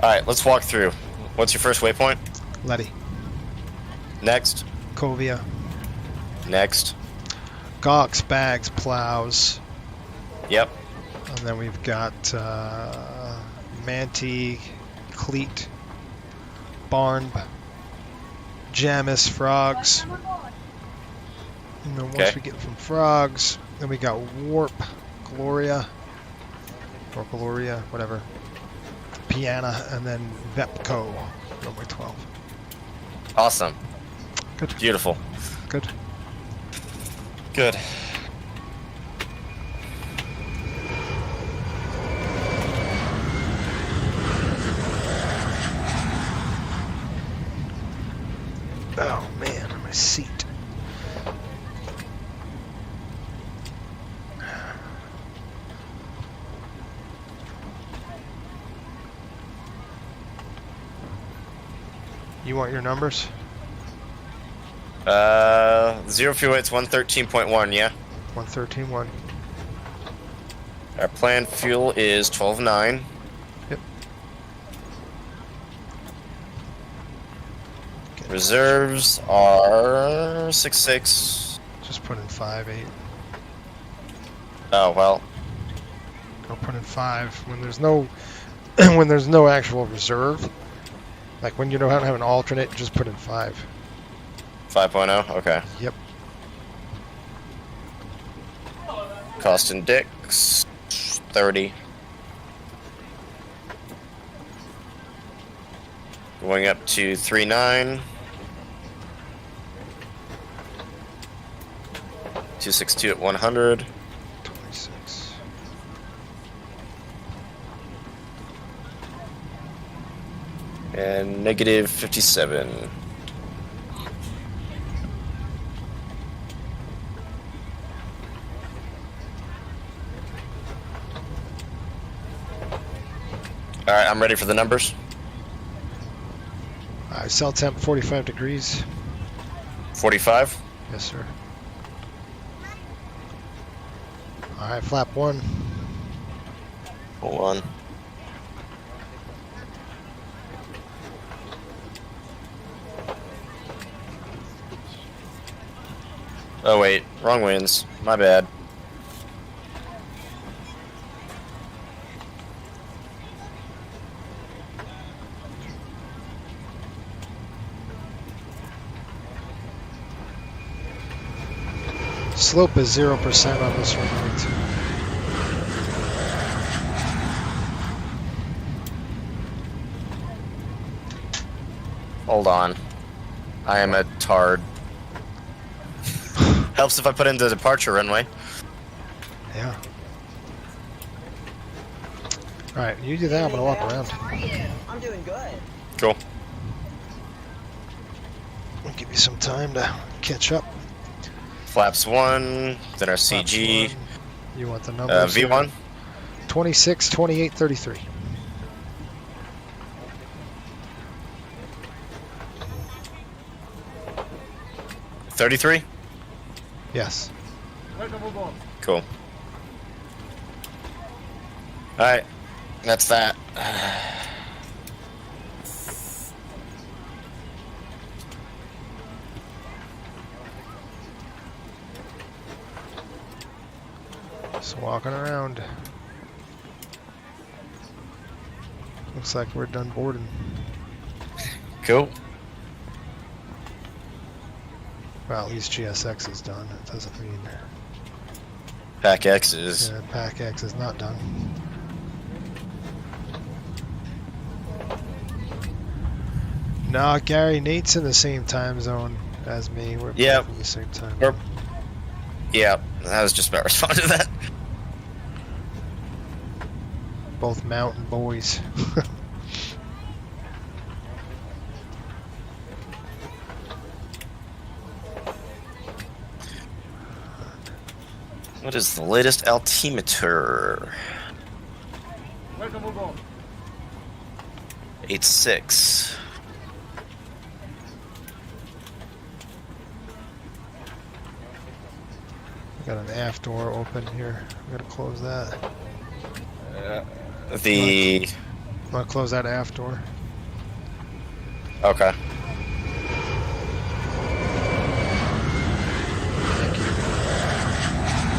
Alright, let's walk through. What's your first waypoint? Letty. Next. Covia. Next. Gawks, bags, plows. Yep. And then we've got Manti, Cleat, Barn, Jamis, Frogs. And then once we get from Frogs, then we got Warp, Gloria, or Gloria, whatever. Piana, and then Vepco, runway 12. Awesome. Good. Beautiful. Good. Good. Oh man, my seat. You want your numbers? Zero fuel weight's 113.1, yeah? 113.1. Our planned fuel is 12.9. Yep. Reserves are 6.6. Just put in 5.8. Oh, well. I'll put in 5 when there's no when there's no actual reserve. Like when you don't have an alternate, just put in 5. 5.0, okay. Yep. Cost and Dix 30. Going up to 3.9. 262 at 100. 26. And negative 57. Alright, I'm ready for the numbers. Cell temp 45 degrees. 45? Yes, sir. Alright, flap 1. Hold on. Oh wait, wrong winds. My bad. Slope is 0% on this runway too. Hold on. I am a tard. Helps if I put in the departure runway. Yeah. Alright, you do that, I'm gonna walk around. I'm doing good. Cool. I'll give you some time to catch up. Flaps 1, then our CG. You want the numbers? V1? 26, 28, 33. 33? Yes. Cool. Alright, that's that. Just walking around. Looks like we're done boarding. Cool. Well, at least GSX is done. It doesn't mean Pack X is. Yeah, Pack X is not done. No, Gary, Nate's in the same time zone as me. We're both in the same time. Yeah, I was just about to respond to that. Both mountain boys. What is the latest altimeter? 8.6. Got an aft door open here. I'm gonna close that. The. I'm gonna close that aft door. Okay.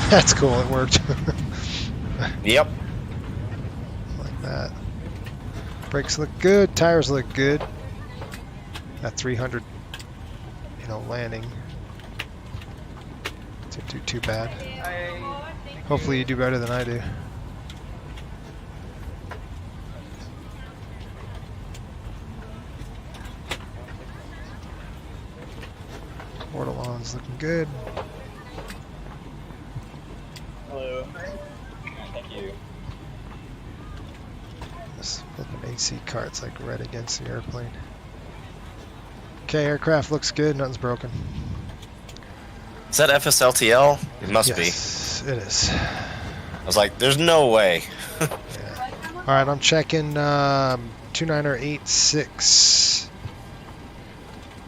That's cool. It worked. Yep. Like that. Brakes look good. Tires look good. That 300, landing. Didn't do too bad. Hopefully you do better than I do. Portalon's looking good. Hello. Thank you. This flipping AC cart's like red against the airplane. Okay, aircraft looks good. Nothing's broken. Is that FSLTL? It must be. Yes, it is. I was like, there's no way. All right, I'm checking 2986.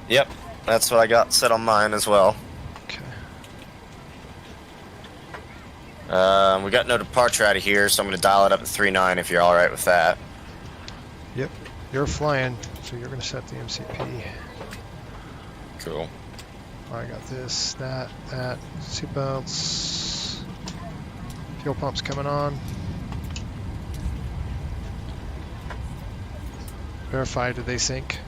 Yep, that's what I got set on mine as well. Okay. We got no departure out of here, so I'm going to dial it up to 39 if you're all right with that. Yep, you're flying, so you're going to set the MCP. Cool. I got this, that, seatbelts, fuel pumps coming on. Verify, did they sink?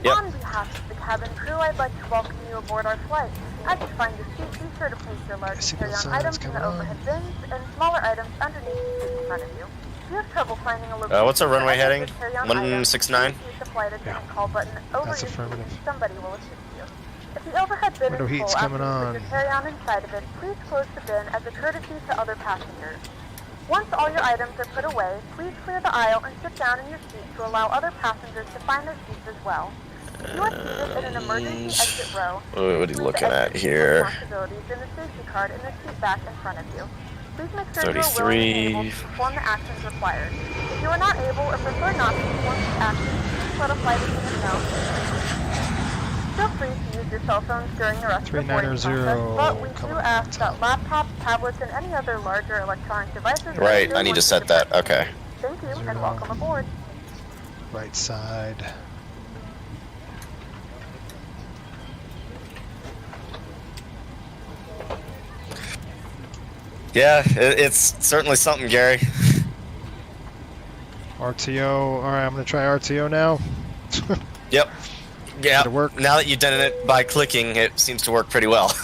Yep. On behalf of the cabin crew, I'd like to welcome you aboard our flight. As you find your seat, be sure to place your large carry-on items in the overhead bins and smaller items underneath the seat in front of you. If you have trouble finding a location, What's our runway heading? carry-on 169? items, use the flight attendant call button over That's your affirmative. seat. Somebody will assist you. If the overhead bin Window is heat's full coming after you on. put your carry-on inside of it, please close the bin as a courtesy to other passengers. Once all your items are put away, please clear the aisle and sit down in your seat to allow other passengers to find their seats as well. You are seated in an emergency exit row. What are you Please looking exit at the here? responsibilities in the safety card in the seat back in front of you. Please make sure you are 33. willing and able to perform the actions required. If you are not able or prefer not to perform these actions, please let a flight attendant know. Feel free to use your cell phones during the rest of the boarding process, but we do ask that laptops, tablets, and any other larger electronic devices... Right, I need to set that. Okay. Thank you, and welcome aboard. Right side. Yeah, it's certainly something, Gary. RTO. All right, I'm going to try RTO now. Yep. Yeah. Work? Now that you've done it by clicking, it seems to work pretty well.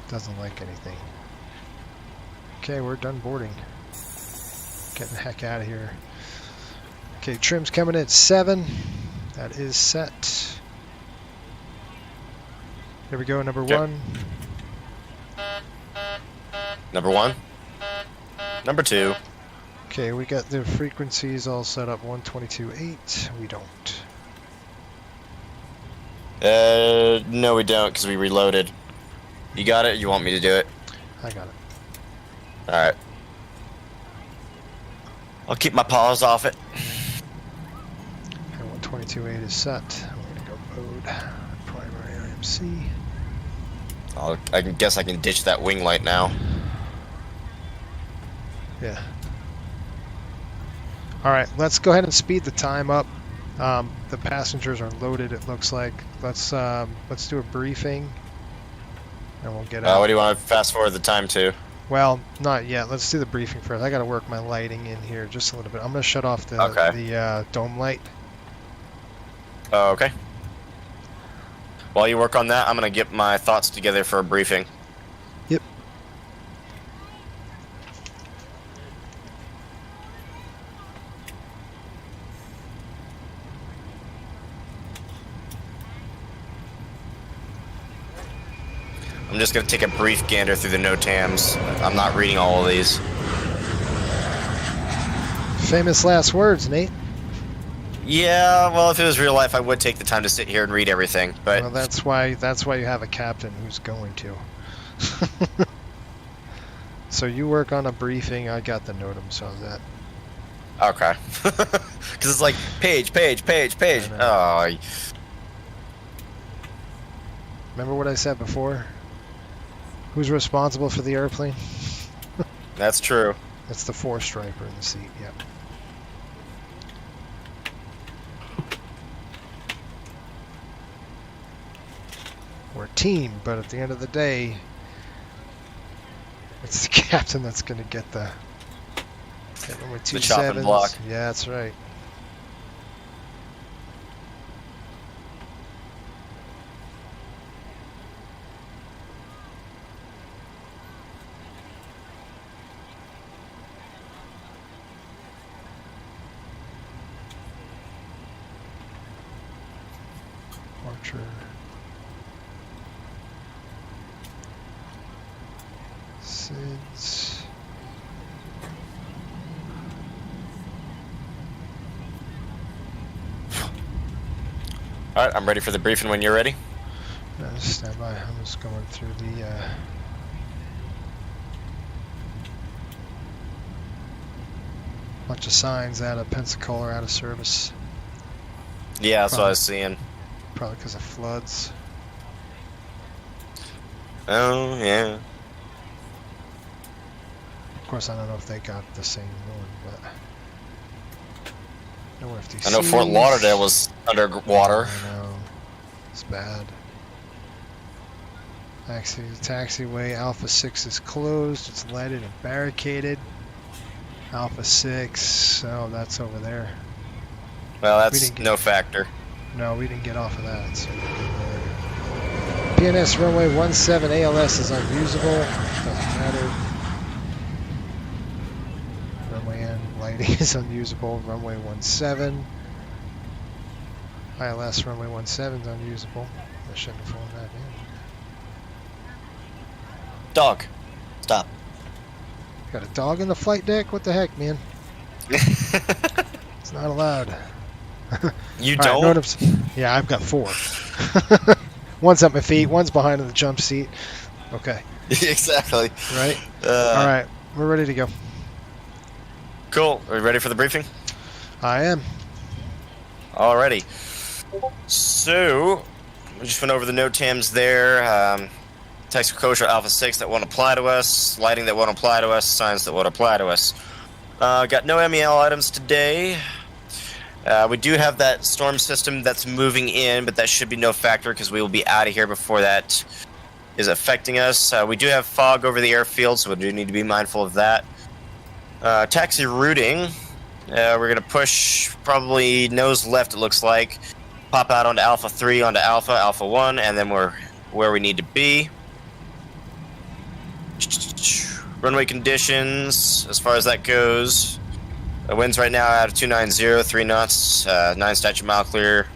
Doesn't like anything. Okay, we're done boarding. Getting the heck out of here. Okay, trim's coming in at 7. That is set. Here we go, number 1. Number 1. Number 2. Okay, we got the frequencies all set up. 122.8. We don't. No, we don't, because we reloaded. You got it? You want me to do it? I got it. Alright. I'll keep my paws off it. And 122.8 is set. I'm going to go mode primary IMC. I guess I can ditch that wing light now. Yeah. All right, let's go ahead and speed the time up. The passengers are loaded, it looks like. Let's do a briefing, and we'll get out. What do you want to fast forward the time to? Well, not yet. Let's do the briefing first. I got to work my lighting in here just a little bit. I'm going to shut off the dome light. Oh, okay. While you work on that, I'm going to get my thoughts together for a briefing. Yep. I'm just going to take a brief gander through the NOTAMs. I'm not reading all of these. Famous last words, Nate. Yeah, well, if it was real life, I would take the time to sit here and read everything. But well, that's why you have a captain who's going to. So you work on a briefing. I got the NOTAM, so that. Okay. Because it's like page. Oh. Remember what I said before? Who's responsible for the airplane? That's true. It's the 4-striper in the seat, yep. We're a team, but at the end of the day, it's the captain that's going to get the chopping block. Yeah, that's right. Archer. SIDS. Alright, I'm ready for the briefing when you're ready. No, stand by. I'm just going through the bunch of signs out of Pensacola out of service. Yeah, that's what I was seeing. Probably because of floods. Oh, yeah. Of course, I don't know if they got the same one, but no FTCs. I know Fort Lauderdale was underwater. I know. It's bad. Taxiway Alpha 6 is closed. It's lighted and barricaded. Alpha 6. Oh, that's over there. Well, that's no factor. No, we didn't get off of that. So PNS runway 17 ALS is unusable. Doesn't matter. Runway N lighting is unusable. Runway 17. ILS runway 17 is unusable. I shouldn't have flown that in. Dog. Stop. Got a dog in the flight deck? What the heck, man? It's not allowed. You don't? Right, yeah, I've got 4. One's at my feet, one's behind in the jump seat. Okay. Exactly. Right? Alright, we're ready to go. Cool. Are you ready for the briefing? I am. Alrighty. So, we just went over the NOTAMs there. Text closure Alpha 6 that won't apply to us, lighting that won't apply to us, signs that won't apply to us. Got no MEL items today. We do have that storm system that's moving in, but that should be no factor because we will be out of here before that is affecting us. We do have fog over the airfield, so we do need to be mindful of that. Taxi routing, we're going to push probably nose left, it looks like. Pop out onto Alpha 3, onto Alpha 1, and then we're where we need to be. Runway conditions, as far as that goes. Winds right now out of 290, 3 knots, 9 statute mile clear.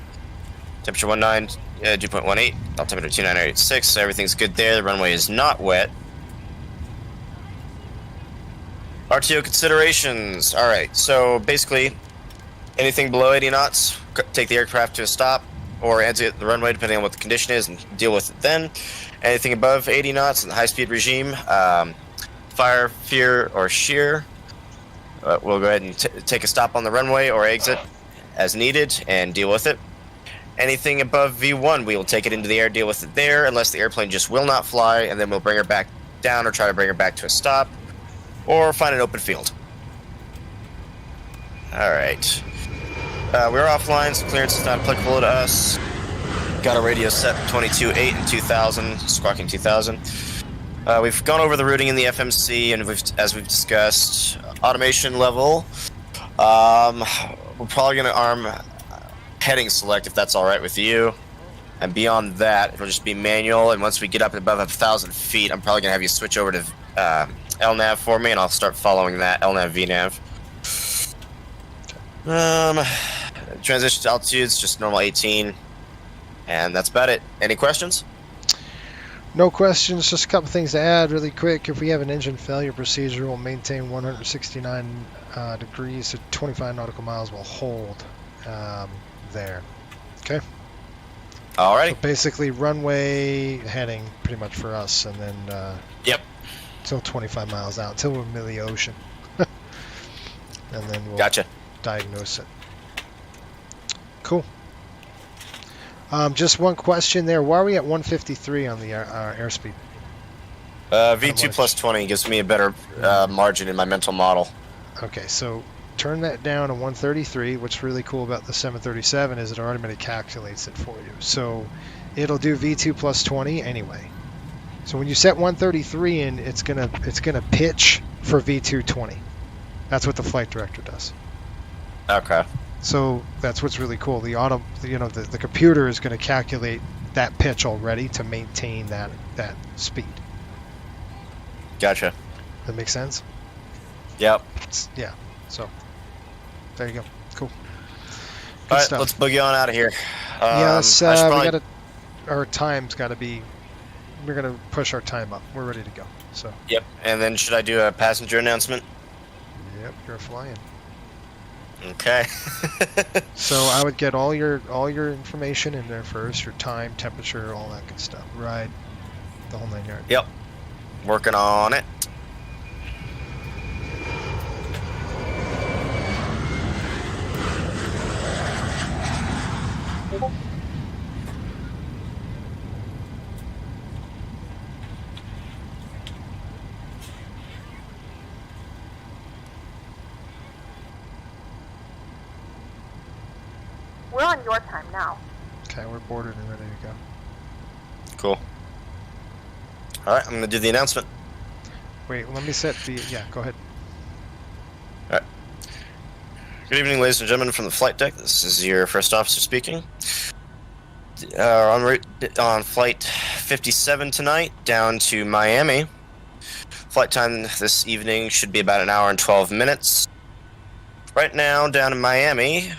Temperature dew.18, altimeter 2986, so everything's good there. The runway is not wet. RTO considerations. Alright, so basically, anything below 80 knots, take the aircraft to a stop, or exit the runway depending on what the condition is and deal with it then. Anything above 80 knots in the high-speed regime, fire, fear, or shear. We'll go ahead and take a stop on the runway or exit as needed and deal with it. anything above V1, we will take it into the air, deal with it there, unless the airplane just will not fly, and then we'll bring her back down or try to bring her back to a stop, or find an open field. Alright. We're offline, so clearance is not applicable to us. Got a radio set 22.8 and 2000, squawking 2000. We've gone over the routing in the FMC, and as we've discussed, automation level. We're probably going to arm heading select if that's all right with you. And beyond that, it'll just be manual. And once we get up above 1,000 feet, I'm probably going to have you switch over to LNAV for me, and I'll start following that LNAV VNAV. Transition to altitudes, just normal 18. And that's about it. Any questions? No questions, just a couple things to add really quick. If we have an engine failure procedure, we'll maintain 169 degrees to 25 nautical miles will hold there. Okay? Alrighty. So basically runway heading pretty much for us, and then yep. Till 25 miles out, till we're in the ocean. And then we'll gotcha. Diagnose it. Cool. Just one question there. Why are we at 153 on the airspeed? V2 plus 20 gives me a better margin in my mental model. Okay, so turn that down to 133. What's really cool about the 737 is it automatically calculates it for you. So it'll do V2 plus 20 anyway. So when you set 133 in, it's gonna pitch for V2 20. That's what the flight director does. Okay. So that's what's really cool. The computer is going to calculate that pitch already to maintain that speed. Gotcha. That makes sense? Yep. Yeah. So there you go. Cool. All right, let's boogie on out of here. Yes, our time's got to be. We're going to push our time up. We're ready to go. So. Yep. And then should I do a passenger announcement? Yep. You're flying. Okay. So I would get all your information in there first, your time, temperature, all that good stuff. Right. The whole 9 yards. Yep. Working on it. We're on your time now. Okay, we're boarded and ready to go. Cool. All right, I'm going to do the announcement. Wait, let me set the... Yeah, go ahead. All right. Good evening, ladies and gentlemen from the flight deck. This is your first officer speaking. En route on flight 57 tonight down to Miami. Flight time this evening should be about 1 hour and 12 minutes. Right now, down in Miami...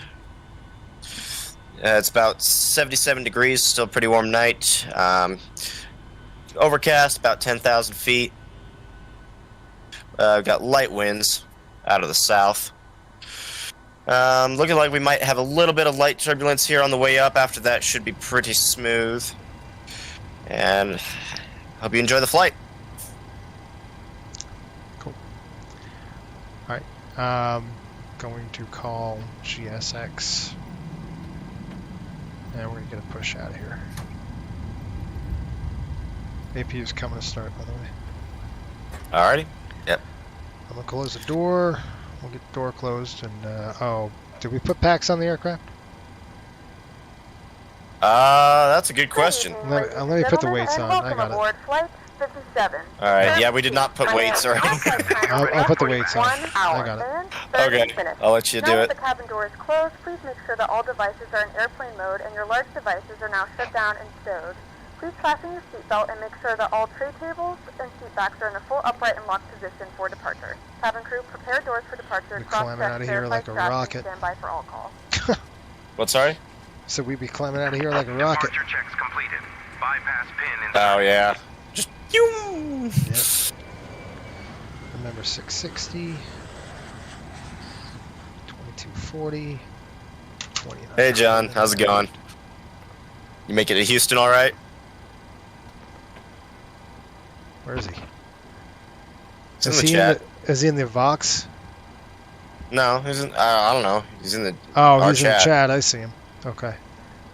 it's about 77 degrees, still a pretty warm night. Overcast, about 10,000 feet. We've got light winds out of the south. Looking like we might have a little bit of light turbulence here on the way up. After that, should be pretty smooth. And hope you enjoy the flight. Cool. All right. Going to call GSX. And we're going to get a push out of here. APU's coming to start, by the way. Alrighty. Yep. I'm going to close the door. We'll get the door closed. And, oh, did we put packs on the aircraft? That's a good question. Let me put the weights on. I got it. Flight 57. Alright, yeah, we did not put weights or anything. I'll put the weights on. I got it. Okay, I'll let you do it. Now that the cabin door is closed, please make sure that all devices are in airplane mode and your large devices are now shut down and stowed. Please fasten your seatbelt and make sure that all tray tables and seat backs are in a full upright and locked position for departure. Cabin crew, prepare doors for departure. We're climbing out of here like a rocket. Stand by for all calls. What, sorry? So we'd be climbing out of here like a rocket. Departure checks completed. Bypass pin in. Oh, yeah. Just... Yep. Remember 660. 2240. 29. Hey, John. How's it going? You make it to Houston all right? Where is he? He's in the chat. Is he in the Vox? No, he's in... I don't know. He's in the... Oh, our he's chat. in the chat. I see him. Okay.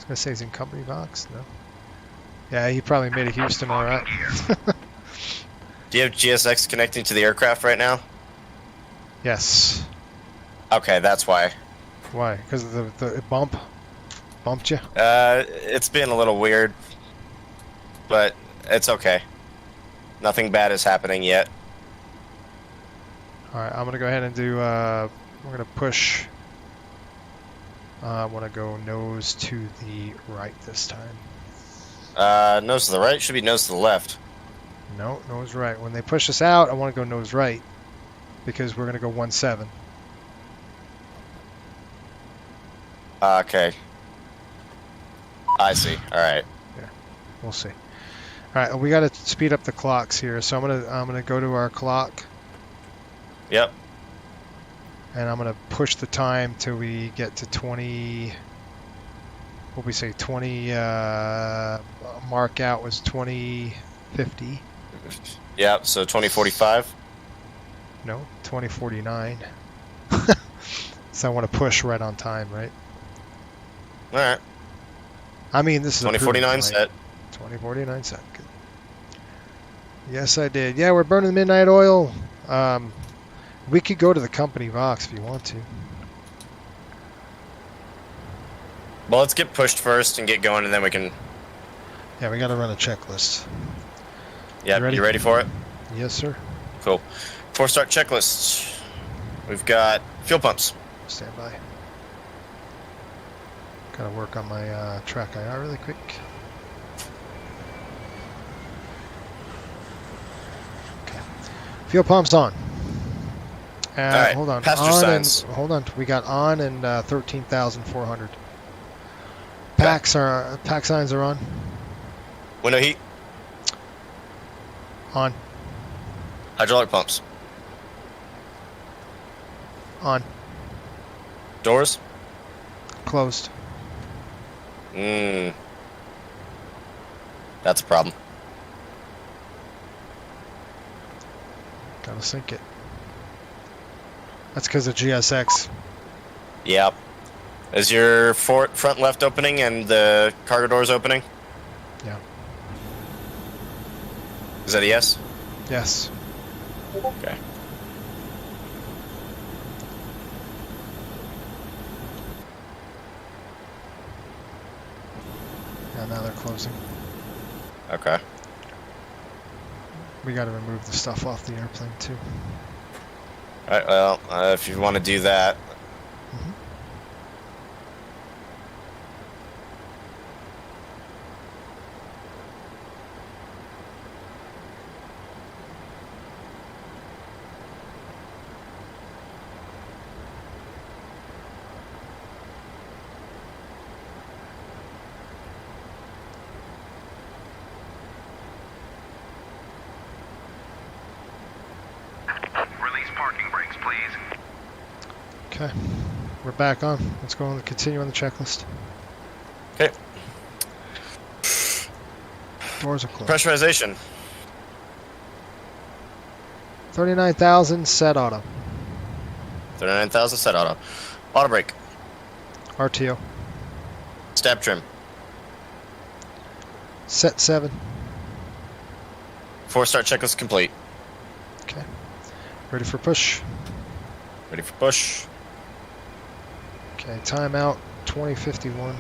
gonna say he's in company box. No. Yeah, he probably made a Houston all right. Do you have GSX connecting to the aircraft right now? Yes. Okay, that's why. Why? Because of the bump? Bumped you? It's been a little weird, but it's okay. Nothing bad is happening yet. Alright, I'm gonna go ahead and do, we're gonna push. I wanna go nose to the right this time. Nose to the right? Should be nose to the left. No, nose right. When they push us out, I wanna go nose right. Because we're gonna go 1-7. Okay. I see. Alright. Yeah, we'll see. Alright, we gotta speed up the clocks here, so I'm gonna go to our clock. Yep. And I'm gonna push the time till we get to 20. What we say? 20. Mark out was 2050. Yep. So 2045. No, 2049. So I want to push right on time, right? All right. I mean, this is 2049 set. 2049 set. Good. Yes, I did. Yeah, we're burning midnight oil. We could go to the company box if you want to. Well, let's get pushed first and get going, and then we can... Yeah, we got to run a checklist. Yeah, you ready for it? Yes, sir. Cool. 4-start checklists. We've got fuel pumps. Stand by. Gotta work on my track IR really quick. Okay. Fuel pumps on. All right. Hold on. Passenger signs. Hold on. We got on and 13,400. Pack signs are on. Window heat. On. Hydraulic pumps. On. Doors. Closed. That's a problem. Gotta sink it. That's because of GSX. Yep. Is your front left opening and the cargo doors opening? Yeah. Is that a yes? Yes. Okay. Yeah, now they're closing. Okay. We gotta remove the stuff off the airplane too. Alright, well, if you want to do that. Okay, we're back on. Let's go and continue on the checklist. Okay. Doors are closed. Pressurization. 39,000 set auto. 39,000 set auto. Auto brake. RTO. Stab trim. Set 7. 4-start checklist complete. Okay. Ready for push. Ready for push. Okay, timeout 2051.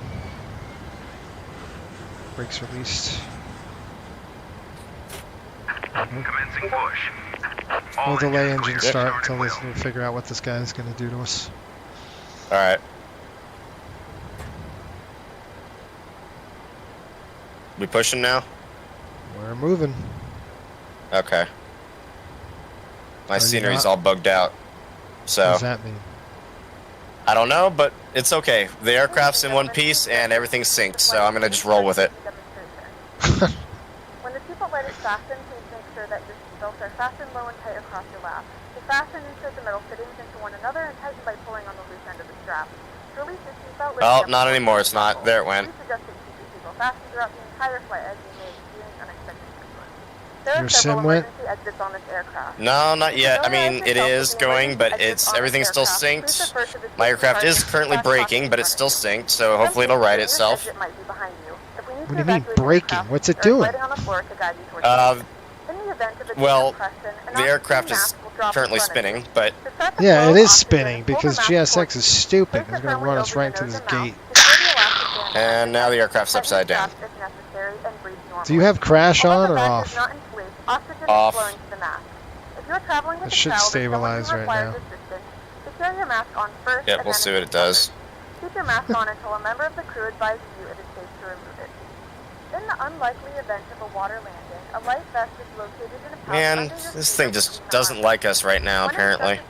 Brakes released. Commencing push. We'll delay engine start until we figure out what this guy is going to do to us. Alright. We pushing now? We're moving. Okay. My Are you scenery's not? all bugged out. So. What does that mean? I don't know, but it's okay. The aircraft's in one piece and everything's synced, so I'm gonna just roll with it. When the seatbelt light is fastened, please make sure that your seatbelts are fastened low and tight across your lap. To fasten, insert the metal fittings into one another and tighten by pulling on the loose end of the strap. To release your seatbelt, Oh, not anymore. It's not. There it went. Please adjust it to keep your seatbelt fastened throughout the entire flight as you may experience unexpected turbulence. Your sim went? Exits on this aircraft. No, not yet. I mean, it is going, but everything's still synced. My aircraft is currently braking, but it's still synced, so hopefully it'll right itself. What do you mean braking? What's it doing? Well, the aircraft is currently spinning, but... Yeah, it is spinning because GSX is stupid. It's going to run us right into this gate. And now the aircraft's upside down. Do you have crash on or off? Off. It should stabilize right now. Yep, we'll see what it does. Keep your mask on until a member of the crew advises you it is safe to remove it. In the unlikely event of a water landing, a life vest is located in a pouch. Man, this thing just doesn't like us right now, apparently.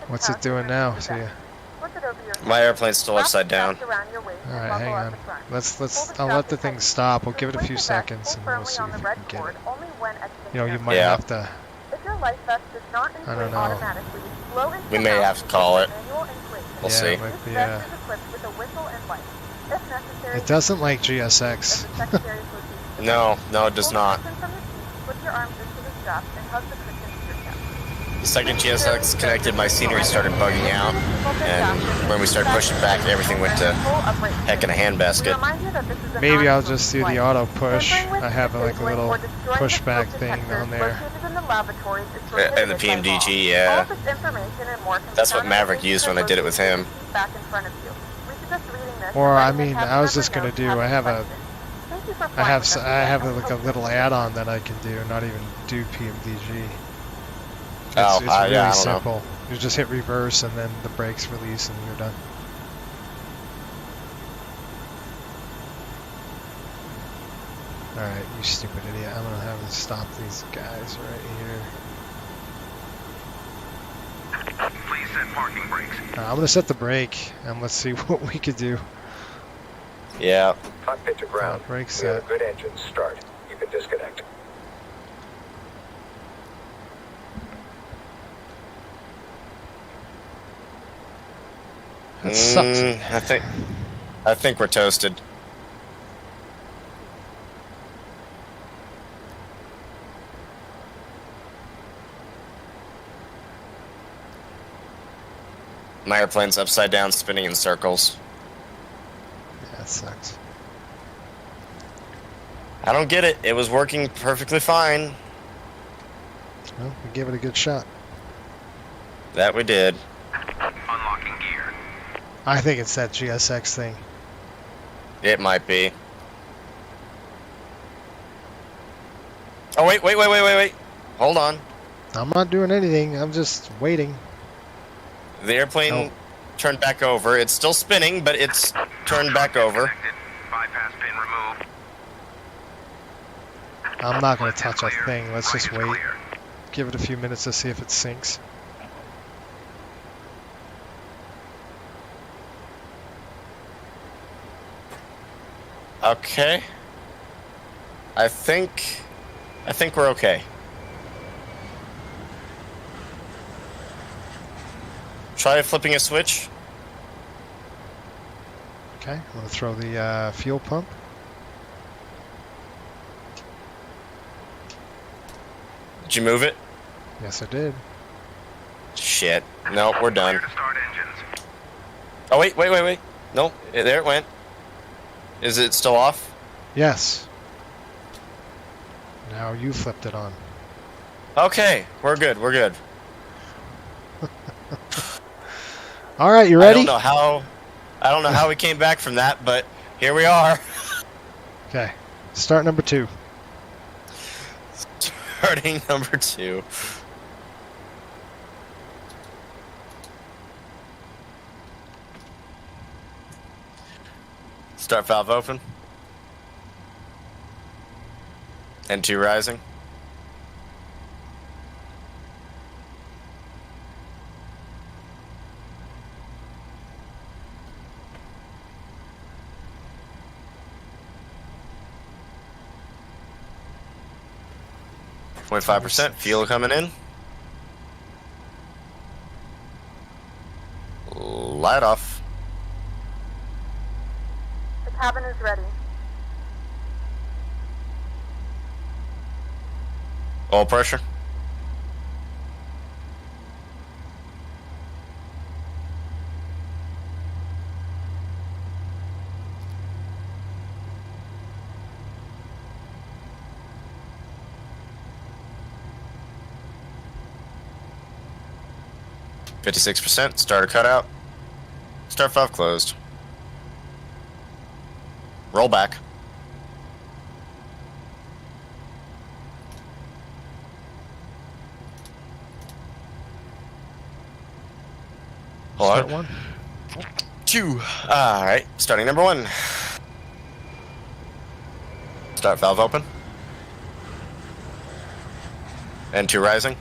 What's it doing now? See ya. My airplane's still upside down. Alright, hang on. I'll let the thing stop. We'll give it a few seconds and we'll see if we can get it. You know, you might have to... I don't know. We may have to call it. We'll see. It doesn't like GSX. No, it does not. The second GSX connected, my scenery started bugging out, and when we started pushing back, everything went to heck in a handbasket. Maybe I'll just do the auto push. I have like a little pushback thing on there. And the PMDG, yeah. That's what Maverick used when I did it with him. Or I mean, I was just gonna do. I have like a little add-on that I can do, not even do PMDG. It's really simple. You just hit reverse and then the brakes release and you're done. Alright, you stupid idiot. I'm gonna have to stop these guys right here. Please set parking brakes. I'm gonna set the brake and let's see what we could do. Yeah. Cockpit to ground. Brake set. Good engine. Start. You can disconnect. That sucks. I think we're toasted. My airplane's upside down, spinning in circles. Yeah, that sucks. I don't get it. It was working perfectly fine. Well, we gave it a good shot. That we did. Unlocking gear. I think it's that GSX thing. It might be. Oh, wait. Hold on. I'm not doing anything. I'm just waiting. The airplane turned back over. It's still spinning, but it's turned back over. Bypass pin removed. I'm not going to touch a thing. Let's just wait. Give it a few minutes to see if it sinks. Okay. I think we're okay. Try flipping a switch. Okay, I'm going to throw the fuel pump. Did you move it? Yes, I did. Shit. No, we're done. Oh, wait. No, there it went. Is it still off? Yes. Now you flipped it on. Okay, we're good. All right, you ready? I don't know how we came back from that, but here we are. Okay. Start number 2. Starting number 2. Start valve open. N2 rising. .5% fuel coming in. Light off. The cabin is ready. Oil pressure. %, starter cutout. Start valve closed. Roll back. Hold Start on. 1. 2. Alright, starting number 1. Start valve open. And 2 rising.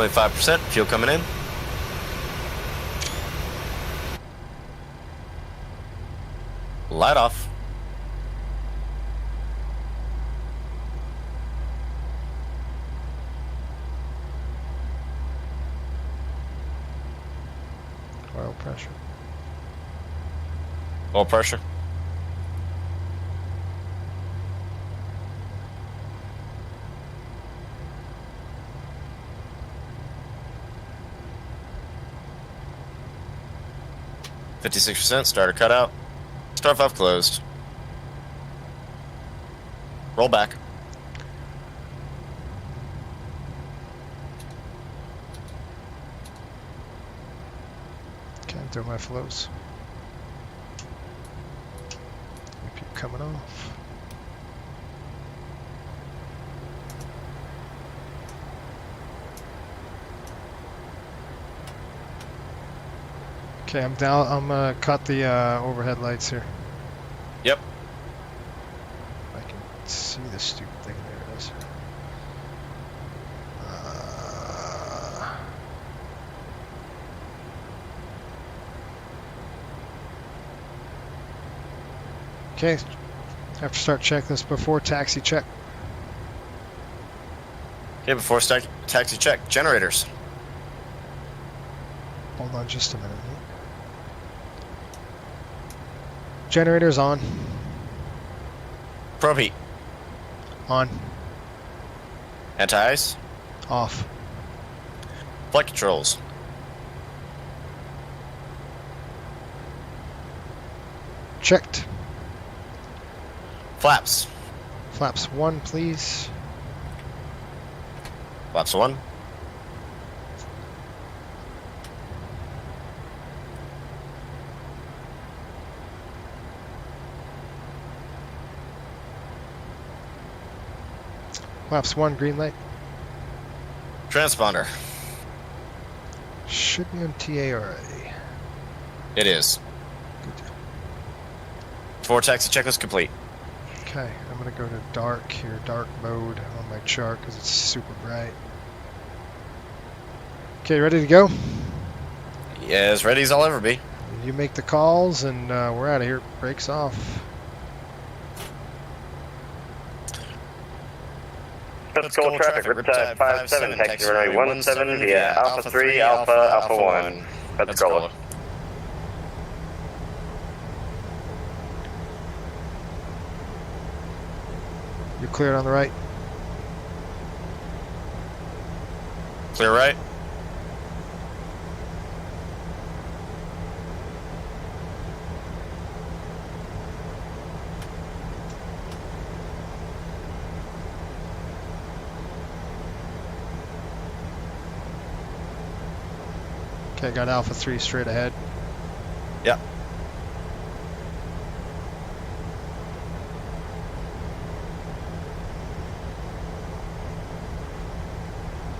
%, fuel coming in. Light off. Oil pressure. Oil pressure. %, starter cutout. Start valve closed. Roll back. Can't throw my flows. Keep coming off. Okay, I'm down. I'm cut the overhead lights here. Yep. I can see the stupid thing. There it is. Okay, have to start checklist before taxi check. Okay, before taxi check, generators. Hold on just a minute. Generators on. Probe heat. On. Anti-ice. Off. Flight controls. Checked. Flaps. Flaps 1, please. Flaps 1. Flaps 1, green light. Transponder. Should be on TARA. It is. Good deal. Before taxi checklist complete. Okay, I'm going to go to dark here, dark mode on my chart because it's super bright. Okay, ready to go? Yeah, as ready as I'll ever be. You make the calls and we're out of here. Brakes off. Let's go traffic, Riptide 57, taxi runway 17 via Alpha 3, Alpha 1. Let's go. You're cleared on the right. Clear right. Okay, got Alpha 3 straight ahead. Yep.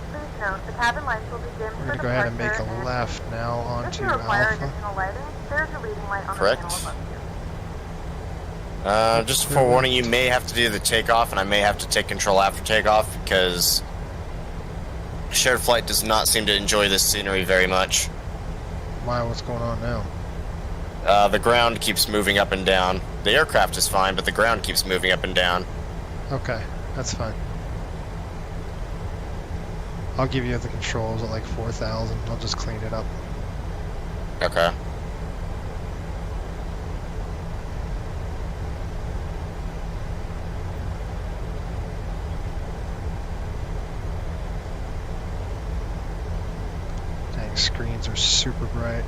Please note, the cabin lights will be dimmed We're going for to go ahead and make departure a and left now if onto you require Alpha. additional lighting, there's a reading light on Correct. the panel above you. Just forewarning, you may have to do the takeoff, and I may have to take control after takeoff because shared flight does not seem to enjoy this scenery very much. Why? What's going on now? The ground keeps moving up and down. The aircraft is fine, but the ground keeps moving up and down. Okay, that's fine. I'll give you the controls at like 4,000. I'll just clean it up. Okay. Dang, screens are super bright.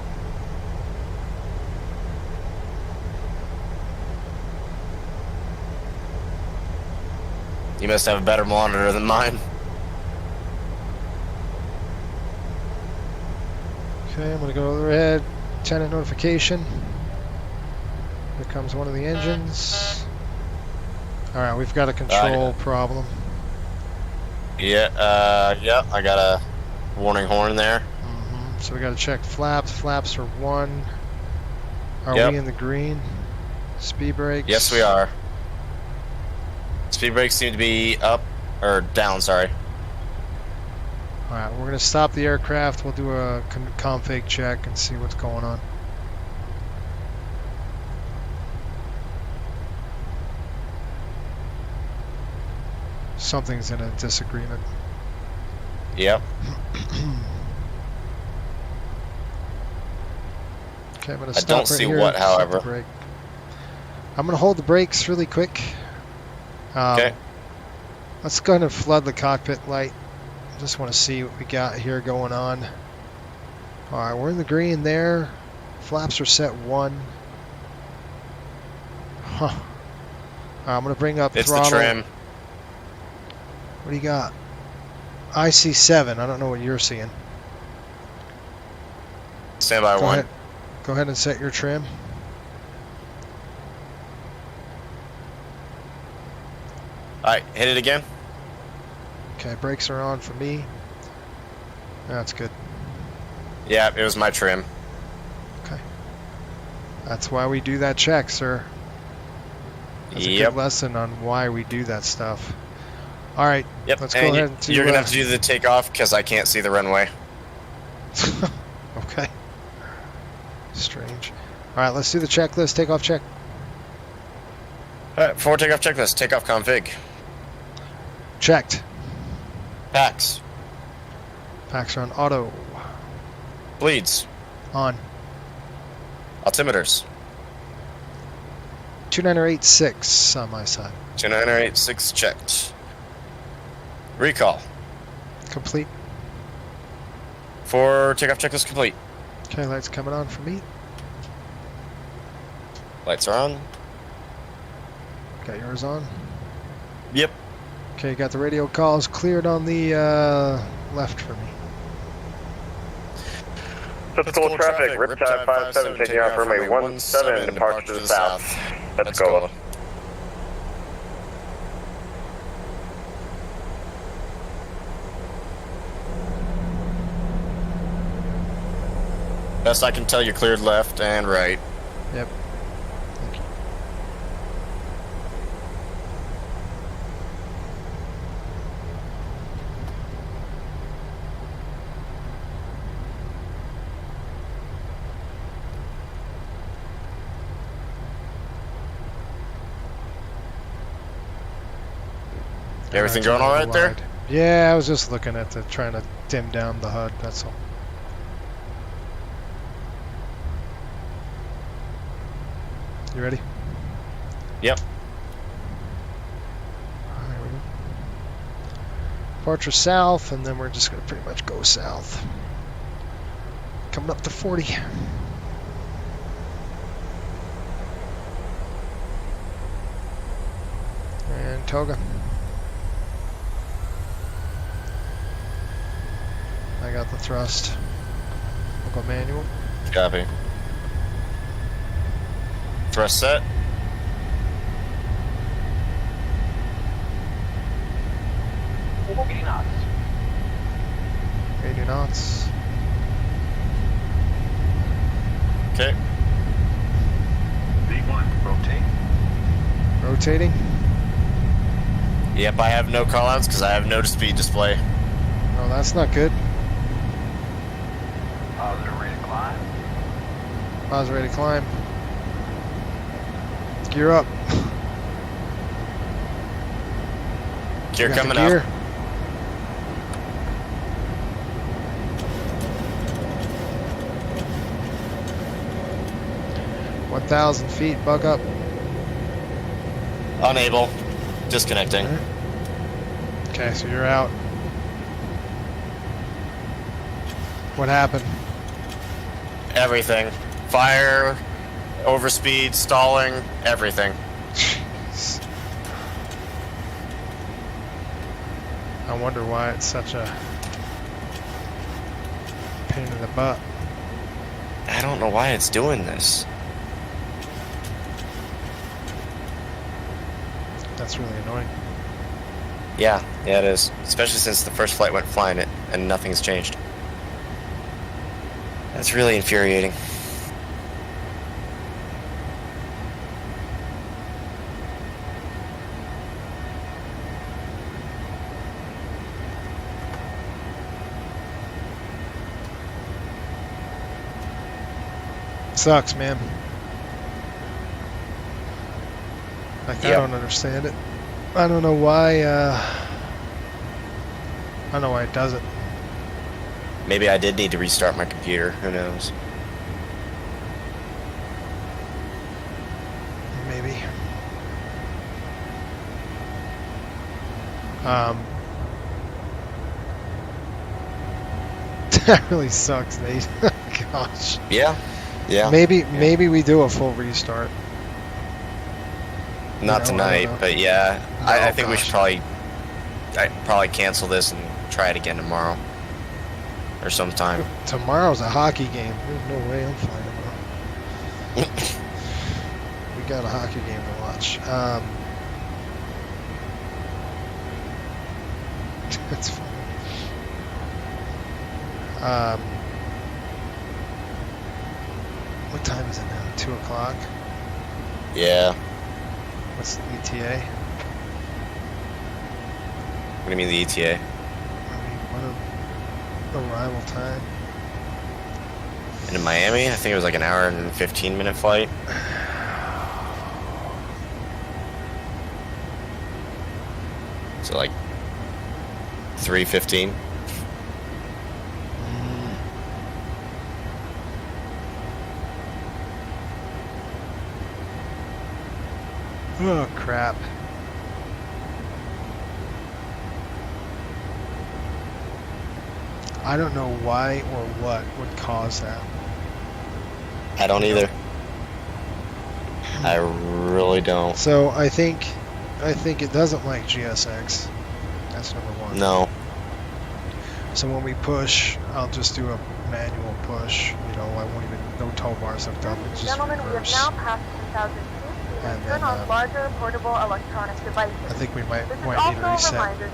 You must have a better monitor than mine. Okay, I'm gonna go overhead. Tenant notification. Here comes one of the engines. Alright, we've got a control problem. Yeah, yeah, I got a warning horn there. So we gotta check flaps. Flaps are 1. Are we in the green? Speed brakes? Yes, we are. Speed brakes seem to be up, or down, sorry. Alright, we're gonna stop the aircraft. We'll do a config check and see what's going on. Something's in a disagreement. Yep. Okay, I'm gonna I stop don't right see here what, and set the however. brake. I'm gonna hold the brakes really quick. Okay. Let's go ahead and flood the cockpit light. Just want to see what we got here going on. Alright, we're in the green there. Flaps are set 1. Huh. Alright, I'm going to bring up It's throttle. the trim. What do you got? I see 7. I don't know what you're seeing. Standby 1. Go ahead and set your trim. Alright, hit it again. Okay, brakes are on for me. That's good. Yeah, it was my trim. Okay. That's why we do that check, sir. That's a Yep. good lesson on why we do that stuff. All right. Yep. Let's and go ahead and you're gonna have to do the takeoff because I can't see the runway. Okay. Strange. All right, let's do the checklist. Takeoff check. All right, forward takeoff checklist. Takeoff config. Checked. Packs. Packs are on auto. Bleeds. On. Altimeters. 2986 on my side. 2986 checked. Recall. Complete. For takeoff checklist complete. Okay, lights coming on for me. Lights are on. Got yours on. Yep. Okay, got the radio calls cleared on the left for me. Typical traffic, Riptide 57, taking off runway 17, departure to the south. Let's go. Best I can tell, you cleared left and right. Yep. Thank you. Everything going all right there? Yeah, I was just looking at trying to dim down the HUD, that's all. You ready? Yep. There we go. Departure south, and then we're just going to pretty much go south. Coming up to 40. And Toga. I got the thrust. We'll go manual. Copy. Thrust set. knots. 80 knots. Okay. V1, rotate. Rotating. Yep, I have no callouts because I have no speed display. Oh, that's not good. Positive rate of climb. Positive rate of climb. Gear up. Gear Got the coming gear. up. 1,000 feet, bug up. Unable. Disconnecting. Okay, so you're out. What happened? Everything. Fire, overspeed, stalling, everything. Jeez. I wonder why it's such a pain in the butt. I don't know why it's doing this. That's really annoying. Yeah, it is. Especially since the first flight went flying it and nothing's changed. That's really infuriating. Sucks, man. Like, I don't understand it. I don't know why, I don't know why it does it. Maybe I did need to restart my computer. Who knows? Maybe. That really sucks, Nate. Gosh. Yeah. Yeah. Maybe we do a full restart. Not tonight, but yeah. No, I think we should probably cancel this and try it again tomorrow. Or sometime. Tomorrow's a hockey game. There's no way I'm flying tomorrow. We got a hockey game to watch. That's funny. What time is it now? 2 o'clock? Yeah. What's the ETA? What do you mean the ETA? I mean, what arrival time? In Miami? I think it was like an hour and 15-minute flight. So like 3:15. Oh, crap. I don't know why or what would cause that. I don't either. I really don't. So I think it doesn't like GSX. That's number one. No. So when we push, I'll just do a manual push. You know, I won't even, no tow bars hooked up. It's just Gentlemen, we have reverse. now passed 2,000 feet. And Turn then, on larger portable electronic devices. I think we might This is need to also a reset. reminder to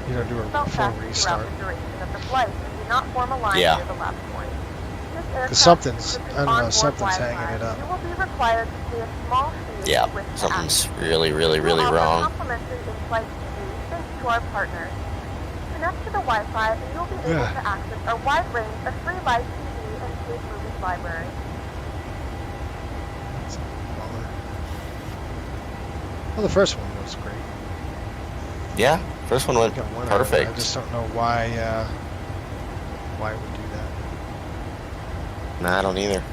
You know, do a belt full fasten restart. throughout the duration of the flight and do not form a line Yeah. near the lap point. This aircraft Because something's, is I don't know, onboard something's Wi-Fi. hanging it up. You will be required to pay a small fee Yeah, with something's access. really We offer wrong. complimentary in-flight TV thanks to our partners. Connect to the Wi-Fi and you'll be able to access a wide range of free live TV and paid movies library. Well, the first one was great. Yeah, first one went Got one out of it. perfect. I just don't know why it would do that. Nah, I don't either.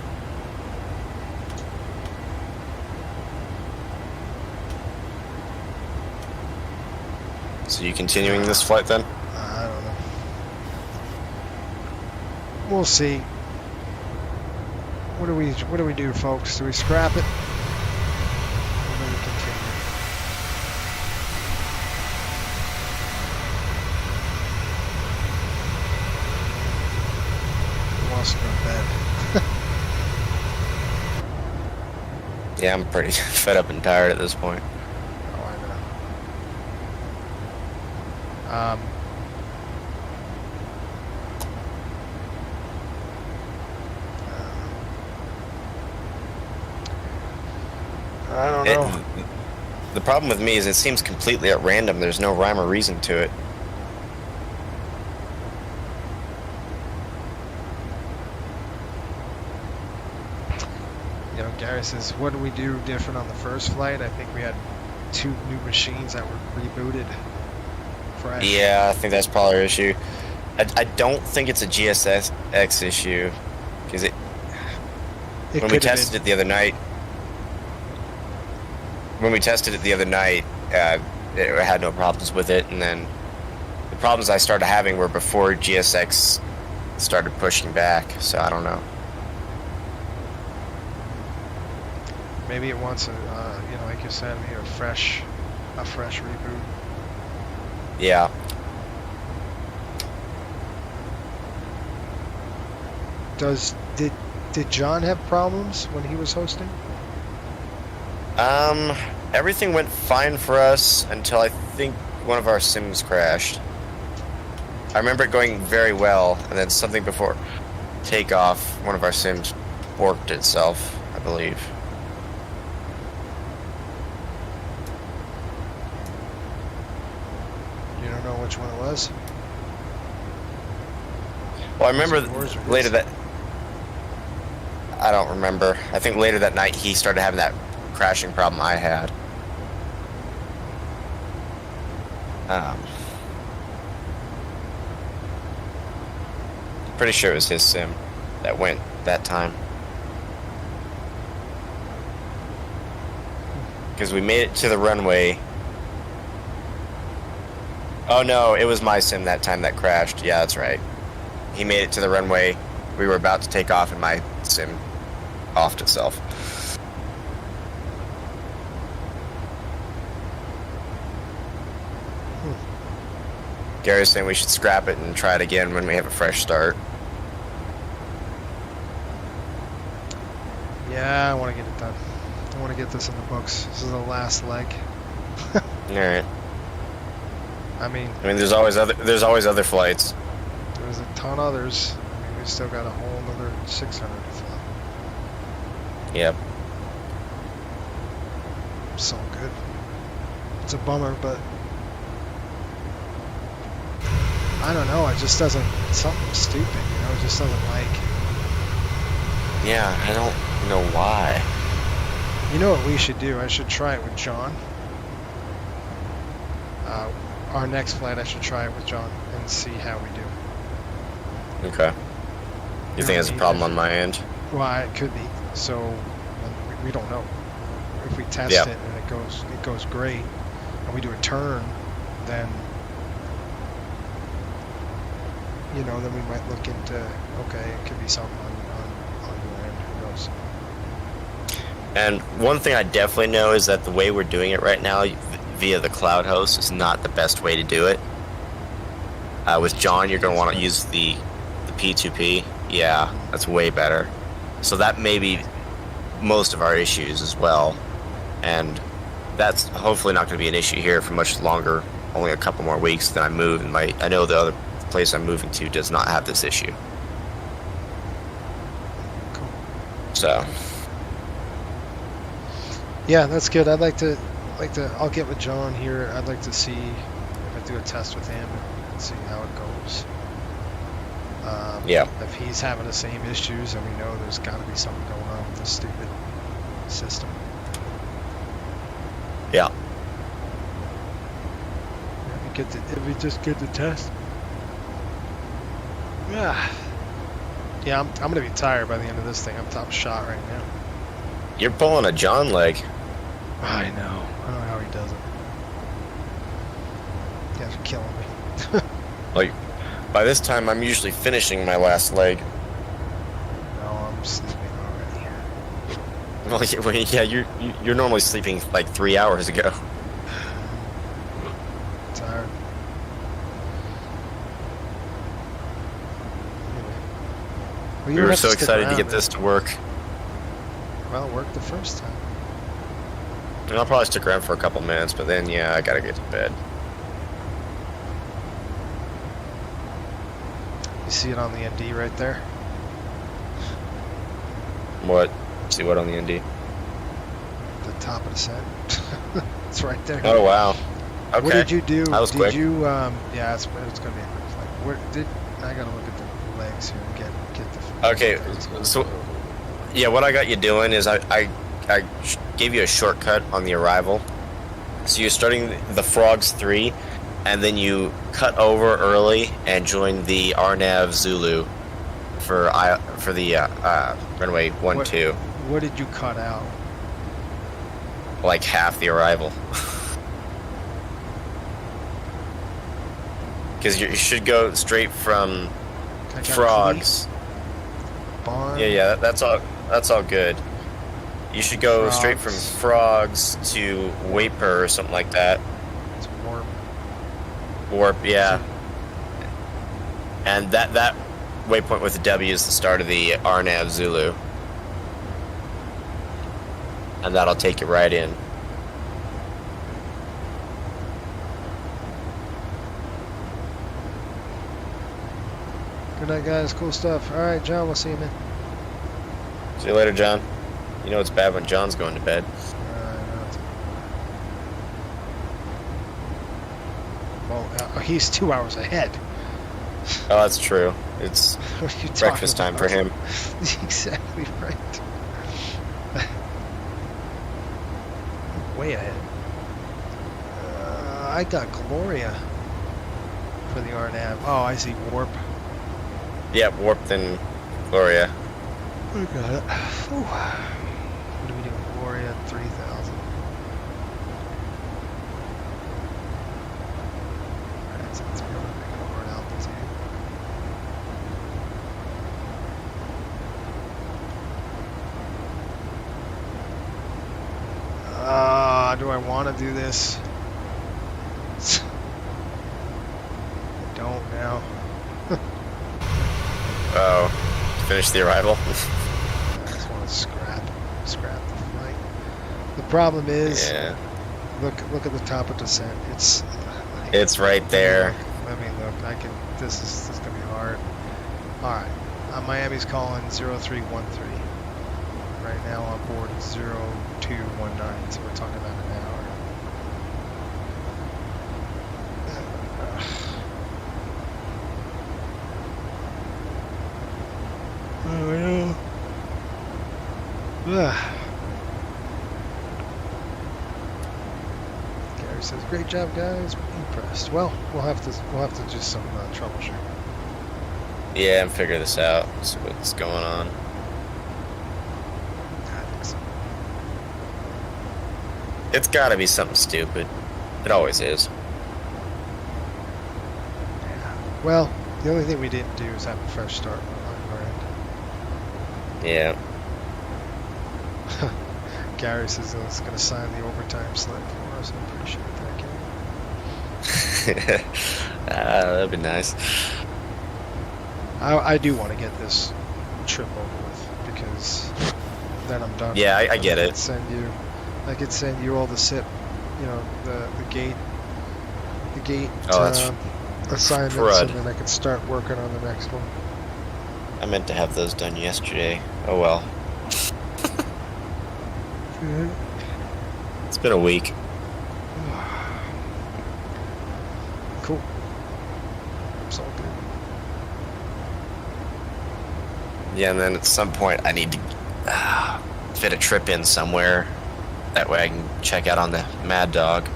So you continuing this flight then? I don't know. We'll see. What do we do, folks? Do we scrap it? Or do we continue? Who wants to go to bed? Yeah, I'm pretty fed up and tired at this point. Oh, I know. I don't know. The problem with me is it seems completely at random. There's no rhyme or reason to it. You know, Gary says, what do we do different on the first flight? I think we had 2 new machines that were rebooted. Fresh. Yeah, I think that's probably our issue. I don't think it's a GSX issue because when we tested it the other night, when we tested it the other night, it had no problems with it, and then the problems I started having were before GSX started pushing back, so I don't know. Maybe it wants a, you know, like you said, maybe a fresh reboot. Yeah. Did John have problems when he was hosting? Everything went fine for us until I think one of our sims crashed. I remember it going very well, and then something before takeoff, one of our sims borked itself, I believe. You don't know which one it was? Well, I remember later that... I don't remember. I think later that night he started having that crashing problem I had. Pretty sure it was his sim that went that time. Because we made it to the runway. Oh no, it was my sim that time that crashed. Yeah, that's right. He made it to the runway. We were about to take off and my sim offed itself. Gary's saying we should scrap it and try it again when we have a fresh start. Yeah, I want to get it done. I want to get this in the books. This is the last leg. Alright. I mean, there's always other flights. There's a ton others. I mean, we've still got a whole another 600 to fly. Yep. So good. It's a bummer, but I don't know. It just doesn't. Something stupid, you know. It just doesn't like. Yeah, I don't know why. You know what we should do? I should try it with John. Our next flight, I should try it with John and see how we do. Okay. You think there's a problem on my end? Well, it could be. So we don't know. If we test it and it goes great, and we do a turn, then you know, then we might look into, okay, it could be something on your end. Who knows? And one thing I definitely know is that the way we're doing it right now via the cloud host is not the best way to do it. With John, you're going to want to use the P2P. Yeah, that's way better. So that may be most of our issues as well. And that's hopefully not going to be an issue here for much longer, only a couple more weeks. Then I move, and I know the other place I'm moving to does not have this issue. Cool. So yeah, that's good. I'll get with John here. I'd like to see if I do a test with him and see how it goes. Yeah. If he's having the same issues, and we know there's got to be something going on with this stupid system. Yeah. It'd be just good to test. Yeah. Yeah, I'm gonna be tired by the end of this thing. I'm top shot right now. You're pulling a John leg. I know. I don't know how he does it. You guys are killing me. Like, by this time, I'm usually finishing my last leg. No, I'm sleeping already. Well, yeah, you're normally sleeping like 3 hours ago. Tired. Well, we were so excited to get this to work. Well, it worked the first time. And I'll probably stick around for a couple minutes, but then, yeah, I gotta get to bed. You see it on the ND right there? What? See what on the ND? The top of the set. It's right there. Oh, wow. Okay. What did you do? That was quick. Yeah, it's gonna be a quick flight. I gotta look at the legs here and get the... Okay, so... Yeah, what I got you doing is I gave you a shortcut on the arrival. So you're starting the Frogs 3, and then you cut over early and join the RNAV Zulu for the runway 12. What did you cut out? like half the arrival. Because you should go straight from Frogs. Yeah, that's all good. You should go straight from Frogs to Waper or something like that. It's Warp. Warp, yeah. And that waypoint with the W is the start of the RNAV Zulu. And that'll take you right in. Good night, guys. Cool stuff. All right, John, we'll see you, man. See you later, John. You know it's bad when John's going to bed. Well, he's 2 hours ahead. Oh, that's true. It's breakfast time for him. Exactly right. Way ahead. I got Gloria for the RNAV. Oh, I see Warp. Yeah, Warp then Gloria. We got it. Whew. What do we do? Gloria 3000. Alright, so let's go make a hard altitude. Do I want to do this? I don't now. Oh, finish the arrival. I just want to scrap the flight. The problem is, look at the top of descent. It's right there. Let me look. This is gonna be hard. All right, Miami's calling 0313. Right now on board is 0219. So we're talking about an hour. Oh, yeah. Gary says, "Great job, guys. Impressed." Well, we'll have to do some troubleshooting. Yeah, and figure this out. See what's going on. I think so. It's got to be something stupid. It always is. Yeah. Well, the only thing we didn't do is have a fresh start on our end. Yeah. Gary says he's going to sign the overtime slip for us. I appreciate that, Gary. That'd be nice. I do want to get this trip over with because then I'm done. Yeah, I get it. I could send you all the SIP, the gate assignments, crud. and then I can start working on the next one. I meant to have those done yesterday. Oh well. It's been a week. Cool. It's all good. Yeah, and then at some point I need to fit a trip in somewhere. That way I can check out on the Mad Dog.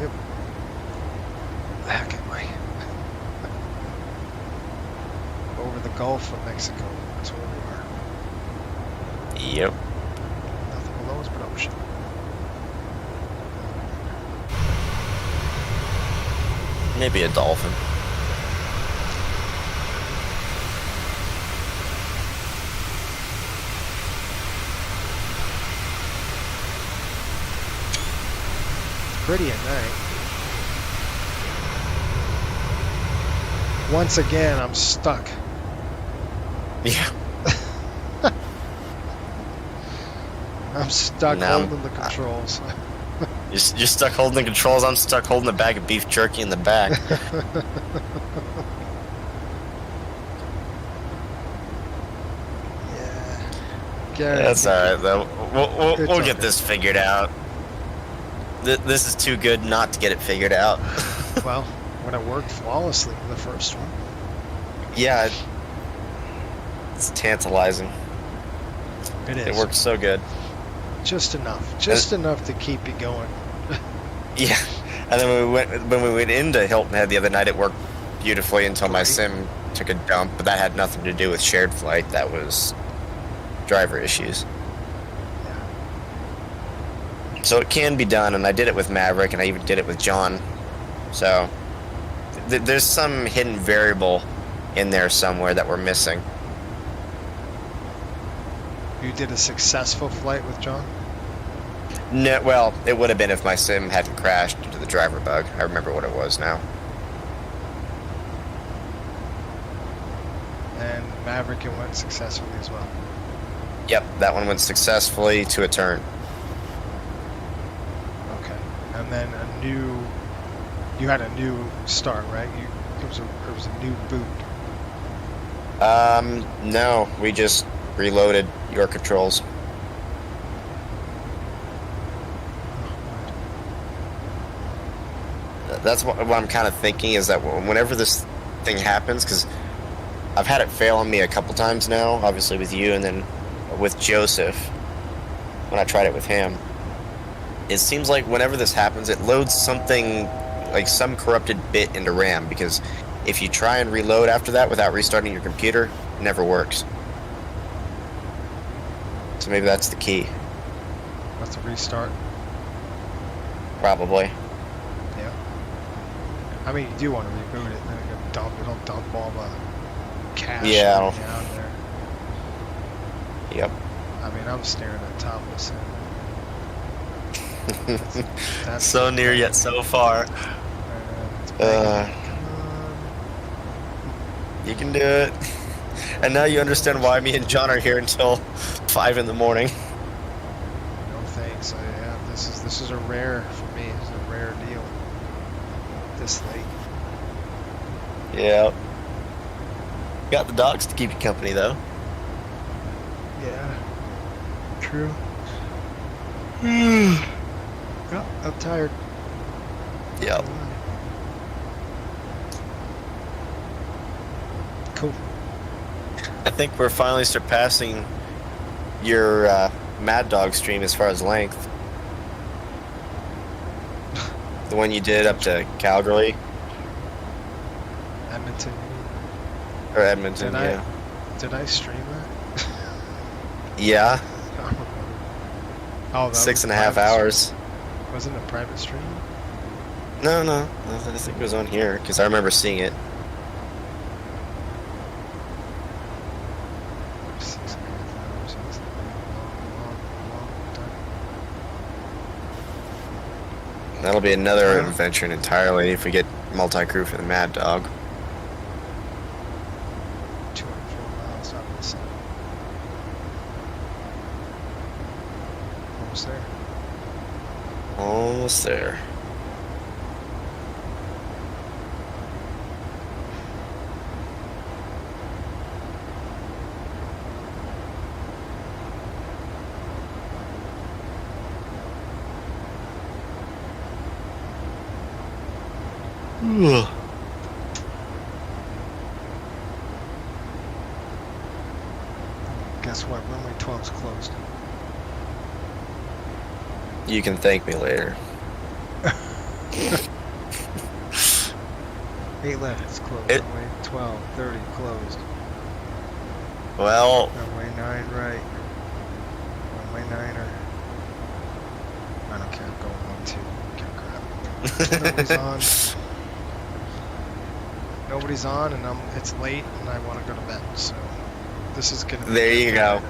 Yep. Heck am I? Over the Gulf of Mexico. That's where we are. Yep. Nothing below us but ocean. Maybe a dolphin. Pretty at night. Once again, I'm stuck. Yeah. I'm stuck Now holding the controls. You're stuck holding the controls. I'm stuck holding the bag of beef jerky in the back. Gary, That's alright though. We'll job, get this figured out. This is too good not to get it figured out. Well, when it worked flawlessly in the first one. Yeah, it's tantalizing. It is. It works so good. Just enough. Just enough to keep you going. Yeah. And then when we went into Hilton Head the other night, it worked beautifully until my sim took a dump, but that had nothing to do with shared flight. That was driver issues. So it can be done, and I did it with Maverick, and I even did it with John. So there's some hidden variable in there somewhere that we're missing. You did a successful flight with John? No, well, it would have been if my sim hadn't crashed due to the driver bug. I remember what it was now. And Maverick, it went successfully as well. Yep, that one went successfully to a turn. Okay. And then you had a new start, right? It was a new boot. No, we just reloaded your controls. That's what I'm kind of thinking, is that whenever this thing happens, because I've had it fail on me a couple times now, obviously with you, and then with Joseph, when I tried it with him. It seems like whenever this happens, it loads something, like some corrupted bit into RAM, because if you try and reload after that without restarting your computer, it never works. So maybe that's the key. That's a restart. Probably. Yeah. I mean, you do want to reboot it, then it'll dump all the cache down there. Yep. I mean, I'm staring at topless. That's so near yet so far. You can do it. And now you understand why me and John are here until 5 in the morning. No thanks. Yeah, this is a rare for me. It's a rare deal. This late. Yeah. Got the dogs to keep you company though. Yeah. True. Yeah, I'm tired. Yep. Cool. I think we're finally surpassing your Mad Dog stream as far as length. The one you did up to Calgary. Edmonton. Or Edmonton, yeah. Did I stream that? Yeah. Oh, that 6.5 hours. Wasn't it a private stream? No. I think it was on here, because I remember seeing it. 6.5 hours. That's a long time. That'll be another adventure entirely if we get multi-crew for the Mad Dog. 204 miles out of the sun. Almost there. Almost there. Guess what? Runway 12's closed. You can thank me later. 8 left, it's closed. Runway 12, 30, closed. Well... Runway 9 right. Runway 9er. I don't care, I'm going 1, 2. Nobody's on. Nobody's on, and it's late, and I want to go to bed, so... This is gonna be... There you go.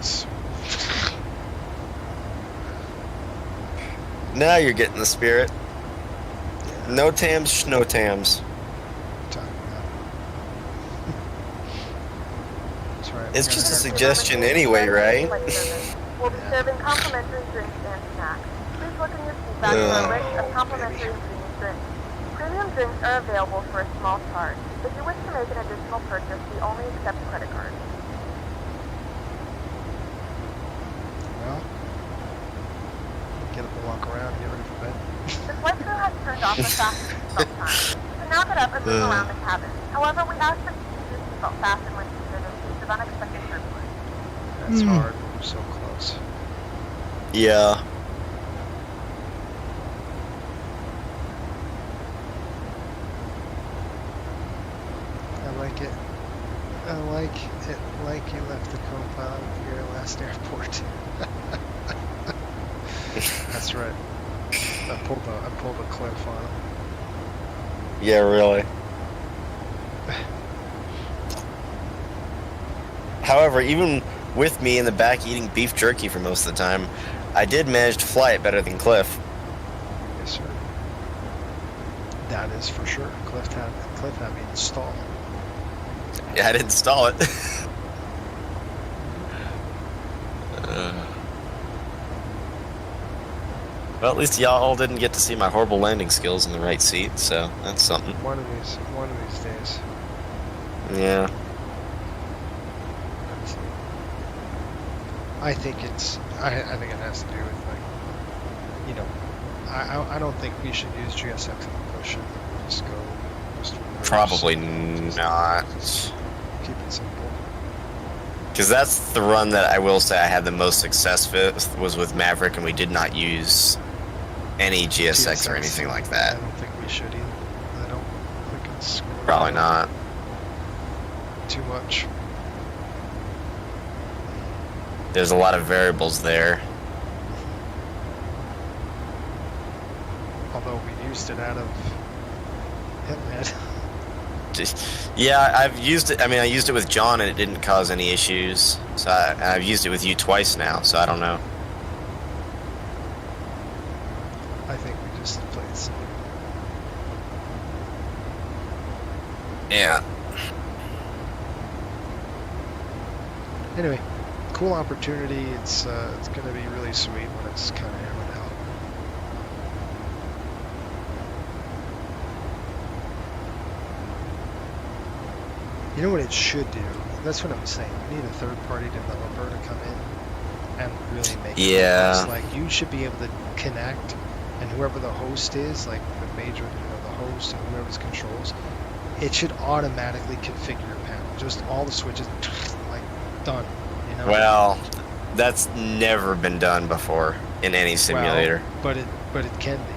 Now you're getting the spirit. Yeah. No tams, schno tams. That's right. It's just a suggestion anyway, right? We'll be serving complimentary drinks and snacks. Please look in your seat back for a list of complimentary and premium drinks. Premium drinks are available for a small charge. If you wish to make an additional purchase, we only accept credit cards. Well, get up and walk around and get ready for bed. The flight crew has turned off the fasten seatbelt sign. You can now get up and move around the cabin. However, we ask that you keep your seatbelt fastened when needed in case of unexpected turbulence. That's hard, but we're so close. Yeah. like it. I like it like you left the co-pilot at your last airport. That's right. I pulled a cliff on him. Yeah, really. However, even with me in the back eating beef jerky for most of the time, I did manage to fly it better than Cliff. Yes, sir. That is for sure. Cliff had me installed. Yeah, I didn't install it. Well, at least y'all didn't get to see my horrible landing skills in the right seat, so that's something. One of these days. Yeah. I think it has to do with, like, you know, I don't think we should use GSX and push it. Just Probably not. Keep it simple. Because that's the run that I will say I had the most success with, was with Maverick, and we did not use any GSX or anything like that. I don't think we should either. I don't think it's Probably not. too much. There's a lot of variables there. Although we used it out of Hitman. Yeah, I've used it. I mean, I used it with John, and it didn't cause any issues. So I've used it with you twice now, so I don't know. I think we just played it safe. Yeah. Anyway, cool opportunity. It's going to be really sweet when it's kind of hammered out. You know what it should do? That's what I'm saying. We need a third-party developer to come in and really make it work. Like, you should be able to connect, and whoever the host is, like the major, the host and whoever's controls, it should automatically configure your panel. Just all the switches, like, done. You know? Well, that's never been done before in any simulator. Well, but it can be.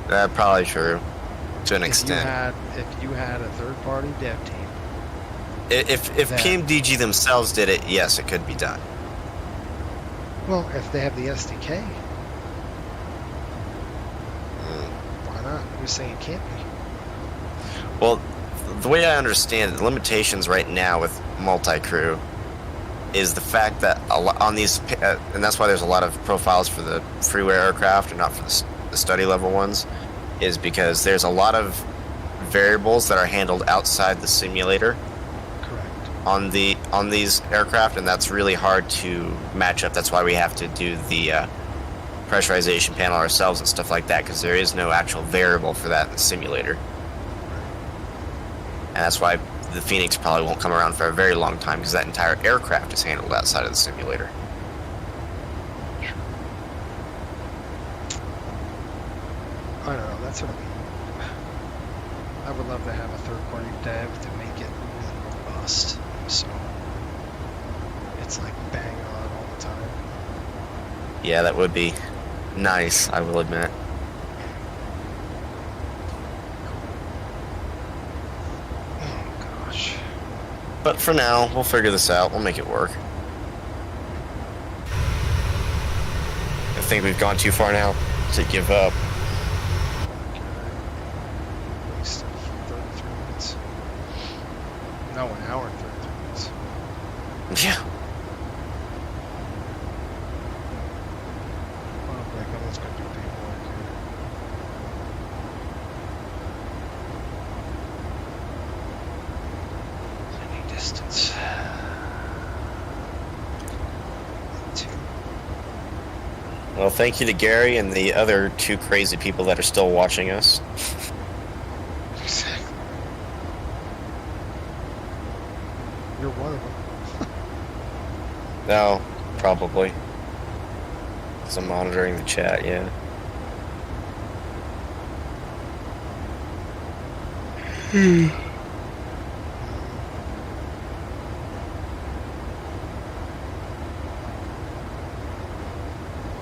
That's probably true, to an extent. If you had a third-party dev team. If PMDG themselves did it, yes, it could be done. Well, if they have the SDK, why not? We're saying it can't be. Well, the way I understand it, the limitations right now with multi-crew is the fact that on these, and that's why there's a lot of profiles for the freeware aircraft and not for the study level ones, is because there's a lot of variables that are handled outside the simulator. On these aircraft, and that's really hard to match up. That's why we have to do the pressurization panel ourselves and stuff like that, because there is no actual variable for that in the simulator. And that's why the Phoenix probably won't come around for a very long time, because that entire aircraft is handled outside of the simulator. I don't know, that's what I mean. I would love to have a third-party dev to make it really robust. So it's like bang on all the time. Yeah, that would be nice, I will admit. Oh gosh. But for now, we'll figure this out. We'll make it work. I think we've gone too far now to give up. Wasted 33 minutes. No, an hour and 33 minutes. Yeah. Oh, break up. Let's go do paperwork here. Any distance. 2. Well, thank you to Gary and the other 2 crazy people that are still watching us. Exactly. You're one of them. No, probably. Because I'm monitoring the chat, yeah. I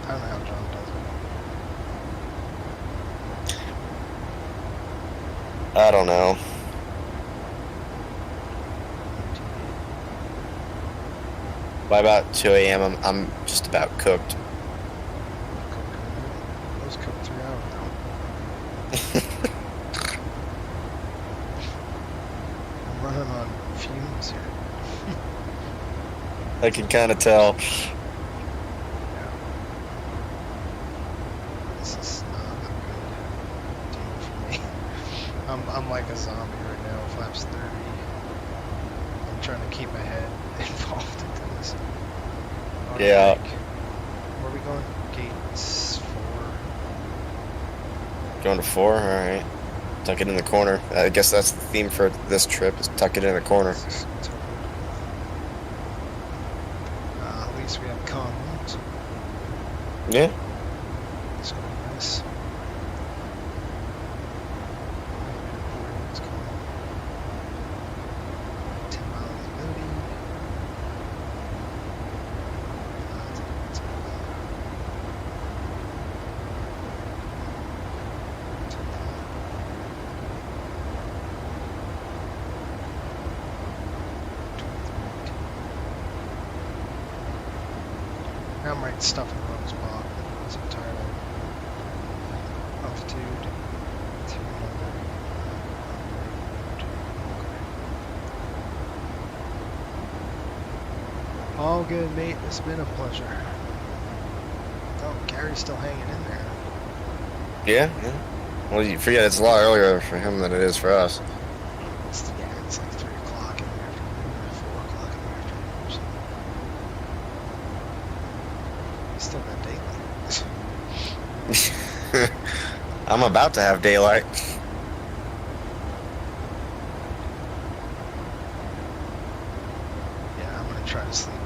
don't know how John does it. I don't know. By about 2 a.m., I'm just about cooked. I was cooked 3 hours ago. I'm running on fumes here. I can kind of tell. This is not a good deal for me. I'm like a zombie right now. Flaps 30. I'm trying to keep my head involved into this. Yeah. Where are we going? Gates 4. Going to 4? Alright. Tuck it in the corner. I guess that's the theme for this trip, is tuck it in the corner. At least we have comms. Yeah. It's going to be nice. What's going on? 10 miles visibility. I'm writing stuff in the wrong spot. I'm tired of altitude. To another. Okay. All good, mate. It's been a pleasure. Oh, Gary's still hanging in there. Yeah? Well, you forget it's a lot earlier for him than it is for us. It's like 3 o'clock in the afternoon or 4 o'clock in the afternoon or something. Still got daylight. I'm about to have daylight. Yeah, I'm gonna try to sleep in.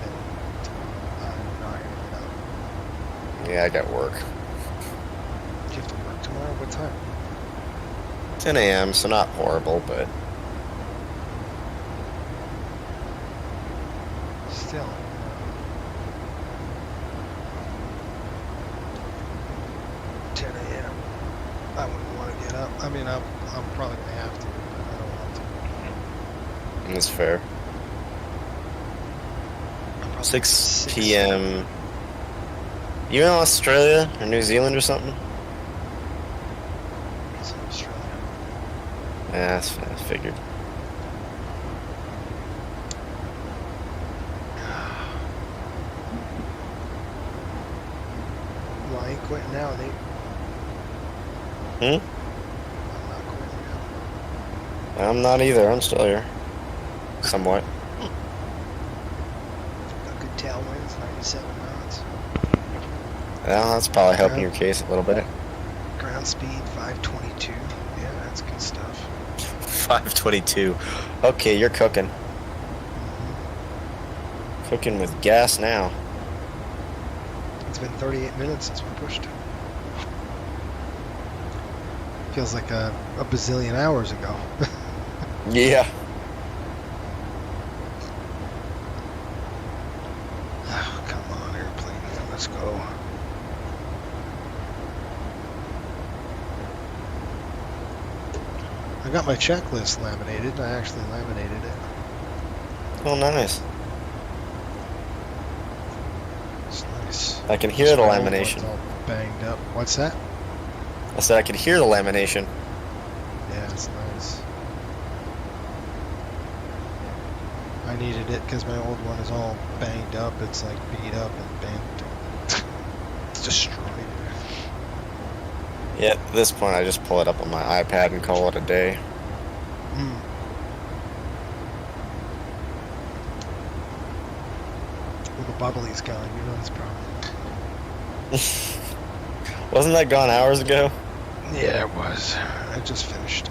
I'm not gonna get up. Yeah, I got work. Do you have to work tomorrow? What time? 10 a.m., so not horrible, but... Still. 10 a.m. I wouldn't want to get up. I mean, I'm probably gonna have to, but I don't want to. That's fair. 6 p.m. You in Australia or New Zealand or something? It's in Australia. Yeah, I figured. Well, I ain't quitting now, Nate. Hmm? I'm not quitting now. I'm not either. I'm still here. Somewhat. Got good tailwinds, 97 knots. Well, that's probably helping your case a little bit. Ground speed 522. Yeah, that's good stuff. 522. Okay, you're cooking. Cooking with gas now. It's been 38 minutes since we pushed. Feels like a bazillion hours ago. Yeah. Oh, come on, airplane. Let's go. I got my checklist laminated. I actually laminated it. Oh, nice. It's nice. I can hear the lamination. It's all banged up. What's that? I said I could hear the lamination. Yeah, it's nice. I needed it because my old one is all banged up. It's like beat up and bent. It's destroyed. Yeah, at this point I just pull it up on my iPad and call it a day. Well, the bubbly's gone. You know this problem. Wasn't that gone hours ago? Yeah, it was. I just finished.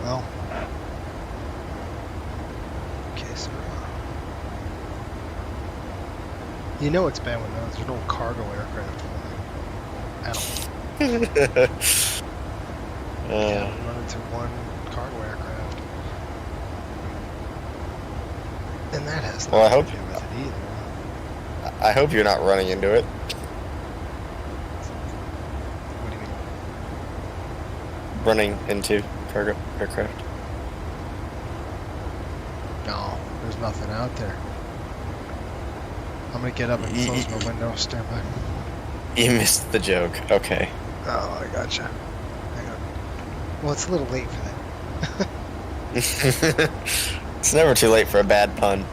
Well. Okay, so. You know it's bad when there's no cargo aircraft flying at all. Run into one cargo aircraft. And that has Well, nothing to do with it either. I hope you're not running into it. What do you running into cargo aircraft. No, there's nothing out there. I'm gonna get up and close my window. Stand by. You missed the joke. Okay. Oh, I gotcha. Hang on. Well, it's a little late for that. It's never too late for a bad pun.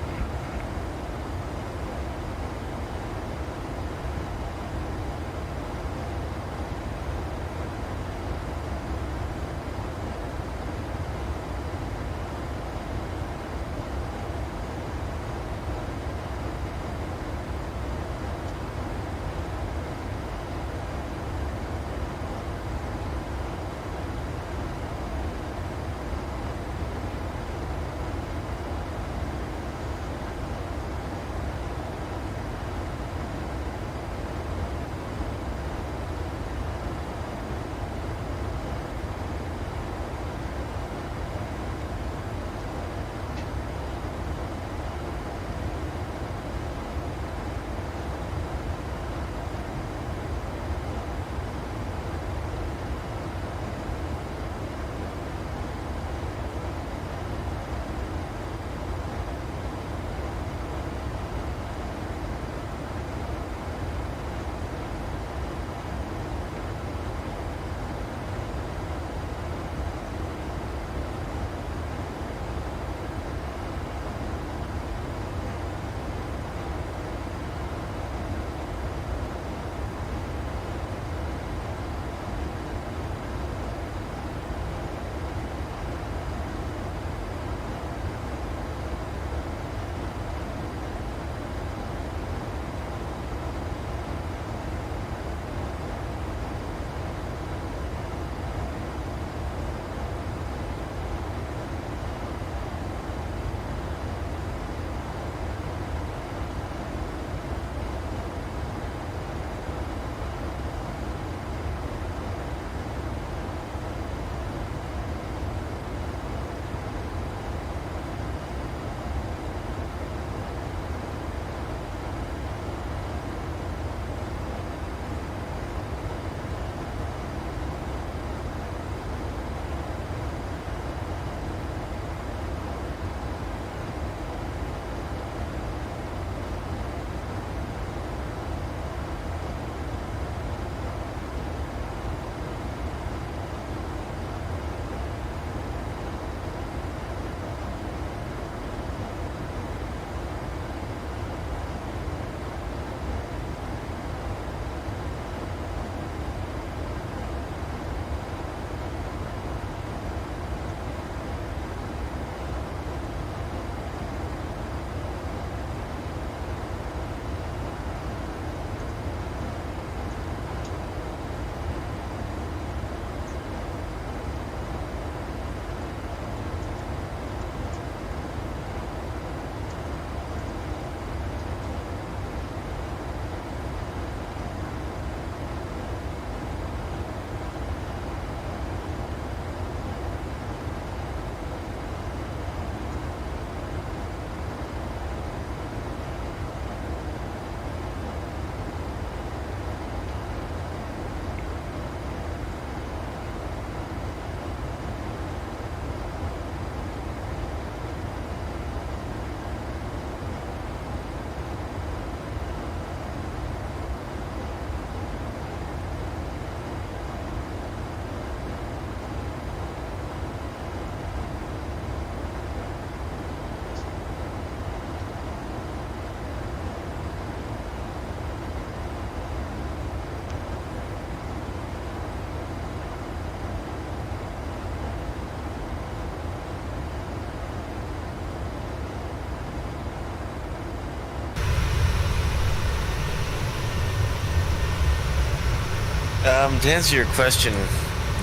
To answer your question,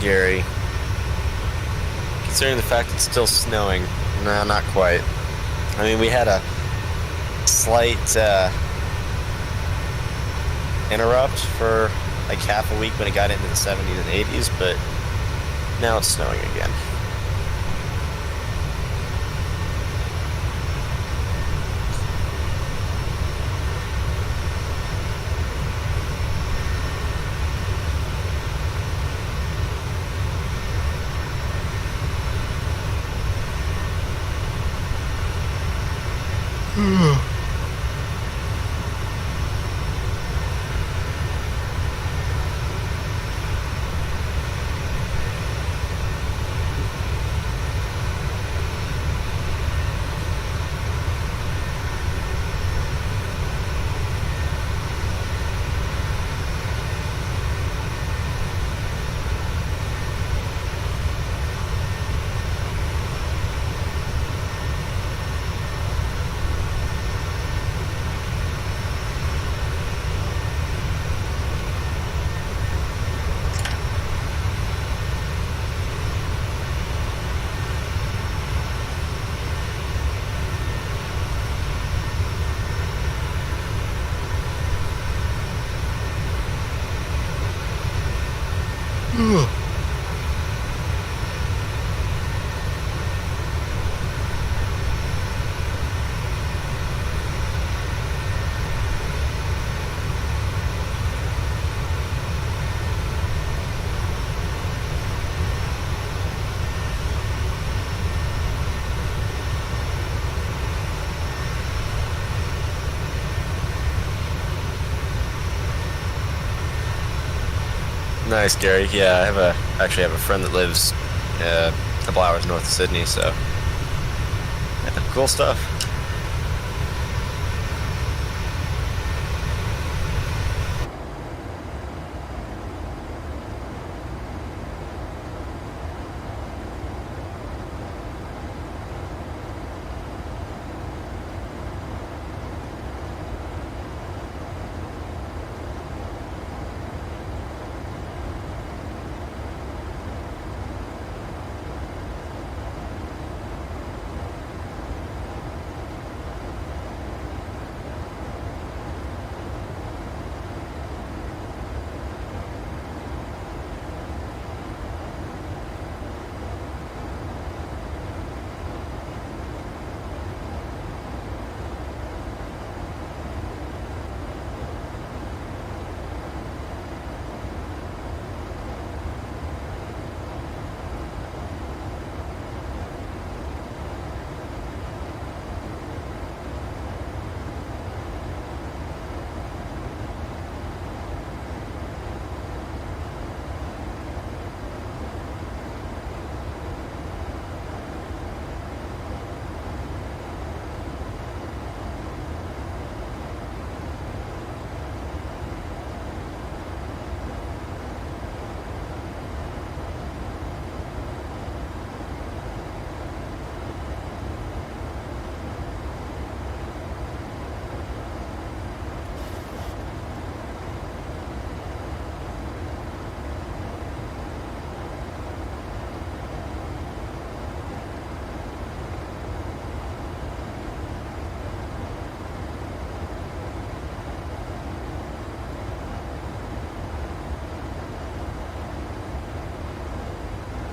Gary, considering the fact it's still snowing, no, not quite. I mean, we had a slight interrupt for like half a week when it got into the 70s and 80s, but now it's snowing again. Nice, Gary. Yeah, I actually have a friend that lives a couple hours north of Sydney, so yeah, cool stuff.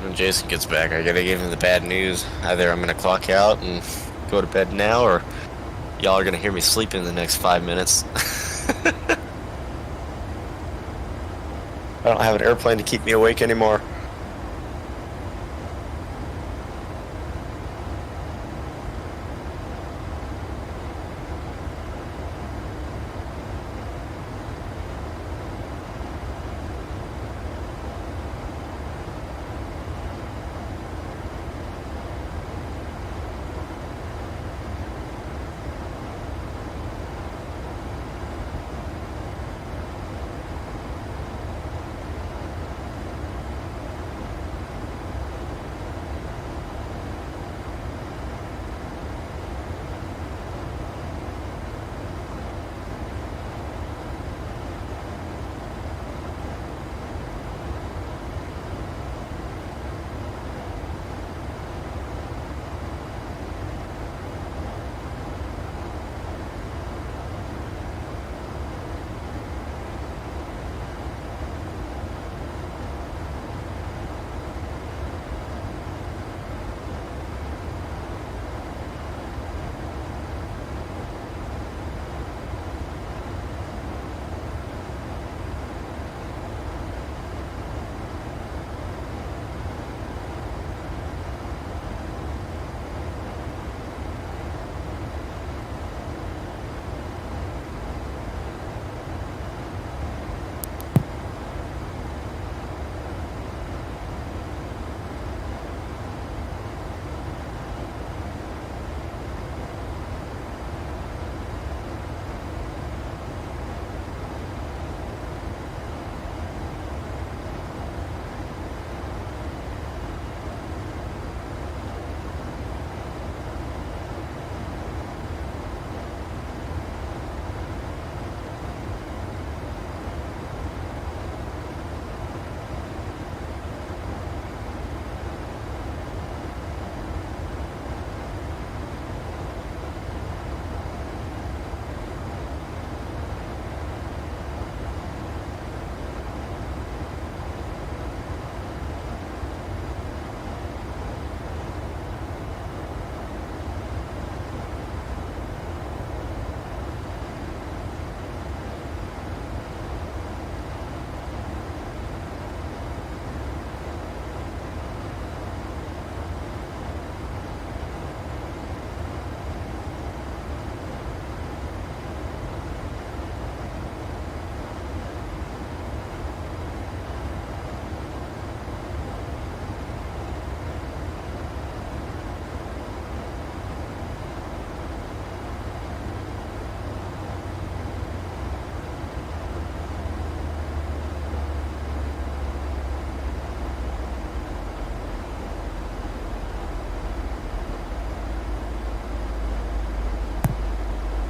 When Jason gets back, I gotta give him the bad news. Either I'm gonna clock out and go to bed now, or y'all are gonna hear me sleeping in the next 5 minutes. I don't have an airplane to keep me awake anymore.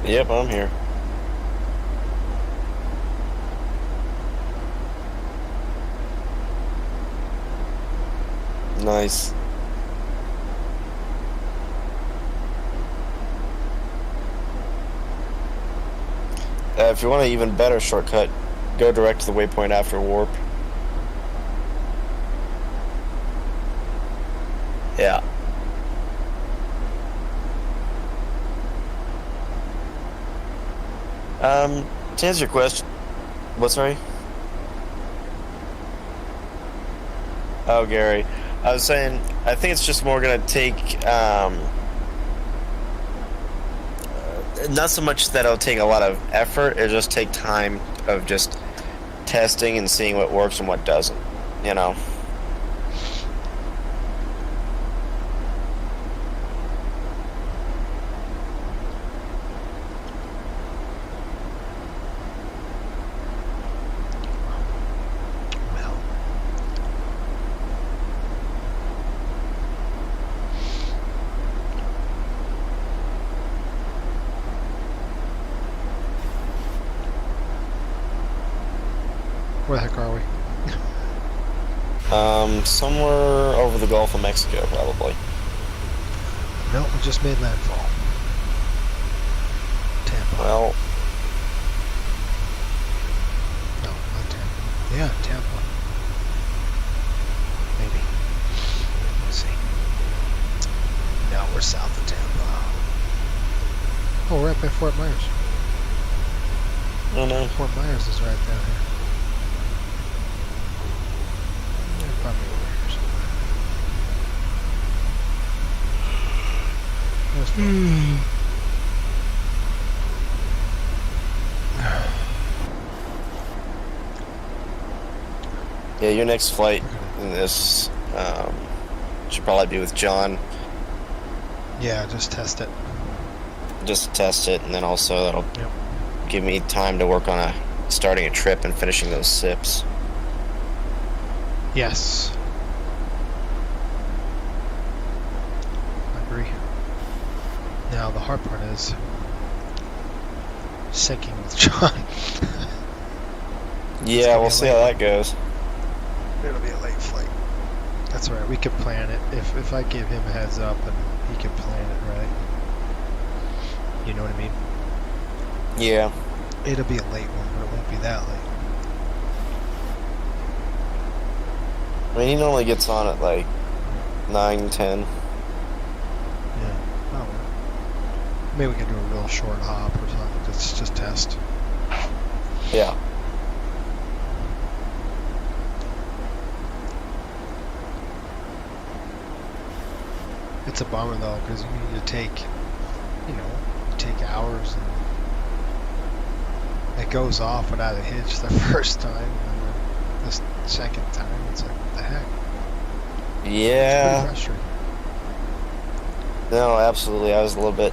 Yep, I'm here. Nice. If you want an even better shortcut, go direct to the waypoint after warp. Yeah. To answer your question, what, sorry? Oh, Gary. I was saying, I think it's just more going to take, not so much that it'll take a lot of effort, it'll just take time of just testing and seeing what works and what doesn't, you know? Where the heck are we? Somewhere over the Gulf of Mexico, probably. No, we just made landfall. Tampa. Well. No, not Tampa. Yeah, Tampa. Maybe. Let's see. No, we're south of Tampa. Oh, we're right by Fort Myers. Oh no. Fort Myers is right down here. Probably over here somewhere. Yeah, your next flight in this should probably be with John. Yeah, just test it. Just test it, and then also that'll give me time to work on starting a trip and finishing those sips. Yes. I agree. Now, the hard part is syncing with John. Yeah, we'll see how that goes. It'll be a late flight. That's all right. We could plan it. If I give him a heads up and he can plan it, right? You know what I mean? Yeah. It'll be a late one, but it won't be that late. I mean, he normally gets on at like 9, 10. Yeah. Oh, maybe we can do a real short hop or something. Just test. Yeah. It's a bummer though, because you need to take, you take hours, and it goes off without a hitch the first time, and then the second time it's like, what the heck? Yeah. It's pretty frustrating. No, absolutely. I was a little bit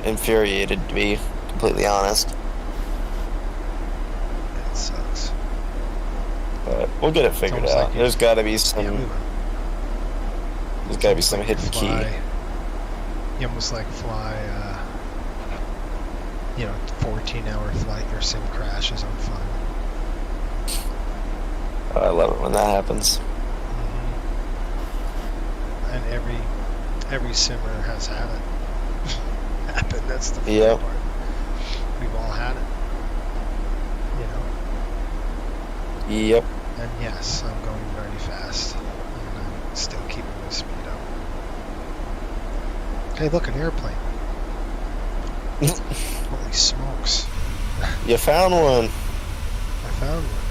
infuriated, to be completely honest. It sucks. But we'll get it figured out. There's got to be some. There's got to be some hidden key. You almost like fly, 14-hour flight. Your sim crashes on fire. Oh, I love it when that happens. Mm-hmm. And every simmer has had it happen. That's the funny part. We've all had it. Yep. And yes, I'm going very fast. And I'm still keeping my speed up. Hey, look, an airplane. Holy smokes. You found one. I found one.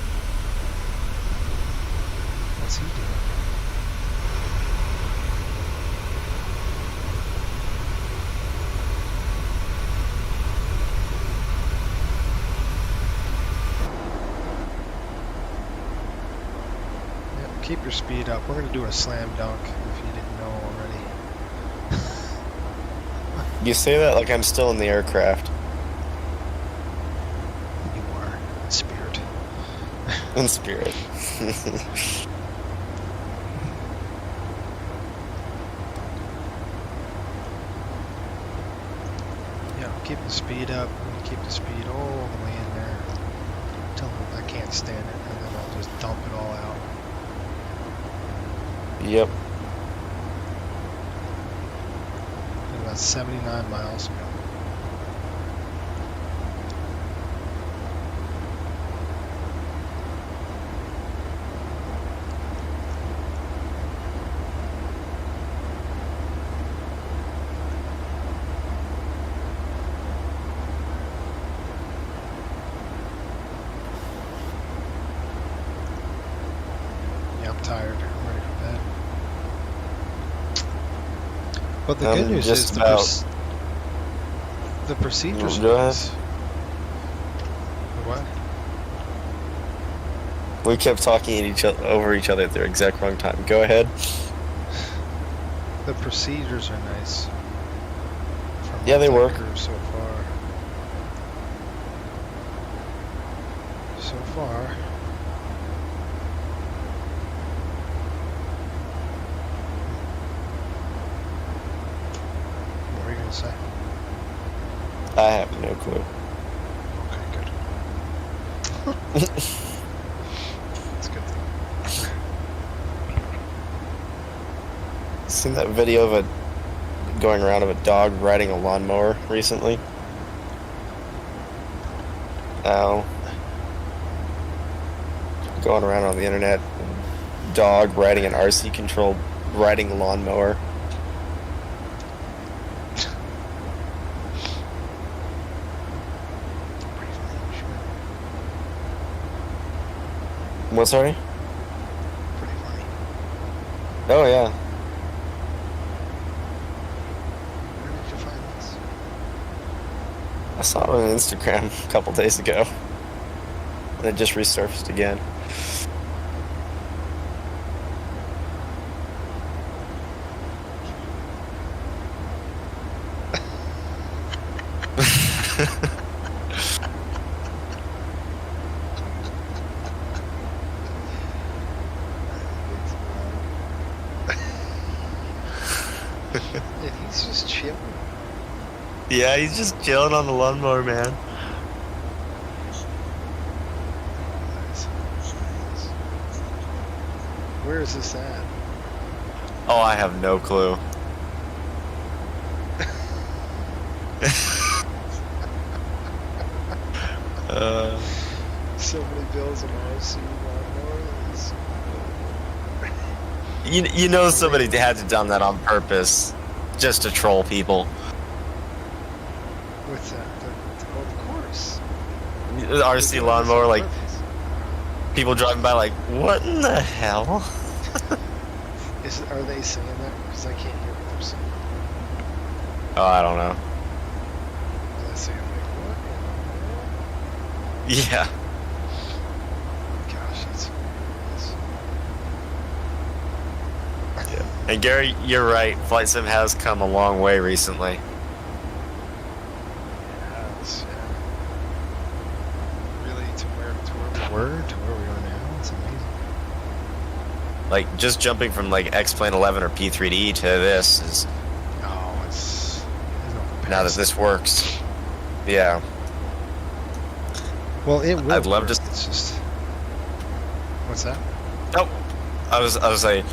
What's he doing? Keep your speed up. We're going to do a slam dunk if you didn't know already. You say that like I'm still in the aircraft. You are, in spirit. In spirit. Yeah, keep the speed speed up. I'm going to keep the speed all the way in there until I can't stand it, and then I'll just dump it all out. Yep. And about 79 miles to go. Tired. I'm ready for bed. But the good news is the procedures. Go ahead. What? We kept talking over each other at the exact wrong time. Go ahead. The procedures are nice. Yeah, they work. So far. So far. Say? I have no clue. Okay, good. That's good. Seen that video of going around of a dog riding a lawnmower recently? Oh. Going around on the internet, dog riding an RC controlled riding a lawnmower. What, sorry? Pretty funny. Oh, yeah. Where did you find this? I saw it on Instagram a couple days ago. And it just resurfaced again. He's just chilling. Yeah, he's just chilling on the lawnmower, man. Where is this at? Oh, I have no clue. So many bills in RC lawnmower. You know somebody had to done that on purpose, just to troll people. What's that? Of course. The RC lawnmower, like, people driving by like, what in the hell? Are they saying that? Because I can't hear what they're saying. Oh, I don't know. Are they saying like, what? Yeah. Gosh, that's hilarious. Yeah. And Gary, you're right. Flight Sim has come a long way recently. It has, yeah. Really, to where we are now, it's amazing. Like, just jumping from like X-Plane 11 or P3D to this is... Oh, it's... Now that this works. Yeah. Well, it will. I'd love work. to... It's just... What's that? Oh, I was like,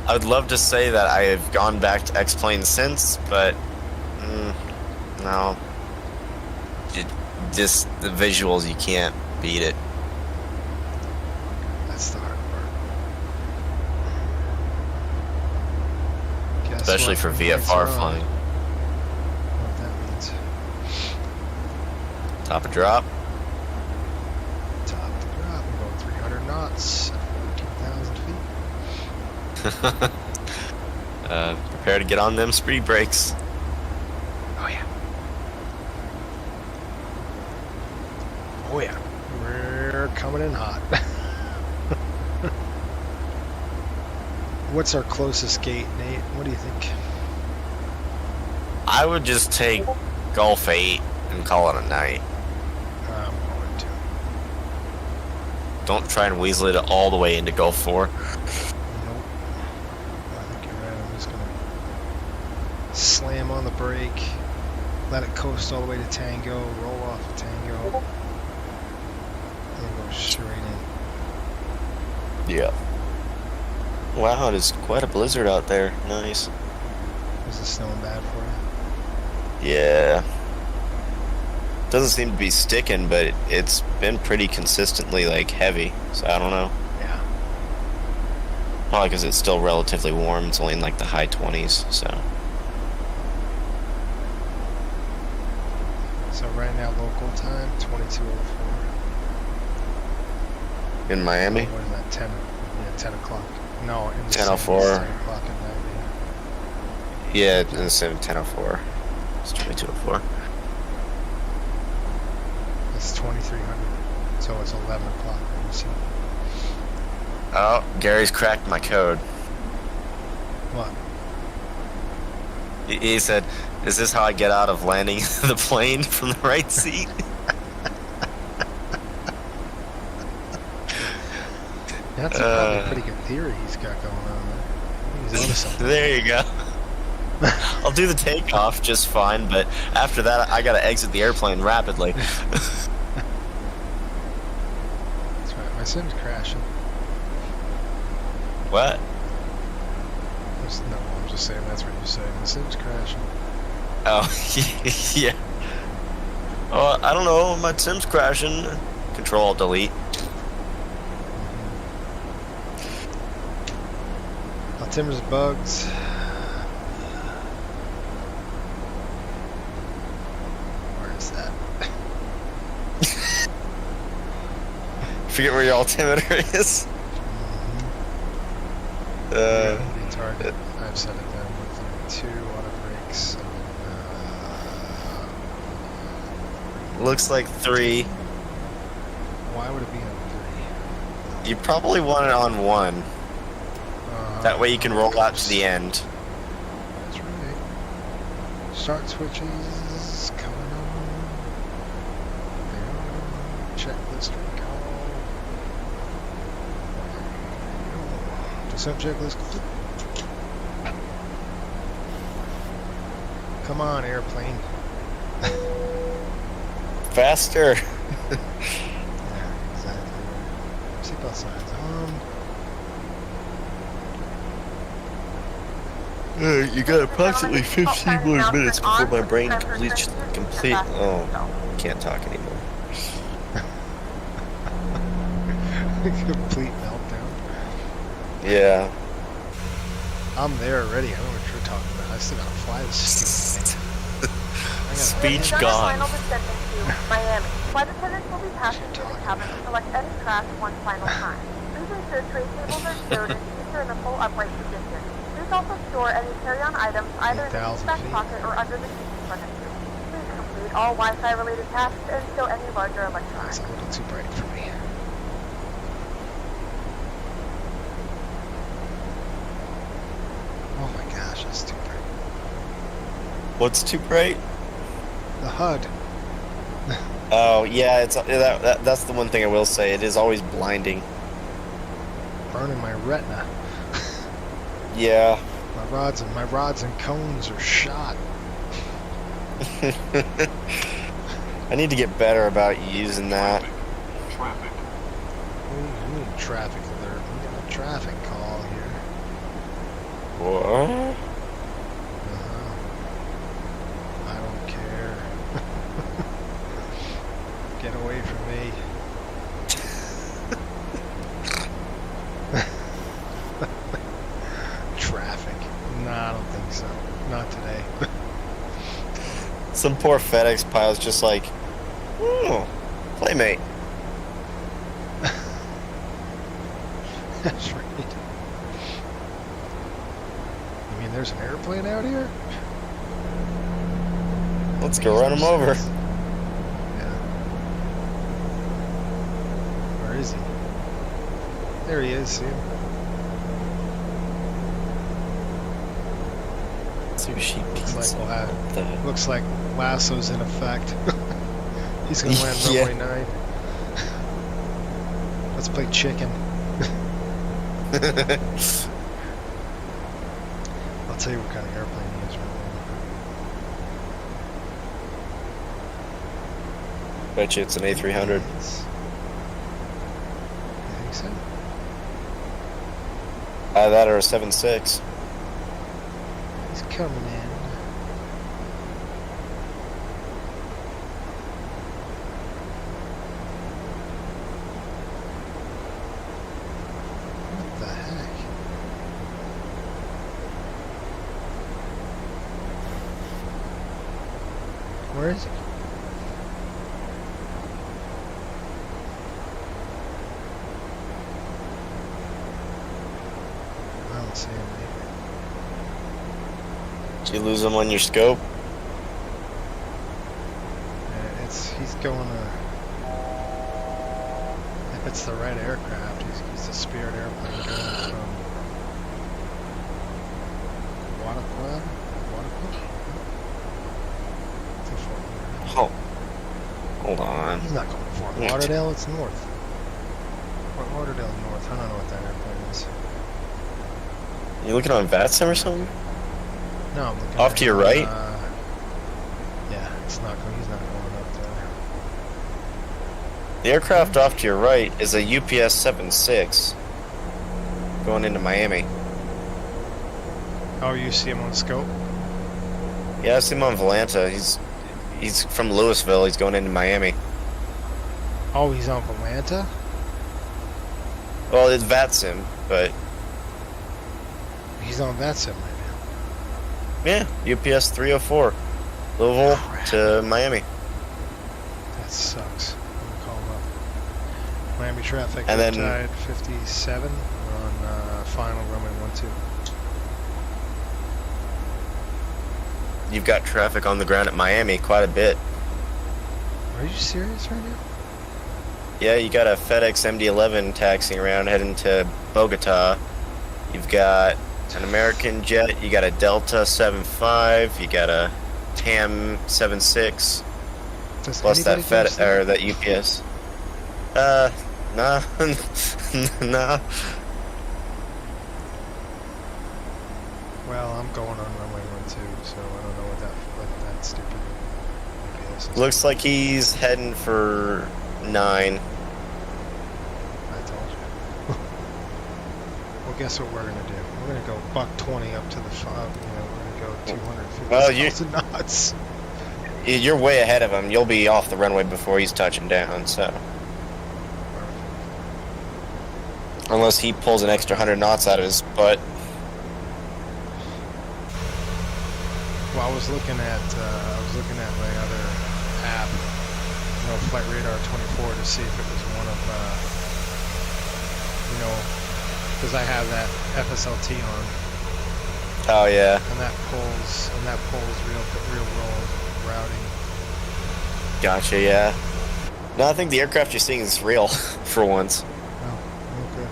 I would love to say that I have gone back to X-Plane since, but no. Just the visuals, you can't beat it. That's the hard part. Guess Especially what? for VFR flying. What that means. Top of drop. Top of drop. We're going 300 knots at 14,000 feet. Prepare to get on them speed brakes. Oh yeah. Oh yeah. We're coming in hot. What's our closest gate, Nate? What do you think? I would just take Gulf 8 and call it a night. I'm going to. Don't try and weasel it all the way into Gulf 4. Nope. I think you're right. I'm just going to slam on the brake Let it coast all the way to Tango, roll off of Tango, and go straight in. Yeah. Wow, it is quite a blizzard out there. Nice. Is it snowing bad for you? Yeah. Doesn't seem to be sticking, but it's been pretty consistently, like, heavy, so I don't know. Yeah. Probably because it's still relatively warm. It's only in, like, the high 20s, so. So right now, local time, 22:04. In Miami? What is that, 10? Yeah, 10 o'clock. No, in the 10:04. 10 o'clock at night, Yeah, instead of 10:04. It's 22:04. It's 2300, so it's 11 o'clock when you see. Oh, Gary's cracked my code. What? He said, "Is this how I get out of landing the plane from the right seat?" That's probably a pretty good theory he's got going on there. He's onto something. There you go. I'll do the takeoff just fine, but after that, I gotta exit the airplane rapidly. That's right, my sim's crashing. What? No, I'm just saying that's what you say. My sim's crashing. Oh, yeah. Oh, I don't know, my sim's crashing. Control-Delete. Altimeter's bugs. Where is that? Forget where your altimeter is. Target. I've set it down with 2 auto brakes. Looks like 3. Why would it be on 3? You probably want it on 1. That way you can roll out to the end. That's right. Start switches coming on. There. Checklist recall. Descent checklist complete. Come on, airplane. Faster. Yeah, exactly. Seatbelt signs on. You got approximately 15 more minutes before my brain completes. Oh, can't talk anymore. Complete meltdown. Yeah. I'm there already. I don't know what you're talking about. I still gotta fly this stupid thing. Speech gone. Final descent into Miami. Flight attendants will be passing through the cabin to select any crash one final time. Please ensure tray tables are stowed and seats are in a full upright position. Please also store any carry-on items either in the seat back pocket or under the seat in front of you. Please complete all Wi-Fi related tasks and stow any larger electronics. It's a little too bright for me. Oh my gosh, that's too bright. What's too bright? The HUD. Oh yeah, it's that's the one thing I will say. It is always blinding. Burning my retina. Yeah. My rods and cones are shot. I need to get better about using that. Traffic. We need a traffic alert. We got a traffic call here. What? I don't care. Get away from me. Traffic. No, I don't think so. Not today. Some poor FedEx pilot's just like, oh, Playmate. That's right. You mean there's an airplane out here? Let's go run him over. Yeah. Where is he? There he is, see him? Sushi pizza. Looks like lasso's in effect. He's gonna land runway 9. Let's play chicken. I'll tell you what kind of airplane he is right Bet you it's an A300. I think so. That or a 7.6. He's coming in. What the heck? Where is he? I don't see him either. Did you lose him on your scope? Yeah, he's going to. If it's the right aircraft, he's a Spirit airplane going from Guadalquivir? To Fort Lauderdale. Oh. Hold on. He's not going to Fort Lauderdale, it's north. Fort Lauderdale north, I don't know what that airplane is. You looking on VATSIM or something? No, I'm looking off at, to your right? Yeah, he's not going up there. The aircraft off to your right is a UPS 7.6 going into Miami. Oh, you see him on scope? Yeah, I see him on Volanta. He's from Louisville. He's going into Miami. Oh, he's on Volanta? Well, it's VATSIM, but he's on VATSIM right yeah, UPS 304, Louisville to Miami. That sucks. I'm gonna call him up. Miami traffic, and then tide 57 on final runway 12. You've got traffic on the ground at Miami quite a bit. Are you serious right now? Yeah, you got a FedEx MD-11 taxiing around heading to Bogota. You've got an American jet, you got a Delta 7.5, you got a TAM 7.6, plus that that UPS. Nah, nah. Well, I'm going on runway 12, so I don't know what that stupid UPS is. Looks like he's heading for 9. I told you. Well, guess what we're gonna do? We're gonna go buck 20 up to the 5. We're gonna go 250,000 knots. You're way ahead of him. You'll be off the runway before he's touching down. So, unless he pulls an extra 100 knots out of his butt. Well, I was looking at my other app, Flight Radar 24, to see if it was one of, because I have that FSLT on. Oh yeah. And that pulls real world routing. Gotcha. Yeah. No, I think the aircraft you're seeing is real for once. Oh, good.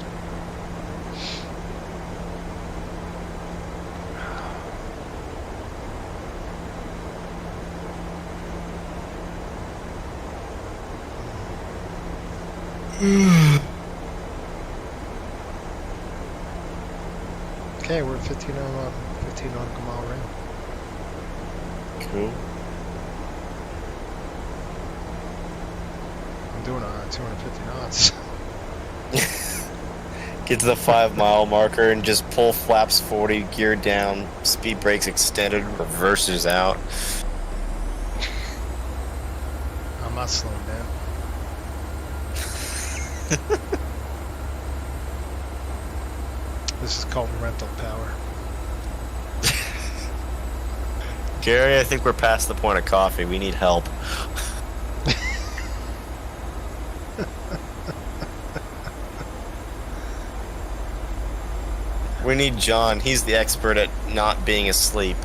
Okay, we're at 15 nautical mile range. Cool. I'm doing 250 knots. Get to the 5 mile marker and just pull flaps 40, gear down, speed brakes extended, reverses out. I'm not slowing down. This is called rental power. Gary, I think we're past the point of coffee. We need help. We need John. He's the expert at not being asleep.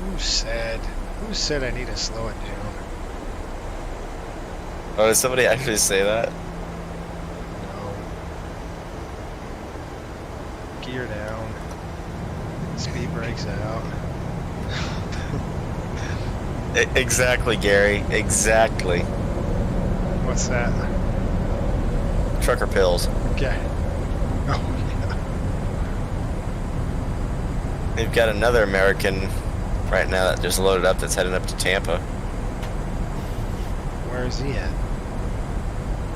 Who said I need to slow it down? Oh, did somebody actually say that? No. Gear down. Speed brakes out. Exactly, Gary. Exactly. What's that? Trucker pills. Okay. Oh, They've got another American right now that just loaded up that's heading up to Tampa. Where is he at?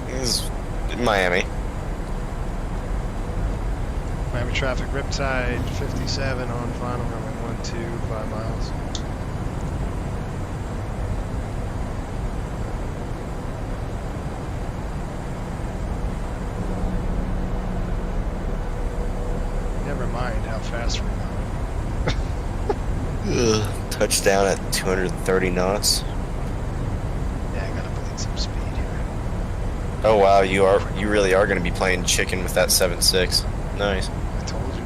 He's in Miami. Miami traffic, Riptide 57 on final runway 12, 5 miles. Never mind how fast we're going. Touchdown at 230 knots. Yeah, I gotta bleed some speed here. Oh wow, you really are going to be playing chicken with that 7.6. Nice. I told you.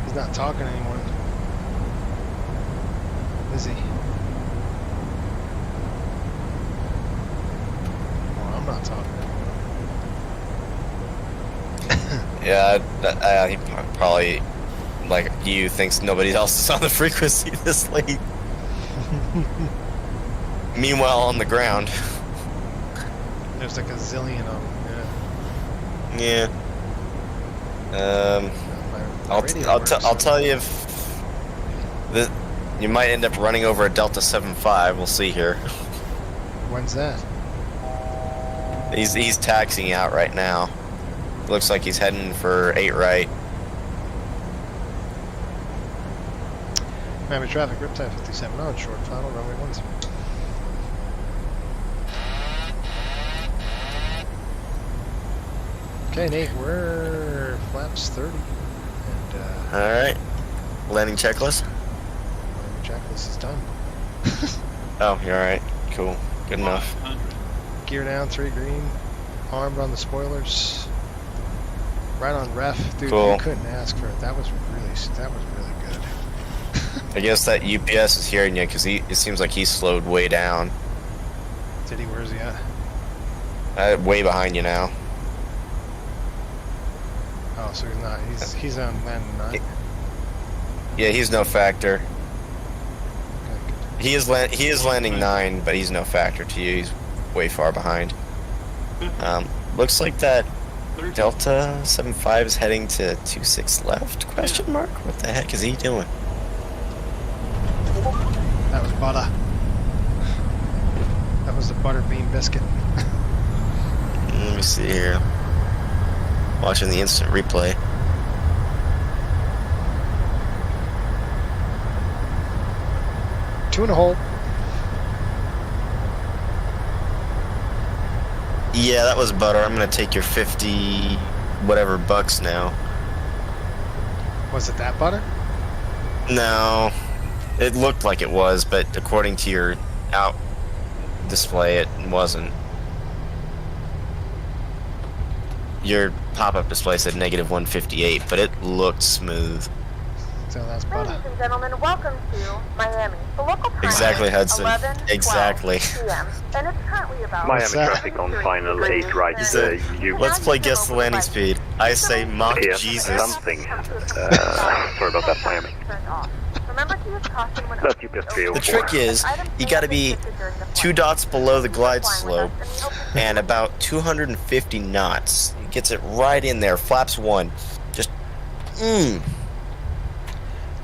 He's not talking anymore. Is he? Well, I'm not talking anymore. Yeah, he probably, like you, thinks nobody else is on the frequency this late. Meanwhile, on the ground. There's like a zillion of them, yeah. I'll tell you if you might end up running over a Delta 7.5. We'll see here. When's that? He's taxiing out right now. Looks like he's heading for 8 right. Miami traffic, Riptide 57 on short final runway 10. Okay, Nate, we're flaps 30. And, alright. Landing checklist? Landing checklist is done. Oh, you're alright. Cool. Good enough. Gear down, 3 green. Armed on the spoilers. Right on ref. Dude, cool. You couldn't ask for it. That was really good. I guess that UPS is hearing you because it seems like he's slowed way down. Did he? Where's he at? Way behind you now. Oh, so he's not. He's on landing 9. Yeah, he's no factor. He is landing 9, but he's no factor to you. He's way far behind. Looks like that Delta 7.5 is heading to 26 left? Question mark? What the heck is he doing? That was butter. That was the butterbean biscuit. Let me see here. Watching the instant replay. Two and a hole. Yeah, that was butter. I'm gonna take your 50 whatever bucks now. Was it that butter? No. It looked like it was, but according to your out display, it wasn't. Your pop-up display said -158, but it looked smooth. So that's butter. Ladies and gentlemen, welcome to Miami. The local time Exactly, is Hudson. 11:12 Exactly. PM, and it's currently about Miami traffic on final 8 right. Let's play guess the landing speed. I say mock Jesus. Something. Sorry about that, Miami. Remember to use caution when That's UPS 304. The trick is, you gotta be 2 dots below the glide slope and about 250 knots. It gets it right in there. Flaps 1. Just,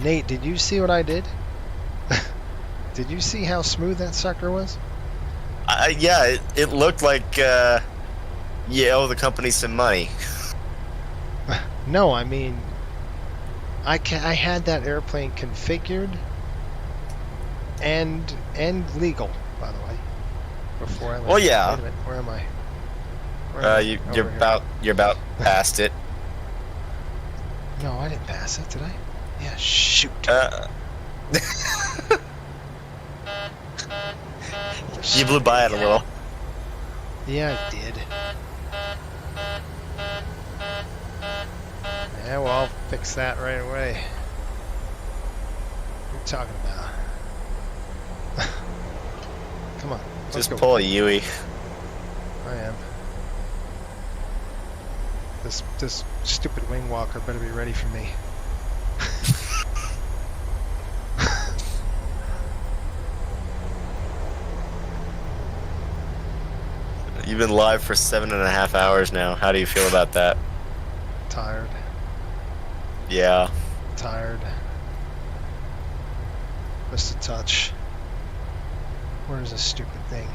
Nate, did you see what I did? Did you see how smooth that sucker was? Yeah, it looked like, you owe the company some money. No, I mean, I had that airplane configured and legal, by the way, before I landed. Well, yeah. Wait a minute, where am I? You're about past it. No, I didn't pass it, did I? Yeah, shoot. You blew by it a little. Yeah, I did. Yeah, well, I'll fix that right away. What are you talking about? Come on. Just pull a Yui. I am. This stupid wing walker better be ready for me. You've been live for 7.5 hours now. How do you feel about that? Tired. Yeah. tired. Just a touch. Where's this stupid thing?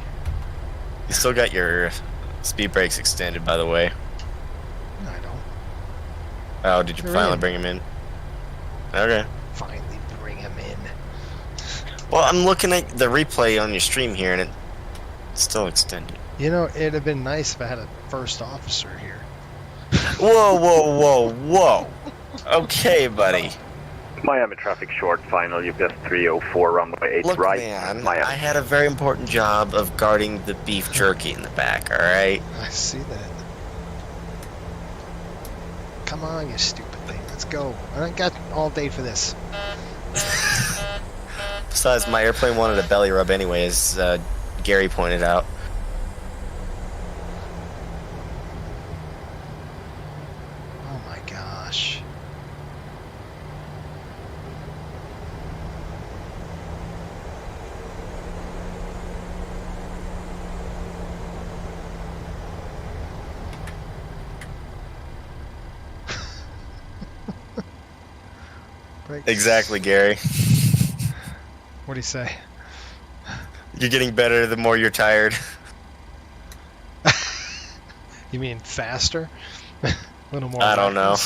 You still got your speed brakes extended, by the way. No, I don't. Oh, did you finally bring him in? Okay. Finally bring him in. Well, I'm looking at the replay on your stream here, and it's still extended. You know, it'd have been nice if I had a first officer here. Whoa, whoa, whoa, whoa. Okay, buddy. Miami traffic short, final, you've got 304, runway 8 Look, right. man, Miami. I had a very important job of guarding the beef jerky in the back, alright? I see that. Come on, you stupid thing. Let's go. I got all day for this. Besides, my airplane wanted a belly rub anyway, as Gary pointed out. Oh my gosh. Exactly, Gary. What do you say? You're getting better the more you're tired. You mean faster? A little more. I don't know.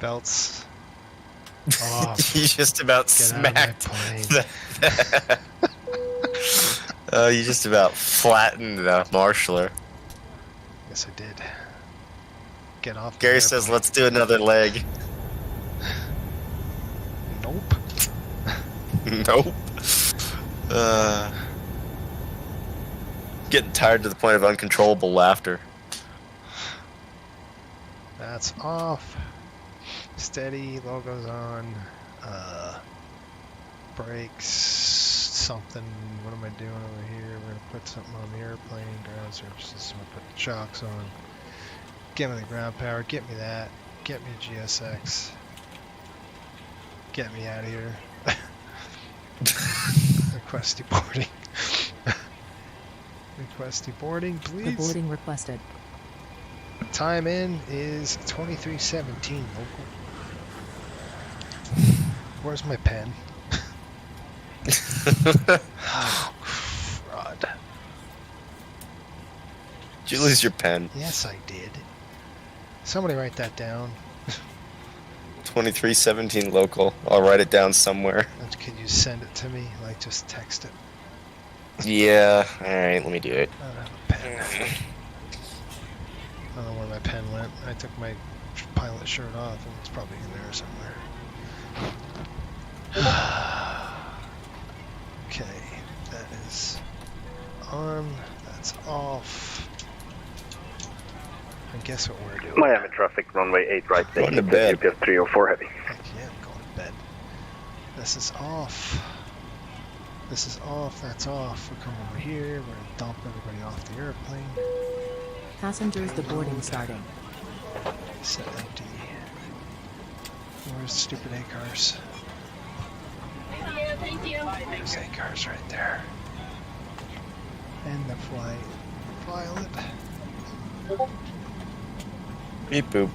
Belts off. You just about smacked. You just about flattened the marshaller. Yes, I did. Get off. Gary says, let's do another leg. Nope. Nope. Getting tired to the point of uncontrollable laughter. That's off. Steady, logos on. Brakes. Something. What am I doing over here? We're gonna put something on the airplane. Ground surfaces. I'm gonna put the chocks on. Get me the ground power. Get me that. Get me GSX. Get me out of here. Request deboarding. Request deboarding, please. Deboarding requested. Time in is 23:17 local. Where's my pen? Oh, crud. Did you lose your pen? Yes, I did. Somebody write that down. 23:17 local. I'll write it down somewhere. Could you send it to me? Like, just text it. Yeah. Alright, let me do it. I don't have a pen. I don't know where my pen went. I took my pilot shirt off and it's probably in there somewhere. Okay, that is on. That's off. And guess what we're doing? Miami traffic, runway 8 right. Going to bed. You've got 304 heavy. Heck yeah, I'm going to bed. This is off. This is off. That's off. We'll come over here. We're going to dump everybody off the airplane. Passengers deboarding starting. Set empty. Where's the stupid A-cars? Thank you. There's A-cars right there. And the flight. Pilot. Beep boop.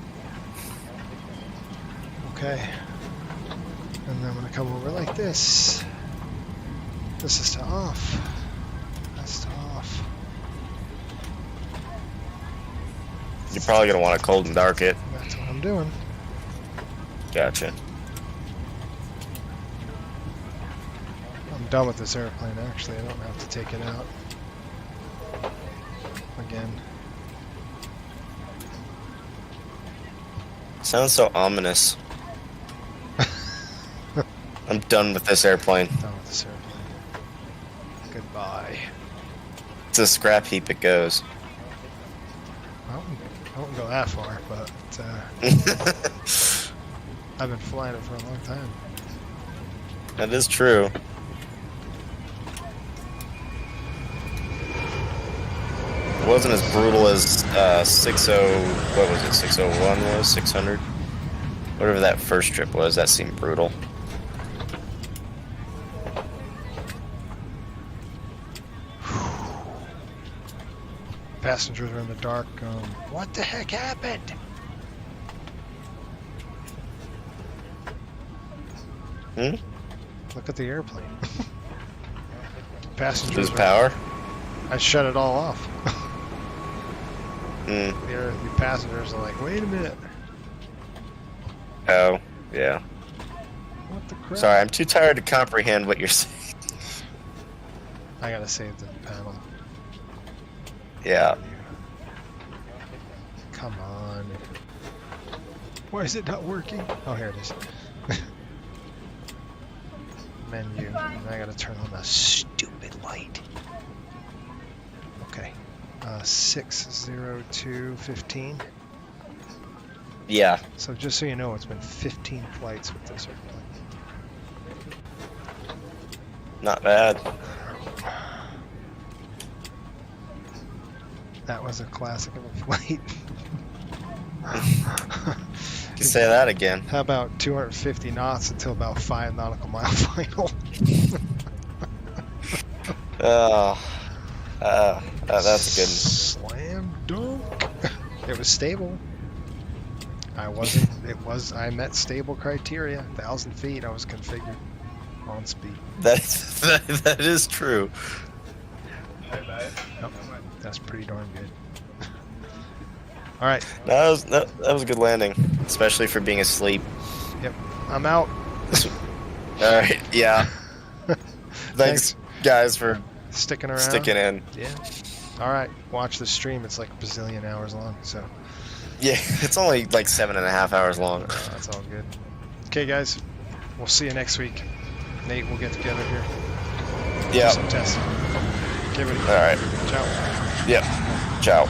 Okay. And then I'm going to come over like this. This is to off. That's to off. You're probably going to want to cold and dark it. That's what I'm doing. Gotcha. I'm done with this airplane, actually. I don't have to take it out. Again. Sounds so ominous. I'm done with this airplane. Done with this airplane. Goodbye. It's a scrap heap it goes. I wouldn't go that far, but I've been flying it for a long time. That is true. It wasn't as brutal as 60. What was it? 601 was 600. Whatever that first trip was, that seemed brutal. Passengers are in the dark. What the heck happened? Look at the airplane. Passengers. Lose power? I shut it all off. Hmm. The passengers are like, wait a minute. Oh, yeah. What the crap? Sorry, I'm too tired to comprehend what you're saying. I gotta save the panel. Yeah. Come on. Why is it not working? Oh, here it is. Menu. And I gotta turn on the stupid light. Okay. 60215. Yeah. So just so you know, it's been 15 flights with this airplane. Not bad. That was a classic of a flight. Say that again. How about 250 knots until about 5 nautical mile final? That's a good. Slam dunk. It was stable. I met stable criteria. 1,000 feet. I was configured on speed. That is true. Yep, that's pretty darn good. All right. That was a good landing, especially for being asleep. Yep. I'm out. All right. Yeah. Thanks, guys, for sticking around. Sticking in. Yeah. All right. Watch the stream. It's like a bazillion hours long. So. Yeah, it's only like 7.5 hours long. That's all good. Okay, guys. We'll see you next week. Nate, we'll get together here. Yeah. Do some testing. Give it a go. All right. Ciao. Yep. Ciao.